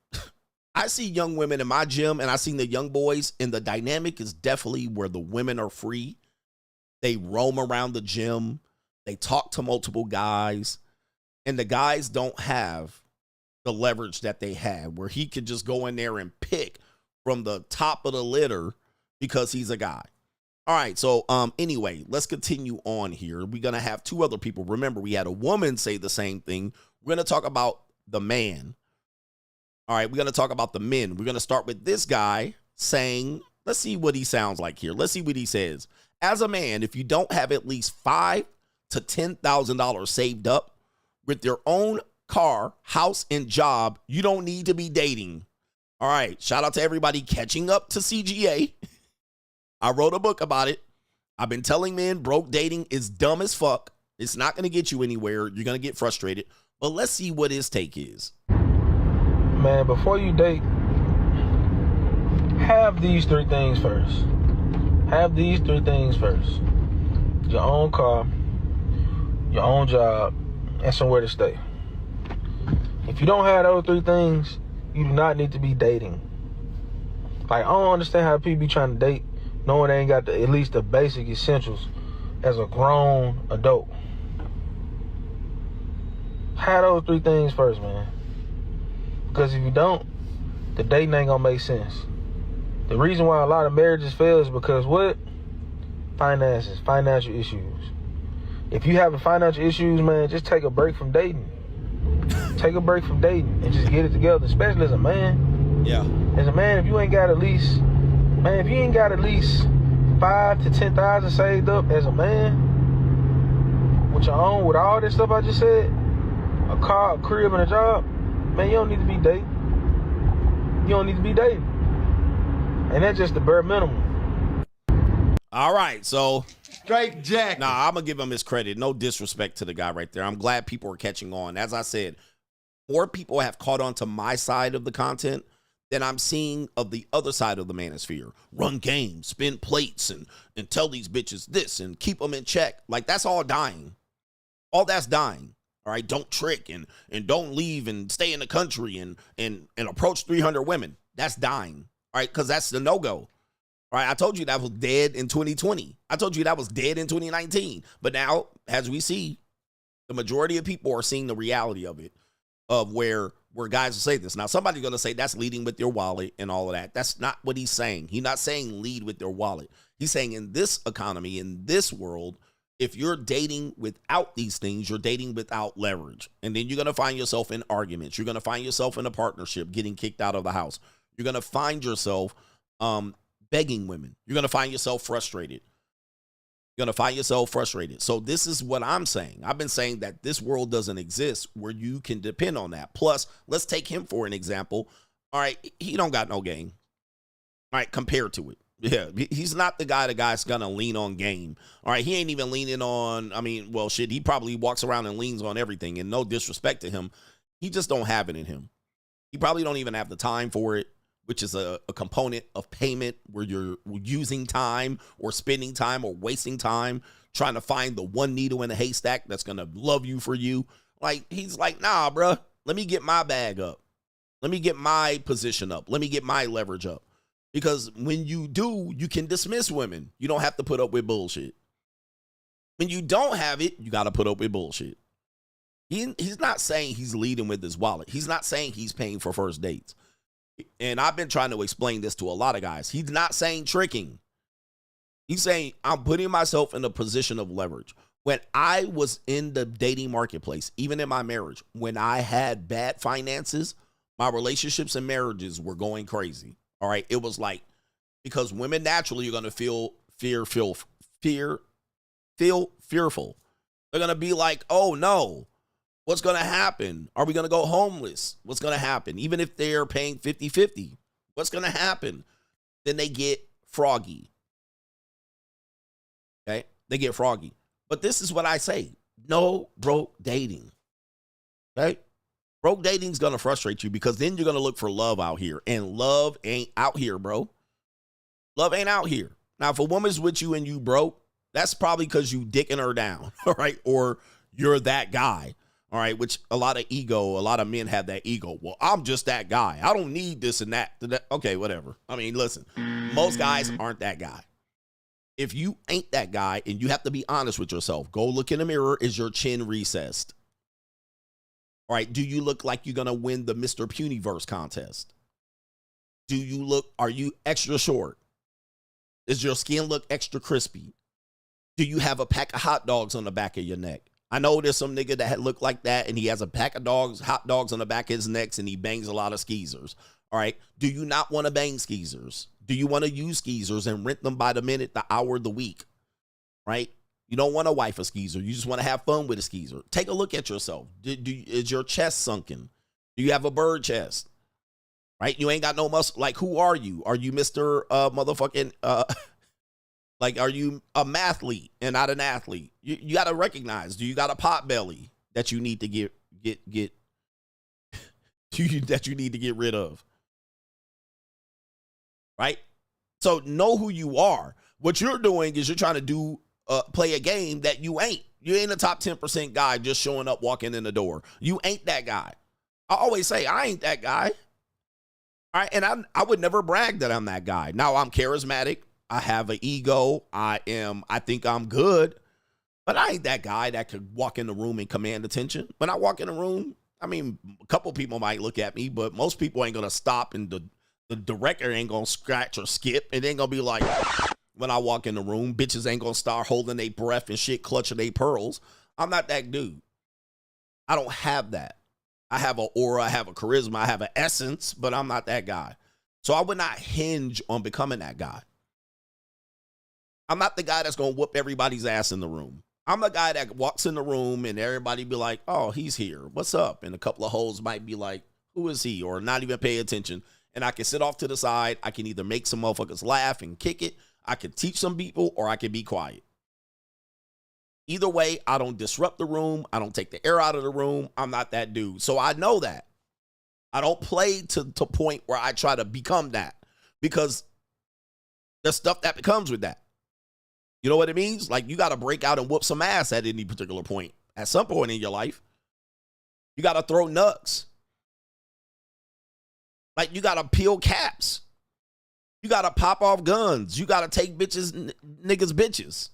I see young women in my gym, and I see the young boys, and the dynamic is definitely where the women are free. They roam around the gym. They talk to multiple guys. And the guys don't have the leverage that they had, where he could just go in there and pick from the top of the litter because he's a guy. All right, so anyway, let's continue on here. We're going to have two other people. Remember, we had a woman say the same thing. We're going to talk about the man. All right, we're going to talk about the men. We're going to start with this guy saying, let's see what he sounds like here. Let's see what he says. As a man, if you don't have at least $5,000 to $10,000 saved up with your own car, house, and job, you don't need to be dating. All right, shout out to everybody catching up to CGA. I wrote a book about it. I've been telling men broke dating is dumb as fuck. It's not going to get you anywhere. You're going to get frustrated. But let's see what his take is. Man, before you date, have these three things first. Have these three things first. Your own car, your own job, and somewhere to stay. If you don't have those three things, you do not need to be dating. Like, I don't understand how people be trying to date knowing they ain't got at least the basic essentials as a grown adult. Have those three things first, man. Because if you don't, the dating ain't gonna make sense. The reason why a lot of marriages fail is because what? Finances, financial issues. If you having financial issues, man, just take a break from dating. Take a break from dating and just get it together, especially as a man. Yeah. As a man, if you ain't got at least, man, if you ain't got at least 5,000 to 10,000 saved up as a man, with your own, with all this stuff I just said, a car, a crib, and a job, man, you don't need to be dating. You don't need to be dating. And that's just the bare minimum. All right, so straight jack. Nah, I'm gonna give him his credit. No disrespect to the guy right there. I'm glad people are catching on. As I said, more people have caught on to my side of the content than I'm seeing of the other side of the manosphere. Run games, spin plates, and tell these bitches this and keep them in check. Like, that's all dying. All that's dying. All right, don't trick and don't leave and stay in the country and approach 300 women. That's dying. All right, because that's the no-go. All right, I told you that was dead in 2020. I told you that was dead in 2019. But now, as we see, the majority of people are seeing the reality of it, of where guys will say this. Now, somebody's going to say that's leading with your wallet and all of that. That's not what he's saying. He's not saying lead with your wallet. He's saying in this economy, in this world, If you're dating without these things, you're dating without leverage. And then you're going to find yourself in arguments. You're going to find yourself in a partnership, getting kicked out of the house. You're going to find yourself begging women. You're going to find yourself frustrated. You're going to find yourself frustrated. So this is what I'm saying. I've been saying that this world doesn't exist where you can depend on that. Plus, let's take him for an example. All right, he don't got no game. All right, compared to it. Yeah, he's not the guy's going to lean on game. All right, he ain't even leaning on, I mean, well, shit, he probably walks around and leans on everything. And no disrespect to him, he just don't have it in him. He probably don't even have the time for it, which is a component of payment where you're using time or spending time or wasting time trying to find the one needle in a haystack that's going to love you for you. Like, he's like, nah, bro, let me get my bag up. Let me get my position up. Let me get my leverage up. Because when you do, you can dismiss women. You don't have to put up with bullshit. When you don't have it, you got to put up with bullshit. He's not saying he's leading with his wallet. He's not saying he's paying for first dates. And I've been trying to explain this to a lot of guys. He's not saying tricking. He's saying I'm putting myself in a position of leverage. When I was in the dating marketplace, even in my marriage, when I had bad finances, my relationships and marriages were going crazy. All right. It was like, because women naturally are going to feel fearful. They're going to be like, oh no, what's going to happen? Are we going to go homeless? What's going to happen? Even if they're paying 50-50, what's going to happen? Then they get froggy. Okay. They get froggy. But this is what I say. No broke dating. Okay. Broke dating is going to frustrate you because then you're going to look for love out here. And love ain't out here, bro. Love ain't out here. Now, if a woman's with you and you broke, that's probably because you dicking her down, all right? Or you're that guy, all right? Which a lot of men have that ego. Well, I'm just that guy. I don't need this and that. Okay, whatever. I mean, listen, most guys aren't that guy. If you ain't that guy and you have to be honest with yourself, go look in the mirror. Is your chin recessed? All right, do you look like you're going to win the Mr. Puniverse contest? Are you extra short? Does your skin look extra crispy? Do you have a pack of hot dogs on the back of your neck? I know there's some nigga that look like that and he has a pack of hot dogs on the back of his neck and he bangs a lot of skeezers. All right, do you not want to bang skeezers? Do you want to use skeezers and rent them by the minute, the hour, the week? Right? You don't want to wife a skeezer. You just want to have fun with a skeezer. Take a look at yourself. Is your chest sunken? Do you have a bird chest? Right? You ain't got no muscle. Like, who are you? Are you Mr. Motherfucking, like, are you a mathlete and not an athlete? You got to recognize, do you got a pot belly that you need to get that you need to get rid of? Right? So know who you are. What you're doing is you're trying to play a game that you ain't. You ain't a top 10% guy just showing up, walking in the door. You ain't that guy. I always say, I ain't that guy. All right, and I would never brag that I'm that guy. Now, I'm charismatic. I have an ego. I think I'm good. But I ain't that guy that could walk in the room and command attention. When I walk in the room, I mean, a couple people might look at me, but most people ain't going to stop, and the director ain't going to scratch or skip. It ain't going to be like, when I walk in the room, bitches ain't going to start holding their breath and shit, clutching their pearls. I'm not that dude. I don't have that. I have an aura, I have a charisma, I have an essence, but I'm not that guy. So I would not hinge on becoming that guy. I'm not the guy that's going to whoop everybody's ass in the room. I'm the guy that walks in the room and everybody be like, oh, he's here. What's up? And a couple of hoes might be like, who is he? Or not even pay attention. And I can sit off to the side. I can either make some motherfuckers laugh and kick it. I can teach some people, or I can be quiet. Either way, I don't disrupt the room. I don't take the air out of the room. I'm not that dude. So I know that. I don't play to point where I try to become that, because there's stuff that comes with that. You know what it means? Like, you got to break out and whoop some ass at any particular point. At some point in your life, you got to throw nuts. Like, you got to peel caps. You got to pop off guns. You got to take niggas bitches,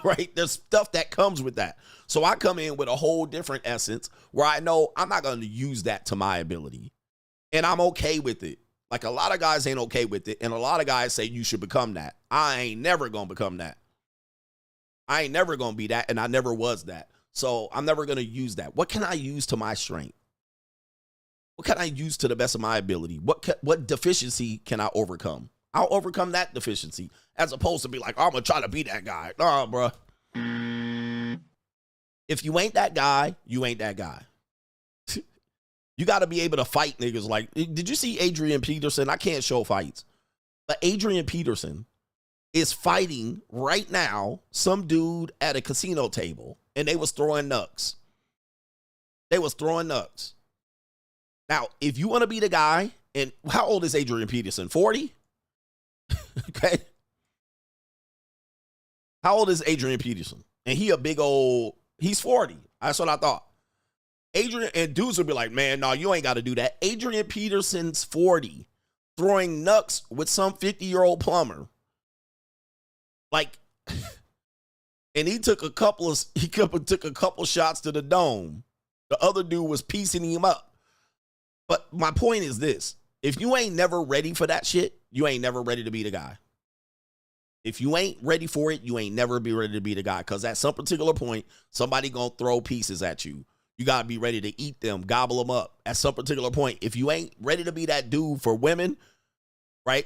right? There's stuff that comes with that. So I come in with a whole different essence where I know I'm not going to use that to my ability. And I'm okay with it. Like, a lot of guys ain't okay with it. And a lot of guys say you should become that. I ain't never going to become that. I ain't never gonna be that, and I never was that. So I'm never gonna use that. What can I use to my strength? What can I use to the best of my ability? What deficiency can I overcome? I'll overcome that deficiency, as opposed to be like, oh, I'm gonna try to be that guy. Nah, bro. If you ain't that guy, you ain't that guy. You got to be able to fight niggas. Like, did you see Adrian Peterson? I can't show fights, but Adrian Peterson is fighting right now some dude at a casino table, and they was throwing nucks. They was throwing nucks. Now, if you want to be the guy, and how old is Adrian Peterson? 40? Okay. How old is Adrian Peterson? And he a big old, he's 40. That's what I thought. Adrian, and dudes would be like, man, no, you ain't got to do that. Adrian Peterson's 40, throwing nucks with some 50-year-old plumber. Like, and he took a couple shots to the dome. The other dude was piecing him up. But my point is this. If you ain't never ready for that shit, you ain't never ready to be the guy. If you ain't ready for it, you ain't never be ready to be the guy. Because at some particular point, somebody gonna throw pieces at you. You got to be ready to eat them, gobble them up at some particular point. If you ain't ready to be that dude for women, right?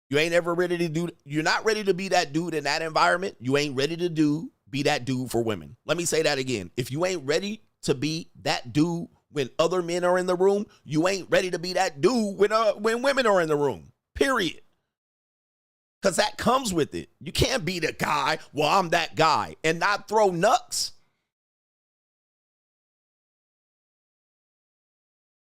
You ain't ever ready to do, you're not ready to be that dude in that environment. You ain't ready to be that dude for women. Let me say that again. If you ain't ready to be that dude when other men are in the room, you ain't ready to be that dude when women are in the room, period. Because that comes with it. You can't be the guy, well, I'm that guy, and not throw nucks.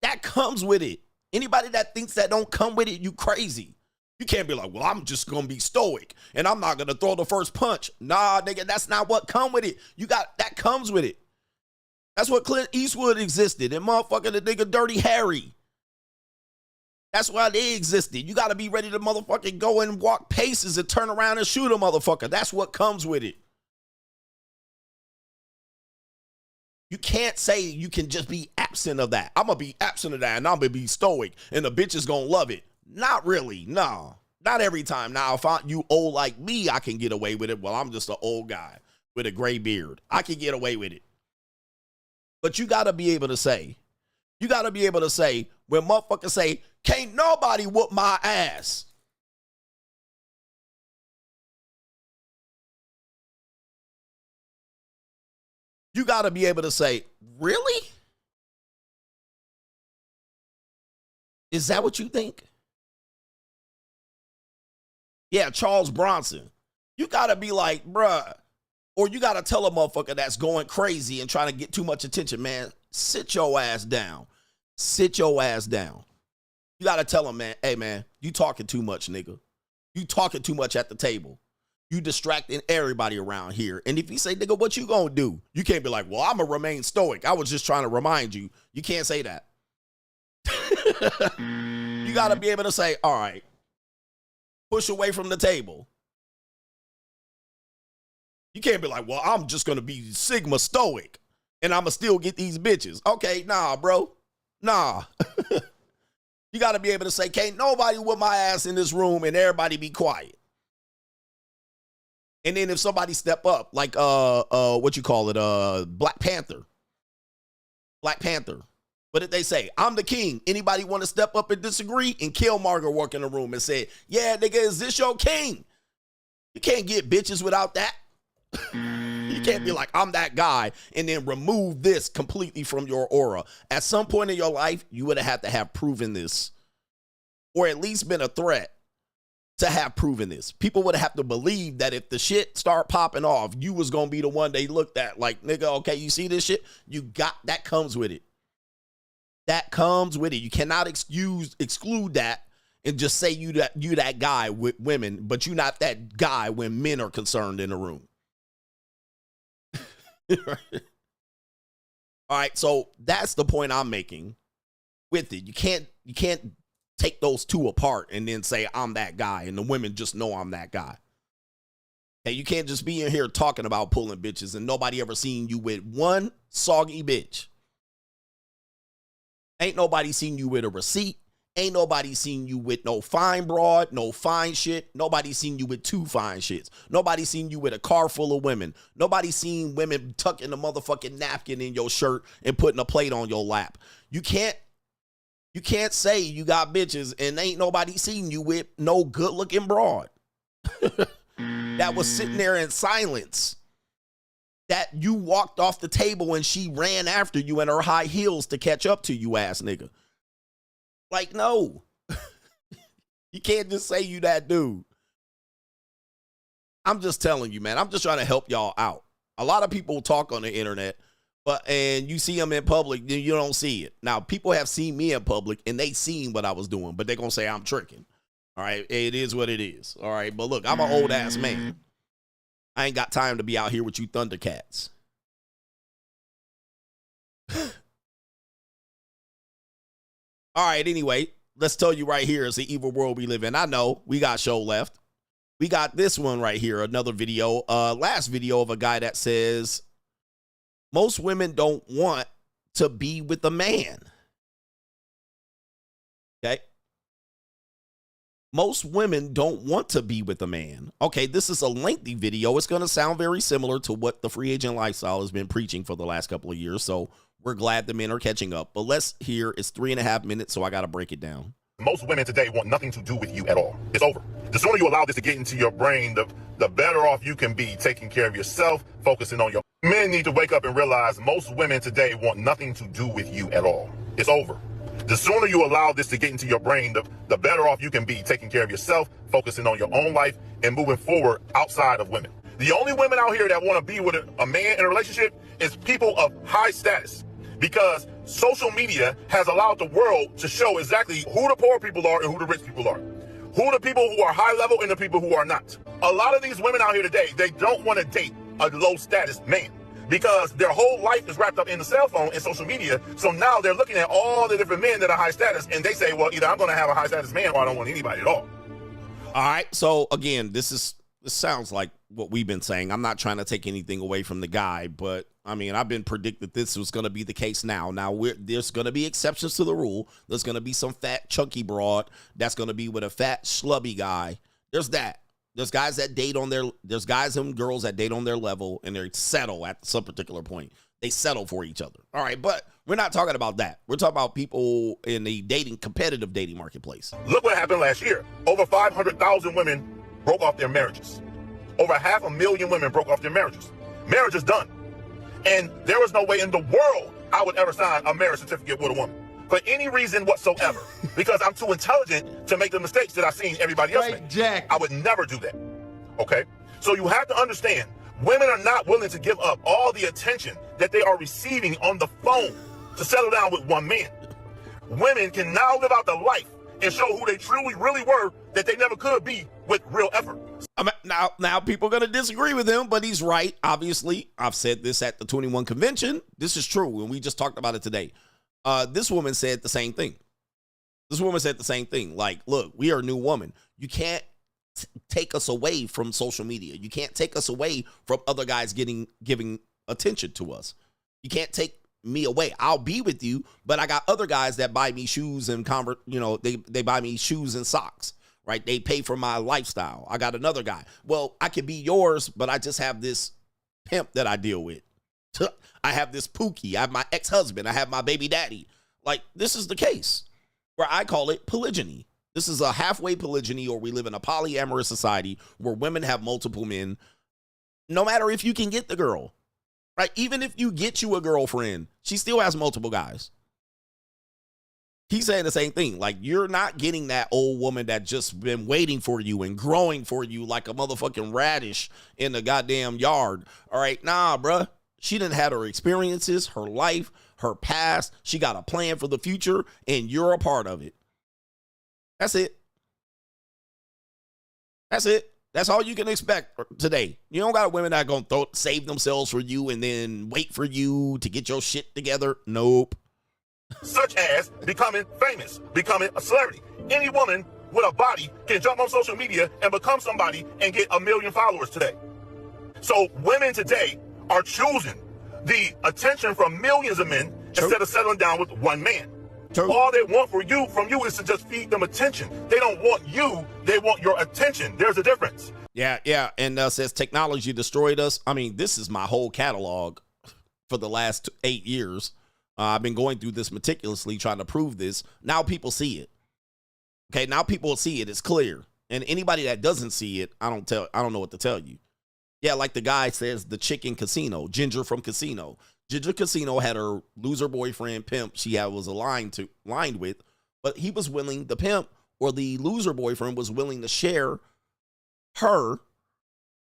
That comes with it. Anybody that thinks that don't come with it, you crazy. You can't be like, well, I'm just going to be stoic and I'm not going to throw the first punch. Nah, nigga, that's not what come with it. That comes with it. That's what Clint Eastwood existed and motherfucking the nigga Dirty Harry. That's why they existed. You got to be ready to motherfucking go and walk paces and turn around and shoot a motherfucker. That's what comes with it. You can't say you can just be absent of that. I'm going to be absent of that and I'm going to be stoic and the bitch is going to love it. Not really. No, not every time. Now, if you old like me, I can get away with it. Well, I'm just an old guy with a gray beard. I can get away with it. But you got to be able to say, when motherfuckers say, can't nobody whoop my ass. You got to be able to say, really? Is that what you think? Yeah, Charles Bronson. You got to be like, bruh. Or you got to tell a motherfucker that's going crazy and trying to get too much attention, man, sit your ass down. Sit your ass down. You got to tell him, man, hey, man, you talking too much, nigga. You talking too much at the table. You distracting everybody around here. And if you say, nigga, what you gonna do? You can't be like, well, I'm gonna remain stoic. I was just trying to remind you. You can't say that. You gotta be able to say, all right, push away from the table. You can't be like, well, I'm just gonna be Sigma stoic and I'm gonna still get these bitches. Okay, nah, bro. Nah. You gotta be able to say, can't nobody whip my ass in this room and everybody be quiet. And then if somebody step up, like what you call it, Black Panther. Black Panther. What did they say? I'm the king. Anybody want to step up and disagree? And Killmonger walk in the room and say, yeah, nigga, is this your king? You can't get bitches without that. You can't be like, I'm that guy, and then remove this completely from your aura. At some point in your life, you would have had to have proven this, or at least been a threat to have proven this. People would have to believe that if the shit start popping off, you was going to be the one they looked at like, nigga, okay, you see this shit? You got, that comes with it. That comes with it. You cannot exclude that and just say you that guy with women, but you not that guy when men are concerned in the room. All right, so that's the point I'm making with it. You can't take those two apart and then say I'm that guy and the women just know I'm that guy. Hey, you can't just be in here talking about pulling bitches and nobody ever seen you with one soggy bitch. Ain't nobody seen you with a receipt. Ain't nobody seen you with no fine broad, no fine shit. Nobody seen you with two fine shits. Nobody seen you with a car full of women. Nobody seen women tucking a motherfucking napkin in your shirt and putting a plate on your lap. You can't say you got bitches and ain't nobody seen you with no good looking broad that was sitting there in silence. That you walked off the table and she ran after you in her high heels to catch up to you, ass nigga. Like, no. You can't just say you that dude. I'm just telling you, man. I'm just trying to help y'all out. A lot of people talk on the internet, and you see them in public, then you don't see it. Now, people have seen me in public, and they seen what I was doing, but they're going to say I'm tricking. All right? It is what it is. All right? But look, I'm an old-ass man. I ain't got time to be out here with you Thundercats. All right, anyway, let's tell you right here, it's the evil world we live in. I know, we got show left. We got this one right here, another video. Last video of a guy that says, most women don't want to be with a man. Okay? Most women don't want to be with a man. Okay, this is a lengthy video. It's going to sound very similar to what the free agent lifestyle has been preaching for the last couple of years, so we're glad the men are catching up. But let's hear. It's 3.5 minutes, so I got to break it down. Most women today want nothing to do with you at all. It's over. The sooner you allow this to get into your brain, the better off you can be taking care of yourself, focusing on your... Men need to wake up and realize most women today want nothing to do with you at all. It's over. The sooner you allow this to get into your brain, the better off you can be taking care of yourself, focusing on your own life, and moving forward outside of women. The only women out here that want to be with a man in a relationship is people of high status. Because social media has allowed the world to show exactly who the poor people are and who the rich people are. Who the people who are high level and the people who are not. A lot of these women out here today, they don't want to date a low status man because their whole life is wrapped up in the cell phone and social media. So now they're looking at all the different men that are high status and they say, well, either I'm going to have a high status man or I don't want anybody at all. All right. So again, this sounds like what we've been saying. I'm not trying to take anything away from the guy, but I mean, I've been predicted this was going to be the case now. Now, there's going to be exceptions to the rule. There's going to be some fat, chunky broad that's going to be with a fat, schlubby guy. There's that. There's guys that date on their, there's guys and girls that date on their level, and they settle at some particular point. They settle for each other. All right, but we're not talking about that. We're talking about people in the competitive dating marketplace. Look what happened last year. Over 500,000 women broke off their marriages. Over 500,000 women broke off their marriages. Marriage is done. And there was no way in the world I would ever sign a marriage certificate with a woman for any reason whatsoever, because I'm too intelligent to make the mistakes that I've seen everybody else make. Jack. I would never do that. Okay? So you have to understand, women are not willing to give up all the attention that they are receiving on the phone to settle down with one man. Women can now live out the life and show who they truly, really were that they never could be with real effort. Now people are going to disagree with him, but he's right. Obviously, I've said this at the 21 convention. This is true, and we just talked about it today. This woman said the same thing. This woman said the same thing. Like, look, we are a new woman. You can't take us away from social media. You can't take us away from other guys giving attention to us. You can't take me away. I'll be with you, but I got other guys that buy me shoes and they buy me shoes and socks. Right? They pay for my lifestyle. I got another guy. Well, I could be yours, but I just have this pimp that I deal with. I have this Pookie. I have my ex-husband. I have my baby daddy. Like, this is the case where I call it polygyny. This is a halfway polygyny, or we live in a polyamorous society where women have multiple men, no matter if you can get the girl. Right? Even if you get you a girlfriend, she still has multiple guys. He's saying the same thing. Like, you're not getting that old woman that just been waiting for you and growing for you like a motherfucking radish in the goddamn yard. All right, nah, bruh. She done had her experiences, her life, her past. She got a plan for the future, and you're a part of it. That's it. That's it. That's all you can expect today. You don't got women that are going to save themselves for you and then wait for you to get your shit together. Nope. Such as becoming famous, becoming a celebrity. Any woman with a body can jump on social media and become somebody and get 1 million followers today. So women today are choosing the attention from millions of men instead of settling down with one man. All they want from you is to just feed them attention. They don't want you. They want your attention. There's a difference. Yeah. And says technology destroyed us. I mean, this is my whole catalog for the last 8 years. I've been going through this meticulously, trying to prove this. Now people see it. Okay, now people see it. It's clear. And anybody that doesn't see it, I don't know what to tell you. Yeah, like the guy says, the chick in Casino, Ginger from Casino. Ginger Casino had her loser boyfriend, pimp, she was aligned with, but he was willing, the pimp or the loser boyfriend was willing to share her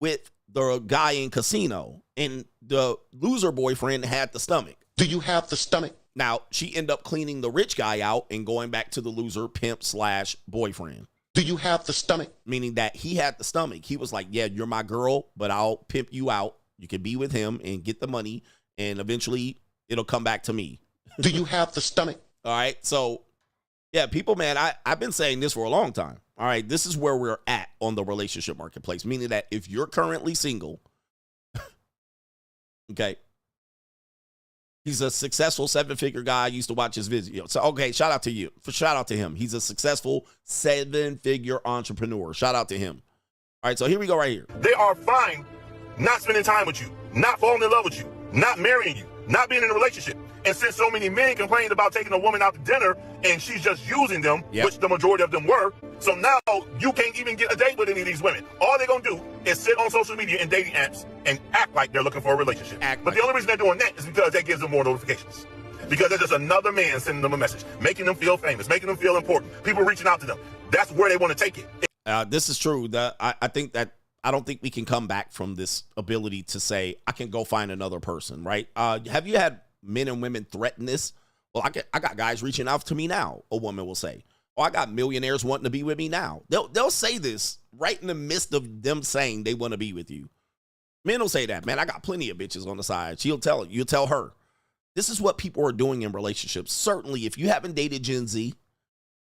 with the guy in Casino. And the loser boyfriend had the stomach. Do you have the stomach? Now, she ended up cleaning the rich guy out and going back to the loser pimp / boyfriend. Do you have the stomach? Meaning that he had the stomach. He was like, yeah, you're my girl, but I'll pimp you out. You can be with him and get the money, and eventually it'll come back to me. Do you have the stomach? All right. So, yeah, people, man, I've been saying this for a long time. All right. This is where we're at on the relationship marketplace, meaning that if you're currently single, okay, he's a successful 7-figure guy. I used to watch his videos. So, okay, shout out to you. Shout out to him. He's a successful 7-figure entrepreneur. Shout out to him. All right, so here we go right here. They are fine not spending time with you, not falling in love with you, not marrying you, not being in a relationship. And since so many men complained about taking a woman out to dinner and she's just using them, which the majority of them were, so now you can't even get a date with any of these women. All they're going to do is sit on social media and dating apps and act like they're looking for a relationship. But the only reason they're doing that is because that gives them more notifications. Because there's just another man sending them a message, making them feel famous, making them feel important. People reaching out to them. That's where they want to take it. This is true. I don't think we can come back from this ability to say, I can go find another person, right? Have you had men and women threaten this? Well, I got guys reaching out to me now, a woman will say. Oh, I got millionaires wanting to be with me now. They'll say this right in the midst of them saying they want to be with you. Men will say that, man, I got plenty of bitches on the side. You'll tell her. This is what people are doing in relationships. Certainly, if you haven't dated Gen Z,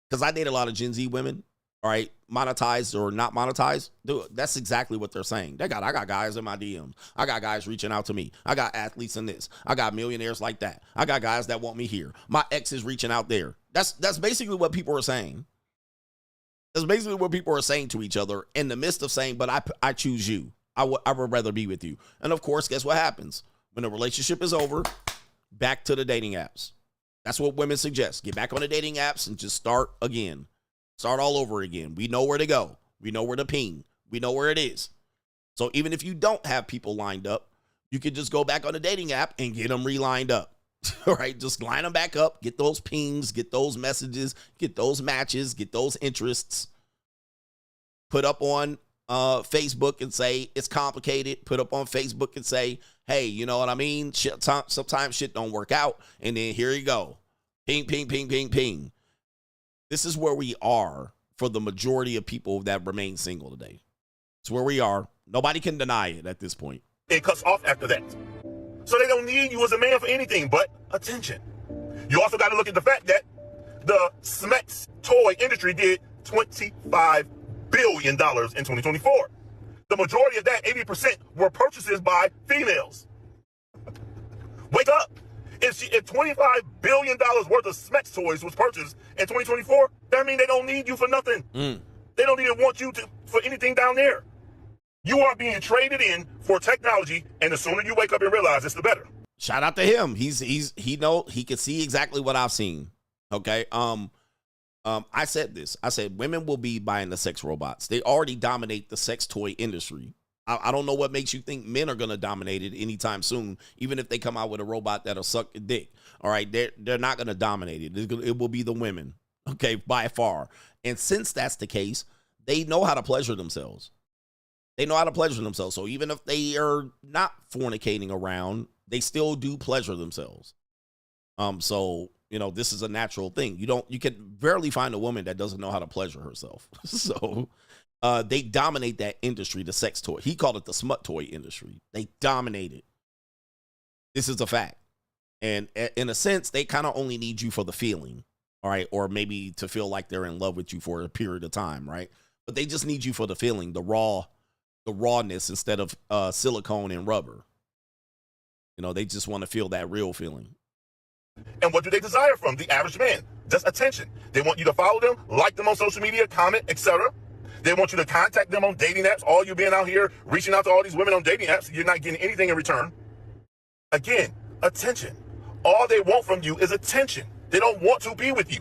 because I date a lot of Gen Z women, all right, monetized or not monetized, dude, that's exactly what they're saying. I got guys in my DMs. I got guys reaching out to me. I got athletes in this. I got millionaires like that. I got guys that want me here. My ex is reaching out there. That's basically what people are saying. That's basically what people are saying to each other in the midst of saying, but I choose you. I would rather be with you. And of course, guess what happens? When the relationship is over, back to the dating apps. That's what women suggest. Get back on the dating apps and just start again. Start all over again. We know where to go. We know where to ping. We know where it is. So even if you don't have people lined up, you can just go back on the dating app and get them re-lined up. All right, just line them back up. Get those pings. Get those messages. Get those matches. Get those interests. Put up on Facebook and say it's complicated. Put up on Facebook and say, hey, you know what I mean? Sometimes shit don't work out. And then here you go. Ping, ping, ping, ping, ping. This is where we are for the majority of people that remain single today. It's where we are. Nobody can deny it at this point. It cuts off after that. So they don't need you as a man for anything but attention. You also got to look at the fact that the sex toy industry did $25 billion in 2024. The majority of that, 80%, were purchases by females. Wake up. If $25 billion worth of sex toys was purchased in 2024, that means they don't need you for nothing. They don't even want you for anything down there. You are being traded in for technology, and the sooner you wake up and realize it's the better. Shout out to him. He can see exactly what I've seen. Okay. I said this. I said women will be buying the sex robots. They already dominate the sex toy industry. I don't know what makes you think men are going to dominate it anytime soon, even if they come out with a robot that'll suck your dick. All right, they're not going to dominate it. It will be the women, okay, by far. And since that's the case, they know how to pleasure themselves. They know how to pleasure themselves. So even if they are not fornicating around, they still do pleasure themselves. So, you know, this is a natural thing. You can barely find a woman that doesn't know how to pleasure herself. So they dominate that industry, the sex toy. He called it the smut toy industry. They dominate it. This is a fact. And in a sense, they kind of only need you for the feeling, all right? Or maybe to feel like they're in love with you for a period of time, right? But they just need you for the feeling, the rawness instead of silicone and rubber. You know, they just want to feel that real feeling. And what do they desire from the average man? Just attention. They want you to follow them, like them on social media, comment, etc. They want you to contact them on dating apps. All you being out here reaching out to all these women on dating apps, you're not getting anything in return. Again, attention. All they want from you is attention. They don't want to be with you.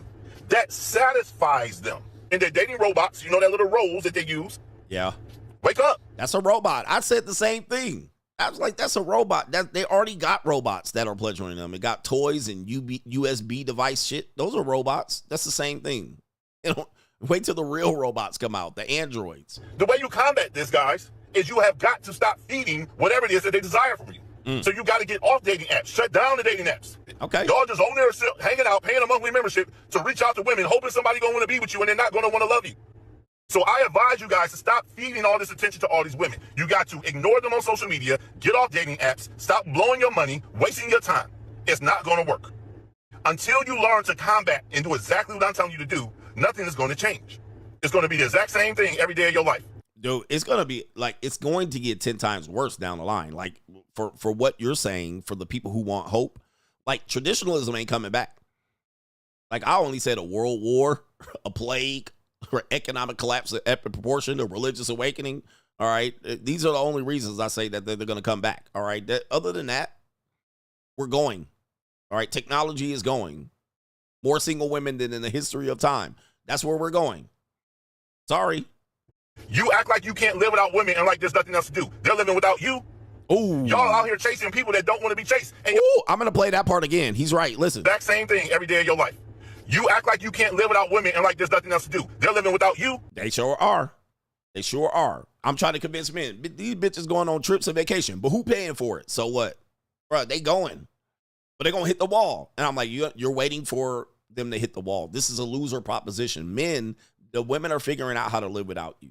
That satisfies them. And they're dating robots, you know, that little rose that they use. Yeah. Wake up. That's a robot. I said the same thing. I was like, that's a robot. They already got robots that are pleasuring them. It got toys and USB device shit. Those are robots. That's the same thing. You know, wait till the real robots come out, the androids. The way you combat this, guys, is you have got to stop feeding whatever it is that they desire from you. So you got to get off dating apps. Shut down the dating apps. Okay. Y'all just on there hanging out, paying a monthly membership to reach out to women, hoping somebody going to want to be with you and they're not going to want to love you. So I advise you guys to stop feeding all this attention to all these women. You got to ignore them on social media, get off dating apps, stop blowing your money, wasting your time. It's not going to work. Until you learn to combat and do exactly what I'm telling you to do, nothing is going to change. It's going to be the exact same thing every day of your life. Dude, it's going to be like, it's going to get 10 times worse down the line. Like for what you're saying, for the people who want hope, like traditionalism ain't coming back. Like I only said a world war, a plague, or economic collapse of epic proportion, a religious awakening. All right. These are the only reasons I say that they're going to come back. All right. Other than that, we're going. All right. Technology is going. More single women than in the history of time. That's where we're going. Sorry. You act like you can't live without women and like there's nothing else to do. They're living without you. Ooh. Y'all out here chasing people that don't want to be chased. And ooh, I'm going to play that part again. He's right. Listen. Exact same thing every day of your life. You act like you can't live without women and like there's nothing else to do. They're living without you. They sure are. They sure are. I'm trying to convince men. These bitches going on trips and vacation, but who paying for it? So what? Bro, they going. But they going to hit the wall. And I'm like, you're waiting for them to hit the wall. This is a loser proposition. Men, the women are figuring out how to live without you.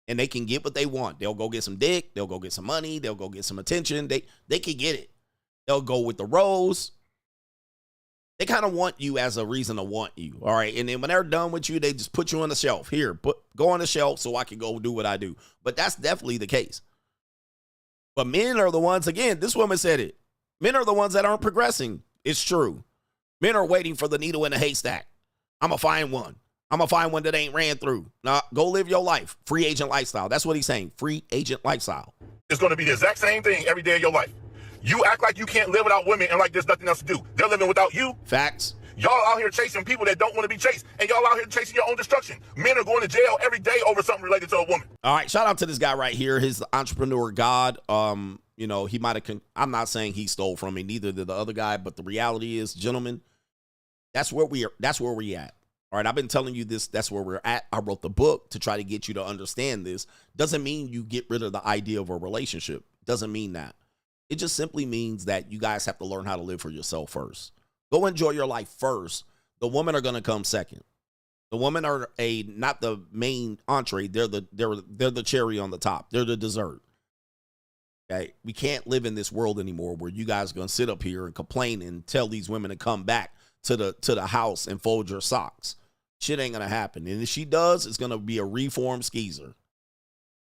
And they can get what they want. They'll go get some dick. They'll go get some money. They'll go get some attention. They can get it. They'll go with the rose. They kind of want you as a reason to want you. All right. And then when they're done with you, they just put you on the shelf. Here, go on the shelf so I can go do what I do. But that's definitely the case. But men are the ones, again, this woman said it. Men are the ones that aren't progressing. It's true. Men are waiting for the needle in the haystack. I'm going to find one. I'm going to find one that ain't ran through. Now, go live your life. Free agent lifestyle. That's what he's saying. Free agent lifestyle. It's going to be the exact same thing every day of your life. You act like you can't live without women and like there's nothing else to do. They're living without you. Facts. Y'all out here chasing people that don't want to be chased, and y'all out here chasing your own destruction. Men are going to jail every day over something related to a woman. All right, shout out to this guy right here. His entrepreneur god. You know, he might have. I'm not saying he stole from me, neither did the other guy. But the reality is, gentlemen, that's where we are. That's where we at. All right, I've been telling you this. That's where we're at. I wrote the book to try to get you to understand this. Doesn't mean you get rid of the idea of a relationship. Doesn't mean that. It just simply means that you guys have to learn how to live for yourself first. Go enjoy your life first. The women are going to come second. The women are not the main entree. They're the cherry on the top. They're the dessert. Okay, we can't live in this world anymore where you guys are going to sit up here and complain and tell these women to come back to the house and fold your socks. Shit ain't going to happen. And if she does, it's going to be a reformed skeezer.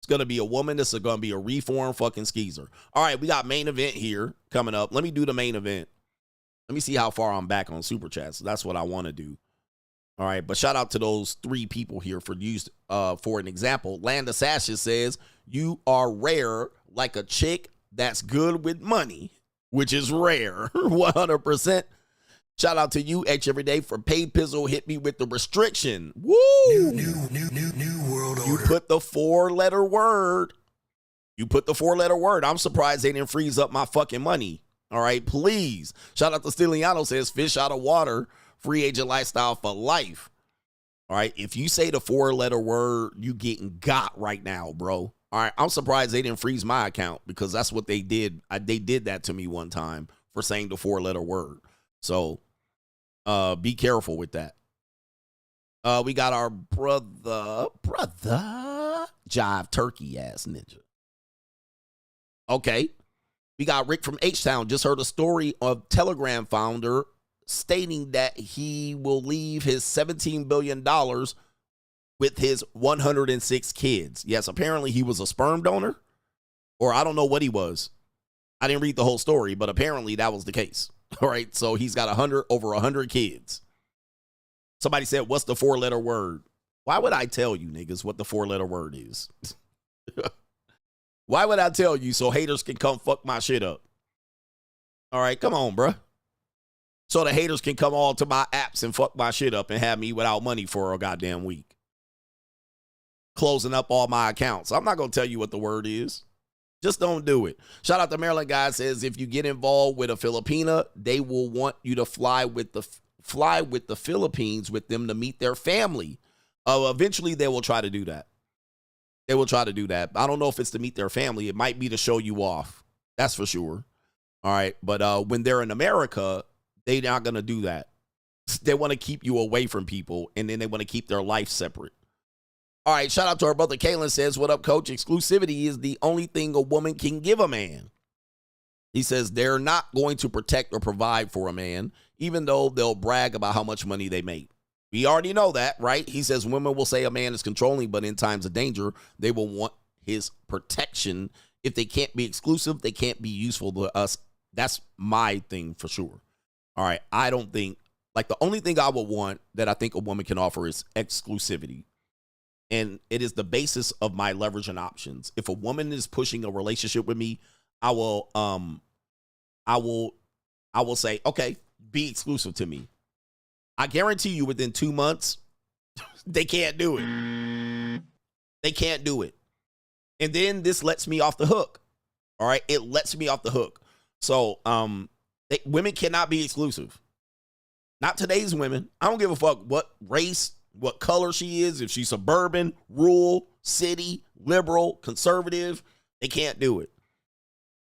It's going to be a woman that's going to be a reformed fucking skeezer. All right, we got main event here coming up. Let me do the main event. Let me see how far I'm back on Super Chats. That's what I want to do. All right, but shout out to those 3 people here for an example. Landa Sasha says, you are rare like a chick that's good with money, which is rare, 100%. Shout out to you, H Everyday, for Pay Pizzle hit me with the restriction. Woo! New world order. You put the 4-letter word. You put the 4-letter word. I'm surprised they didn't freeze up my fucking money. All right, please. Shout out to Stiliano says, fish out of water, free agent lifestyle for life. All right, if you say the 4-letter word, you getting got right now, bro. All right, I'm surprised they didn't freeze my account because that's what they did. They did that to me one time for saying the 4-letter word. So be careful with that. We got our brother, Jive Turkey ass ninja. Okay. We got Rick from H-Town. Just heard a story of Telegram founder stating that he will leave his $17 billion with his 106 kids. Yes, apparently he was a sperm donor, or I don't know what he was. I didn't read the whole story, but apparently that was the case. All right, so he's got over 100 kids. Somebody said, what's the 4-letter word? Why would I tell you niggas what the 4-letter word is? Why would I tell you so haters can come fuck my shit up? All right, come on, bruh. So the haters can come all to my apps and fuck my shit up and have me without money for a goddamn week. Closing up all my accounts. I'm not going to tell you what the word is. Just don't do it. Shout out to Maryland guy says, if you get involved with a Filipina, they will want you to fly with the Philippines with them to meet their family. Eventually, they will try to do that. They will try to do that. I don't know if it's to meet their family. It might be to show you off. That's for sure. All right. But when they're in America, they're not going to do that. They want to keep you away from people, and then they want to keep their life separate. All right. Shout out to our brother Kalen says, what up, coach? Exclusivity is the only thing a woman can give a man. He says they're not going to protect or provide for a man, even though they'll brag about how much money they make. We already know that, right? He says women will say a man is controlling, but in times of danger, they will want his protection. If they can't be exclusive, they can't be useful to us. That's my thing for sure. All right. I don't think, like, the only thing I would want that I think a woman can offer is exclusivity. And it is the basis of my leverage and options. If a woman is pushing a relationship with me, I will say, okay, be exclusive to me. I guarantee you within 2 months, they can't do it. They can't do it. And then this lets me off the hook. All right. It lets me off the hook. So women cannot be exclusive. Not today's women. I don't give a fuck what race, what color she is, if she's suburban, rural, city, liberal, conservative. They can't do it.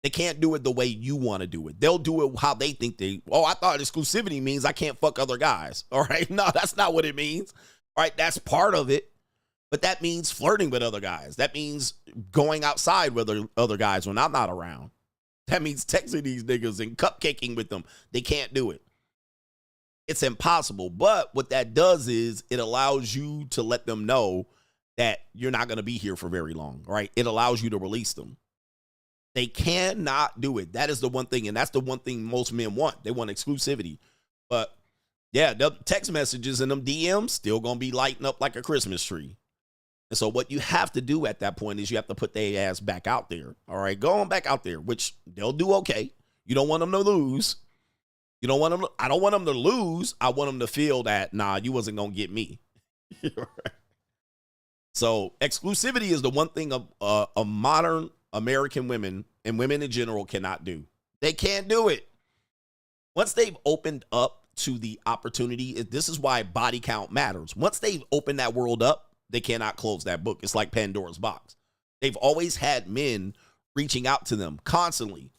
They can't do it the way you want to do it. They'll do it how they think I thought exclusivity means I can't fuck other guys. All right. No, that's not what it means. All right. That's part of it. But that means flirting with other guys. That means going outside with other guys when I'm not around. That means texting these niggas and cupcaking with them. They can't do it. It's impossible. But what that does is it allows you to let them know that you're not going to be here for very long. Right. It allows you to release them. They cannot do it. That is the one thing. And that's the one thing most men want. They want exclusivity. But yeah, the text messages and them DMs still going to be lighting up like a Christmas tree. And so what you have to do at that point is you have to put their ass back out there. All right, go on back out there, which they'll do okay. You don't want them to lose. You don't want them. I don't want them to lose. I want them to feel that, nah, you wasn't going to get me. So exclusivity is the one thing a modern American women and women in general cannot do. They can't do it. Once they've opened up to the opportunity, this is why body count matters. Once they've opened that world up, they cannot close that book. It's like Pandora's box. They've always had men reaching out to them constantly.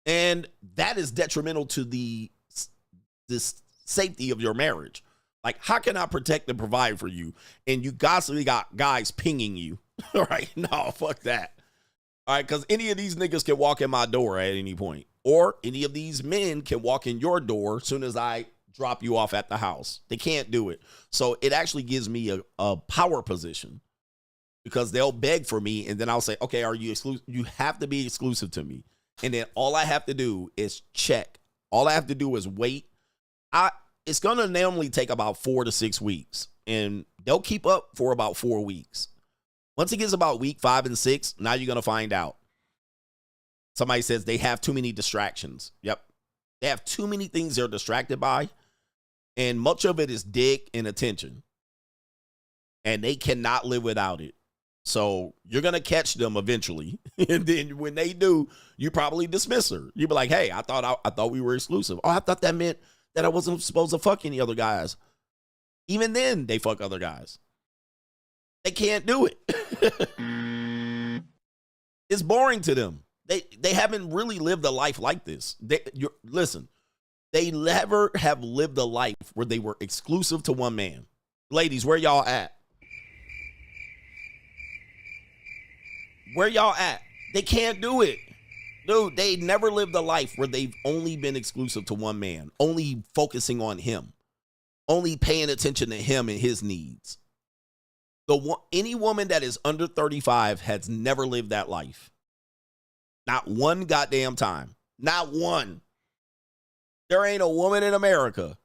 And that is detrimental to the safety of your marriage. Like, how can I protect and provide for you? And you constantly got guys pinging you. All right. No, fuck that. All right. Because any of these niggas can walk in my door at any point. Or any of these men can walk in your door as soon as I drop you off at the house. They can't do it. So it actually gives me a power position because they'll beg for me. And then I'll say, okay, are you exclusive? You have to be exclusive to me. And then all I have to do is check. All I have to do is wait. It's going to normally take about 4 to 6 weeks. And they'll keep up for about 4 weeks. Once it gets about week 5 and 6, now you're going to find out. Somebody says they have too many distractions. Yep. They have too many things they're distracted by. And much of it is dick and attention. And they cannot live without it. So you're going to catch them eventually. And then when they do, you probably dismiss her. You be like, hey, I thought we were exclusive. Oh, I thought that meant that I wasn't supposed to fuck any other guys. Even then, they fuck other guys. They can't do it. It's boring to them. They haven't really lived a life like this. Listen, they never have lived a life where they were exclusive to one man. Ladies, where y'all at? Where y'all at? They can't do it. Dude, they never lived a life where they've only been exclusive to one man, only focusing on him, only paying attention to him and his needs. Any woman that is under 35 has never lived that life. Not one goddamn time. Not one. There ain't a woman in America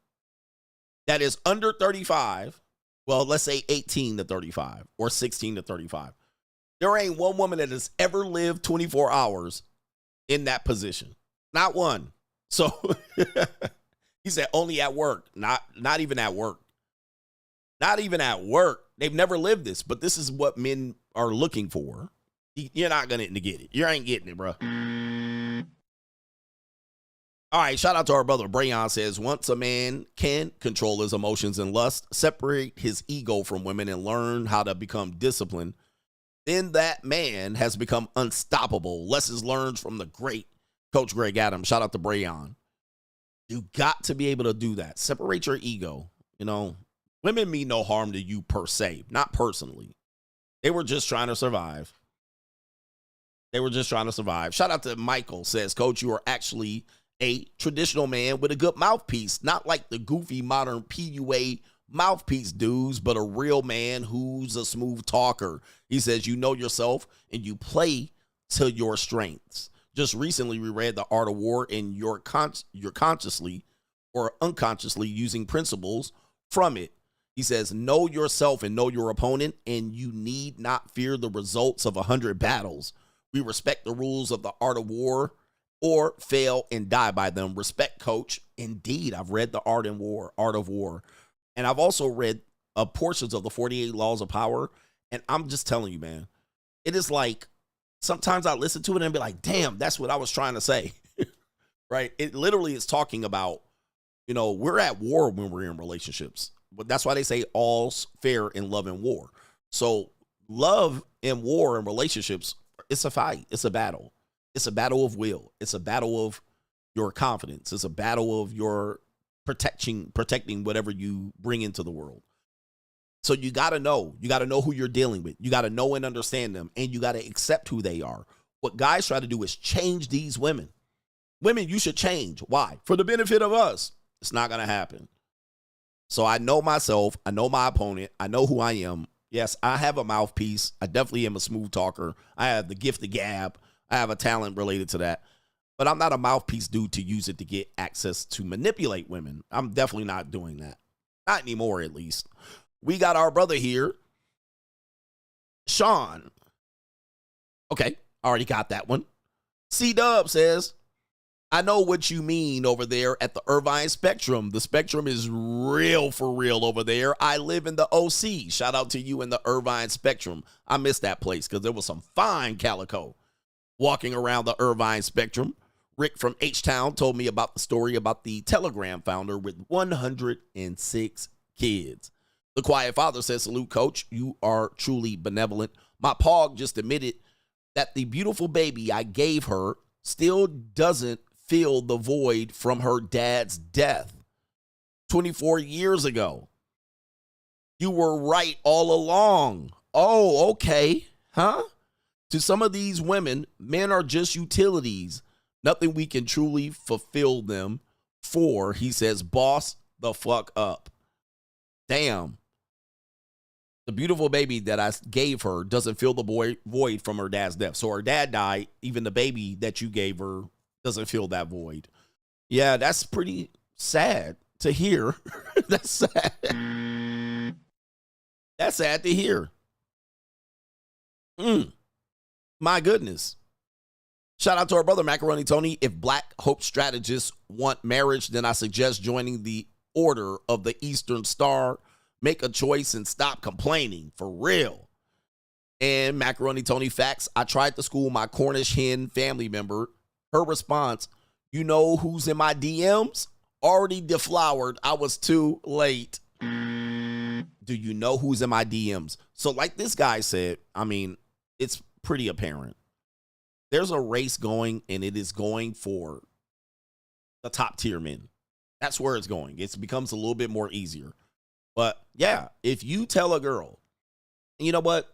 that is under 35. Well, let's say 18 to 35 or 16 to 35. There ain't one woman that has ever lived 24 hours in that position. Not one. So he said only at work, not even at work. Not even at work. They've never lived this, but this is what men are looking for. You're not going to get it. You ain't getting it, bro. All right, shout out to our brother. Brayon says, once a man can control his emotions and lust, separate his ego from women, and learn how to become disciplined, then that man has become unstoppable. Lessons learned from the great Coach Greg Adams. Shout out to Brayon. You got to be able to do that. Separate your ego. You know, women mean no harm to you per se, not personally. They were just trying to survive. They were just trying to survive. Shout out to Michael. Says, Coach, you are actually a traditional man with a good mouthpiece, not like the goofy modern PUA mouthpiece dudes, but a real man who's a smooth talker. He says, you know yourself and you play to your strengths. Just recently we read The Art of War, and you're consciously or unconsciously using principles from it. He says, know yourself and know your opponent, and you need not fear the results of 100 battles. We respect the rules of the Art of War, or fail and die by them. Respect, Coach. Indeed, I've read The Art of War. And I've also read portions of the 48 Laws of Power. And I'm just telling you, man, it is like, sometimes I listen to it and be like, damn, that's what I was trying to say. Right? It literally is talking about, you know, we're at war when we're in relationships. But that's why they say all's fair in love and war. So love and war and relationships, it's a fight. It's a battle. It's a battle of will. It's a battle of your confidence. It's a battle of your protecting whatever you bring into the world. So you got to know. You got to know who you're dealing with. You got to know and understand them, and you got to accept who they are. What guys try to do is change these women. Women, you should change. Why? For the benefit of us. It's not going to happen. So I know myself. I know my opponent. I know who I am. Yes, I have a mouthpiece. I definitely am a smooth talker. I have the gift of gab. I have a talent related to that. But I'm not a mouthpiece dude to use it to get access to manipulate women. I'm definitely not doing that. Not anymore, at least. We got our brother here, Sean. Okay, already got that one. C-Dub says, I know what you mean over there at the Irvine Spectrum. The Spectrum is real for real over there. I live in the OC. Shout out to you in the Irvine Spectrum. I miss that place because there was some fine calico walking around the Irvine Spectrum. Rick from H-Town told me about the story about the Telegram founder with 106 kids. The Quiet Father says, salute, Coach. You are truly benevolent. My pog just admitted that the beautiful baby I gave her still doesn't fill the void from her dad's death 24 years ago. You were right all along. Oh, okay. Huh? To some of these women, men are just utilities. Nothing we can truly fulfill them for. He says, boss the fuck up. Damn. The beautiful baby that I gave her doesn't fill the void from her dad's death. So her dad died. Even the baby that you gave her doesn't fill that void. Yeah, that's pretty sad to hear. That's sad. That's sad to hear. My goodness. Shout out to our brother Macaroni Tony. If Black Hope strategists want marriage, then I suggest joining the Order of the Eastern Star. Make a choice and stop complaining. For real. And Macaroni Tony facts. I tried to school my Cornish hen family member. Her response, you know who's in my DMs? Already deflowered. I was too late. Do you know who's in my DMs? So like this guy said, I mean, it's pretty apparent. There's a race going, and it is going for the top tier men. That's where it's going. It becomes a little bit more easier. But yeah, if you tell a girl, you know what,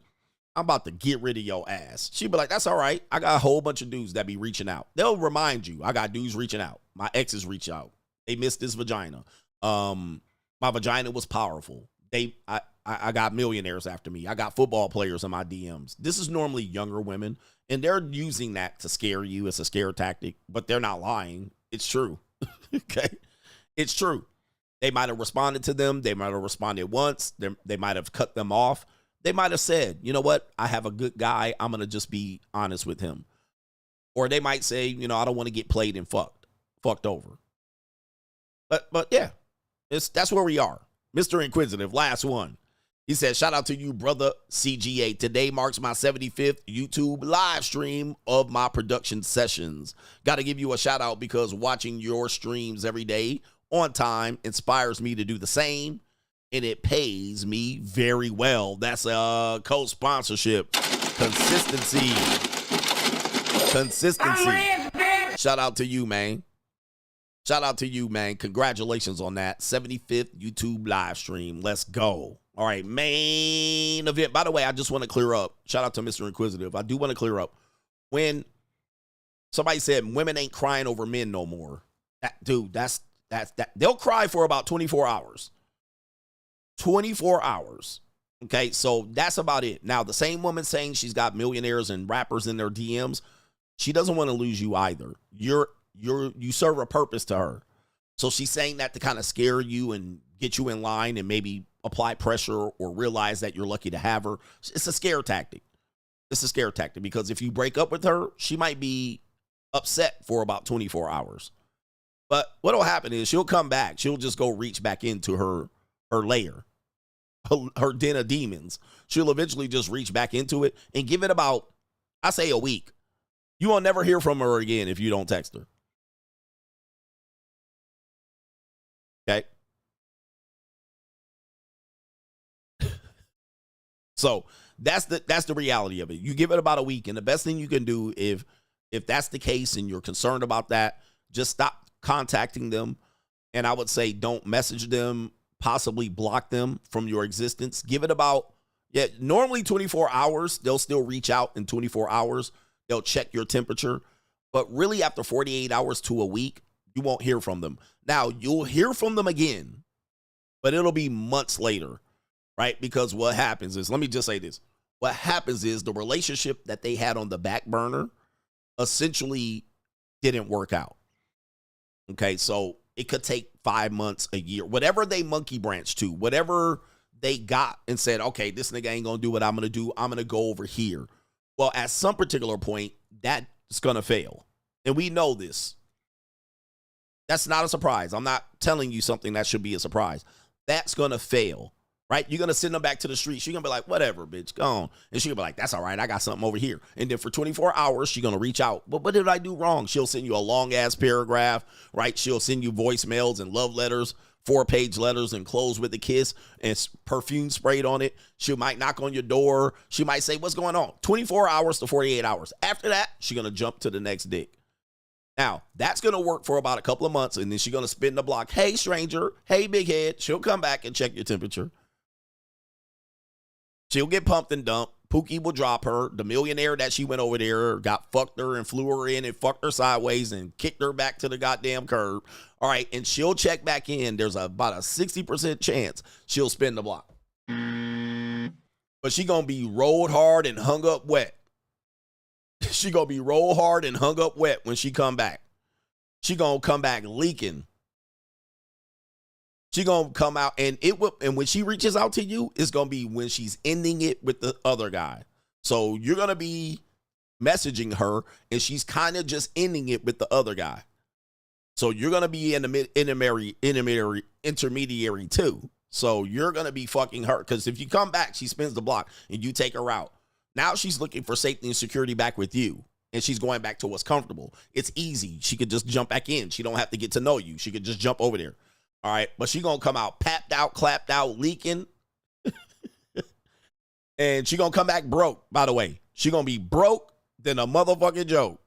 I'm about to get rid of your ass, she'd be like, that's all right. I got a whole bunch of dudes that be reaching out. They'll remind you, I got dudes reaching out. My exes reach out. They missed this vagina. My vagina was powerful. I got millionaires after me. I got football players in my DMs. This is normally younger women, and they're using that to scare you. It's a scare tactic, but they're not lying. It's true. Okay. It's true. They might have responded to them. They might have responded once. They might have cut them off. They might have said, you know what? I have a good guy. I'm going to just be honest with him. Or they might say, you know, I don't want to get played and fucked over. But yeah, that's where we are. Mr. Inquisitive, last one. He said, shout out to you, brother CGA. Today marks my 75th YouTube live stream of my production sessions. Got to give you a shout out because watching your streams every day on time inspires me to do the same, and it pays me very well. That's a co-sponsorship. Consistency. Shout out to you, man. Shout out to you, man. Congratulations on that 75th YouTube live stream. Let's go. All right, main event. By the way, I just want to clear up. Shout out to Mr. Inquisitive. I do want to clear up. When somebody said women ain't crying over men no more, dude, that's they'll cry for about 24 hours. 24 hours. Okay, so that's about it. Now, the same woman saying she's got millionaires and rappers in their DMs, she doesn't want to lose you either. You serve a purpose to her. So she's saying that to kind of scare you and get you in line and maybe apply pressure or realize that you're lucky to have her. It's a scare tactic. It's a scare tactic because if you break up with her, she might be upset for about 24 hours. But what will happen is she'll come back. She'll just go reach back into her lair, her den of demons. She'll eventually just reach back into it and give it about, I say, a week. You will never hear from her again if you don't text her. Okay. So that's the reality of it. You give it about a week, and the best thing you can do if that's the case and you're concerned about that, just stop contacting them. And I would say don't message them, possibly block them from your existence. Give it about, normally 24 hours. They'll still reach out in 24 hours. They'll check your temperature. But really after 48 hours to a week, you won't hear from them. Now, you'll hear from them again, but it'll be months later. Right? Because what happens is, let me just say this. What happens is the relationship that they had on the back burner essentially didn't work out. Okay, so it could take 5 months, a year, whatever they monkey branch to, whatever they got and said, okay, this nigga ain't going to do what I'm going to do. I'm going to go over here. Well, at some particular point, that's going to fail. And we know this. That's not a surprise. I'm not telling you something that should be a surprise. That's going to fail. Right? You're going to send them back to the street. She's going to be like, whatever, bitch, go on. And she'll be like, that's all right. I got something over here. And then for 24 hours, she's going to reach out. But what did I do wrong? She'll send you a long-ass paragraph, right? She'll send you voicemails and love letters, 4-page letters, and close with a kiss and perfume sprayed on it. She might knock on your door. She might say, what's going on? 24 hours to 48 hours. After that, she's going to jump to the next dick. Now, that's going to work for about a couple of months, and then she's going to spin the block. Hey, stranger. Hey, big head. She'll come back and check your temperature. She'll get pumped and dumped. Pookie will drop her. The millionaire that she went over there got fucked her and flew her in and fucked her sideways and kicked her back to the goddamn curb. All right, and she'll check back in. There's about a 60% chance she'll spin the block. But she going to be rolled hard and hung up wet. She going to be rolled hard and hung up wet when she come back. She going to come back leaking. She going to come out and and when she reaches out to you, it's going to be when she's ending it with the other guy. So you're going to be messaging her and she's kind of just ending it with the other guy. So you're going to be in the intermediary too. So you're going to be fucking her. Because if you come back, she spins the block and you take her out. Now she's looking for safety and security back with you. And she's going back to what's comfortable. It's easy. She could just jump back in. She don't have to get to know you. She could just jump over there. All right, but she going to come out papped out, clapped out, leaking. And she going to come back broke, by the way. She going to be broke than a motherfucking joke.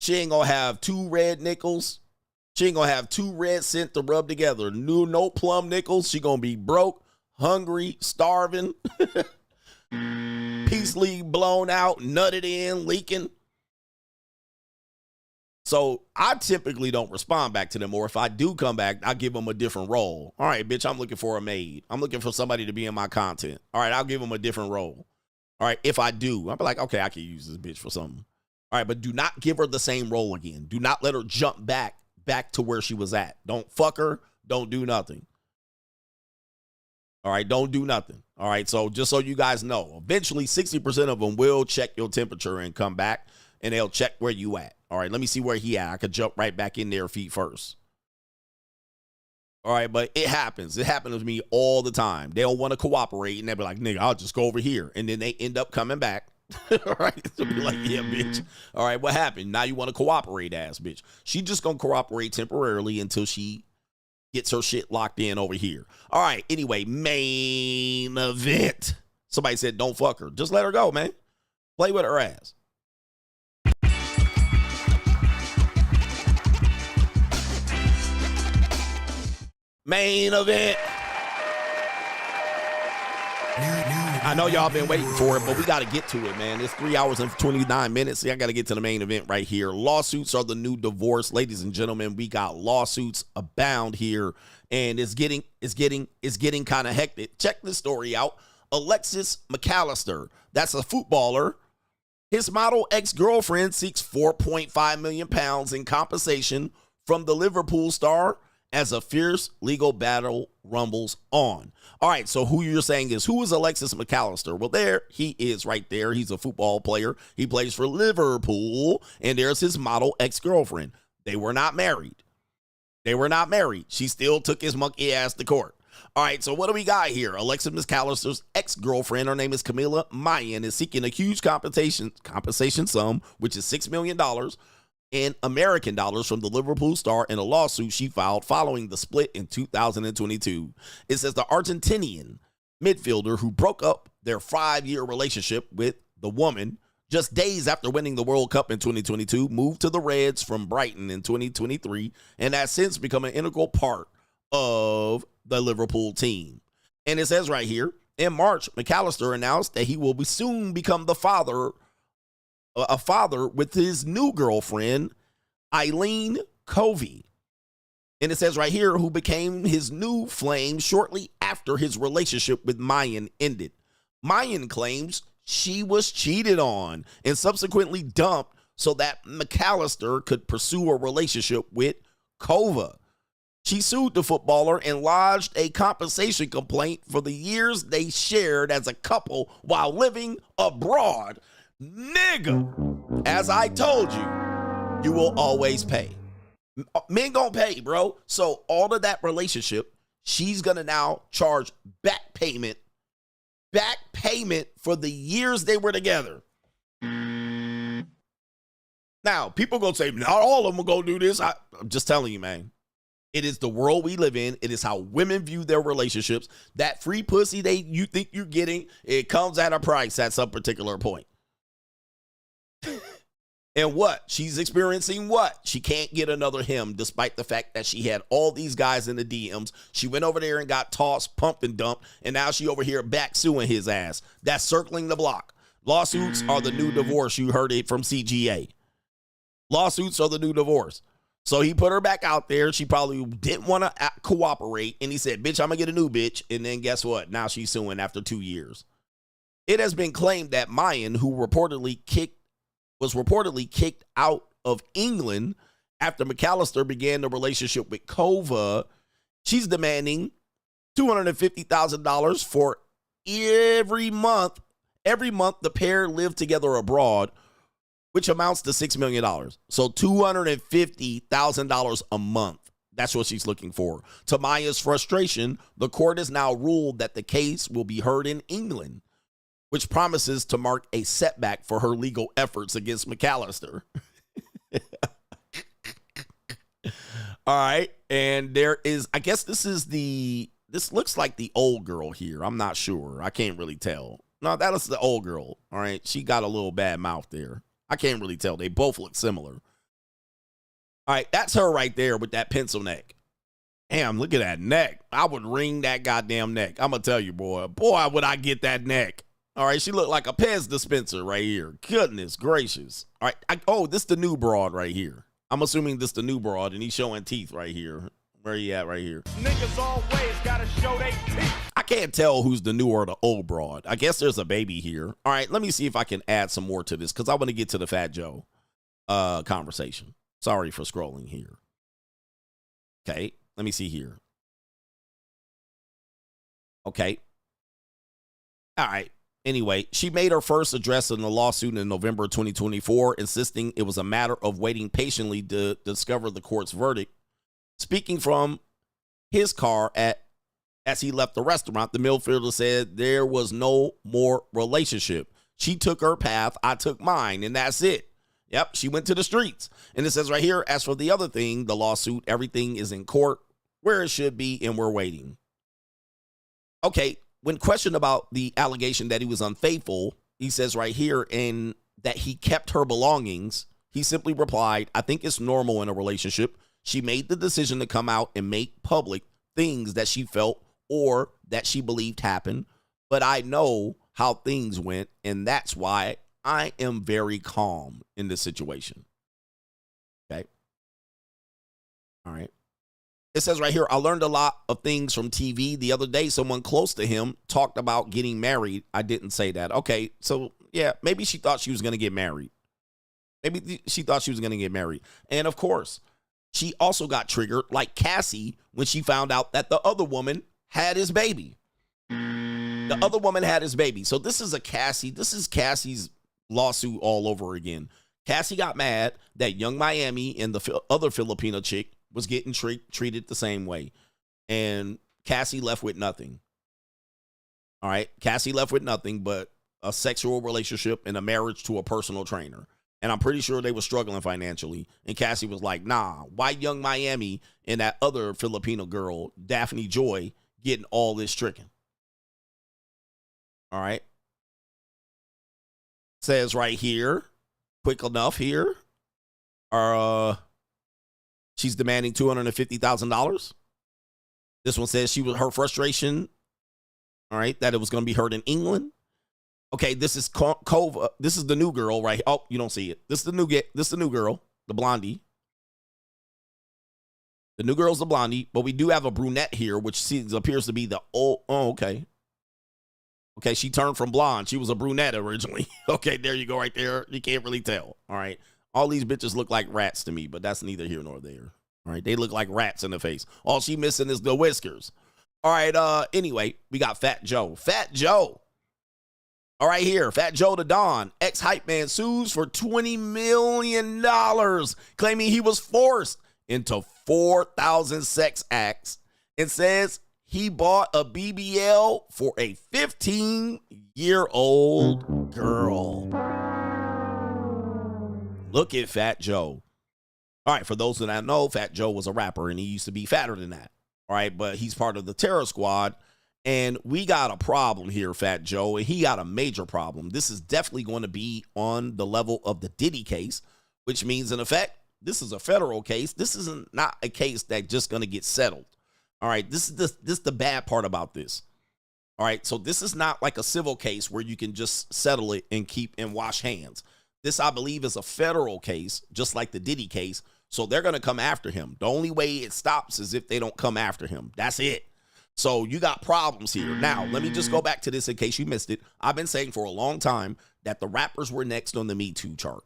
She ain't going to have 2 red nickels. She ain't going to have 2 red cents to rub together. No plum nickels. She going to be broke, hungry, starving, peace league blown out, nutted in, leaking. So I typically don't respond back to them, or if I do come back, I give them a different role. All right, bitch, I'm looking for a maid. I'm looking for somebody to be in my content. All right, I'll give them a different role. All right, if I do, I'll be like, okay, I can use this bitch for something. All right, but do not give her the same role again. Do not let her jump back back to where she was at. Don't fuck her. Don't do nothing. All right, don't do nothing. All right, so just so you guys know, eventually 60% of them will check your temperature and come back, and they'll check where you at. All right, let me see where he at. I could jump right back in there feet first. All right, but it happens. It happens to me all the time. They don't want to cooperate, and they'll be like, nigga, I'll just go over here. And then they end up coming back. All right, so be like, yeah, bitch. All right, what happened? Now you want to cooperate, ass bitch. She just going to cooperate temporarily until she gets her shit locked in over here. All right, anyway, main event. Somebody said, don't fuck her. Just let her go, man. Play with her ass. Main event. I know y'all been waiting for it, but we got to get to it, man. It's 3 hours and 29 minutes. See, I got to get to the main event right here. Lawsuits are the new divorce. Ladies and gentlemen, we got lawsuits abound here, and it's getting kind of hectic. Check this story out. Alexis McAllister, that's a footballer. His model ex-girlfriend seeks 4.5 million pounds in compensation from the Liverpool star as a fierce legal battle rumbles on. All right, so who you're saying is, who is Alexis McAllister? Well, there he is right there. He's a football player. He plays for Liverpool, and there's his model ex-girlfriend. They were not married. She still took his monkey ass to court. All right, so what do we got here? Alexis McAllister's ex-girlfriend, her name is Camila Mayan, is seeking a huge compensation sum, which is $6 million in American dollars from the Liverpool star in a lawsuit she filed following the split in 2022. It says the Argentinian midfielder, who broke up their 5-year relationship with the woman just days after winning the World Cup in 2022, moved to the Reds from Brighton in 2023 and has since become an integral part of the Liverpool team. And it says right here, in March, McAllister announced that he will soon become a father with his new girlfriend, Eileen Covey. And it says right here, who became his new flame shortly after his relationship with Mayan ended. Mayan claims she was cheated on and subsequently dumped so that McAllister could pursue a relationship with Cova. She sued the footballer and lodged a compensation complaint for the years they shared as a couple while living abroad. Nigga, as I told you, you will always pay. Men gonna pay, bro. So all of that relationship, she's gonna now charge back payment for the years they were together. Now, people gonna say, not all of them are gonna do this. I'm just telling you, man. It is the world we live in. It is how women view their relationships. That free pussy you think you're getting, it comes at a price at some particular point. And what? She's experiencing what? She can't get another him, despite the fact that she had all these guys in the DMs. She went over there and got tossed, pumped, and dumped, and now she over here back suing his ass. That's circling the block. Lawsuits are the new divorce. You heard it from CGA. Lawsuits are the new divorce. So he put her back out there. She probably didn't want to cooperate, and he said, bitch, I'm going to get a new bitch. And then guess what? Now she's suing after 2 years. It has been claimed that Mayan, who was reportedly kicked out of England after McAllister began the relationship with Cova, she's demanding $250,000 for every month the pair live together abroad, which amounts to $6 million. So $250,000 a month. That's what she's looking for. To Maya's frustration, the court has now ruled that the case will be heard in England, which promises to mark a setback for her legal efforts against McAllister. All right. And there is, I guess this looks like the old girl here. I'm not sure. I can't really tell. No, that is the old girl. All right. She got a little bad mouth there. I can't really tell. They both look similar. All right. That's her right there with that pencil neck. Damn, look at that neck. I would wring that goddamn neck. I'm going to tell you, boy. Boy, would I get that neck. All right, she looked like a Pez dispenser right here. Goodness gracious. All right, this is the new broad right here. I'm assuming this is the new broad, and he's showing teeth right here. Where he at right here? Niggas always gotta show they teeth. I can't tell who's the new or the old broad. I guess there's a baby here. All right, let me see if I can add some more to this, because I want to get to the Fat Joe conversation. Sorry for scrolling here. Okay, let me see here. Okay. All right. Anyway, she made her first address in the lawsuit in November 2024, insisting it was a matter of waiting patiently to discover the court's verdict. Speaking from his car as he left the restaurant, the midfielder said there was no more relationship. She took her path, I took mine, and that's it. Yep, she went to the streets. And it says right here, as for the other thing, the lawsuit, everything is in court where it should be, and we're waiting. Okay, when questioned about the allegation that he was unfaithful, he says right here, and that he kept her belongings, he simply replied, I think it's normal in a relationship. She made the decision to come out and make public things that she felt or that she believed happened, but I know how things went, and that's why I am very calm in this situation. Okay. All right. It says right here, I learned a lot of things from TV. The other day, someone close to him talked about getting married. I didn't say that. Okay, so yeah, maybe she thought she was going to get married. Maybe she thought she was going to get married. And of course, she also got triggered like Cassie when she found out that the other woman had his baby. The other woman had his baby. So this is Cassie's lawsuit all over again. Cassie got mad that Young Miami and the other Filipino chick was getting treated the same way. And Cassie left with nothing. All right. Cassie left with nothing but a sexual relationship and a marriage to a personal trainer. And I'm pretty sure they were struggling financially. And Cassie was like, nah, why Young Miami and that other Filipino girl, Daphne Joy, getting all this tricking? All right. Says right here, quick enough here, she's demanding $250,000. This one says her frustration, all right, that it was going to be heard in England. Okay, this is Kova. This is the new girl, right? Oh, you don't see it. This is the new girl, the blondie. The new girl's the blondie, but we do have a brunette here, which appears to be the old. Oh, okay. Okay, she turned from blonde. She was a brunette originally. Okay, there you go right there. You can't really tell. All right. All these bitches look like rats to me, but that's neither here nor there. All right, they look like rats in the face. All she missing is the whiskers. All right, anyway, we got Fat Joe. Fat Joe. All right, here, Fat Joe the Don, ex-hype man, sues for $20 million, claiming he was forced into 4,000 sex acts and says he bought a BBL for a 15-year-old girl. Look at Fat Joe. All right, for those that don't know, Fat Joe was a rapper, and he used to be fatter than that. All right, but he's part of the Terror Squad, and we got a problem here, Fat Joe, and he got a major problem. This is definitely going to be on the level of the Diddy case, which means, in effect, this is a federal case. This isn't not a case that's just going to get settled. All right, this is the bad part about this. All right, so this is not like a civil case where you can just settle it and keep and wash hands. This, I believe, is a federal case, just like the Diddy case. So they're going to come after him. The only way it stops is if they don't come after him. That's it. So you got problems here. Now, let me just go back to this in case you missed it. I've been saying for a long time that the rappers were next on the Me Too chart.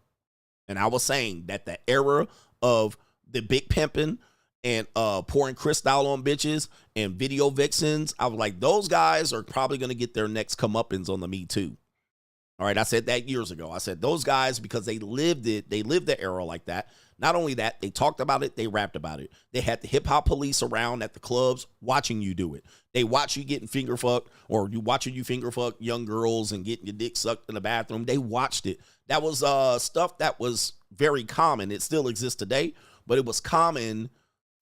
And I was saying that the era of the big pimping and pouring crystal on bitches and video vixens, I was like, those guys are probably going to get their next comeuppance on the Me Too. All right, I said that years ago. I said those guys, because they lived it, they lived the era like that. Not only that, they talked about it, they rapped about it. They had the hip-hop police around at the clubs watching you do it. They watch you getting finger fucked, or you watching you finger fuck young girls and getting your dick sucked in the bathroom. They watched it. That was stuff that was very common. It still exists today, but it was common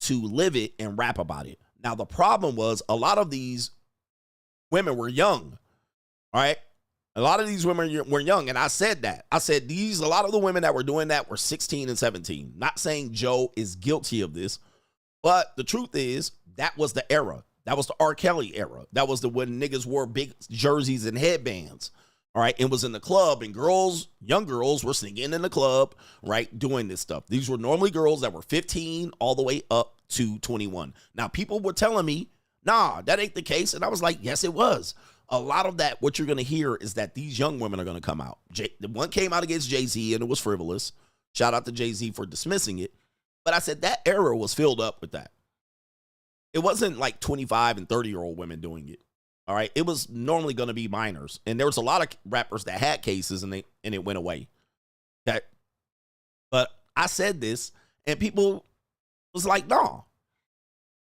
to live it and rap about it. Now, the problem was a lot of these women were young, all right? A lot of these women were young, and I said that. I said a lot of the women that were doing that were 16 and 17. Not saying Joe is guilty of this, but the truth is that was the era. That was the R. Kelly era. That was when niggas wore big jerseys and headbands, all right? And was in the club, and young girls were singing in the club, right, doing this stuff. These were normally girls that were 15 all the way up to 21. Now, people were telling me, nah, that ain't the case, and I was like, yes, it was. A lot of that, what you're going to hear is that these young women are going to come out. The one came out against Jay-Z, and it was frivolous. Shout out to Jay-Z for dismissing it. But I said that era was filled up with that. it wasn't like 25 and 30-year-old women doing it. All right. It was normally going to be minors. And there was a lot of rappers that had cases and it went away. Okay. But I said this and people was like, no.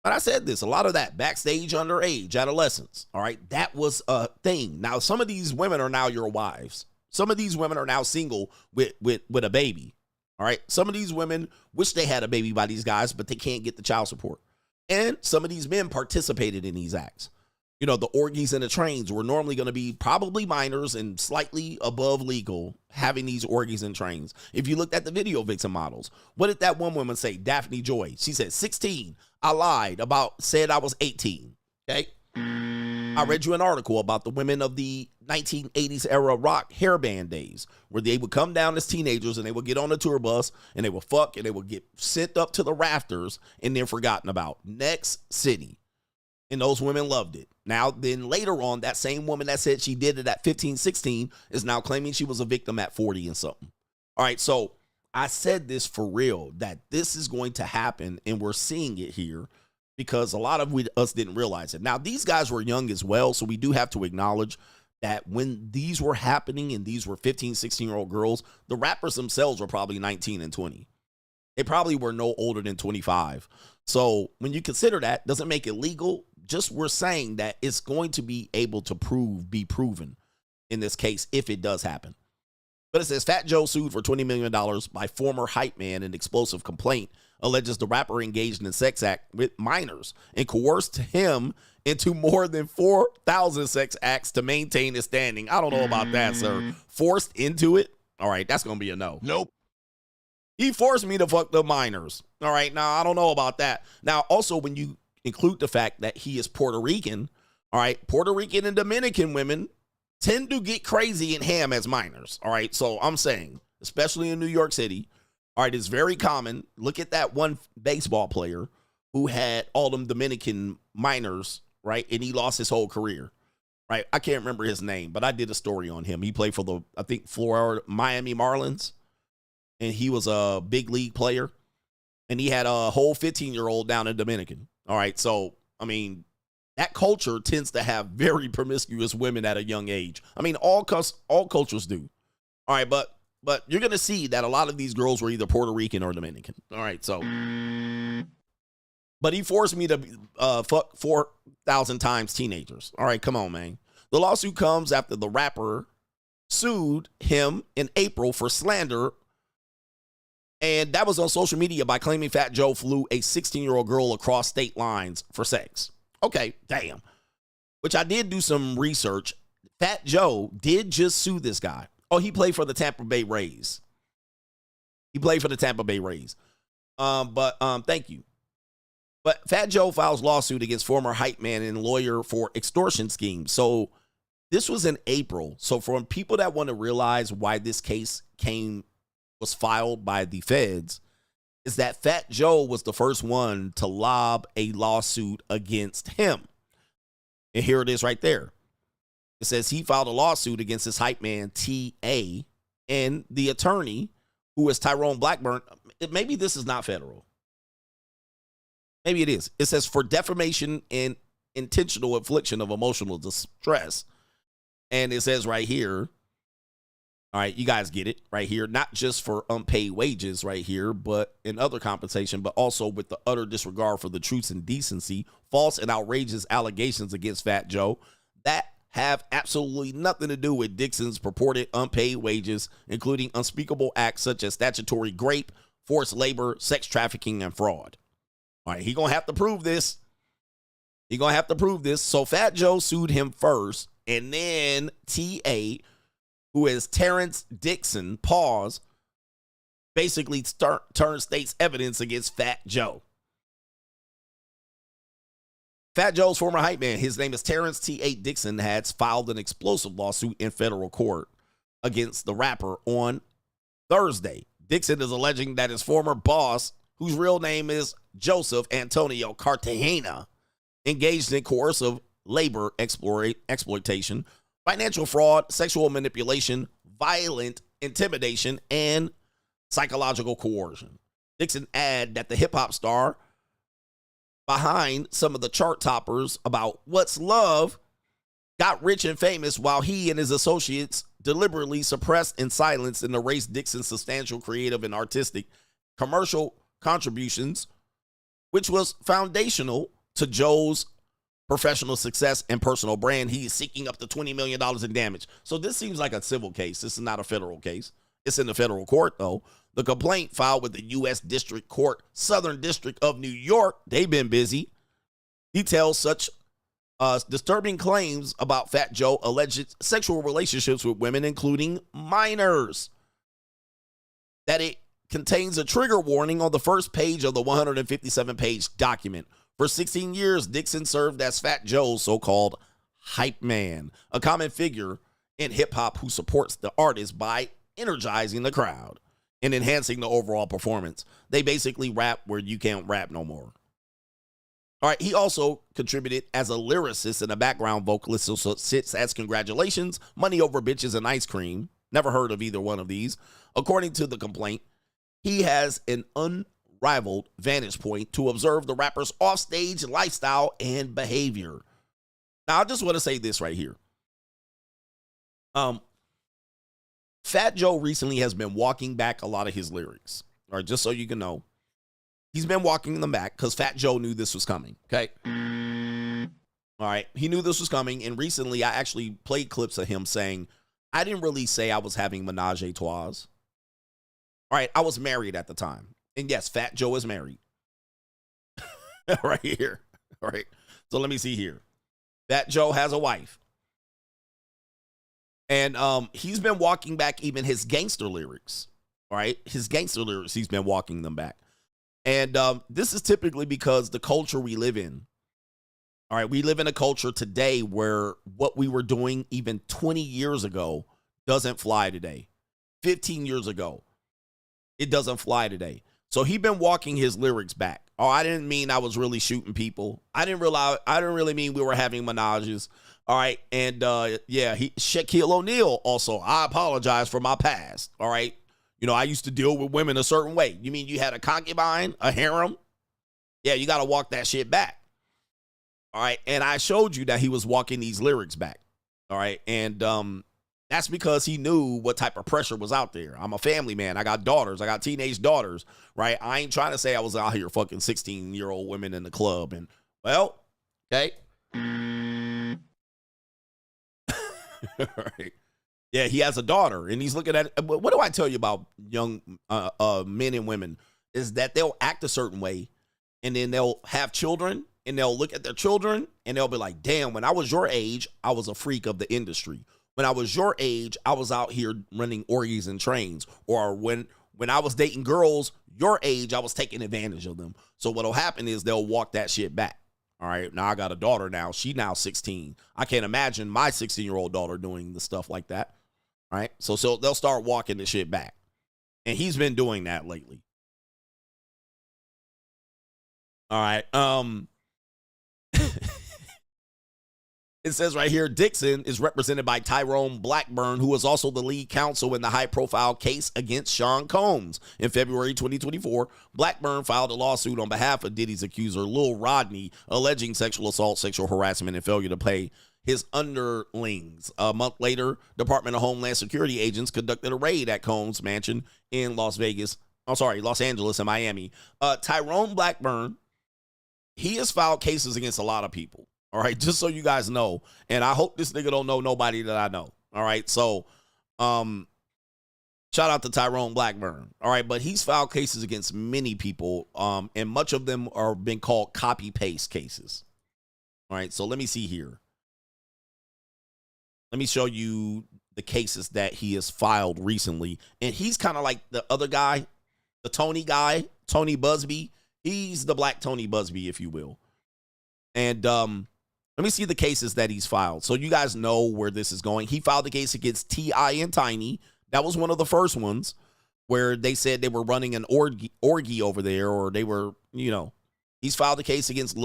But I said this, a lot of that backstage underage adolescents. All right. That was a thing. Now, some of these women are now your wives. Some of these women are now single with a baby. All right. Some of these women wish they had a baby by these guys, but they can't get the child support. And some of these men participated in these acts. You know, the orgies and the trains were normally going to be probably minors and slightly above legal having these orgies and trains. If you looked at the video victim models, what did that one woman say? Daphne Joy. She said 16. I lied said I was 18. Okay. I read you an article about the women of the 1980s era rock hairband days where they would come down as teenagers and they would get on a tour bus and they would fuck and they would get sent up to the rafters and then forgotten about. Next city. And those women loved it. Now, then later on, that same woman that said she did it at 15, 16 is now claiming she was a victim at 40 and something. All right, so I said this for real, that this is going to happen, and we're seeing it here because a lot of us didn't realize it. Now, these guys were young as well, so we do have to acknowledge that when these were happening and these were 15, 16-year-old girls, the rappers themselves were probably 19 and 20. They probably were no older than 25. So when you consider that, doesn't make it legal. Just we're saying that it's going to be able to be proven in this case if it does happen. But it says Fat Joe sued for $20 million by former hype man in explosive complaint alleges the rapper engaged in a sex act with minors and coerced him into more than 4,000 sex acts to maintain his standing. I don't know about that, sir. Forced into it? All right, that's going to be a no. Nope. He forced me to fuck the minors. All right, now I don't know about that. Now, also, when you include the fact that he is Puerto Rican, all right, Puerto Rican and Dominican women tend to get crazy and ham as minors. All right, so I'm saying, especially in New York City, all right, it's very common. Look at that one baseball player who had all them Dominican minors, right? And he lost his whole career, right? I can't remember his name, but I did a story on him. He played for the, I think, Florida Miami Marlins, and he was a big league player, and he had a whole 15-year-old down in Dominican. All right, so, I mean, that culture tends to have very promiscuous women at a young age. I mean, all cultures do. All right, but you're going to see that a lot of these girls were either Puerto Rican or Dominican. All right, so. But he forced me to fuck 4,000 times teenagers. All right, come on, man. The lawsuit comes after the rapper sued him in April for slander. And that was on social media by claiming Fat Joe flew a 16-year-old girl across state lines for sex. Okay, damn. Which I did do some research. Fat Joe did just sue this guy. Oh, he played for the Tampa Bay Rays. Thank you. But Fat Joe files lawsuit against former hype man and lawyer for extortion scheme. So this was in April. So for people that want to realize why this case was filed by the feds, is that Fat Joe was the first one to lob a lawsuit against him. And here it is right there. It says he filed a lawsuit against his hype man, T.A., and the attorney, who is Tyrone Blackburn. Maybe this is not federal. Maybe it is. It says for defamation and intentional infliction of emotional distress. And it says right here, all right, you guys get it right here, not just for unpaid wages right here, but in other compensation, but also with the utter disregard for the truth and decency, false and outrageous allegations against Fat Joe that have absolutely nothing to do with Dixon's purported unpaid wages, including unspeakable acts such as statutory rape, forced labor, sex trafficking, and fraud. All right, he's going to have to prove this. So Fat Joe sued him first, and then T.A., who is Terrence Dixon, basically turned state's evidence against Fat Joe. Fat Joe's former hype man, his name is Terrence T.A. Dixon, has filed an explosive lawsuit in federal court against the rapper on Thursday. Dixon is alleging that his former boss, whose real name is Joseph Antonio Cartagena, engaged in coercive labor exploitation, financial fraud, sexual manipulation, violent intimidation, and psychological coercion. Dixon added that the hip-hop star behind some of the chart toppers about What's Love got rich and famous while he and his associates deliberately suppressed and silenced and erased Dixon's substantial creative and artistic commercial contributions, which was foundational to Joe's professional success and personal brand. He is seeking up to $20 million in damage. So this seems like a civil case. This is not a federal case. It's in the federal court, though. The complaint filed with the U.S. District Court, Southern District of New York, they've been busy, details such disturbing claims about Fat Joe alleged sexual relationships with women, including minors. That it contains a trigger warning on the first page of the 157-page document. For 16 years, Dixon served as Fat Joe's so-called hype man, a common figure in hip-hop who supports the artist by energizing the crowd and enhancing the overall performance. They basically rap where you can't rap no more. All right, he also contributed as a lyricist and a background vocalist, so sits as Congratulations, Money Over Bitches, and Ice Cream. Never heard of either one of these. According to the complaint, he has an unrivaled vantage point to observe the rapper's offstage lifestyle and behavior. Now, I just want to say this right here. Fat Joe recently has been walking back a lot of his lyrics. All right, just so you can know. He's been walking them back because Fat Joe knew this was coming, okay? All right, he knew this was coming, and recently I actually played clips of him saying, I didn't really say I was having menage a trois. All right, I was married at the time. And yes, Fat Joe is married. Right here. All right, so let me see here. Fat Joe has a wife. And he's been walking back even his gangster lyrics. All right, his gangster lyrics, he's been walking them back. And this is typically because the culture we live in. All right, we live in a culture today where what we were doing even 20 years ago doesn't fly today. 15 years ago, it doesn't fly today. So he's been walking his lyrics back. Oh, I didn't mean I was really shooting people. I didn't really mean we were having menages. All right, and yeah, Shaquille O'Neal also, I apologize for my past. All right. You know, I used to deal with women a certain way. You mean you had a concubine, a harem? Yeah, you got to walk that shit back. All right. And I showed you that he was walking these lyrics back. All right. And that's because he knew what type of pressure was out there. I'm a family man. I got daughters. I got teenage daughters. Right. I ain't trying to say I was out here fucking 16-year-old women in the club. And, well, okay. All right. Yeah, he has a daughter, and he's looking at it. What do I tell you about young men and women is that they'll act a certain way, and then they'll have children, and they'll look at their children, and they'll be like, damn, when I was your age, I was a freak of the industry. When I was your age, I was out here running orgies and trains. Or when I was dating girls your age, I was taking advantage of them. So what'll happen is they'll walk that shit back. All right, now I got a daughter now. She now 16. I can't imagine my 16-year-old daughter doing the stuff like that. Right? So they'll start walking the shit back. And he's been doing that lately. All right. It says right here, Dixon is represented by Tyrone Blackburn, who is also the lead counsel in the high-profile case against Sean Combs. In February 2024, Blackburn filed a lawsuit on behalf of Diddy's accuser, Lil Rodney, alleging sexual assault, sexual harassment, and failure to pay his underlings. A month later, Department of Homeland Security agents conducted a raid at Combs' mansion in Los Angeles and Miami. Tyrone Blackburn, he has filed cases against a lot of people. All right, just so you guys know. And I hope this nigga don't know nobody that I know. All right, so shout out to Tyrone Blackburn. All right, but he's filed cases against many people, and much of them are being called copy-paste cases. All right, so let me see here. Let me show you the cases that he has filed recently. And he's kind of like the other guy, the Tony guy, Tony Busby. He's the black Tony Busby, if you will. And let me see the cases that he's filed, so you guys know where this is going. He filed a case against T.I. and Tiny. That was one of the first ones where they said they were running an orgy over there, or they were, you know. He's filed a case against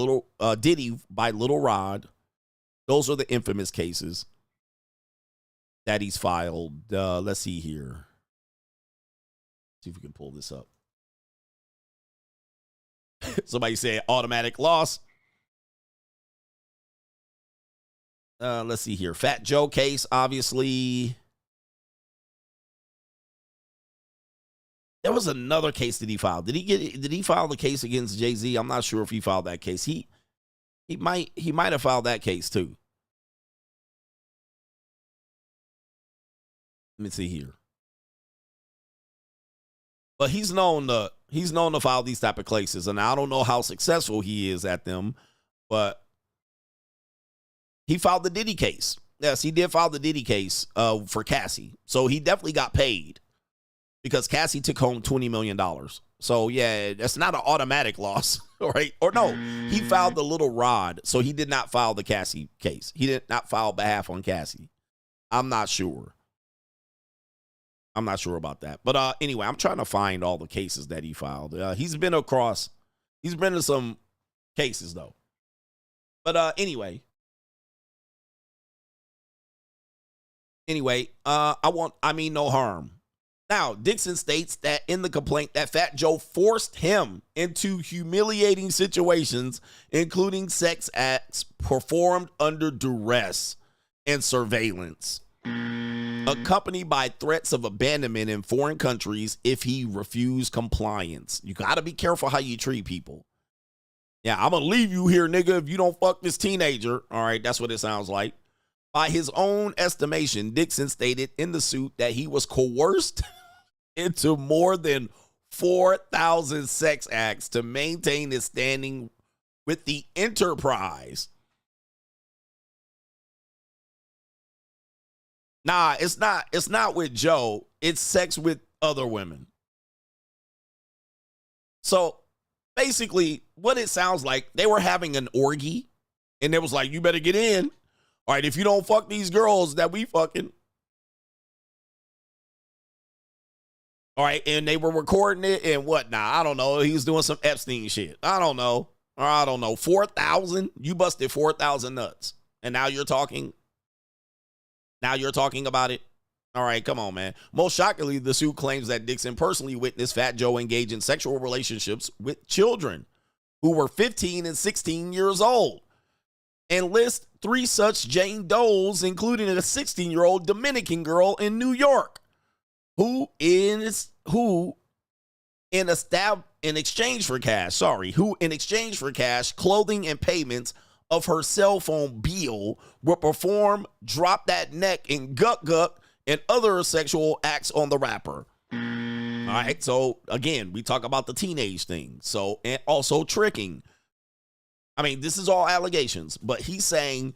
Diddy by Little Rod. Those are the infamous cases that he's filed. Let's see here. See if we can pull this up. Somebody said automatic loss. Let's see here. Fat Joe case, obviously. There was another case that he filed. Did he file the case against Jay-Z? I'm not sure if he filed that case. He might have filed that case too. Let me see here. But he's known to file these type of cases, and I don't know how successful he is at them, but he filed the Diddy case. Yes, he did file the Diddy case for Cassie. So he definitely got paid because Cassie took home $20 million. So yeah, that's not an automatic loss, right? Or no, he filed the little rod, so he did not file the Cassie case. He did not file behalf on Cassie. I'm not sure. I'm not sure about that. But anyway, I'm trying to find all the cases that he filed. He's been in some cases though. But anyway, I mean no harm. Now, Dixon states that in the complaint that Fat Joe forced him into humiliating situations, including sex acts performed under duress and surveillance, accompanied by threats of abandonment in foreign countries if he refused compliance. You got to be careful how you treat people. Yeah, I'm going to leave you here, nigga, if you don't fuck this teenager. All right, that's what it sounds like. By his own estimation, Dixon stated in the suit that he was coerced into more than 4,000 sex acts to maintain his standing with the enterprise. Nah, it's not with Joe. It's sex with other women. So basically, what it sounds like, they were having an orgy, and it was like, you better get in. All right, if you don't fuck these girls that we fucking. All right, and they were recording it and whatnot. I don't know. He was doing some Epstein shit. I don't know. 4,000? You busted 4,000 nuts. And now you're talking. Now you're talking about it. All right, come on, man. Most shockingly, the suit claims that Dixon personally witnessed Fat Joe engage in sexual relationships with children who were 15 and 16 years old, and lists 3 such Jane Does, including a 16-year-old Dominican girl in New York, who in exchange for cash, clothing, and payments of her cell phone bill, will perform drop that neck and guck and other sexual acts on the rapper. All right, so again, we talk about the teenage thing. So, and also tricking. I mean, this is all allegations, but he's saying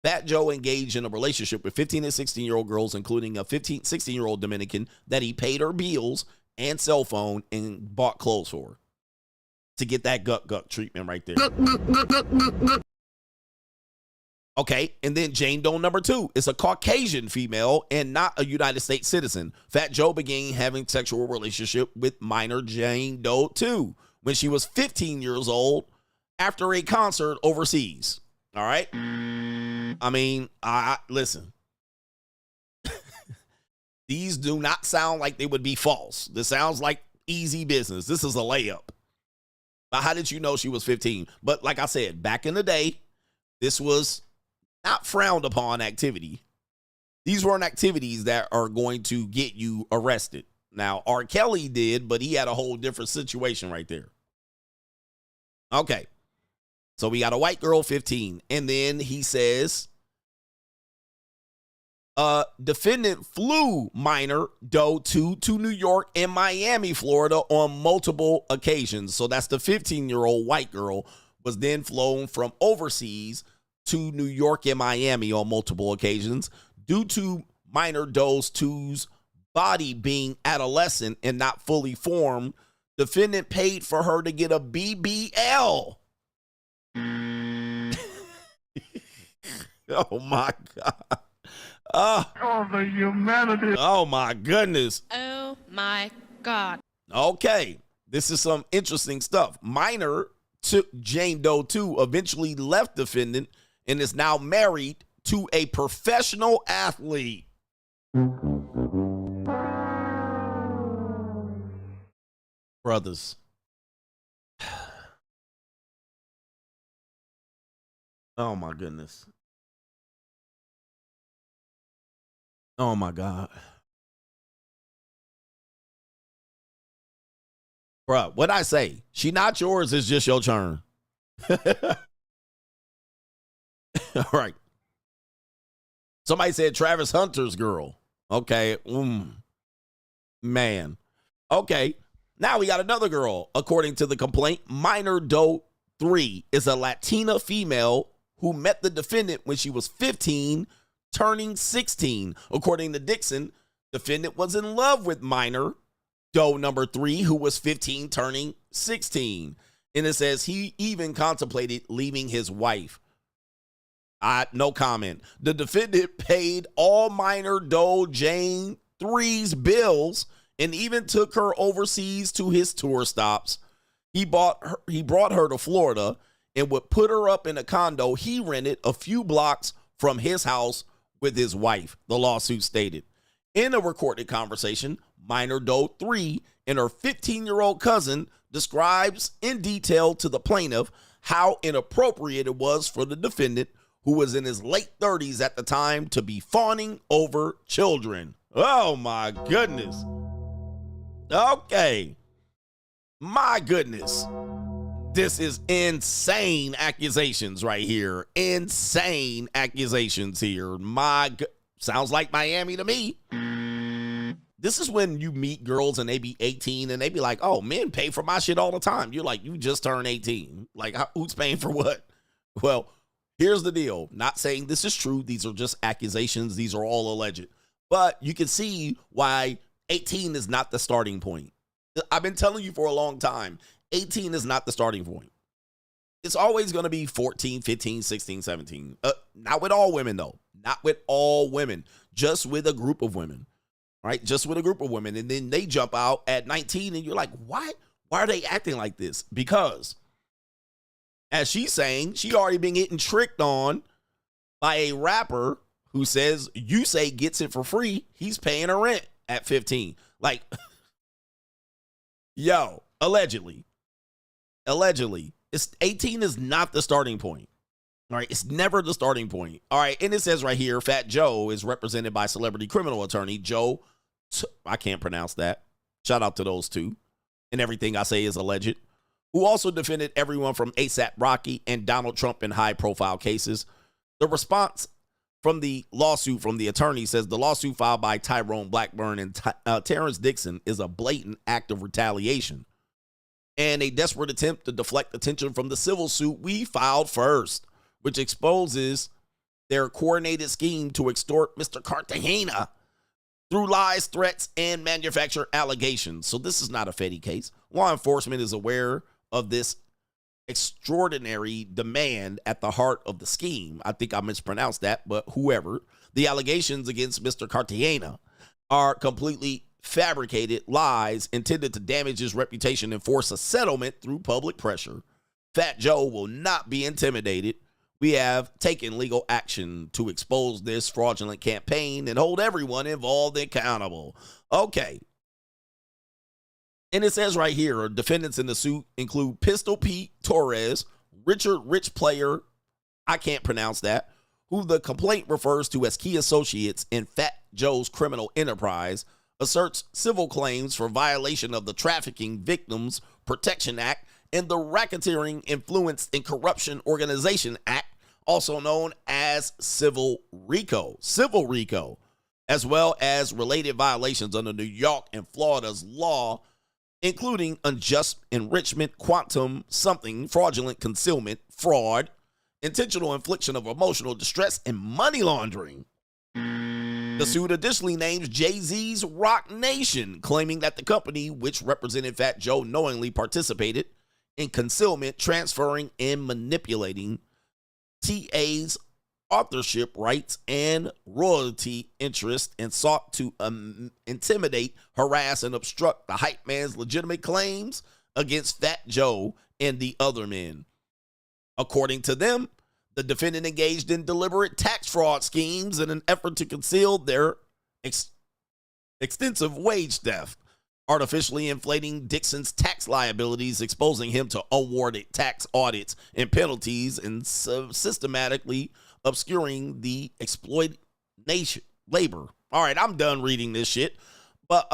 Fat Joe engaged in a relationship with 15 and 16-year-old girls, including a 16-year-old Dominican, that he paid her bills and cell phone and bought clothes for her to get that guck treatment right there. Okay, and then Jane Doe number 2 is a Caucasian female and not a United States citizen. Fat Joe began having sexual relationship with minor Jane Doe 2 when she was 15 years old after a concert overseas. All right? I mean, listen. These do not sound like they would be false. This sounds like easy business. This is a layup. But how did you know she was 15? But like I said, back in the day, this was not frowned upon activity. These weren't activities that are going to get you arrested. Now, R. Kelly did, but he had a whole different situation right there. Okay. So we got a white girl, 15. And then he says, defendant flew minor Doe 2 to New York and Miami, Florida on multiple occasions. So that's the 15-year-old white girl was then flown from overseas to New York and Miami on multiple occasions due to minor Doe 2's body being adolescent and not fully formed. Defendant paid for her to get a BBL. Oh my God. Oh, the humanity. Oh my goodness. Oh my God. Okay. This is some interesting stuff. Minor Jane Doe 2 eventually left defendant and is now married to a professional athlete. Brothers, Oh my goodness. Oh my God. Bruh, what'd I say? She not yours, it's just your turn. All right. Somebody said Travis Hunter's girl. Okay. Man. Okay. Now we got another girl. According to the complaint, Minor Doe 3 is a Latina female who met the defendant when she was 15, turning 16. According to Dixon, defendant was in love with Minor Doe number 3, who was 15, turning 16. And it says he even contemplated leaving his wife. No comment. The defendant paid all Minor Doe Jane 3's bills and even took her overseas to his tour stops. He brought her to Florida and would put her up in a condo he rented a few blocks from his house with his wife, the lawsuit stated. In a recorded conversation, Minor Doe 3 and her 15-year-old cousin describes in detail to the plaintiff how inappropriate it was for the defendant, who was in his late 30s at the time, to be fawning over children. Oh my goodness. Okay. My goodness. This is insane accusations right here. Insane accusations here. Sounds like Miami to me. This is when you meet girls and they be 18 and they be like, oh, men pay for my shit all the time. You're like, you just turned 18. Like, who's paying for what? Well, here's the deal. Not saying this is true. These are just accusations. These are all alleged. But you can see why 18 is not the starting point. I've been telling you for a long time, 18 is not the starting point. It's always going to be 14, 15, 16, 17. Not with all women, though. Not with all women. Just with a group of women. Right? Just with a group of women. And then they jump out at 19 and you're like, what? Why are they acting like this? Because, as she's saying, she already been getting tricked on by a rapper who says, you say gets it for free. He's paying her rent at 15. Like, yo, allegedly. 18 is not the starting point. All right, it's never the starting point. All right, and it says right here, Fat Joe is represented by celebrity criminal attorney Joe. I can't pronounce that. Shout out to those two. And everything I say is alleged. Who also defended everyone from ASAP Rocky and Donald Trump in high-profile cases. The response from the lawsuit from the attorney says the lawsuit filed by Tyrone Blackburn and Terrence Dixon is a blatant act of retaliation and a desperate attempt to deflect attention from the civil suit we filed first, which exposes their coordinated scheme to extort Mr. Cartagena through lies, threats, and manufacture allegations. So this is not a Fetty case. Law enforcement is aware of this extraordinary demand at the heart of the scheme. I think I mispronounced that, but whoever. The allegations against Mr. Cartagena are completely fabricated lies intended to damage his reputation and force a settlement through public pressure. Fat Joe will not be intimidated. We have taken legal action to expose this fraudulent campaign and hold everyone involved accountable. Okay. And it says right here, defendants in the suit include Pistol Pete Torres, Richard Rich Player, I can't pronounce that, who the complaint refers to as key associates in Fat Joe's criminal enterprise, asserts civil claims for violation of the Trafficking Victims Protection Act and the Racketeering, Influence, and Corruption Organization Act, also known as Civil RICO, as well as related violations under New York and Florida's law, including unjust enrichment, quantum something, fraudulent concealment, fraud, intentional infliction of emotional distress, and money laundering. The suit additionally names Jay-Z's Rock Nation, claiming that the company, which represented Fat Joe, knowingly participated in concealment, transferring, and manipulating TA's authorship rights and royalty interest, and sought to intimidate, harass, and obstruct the hype man's legitimate claims against Fat Joe and the other men. According to them, the defendant engaged in deliberate tax fraud schemes in an effort to conceal their extensive wage theft. artificially inflating Dixon's tax liabilities, exposing him to unwarranted tax audits and penalties, and systematically obscuring the exploited labor. All right, I'm done reading this shit. But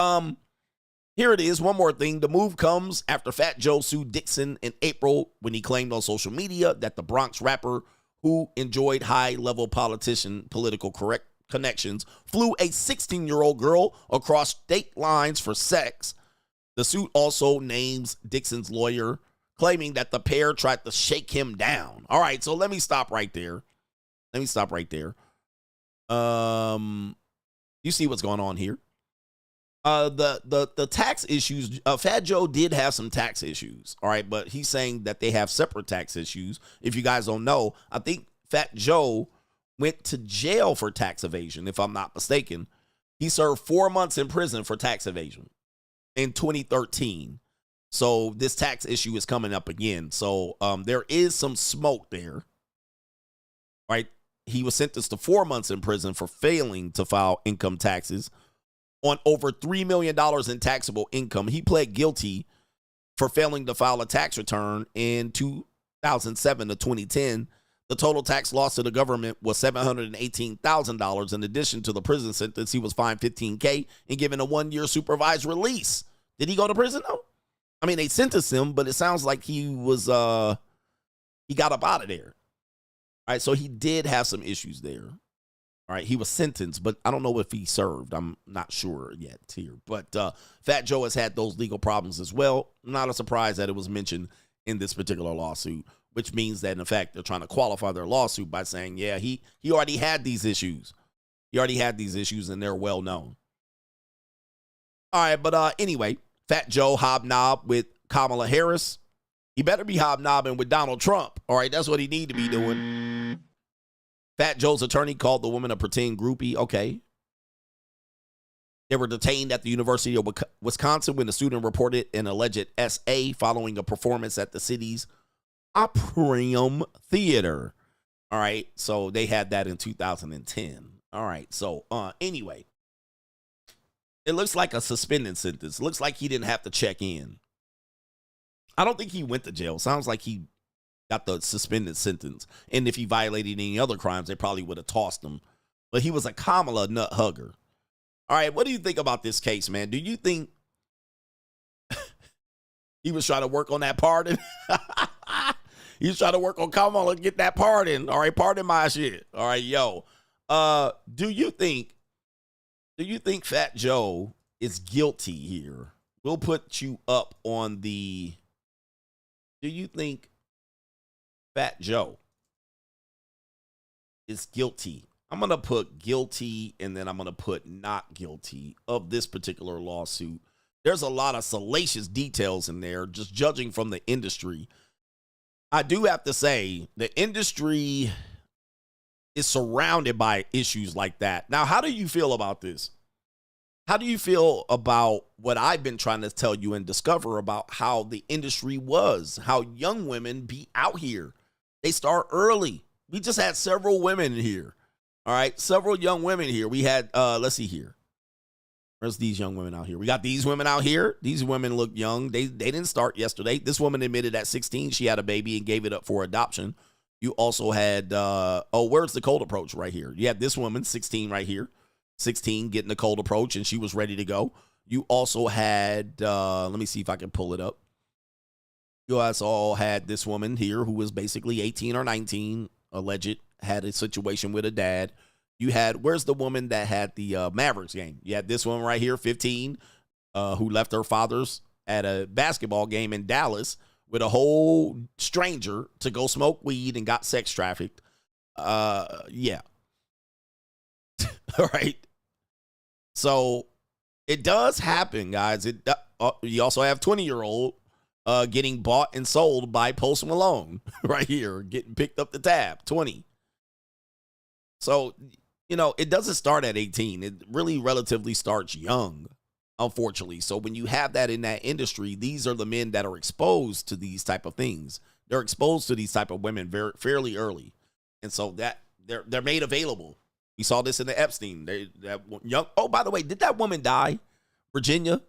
here it is. One more thing. The move comes after Fat Joe sued Dixon in April when he claimed on social media that the Bronx rapper, who enjoyed high-level political connections, flew a 16-year-old girl across state lines for sex. The suit also names Dixon's lawyer, claiming that the pair tried to shake him down. All right, so let me stop right there. You see what's going on here. The tax issues, Fat Joe did have some tax issues, all right, but he's saying that they have separate tax issues. If you guys don't know, I think Fat Joe went to jail for tax evasion, if I'm not mistaken. He served 4 months in prison for tax evasion in 2013. So this tax issue is coming up again. So there is some smoke there, right? He was sentenced to 4 months in prison for failing to file income taxes on over $3 million in taxable income. He pled guilty for failing to file a tax return in 2007 to 2010. The total tax loss to the government was $718,000. In addition to the prison sentence, he was fined $15K and given a 1-year supervised release. Did he go to prison though? I mean, they sentenced him, but it sounds like he was he got up out of there. All right, so he did have some issues there. All right, he was sentenced, but I don't know if he served. I'm not sure yet here. But Fat Joe has had those legal problems as well. Not a surprise that it was mentioned in this particular lawsuit, which means that, in fact, they're trying to qualify their lawsuit by saying, yeah, he already had these issues. He already had these issues, and they're well known. All right, but anyway, Fat Joe hobnobbed with Kamala Harris. He better be hobnobbing with Donald Trump. All right, that's what he need to be doing. Fat Joe's attorney called the woman a pretend groupie. Okay. They were detained at the University of Wisconsin when the student reported an alleged SA following a performance at the city's APPAREL Theater. All right, so they had that in 2010. All right, so anyway, it looks like a suspended sentence. It looks like he didn't have to check in. I don't think he went to jail. Sounds like he got the suspended sentence. And if he violated any other crimes, they probably would have tossed him. But he was a Kamala nut hugger. All right, what do you think about this case, man? Do you think he was trying to work on that pardon? He was trying to work on Kamala and get that pardon. All right, pardon my shit. All right, yo. Do you think Fat Joe is guilty here? We'll put you up on the... Do you think Fat Joe is guilty? I'm going to put guilty, and then I'm going to put not guilty of this particular lawsuit. There's a lot of salacious details in there, just judging from the industry. I do have to say, the industry is surrounded by issues like that. Now, how do you feel about this? How do you feel about what I've been trying to tell you and discover about how the industry was, how young women be out here? They start early. We just had several women here. All right, several young women here. We had, let's see here. Where's these young women out here? We got these women out here. These women look young. They didn't start yesterday. This woman admitted at 16 she had a baby and gave it up for adoption. You also had, where's the cold approach right here? You had this woman, 16 right here. 16 getting the cold approach, and she was ready to go. You also had, let me see if I can pull it up. You guys all had this woman here who was basically 18 or 19, alleged, had a situation with a dad. You had, where's the woman that had the Mavericks game? You had this one right here, 15, who left her father's at a basketball game in Dallas with a whole stranger to go smoke weed and got sex trafficked. Yeah. All right. So it does happen, guys. You also have 20-year-old getting bought and sold by Post Malone right here, getting picked up the tab, 20. So, you know, it doesn't start at 18. It really relatively starts young, unfortunately. So when you have that in that industry, these are the men that are exposed to these type of things. They're exposed to these type of women fairly early. And so that they're made available. We saw this in the Epstein. Oh, by the way, did that woman die? Virginia?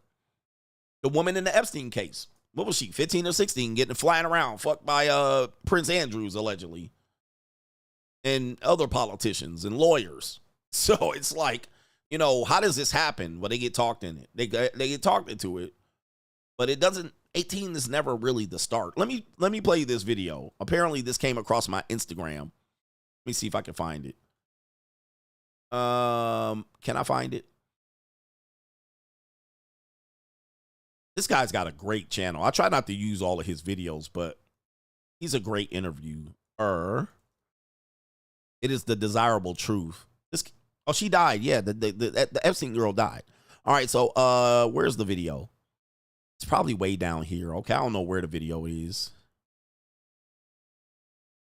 The woman in the Epstein case. What was she? 15 or 16, getting flying around, fucked by Prince Andrews, allegedly. And other politicians and lawyers. So it's like, you know, how does this happen? Well, they get talked in it. They get talked into it. But it doesn't, 18 is never really the start. Let me play you this video. Apparently this came across my Instagram. Let me see if I can find it. Can I find it? This guy's got a great channel. I try not to use all of his videos, but he's a great interviewer. It is the desirable truth. Oh, she died. Yeah, the Epstein girl died. All right, so where's the video? It's probably way down here. Okay, I don't know where the video is.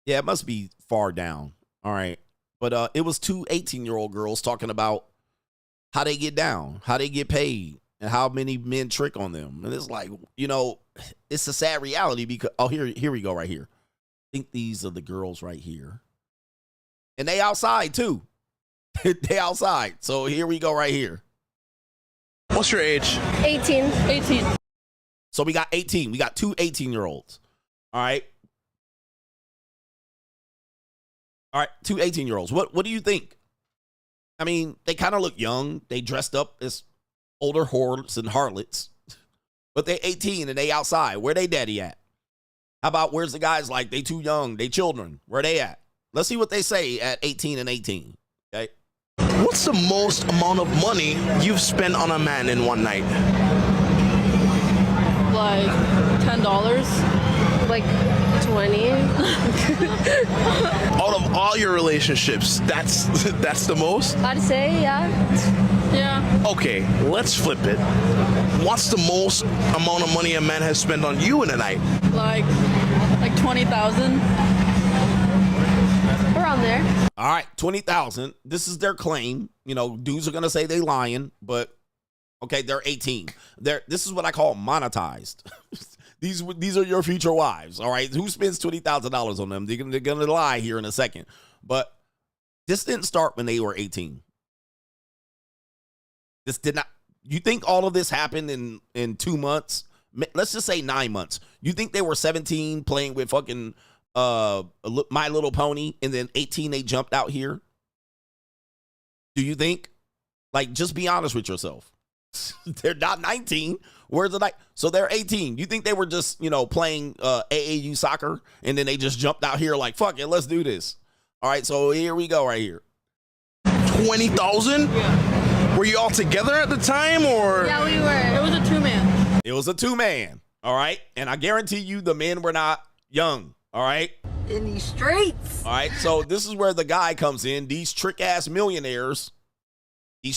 Yeah, it must be far down. All right. But it was two 18-year-old girls talking about how they get down, how they get paid, and how many men trick on them. And it's like, you know, it's a sad reality because, oh, here we go right here. I think these are the girls right here. And they outside too. They outside. So here we go right here. What's your age? 18. 18. So we got 18. We got two 18-year-olds. All right. All right, two 18-year-olds. What do you think? I mean, they kind of look young. They dressed up as older whores and harlots. But they're 18 and they outside. Where they daddy at? How about where's the guys like they too young? They children. Where they at? Let's see what they say at 18 and 18. Okay. What's the most amount of money you've spent on a man in one night? Like $10. Like 20. Out of all your relationships, that's the most? I'd say, yeah. Yeah. Okay, let's flip it. What's the most amount of money a man has spent on you in a night? Like 20,000. Around there. All right, 20,000. This is their claim. You know, dudes are gonna say they lying, but okay, they're 18. This is what I call monetized. These are your future wives. All right, who spends $20,000 on them? They're gonna lie here in a second. But this didn't start when they were 18. This did not. You think all of this happened in 2 months? Let's just say 9 months. You think they were 17 playing with fucking My Little Pony, and then 18 they jumped out here? Do you think? Like, just be honest with yourself. They're not 19. Where's the night? So they're 18. You think they were just, you know, playing AAU soccer, and then they just jumped out here like, fuck it, let's do this. All right, so here we go right here. 20,000? Yeah. Were you all together at the time, or? Yeah, we were. It was a 2-man. It was a 2-man. All right, and I guarantee you the men were not young. All right. In these streets. All right, so this is where the guy comes in. These trick-ass millionaires. All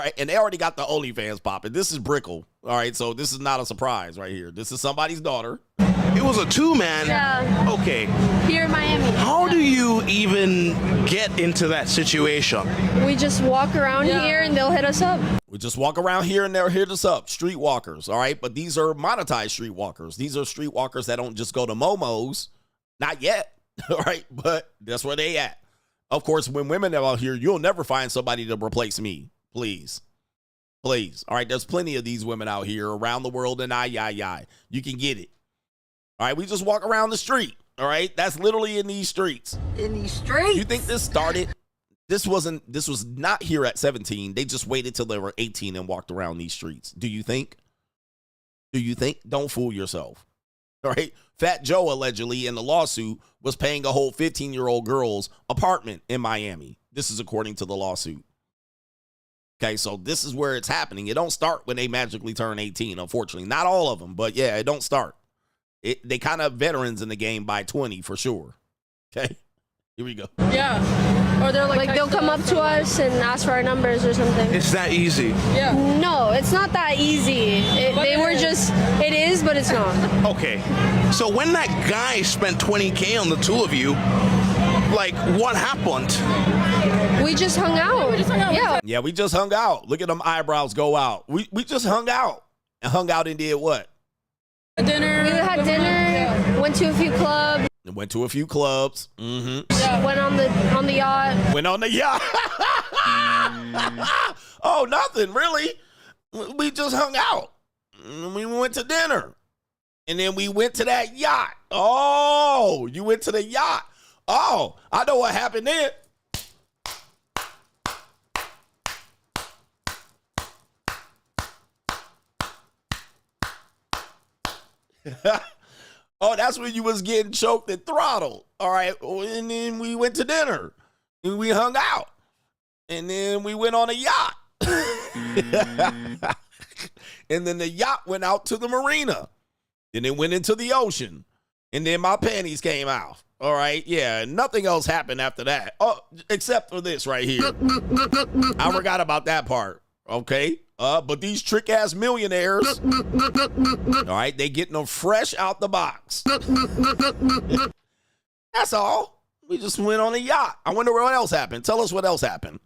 right, and they already got the OnlyFans popping. This is Brickle. All right, so this is not a surprise right here. This is somebody's daughter. It was a 2-man? Yeah. Okay. Here in Miami. How do you even get into that situation? We just walk around here and they'll hit us up. We just walk around here and they'll hit us up. Streetwalkers, all right? But these are monetized streetwalkers. These are streetwalkers that don't just go to Momo's. Not yet, all right? But that's where they at. Of course, when women are out here, you'll never find somebody to replace me. Please. Please. All right, there's plenty of these women out here around the world, and you can get it. All right, we just walk around the street. All right, that's literally in these streets. In these streets. You think this started? This was not here at 17. They just waited till they were 18 and walked around these streets. Do you think? Don't fool yourself. All right, Fat Joe allegedly in the lawsuit was paying a whole 15-year-old girl's apartment in Miami. This is according to the lawsuit. Okay, so this is where it's happening. It don't start when they magically turn 18, unfortunately. Not all of them, but yeah, it don't start. They kind of veterans in the game by 20 for sure. Okay, here we go. Yeah. Or they're like they'll come up to us and ask for our numbers or something. It's that easy. Yeah. No, it's not that easy. It is, but it's not. Okay. So when that guy spent $20K on the two of you, like, what happened? We just hung out. Yeah, we just hung out. Look at them eyebrows go out. We just hung out. And hung out and did what? Dinner. We had dinner, went to a few clubs. Mm-hmm. Yeah. Went on the yacht. Went on the yacht. Oh, nothing, really. We just hung out. We went to dinner. And then we went to that yacht. Oh, you went to the yacht. Oh, I know what happened then. Oh, that's when you was getting choked and throttled. All right. And then we went to dinner. And we hung out. And then we went on a yacht. And then the yacht went out to the marina. Then it went into the ocean. And then my panties came out. All right. Yeah. Nothing else happened after that. Oh, except for this right here. I forgot about that part. Okay. But these trick ass millionaires, all right, they getting them fresh out the box. That's all. We just went on a yacht. I wonder what else happened. Tell us what else happened.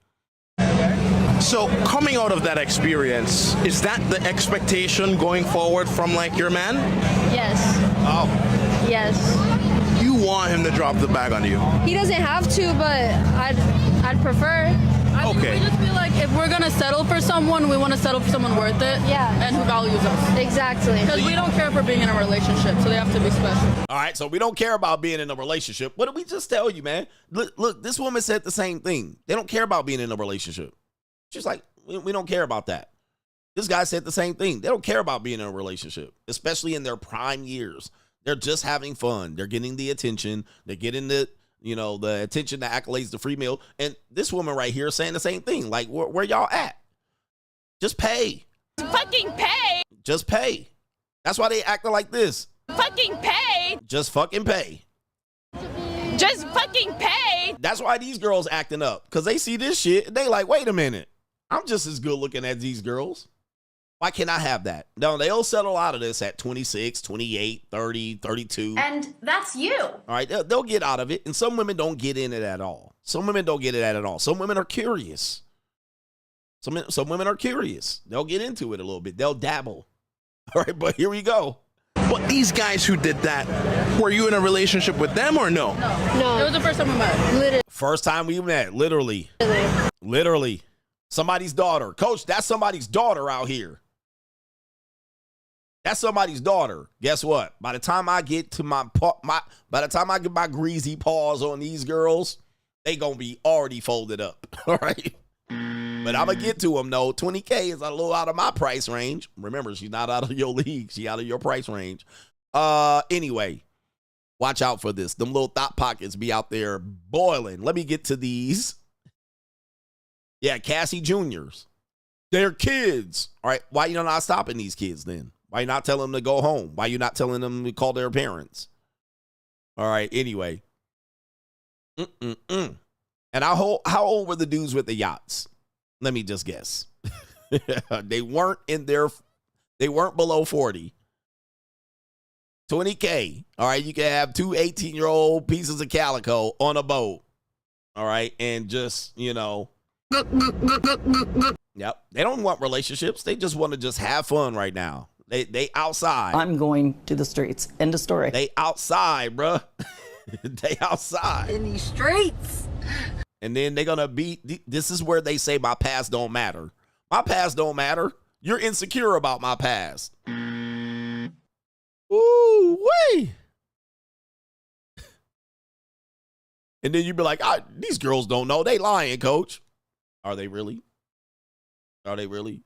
So coming out of that experience, is that the expectation going forward from like your man? Yes. Oh. Yes. You want him to drop the bag on you? He doesn't have to, but I'd prefer. Okay. We just feel like if we're gonna settle for someone, we want to settle for someone worth it. Yeah. And who values us. Exactly. Because we don't care for being in a relationship, so they have to be special. All right, so we don't care about being in a relationship. What did we just tell you, man? Look, this woman said the same thing. They don't care about being in a relationship. She's like, we don't care about that. This guy said the same thing. They don't care about being in a relationship, especially in their prime years. They're just having fun. They're getting the attention. They're getting the attention, the accolades, the free meal. And this woman right here is saying the same thing. Like, where y'all at? Just pay. Fucking pay. Just pay. That's why they acting like this. Fucking pay. Just fucking pay. Just fucking pay. That's why these girls acting up. Because they see this shit. And they like, wait a minute. I'm just as good looking as these girls. Why can't I have that? No, they'll settle out of this at 26, 28, 30, 32. And that's you. All right, they'll get out of it. And some women don't get in it at all. Some women don't get it at all. Some women are curious. Some women are curious. They'll get into it a little bit. They'll dabble. All right, but here we go. But these guys who did that, were you in a relationship with them or no? No. It was the first time we met. Literally. First time we met, literally. Literally. Somebody's daughter. Coach, that's somebody's daughter out here. That's somebody's daughter. Guess what? By the time I get to my greasy paws on these girls, they gonna be already folded up. All right. But I'm gonna get to them though. 20K is a little out of my price range. Remember, she's not out of your league. She out of your price range. Anyway, watch out for this. Them little thought pockets be out there boiling. Let me get to these. Yeah, Cassie Juniors. They're kids. All right. Why you not stopping these kids then? Why you not telling them to go home? Why you not telling them to call their parents? All right, anyway. And how old were the dudes with the yachts? Let me just guess. They weren't below 40. 20K. All right, you can have two 18-year-old pieces of calico on a boat. All right, and just, Yep. They don't want relationships. They just want to just have fun right now. They outside. I'm going to the streets. End of story. They outside, bruh. They outside. In these streets. And then they're going to be, this is where they say my past don't matter. My past don't matter. You're insecure about my past. Ooh, wait. And then you be like, these girls don't know. They lying, coach. Are they really? Are they really?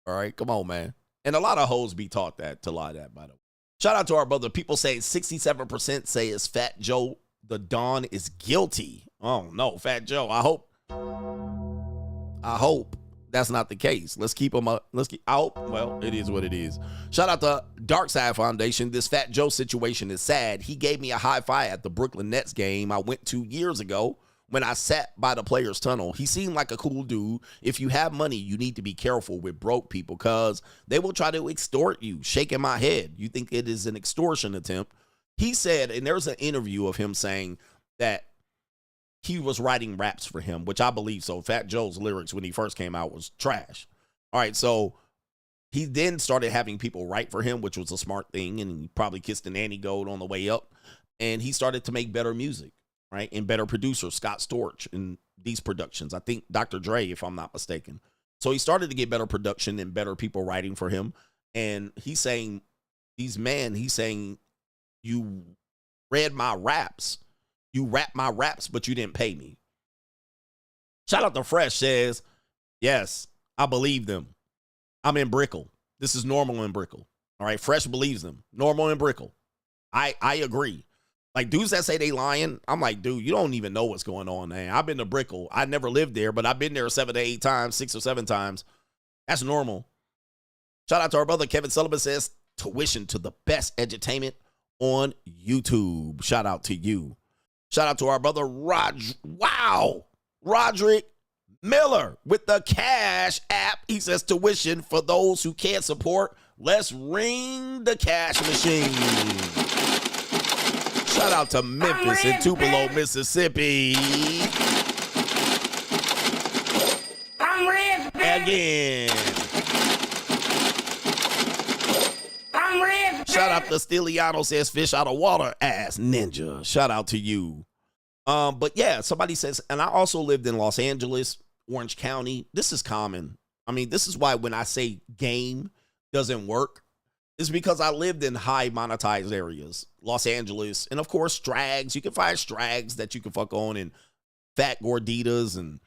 All right, come on, man. And a lot of hoes be taught that to lie that, by the way. Shout out to our brother. People say 67% say it's Fat Joe the Don is guilty. Oh, no, Fat Joe. I hope that's not the case. Let's keep him up. Well, it is what it is. Shout out to Dark Side Foundation. This Fat Joe situation is sad. He gave me a high five at the Brooklyn Nets game I went 2 years ago. When I sat by the players' tunnel, he seemed like a cool dude. If you have money, you need to be careful with broke people because they will try to extort you. Shaking my head. You think it is an extortion attempt. He said, and there's an interview of him saying that he was writing raps for him, which I believe so. Fat Joe's lyrics when he first came out was trash. All right, so he then started having people write for him, which was a smart thing, and he probably kissed the nanny goat on the way up. And he started to make better music. Right, and better producers, Scott Storch, in these productions. I think Dr. Dre, if I'm not mistaken. So he started to get better production and better people writing for him. And he's saying, he's saying, you read my raps. You rap my raps, but you didn't pay me. Shout out to Fresh says, yes, I believe them. I'm in Brickell. This is normal in Brickell. All right, Fresh believes them. Normal in Brickell. I agree. Like, dudes that say they lying, I'm like, dude, you don't even know what's going on, man. I've been to Brickell. I never lived there, but I've been there 7 to 8 times, 6 or 7 times. That's normal. Shout out to our brother Kevin Sullivan says, tuition to the best edutainment on YouTube. Shout out to you. Shout out to our brother Roderick Miller with the Cash App. He says, tuition for those who can't support. Let's ring the cash machine. Shout out to Memphis and Tupelo, Mississippi. Again. Shout out to Stiliano says fish out of water ass ninja. Shout out to you. But yeah, somebody says, and I also lived in Los Angeles, Orange County. This is common. I mean, this is why when I say game doesn't work, is because I lived in high monetized areas, Los Angeles, and of course, strags. You can find strags that you can fuck on, and fat gorditas and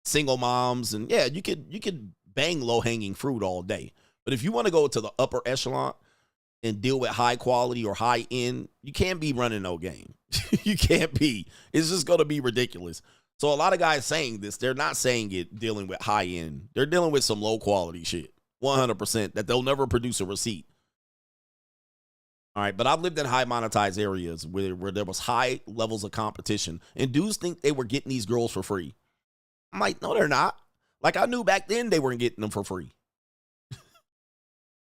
single moms, and yeah, you could bang low hanging fruit all day. But if you want to go to the upper echelon and deal with high quality or high end, you can't be running no game. You can't be. It's just going to be ridiculous. So a lot of guys saying this, they're not saying it dealing with high end. They're dealing with some low quality shit, 100%, that they'll never produce a receipt. All right, but I've lived in high monetized areas where there was high levels of competition, and dudes think they were getting these girls for free. I'm like, no, they're not. Like, I knew back then they weren't getting them for free.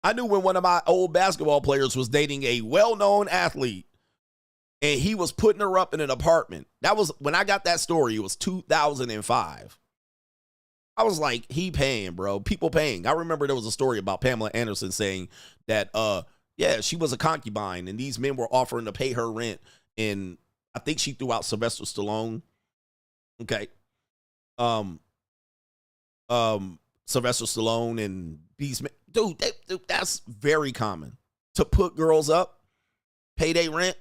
I knew when one of my old basketball players was dating a well-known athlete, and he was putting her up in an apartment. That was, when I got that story, it was 2005. I was like, he paying, bro. People paying. I remember there was a story about Pamela Anderson saying that, yeah, she was a concubine, and these men were offering to pay her rent, and I think she threw out Sylvester Stallone. Okay. Sylvester Stallone and these men. Dude, that's very common. To put girls up, pay their rent.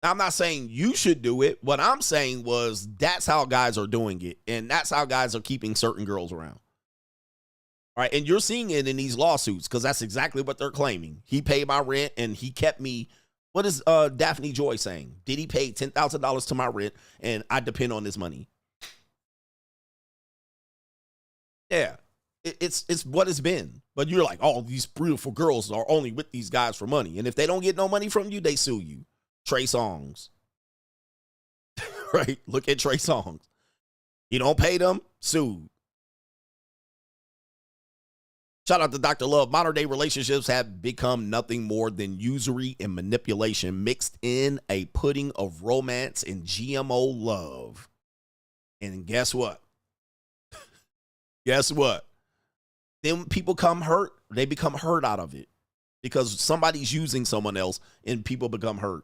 Now, I'm not saying you should do it. What I'm saying was that's how guys are doing it, and that's how guys are keeping certain girls around. All right, and you're seeing it in these lawsuits because that's exactly what they're claiming. He paid my rent, and he kept me. What is Daphne Joy saying? Did he pay $10,000 to my rent, and I depend on this money? Yeah, it's what it's been. But you're like, oh, these beautiful girls are only with these guys for money. And if they don't get no money from you, they sue you. Trey Songz. Right? Look at Trey Songz. You don't pay them, sue. Shout out to Dr. Love. Modern day relationships have become nothing more than usury and manipulation mixed in a pudding of romance and GMO love. And guess what? Guess what? Then people come hurt. They become hurt out of it because somebody's using someone else and people become hurt.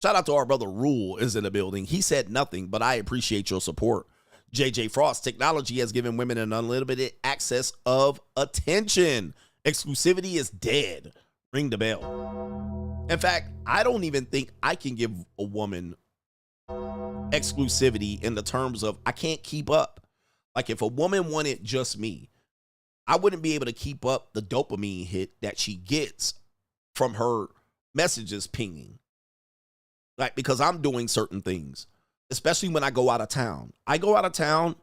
Shout out to our brother Rule is in the building. He said nothing, but I appreciate your support. JJ Frost, technology has given women an unlimited access of attention. Exclusivity is dead. Ring the bell. In fact, I don't even think I can give a woman exclusivity in the terms of I can't keep up. Like if a woman wanted just me, I wouldn't be able to keep up the dopamine hit that she gets from her messages pinging. Like, because I'm doing certain things, especially when I go out of town. I go out of town.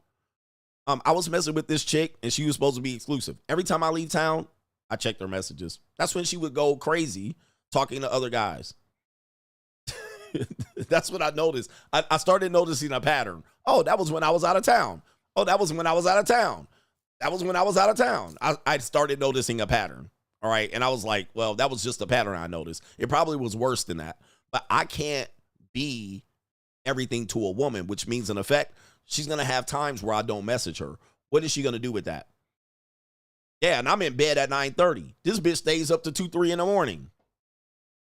I was messing with this chick and she was supposed to be exclusive. Every time I leave town, I check their messages. That's when she would go crazy talking to other guys. That's what I noticed. I started noticing a pattern. Oh, that was when I was out of town. Oh, that was when I was out of town. That was when I was out of town. I started noticing a pattern. All right. And I was like, well, that was just a pattern I noticed. It probably was worse than that. But I can't be everything to a woman, which means in effect, she's going to have times where I don't message her. What is she going to do with that? Yeah, and I'm in bed at 9:30. This bitch stays up to 2, 3 in the morning.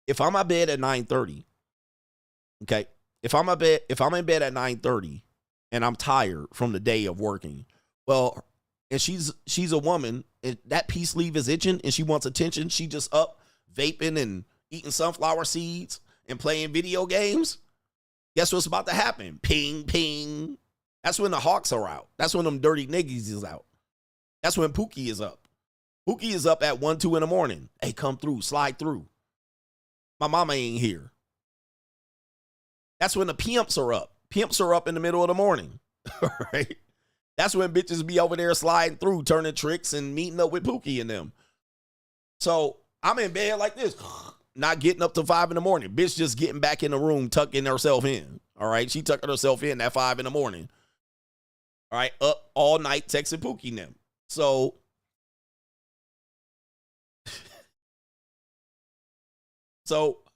If I'm in bed at 9:30, okay, if I'm in bed at 9:30 and I'm tired from the day of working, well, and she's a woman, and that peace sleeve is itching, and she wants attention. She just up vaping and eating sunflower seeds and playing video games. Guess what's about to happen? Ping, ping. That's when the Hawks are out. That's when them dirty niggas is out. That's when Pookie is up. Pookie is up at 1, 2 in the morning. Hey, come through, slide through. My mama ain't here. That's when the pimps are up. Pimps are up in the middle of the morning. Right? That's when bitches be over there sliding through, turning tricks and meeting up with Pookie and them. So I'm in bed like this, not getting up to 5 in the morning. Bitch just getting back in the room, tucking herself in. All right? She tucking herself in at 5 in the morning. All right? Up all night texting Pookie and them. So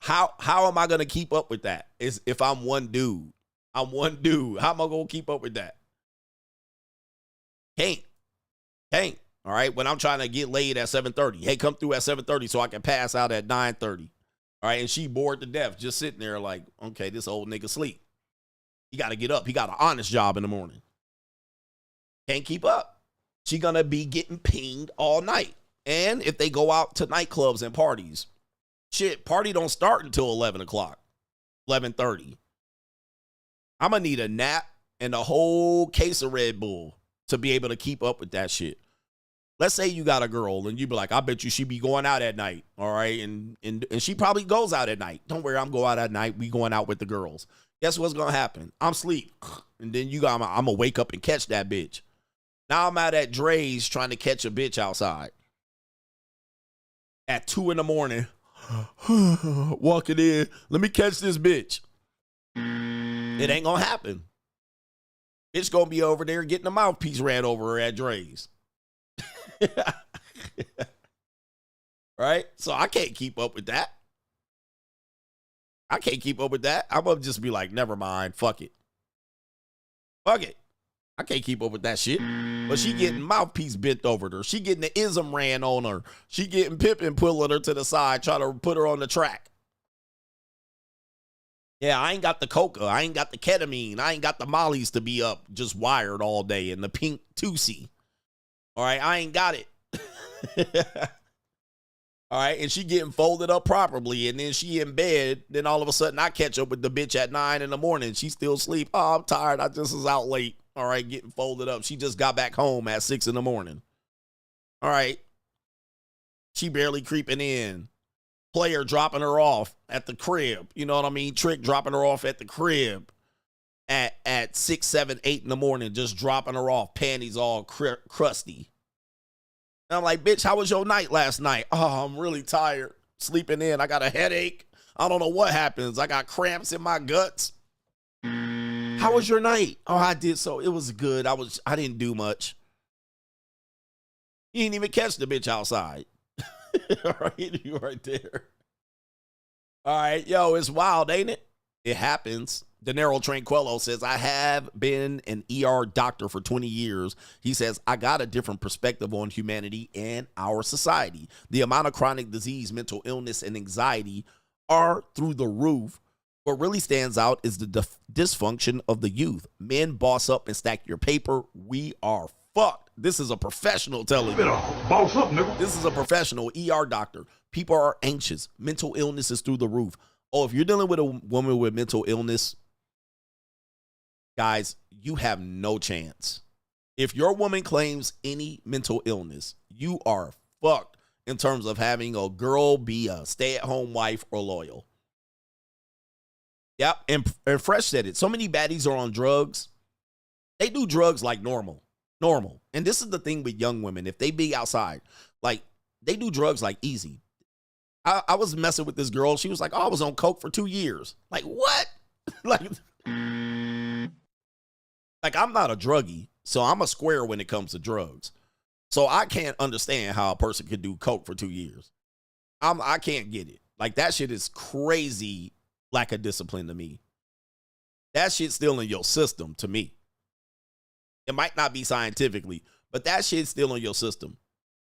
how am I going to keep up with that? Is if I'm one dude. I'm one dude. How am I going to keep up with that? Can't. All right? When I'm trying to get laid at 7:30. Hey, come through at 7:30 so I can pass out at 9:30. All right? And she bored to death, just sitting there like, okay, this old nigga sleep. He got to get up. He got an honest job in the morning. Can't keep up. She going to be getting pinged all night. And if they go out to nightclubs and parties, shit, party don't start until 11 o'clock, 11:30. I'm going to need a nap and a whole case of Red Bull to be able to keep up with that shit. Let's say you got a girl and you be like, I bet you she be going out at night, all right? And she probably goes out at night. Don't worry, I'm going out at night. We going out with the girls. Guess what's going to happen? I'm asleep. And then I'm going to wake up and catch that bitch. Now I'm out at Dre's trying to catch a bitch outside. At 2 in the morning, walking in, let me catch this bitch. It ain't going to happen. It's going to be over there getting a mouthpiece ran over her at Dre's. Right? So I can't keep up with that. I'm going to just be like, never mind. Fuck it. I can't keep up with that shit. But she getting mouthpiece bent over her. She getting the ism ran on her. She getting Pippin pulling her to the side, trying to put her on the track. Yeah, I ain't got the coca. I ain't got the ketamine. I ain't got the mollies to be up just wired all day and the pink Tusi. All right, I ain't got it. All right, and she getting folded up properly, and then she in bed. Then all of a sudden, I catch up with the bitch at 9 in the morning. She still asleep. Oh, I'm tired. I just was out late. All right, getting folded up. She just got back home at 6 in the morning. All right. She barely creeping in. Player dropping her off at the crib. You know what I mean? Trick dropping her off at the crib at 6, 7, 8 in the morning, just dropping her off. Panties all crusty. And I'm like, bitch, how was your night last night? Oh, I'm really tired. Sleeping in. I got a headache. I don't know what happens. I got cramps in my guts. How was your night? Oh, I did so. It was good. I didn't do much. You didn't even catch the bitch outside. All right, you right there. All right, yo, it's wild, ain't it? It happens. Dinero Tranquillo says, I have been an ER doctor for 20 years. He says, I got a different perspective on humanity and our society. The amount of chronic disease, mental illness, and anxiety are through the roof. What really stands out is the dysfunction of the youth. Men boss up and stack your paper. We are fucked. This is a professional telling you. Boss up, nigga. This is a professional ER doctor. People are anxious. Mental illness is through the roof. Oh, if you're dealing with a woman with mental illness, guys, you have no chance. If your woman claims any mental illness, you are fucked in terms of having a girl be a stay-at-home wife or loyal. Yep, and Fresh said it. So many baddies are on drugs. They do drugs like normal. And this is the thing with young women. If they be outside, like, they do drugs like easy. I was messing with this girl. She was like, oh, I was on coke for 2 years. Like, what? like, I'm not a druggie, so I'm a square when it comes to drugs. So I can't understand how a person could do coke for 2 years. I can't get it. Like, that shit is crazy lack of discipline to me. That shit's still in your system to me. It might not be scientifically, but that shit's still in your system.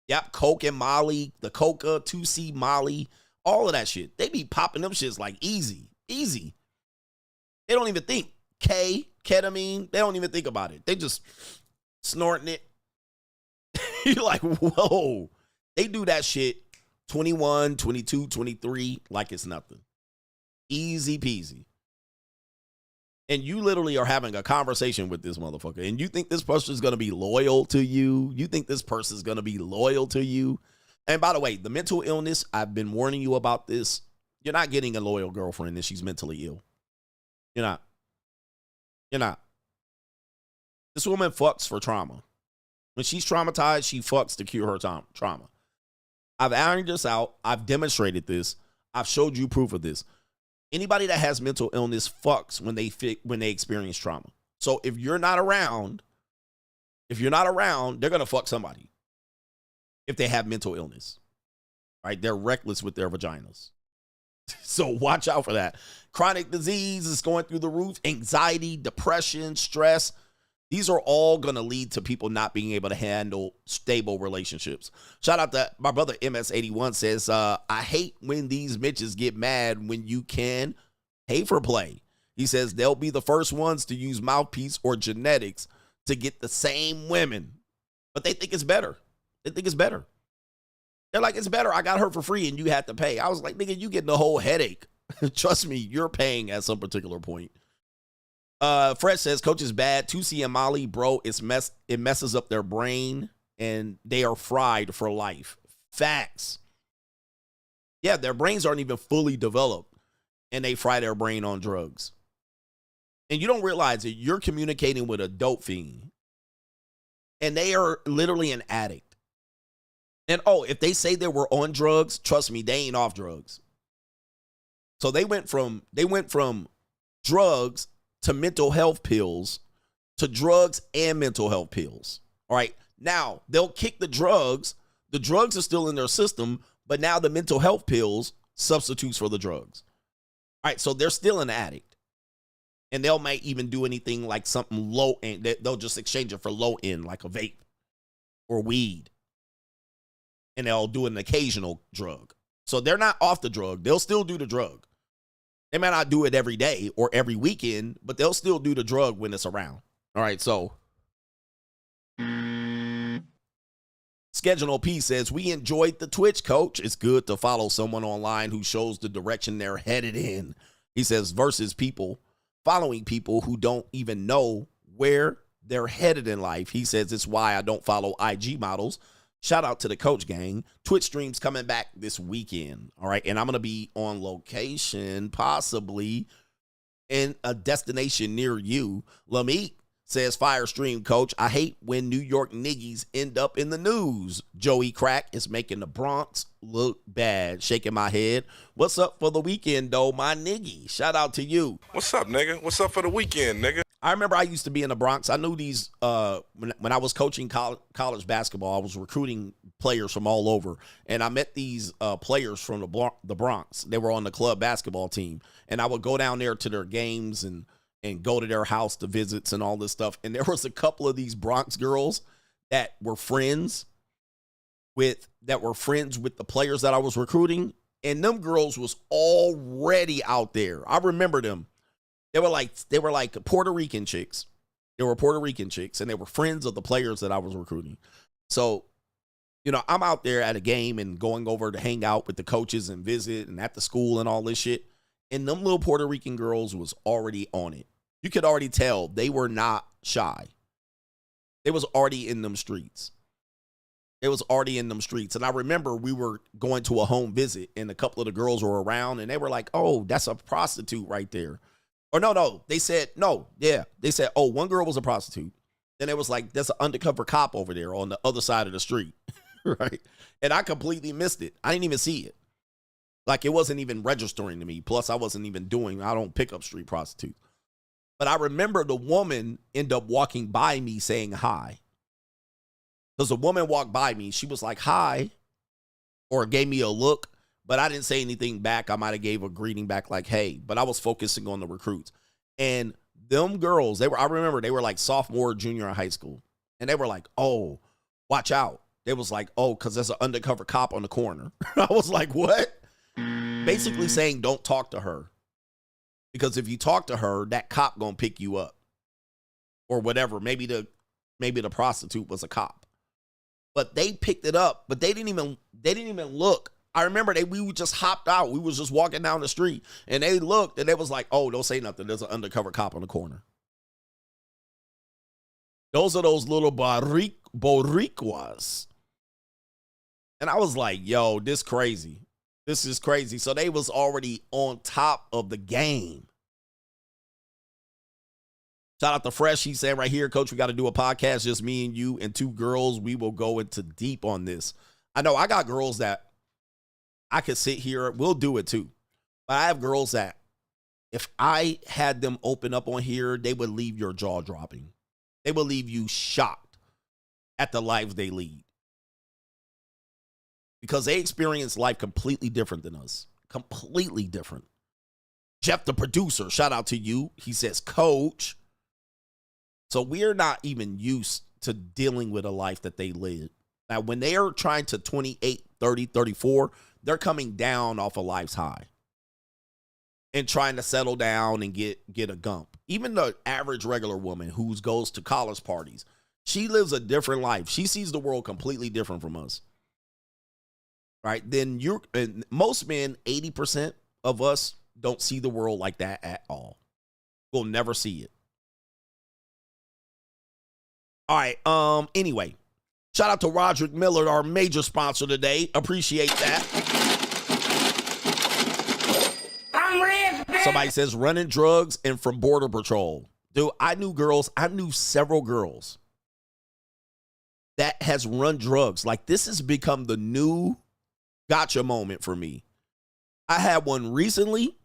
Yep, coke and molly, the coca, 2C molly, all of that shit. They be popping them shits like easy. They don't even think. Ketamine, they don't even think about it. They just snorting it. You're like, whoa. They do that shit 21, 22, 23 like it's nothing. Easy peasy. And you literally are having a conversation with this motherfucker. And you think this person is going to be loyal to you? You think this person is going to be loyal to you? And by the way, the mental illness, I've been warning you about this. You're not getting a loyal girlfriend if she's mentally ill. You're not. You're not. This woman fucks for trauma. When she's traumatized, she fucks to cure her trauma. I've ironed this out. I've demonstrated this. I've showed you proof of this. Anybody that has mental illness fucks when they experience trauma. So if you're not around, they're gonna fuck somebody. If they have mental illness, right? They're reckless with their vaginas. So watch out for that. Chronic disease is going through the roof. Anxiety, depression, stress. These are all going to lead to people not being able to handle stable relationships. Shout out to my brother MS81 says, I hate when these bitches get mad when you can pay for play. He says they'll be the first ones to use mouthpiece or genetics to get the same women. But they think it's better. They think it's better. They're like, it's better. I got her for free and you had to pay. I was like, nigga, you getting the whole headache. Trust me, you're paying at some particular point. Fred says, coach is bad. 2C and Molly, bro, it messes up their brain and they are fried for life. Facts. Yeah, their brains aren't even fully developed and they fry their brain on drugs. And you don't realize that you're communicating with a dope fiend and they are literally an addict. And oh, if they say they were on drugs, trust me, they ain't off drugs. So they went from drugs to mental health pills to drugs and mental health pills. All right. Now they'll kick the drugs. The drugs are still in their system, but now the mental health pills substitutes for the drugs. All right. So they're still an addict and they'll might even do anything like something low end. They'll just exchange it for low end, like a vape or weed. And they'll do an occasional drug. So they're not off the drug. They'll still do the drug. They may not do it every day or every weekend, but they'll still do the drug when it's around. All right, so Schedule P says, we enjoyed the Twitch, coach. It's good to follow someone online who shows the direction they're headed in. He says, versus following people who don't even know where they're headed in life. He says, it's why I don't follow IG models. Shout out to the coach gang. Twitch streams coming back this weekend. All right. And I'm going to be on location, possibly in a destination near you. Lamik says, fire stream, coach. I hate when New York niggies end up in the news. Joey Crack is making the Bronx look bad. Shaking my head. What's up for the weekend, though, my niggy? Shout out to you. What's up, nigga? What's up for the weekend, nigga? I remember I used to be in the Bronx. I knew these when I was coaching college basketball. I was recruiting players from all over, and I met these players from the Bronx. They were on the club basketball team, and I would go down there to their games and go to their house to visits and all this stuff. And there was a couple of these Bronx girls that were friends with the players that I was recruiting, and them girls was already out there. I remember them. They were like Puerto Rican chicks. They were Puerto Rican chicks, and they were friends of the players that I was recruiting. So, you know, I'm out there at a game and going over to hang out with the coaches and visit and at the school and all this shit. And them little Puerto Rican girls was already on it. You could already tell they were not shy. They was already in them streets. It was already in them streets. And I remember we were going to a home visit and a couple of the girls were around and they were like, oh, that's a prostitute right there. Or no. They said, no. Yeah. They said, oh, one girl was a prostitute. Then it was like, there's an undercover cop over there on the other side of the street. Right. And I completely missed it. I didn't even see it. Like it wasn't even registering to me. Plus I don't pick up street prostitutes. But I remember the woman ended up walking by me saying hi. Because the woman walked by me. She was like, hi. Or gave me a look. But I didn't say anything back. I might have gave a greeting back like, hey. But I was focusing on the recruits. And them girls, I remember they were like sophomore, junior in high school. And they were like, oh, watch out. They was like, oh, because there's an undercover cop on the corner. I was like, what? Basically saying don't talk to her. Because if you talk to her, that cop gonna pick you up. Or whatever. Maybe the prostitute was a cop. But they picked it up, but they didn't even look. I remember we just hopped out. We was just walking down the street, and they looked, and they was like, oh, don't say nothing. There's an undercover cop on the corner. Those are those little boricuas. And I was like, yo, this crazy. This is crazy. So they was already on top of the game. Shout out to Fresh. He said right here, Coach, we got to do a podcast, just me and you and 2 girls. We will go into deep on this. I know I got girls that I could sit here. We'll do it too. But I have girls that if I had them open up on here, they would leave your jaw dropping. They will leave you shocked at the lives they lead. Because they experience life completely different than us. Completely different. Jeff, the producer, shout out to you. He says, Coach. So we're not even used to dealing with a life that they live. Now, when they are trying to 28, 30, 34, they're coming down off a life's high and trying to settle down and get a gump. Even the average regular woman who goes to college parties, she lives a different life. She sees the world completely different from us. Right? Then most men, 80% of us don't see the world like that at all. We'll never see it. All right. Anyway, shout out to Roderick Miller, our major sponsor today. Appreciate that. I'm Rizz. Somebody says running drugs and from Border Patrol. Dude, I knew several girls that has run drugs. Like, this has become the new gotcha moment for me. I had one recently.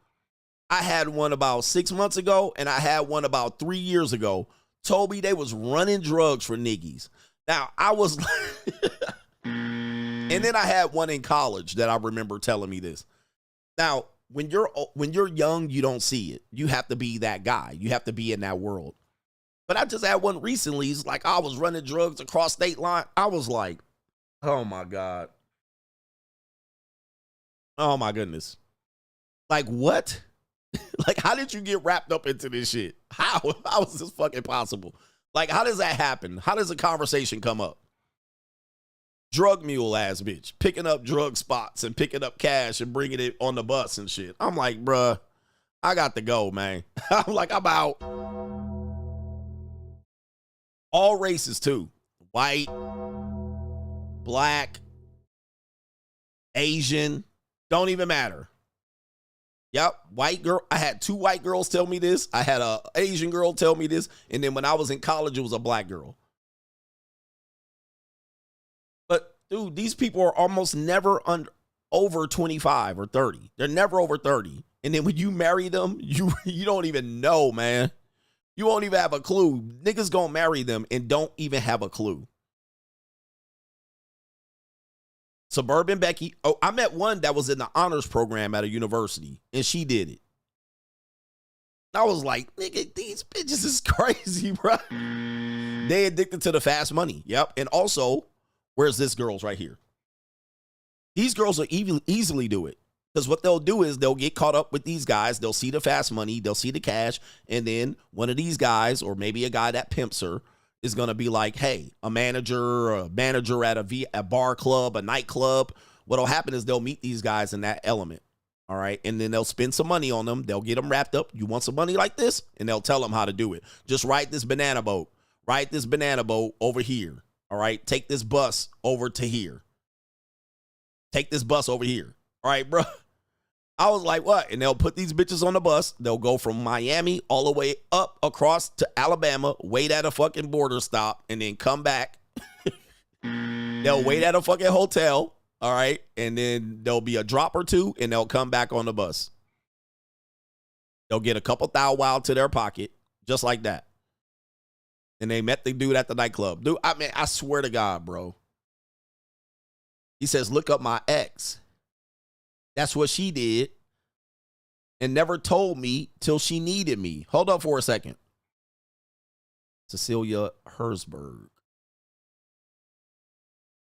I had one about 6 months ago, and I had one about 3 years ago. Told me they was running drugs for niggas. Now, I was and then I had one in college that I remember telling me this. Now, when you're young, you don't see it. You have to be that guy. You have to be in that world. But I just had one recently. It's like I was running drugs across state line. I was like, oh my God. Oh my goodness. Like, what? Like, how did you get wrapped up into this shit? How is this fucking possible? Like, how does that happen? How does a conversation come up? Drug mule ass bitch, picking up drug spots and picking up cash and bringing it on the bus and shit. I'm like, bruh, I got to go, man. I'm like, I'm out. All races too. White, black, Asian, don't even matter. Yep, white girl. I had 2 white girls tell me this. I had a Asian girl tell me this. And then when I was in college, it was a black girl. But, dude, these people are almost never over 25 or 30. They're never over 30. And then when you marry them, you don't even know, man. You won't even have a clue. Niggas gonna marry them and don't even have a clue. Suburban Becky. Oh, I met one that was in the honors program at a university, and she did it. I was like, nigga, these bitches is crazy, bro. They addicted to the fast money. Yep. And also, where's this girls right here? These girls will easily do it. Because what they'll do is they'll get caught up with these guys. They'll see the fast money. They'll see the cash. And then one of these guys, or maybe a guy that pimps her, is going to be like, hey, a manager at a bar club, a nightclub. What'll happen is they'll meet these guys in that element. All right. And then they'll spend some money on them. They'll get them wrapped up. You want some money like this? And they'll tell them how to do it. Just ride this banana boat. Ride this banana boat over here. All right. Take this bus over to here. Take this bus over here. All right, bro. I was like, what? And they'll put these bitches on the bus. They'll go from Miami all the way up across to Alabama, wait at a fucking border stop, and then come back. They'll wait at a fucking hotel, all right? And then there'll be a drop or two, and they'll come back on the bus. They'll get a couple thou wow to their pocket, just like that. And they met the dude at the nightclub. Dude, I mean, I swear to God, bro. He says, look up my ex. That's what she did and never told me till she needed me. Hold up for a second. Cecilia Herzberg. Let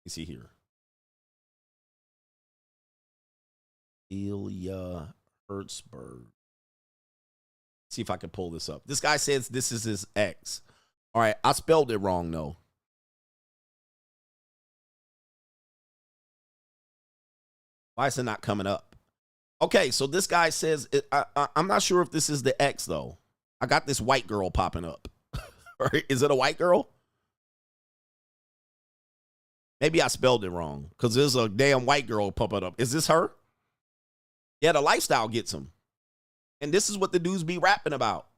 me see here. Cecilia Herzberg. See if I can pull this up. This guy says this is his ex. All right, I spelled it wrong, though. Why is it not coming up? Okay, so this guy says, I'm not sure if this is the ex, though. I got this white girl popping up. Is it a white girl? Maybe I spelled it wrong because there's a damn white girl popping up. Is this her? Yeah, the lifestyle gets him. And this is what the dudes be rapping about.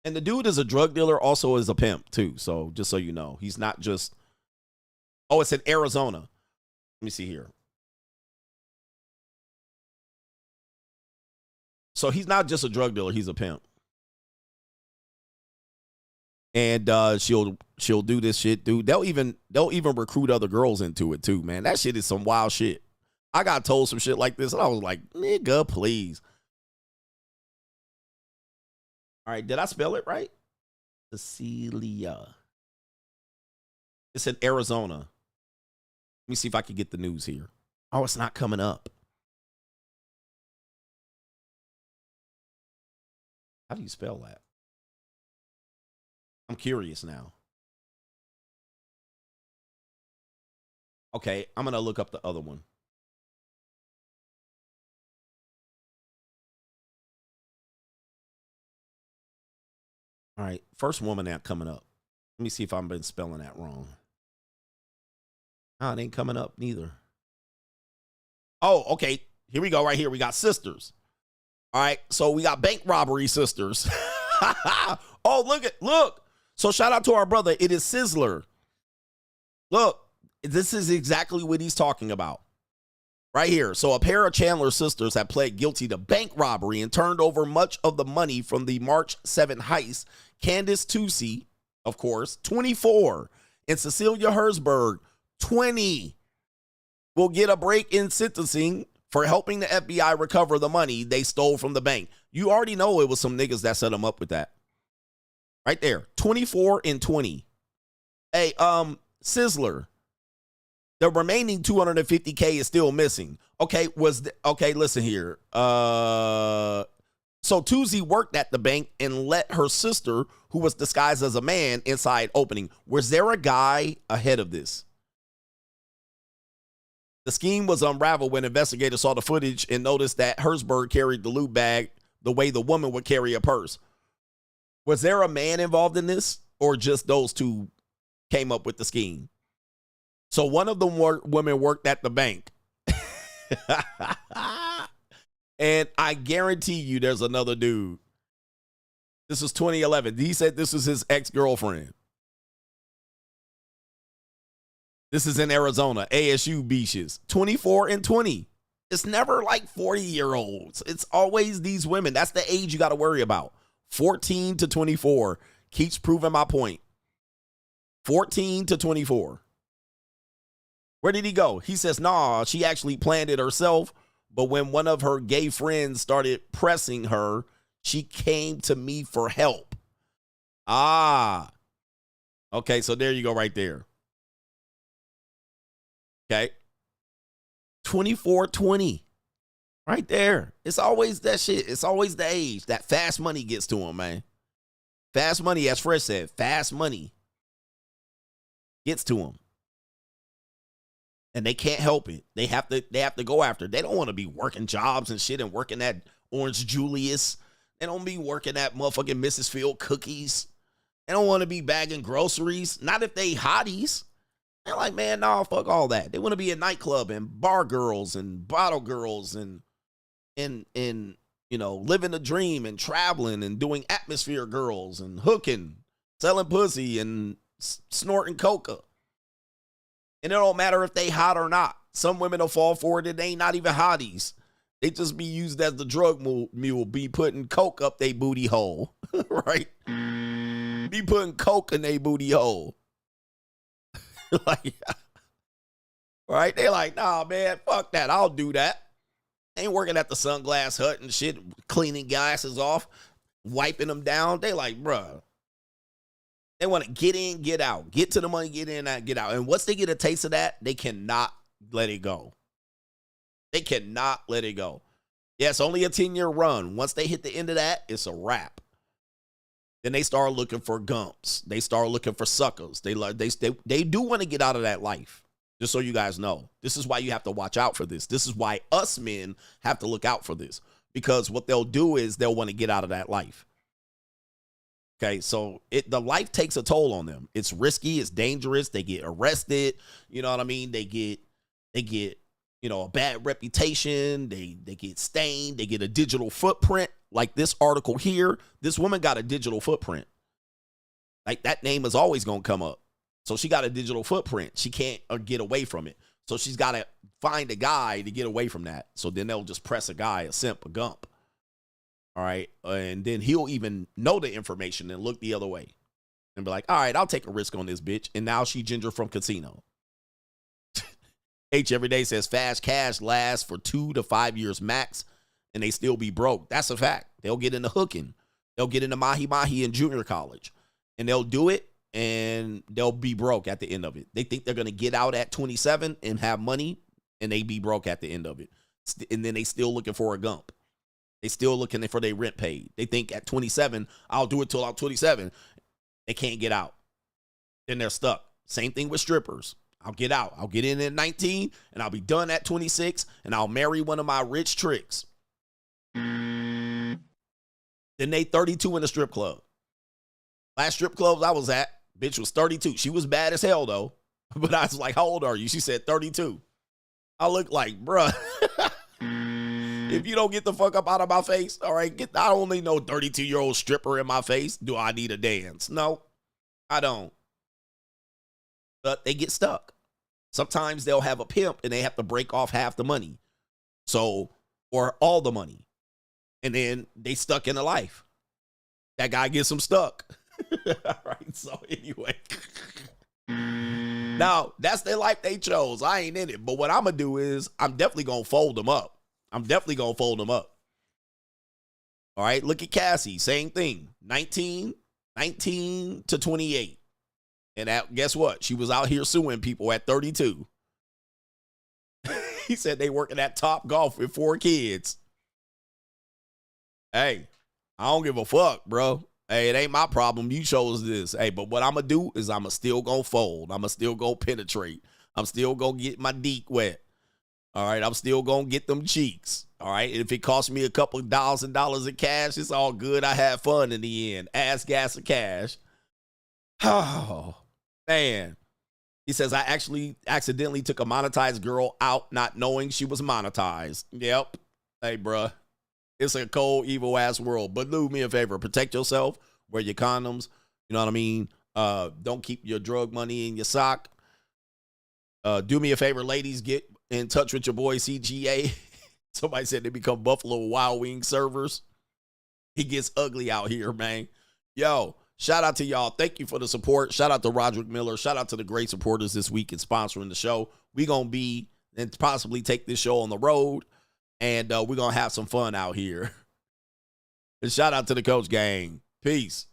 And the dude is a drug dealer, also is a pimp, too. So just so you know, he's not just... Oh, it's in Arizona. Let me see here. So he's not just a drug dealer, he's a pimp. And she'll do this shit, dude. They'll even recruit other girls into it too, man. That shit is some wild shit. I got told some shit like this, and I was like, nigga, please. All right, did I spell it right? Cecilia. It's in Arizona. Let me see if I can get the news here. Oh, it's not coming up. How do you spell that? I'm curious now. Okay, I'm going to look up the other one. All right, first woman that coming up. Let me see if I've been spelling that wrong. Oh, it ain't coming up neither. Oh, okay. Here we go right here. We got sisters. All right, so we got bank robbery sisters. Oh, look. So shout out to our brother. It is Sizzler. Look, this is exactly what he's talking about. Right here. So a pair of Chandler sisters have pled guilty to bank robbery and turned over much of the money from the March 7 heist. Candace Tucci, of course, 24, and Cecilia Herzberg, 20, will get a break in sentencing for helping the FBI recover the money they stole from the bank. You already know it was some niggas that set them up with that. Right there, 24 and 20. Hey, Sizzler, the remaining $250K is still missing. Okay, okay, listen here. So Tuesday worked at the bank and let her sister, who was disguised as a man, inside opening. Was there a guy ahead of this? The scheme was unraveled when investigators saw the footage and noticed that Herzberg carried the loot bag the way the woman would carry a purse. Was there a man involved in this, or just those two came up with the scheme? So one of the women worked at the bank. And I guarantee you there's another dude. This is 2011. He said this is his ex-girlfriend. This is in Arizona, ASU beaches. 24 and 20. It's never like 40-year-olds. It's always these women. That's the age you got to worry about. 14 to 24. Keeps proving my point. 14 to 24. Where did he go? He says, nah, she actually planned it herself. But when one of her gay friends started pressing her, she came to me for help. Ah. Okay, so there you go right there. Okay. 24-20. Right there. It's always that shit. It's always the age. That fast money gets to him, man. Fast money, as Fresh said, fast money gets to him. And they can't help it. They have to go after it. They don't want to be working jobs and shit and working at Orange Julius. They don't be working at motherfucking Mrs. Field cookies. They don't want to be bagging groceries. Not if they hotties. They're like, man, nah, fuck all that. They want to be a nightclub and bar girls and bottle girls and you know, living the dream and traveling and doing atmosphere girls and hooking, selling pussy and snorting coca. And it don't matter if they hot or not. Some women will fall for it and they ain't not even hotties. They just be used as the drug mule, be putting coke up they booty hole, right? Be putting coke in they booty hole. Like, right? They like, nah, man, fuck that. I'll do that. Ain't working at the Sunglass Hut and shit, cleaning glasses off, wiping them down. They like, bruh. They want to get in, get out. Get to the money, get in, get out. And once they get a taste of that, they cannot let it go. They cannot let it go. Yeah, it's only a 10-year run. Once they hit the end of that, it's a wrap. Then they start looking for gumps. They start looking for suckers. They do want to get out of that life. Just so you guys know. This is why you have to watch out for this. This is why us men have to look out for this. Because what they'll do is they'll want to get out of that life. Okay, so the life takes a toll on them. It's risky, it's dangerous. They get arrested. You know what I mean? They get a bad reputation. They get stained. They get a digital footprint. Like this article here, this woman got a digital footprint. Like that name is always going to come up. So she got a digital footprint. She can't get away from it. So she's got to find a guy to get away from that. So then they'll just press a guy, a simp, a gump. All right. And then he'll even know the information and look the other way and be like, all right, I'll take a risk on this bitch. And now she Ginger from Casino. H every day says fast cash lasts for 2 to 5 years max and they still be broke. That's a fact. They'll get into hooking. They'll get into mahi-mahi in junior college and they'll do it and they'll be broke at the end of it. They think they're going to get out at 27 and have money and they be broke at the end of it. And then they still looking for a gump. They still looking for their rent paid. They think at 27, I'll do it till I'm 27. They can't get out. Then they're stuck. Same thing with strippers. I'll get out. I'll get in at 19 and I'll be done at 26 and I'll marry one of my rich tricks. Then they 32 in the strip club. Last strip clubs I was at, bitch was 32. She was bad as hell though. But I was like, how old are you? She said 32. I look like, bruh. If you don't get the fuck up out of my face, all right, I don't need no 32-year-old stripper in my face. Do I need a dance? No, I don't. But they get stuck. Sometimes they'll have a pimp and they have to break off half the money. So, or all the money. And then they stuck in the life. That guy gets them stuck. All right, so anyway. Now, that's their life they chose. I ain't in it. But what I'm going to do is I'm definitely going to fold them up. I'm definitely going to fold them up. All right, look at Cassie. Same thing. 19 to 28. And guess what? She was out here suing people at 32. He said they working at Top Golf with 4 kids. Hey, I don't give a fuck, bro. Hey, it ain't my problem. You chose this. Hey, but what I'm going to do is I'm still going to fold. I'm going to still go penetrate. I'm still going to get my deek wet. All right, I'm still going to get them cheeks. All right, if it costs me a couple $1,000 in cash, it's all good. I had fun in the end. Ass, gas, and cash. Oh, man. He says, I actually accidentally took a monetized girl out not knowing she was monetized. Yep. Hey, bruh. It's a cold, evil-ass world. But do me a favor. Protect yourself. Wear your condoms. You know what I mean? Don't keep your drug money in your sock. Do me a favor, ladies. Get in touch with your boy CGA. Somebody said they become Buffalo Wild Wing servers. He gets ugly out here, man. Yo, shout out to y'all. Thank you for the support. Shout out to Roderick Miller. Shout out to the great supporters this week in sponsoring the show. We're going to be and possibly take this show on the road. And we're going to have some fun out here. And shout out to the Coach Gang. Peace.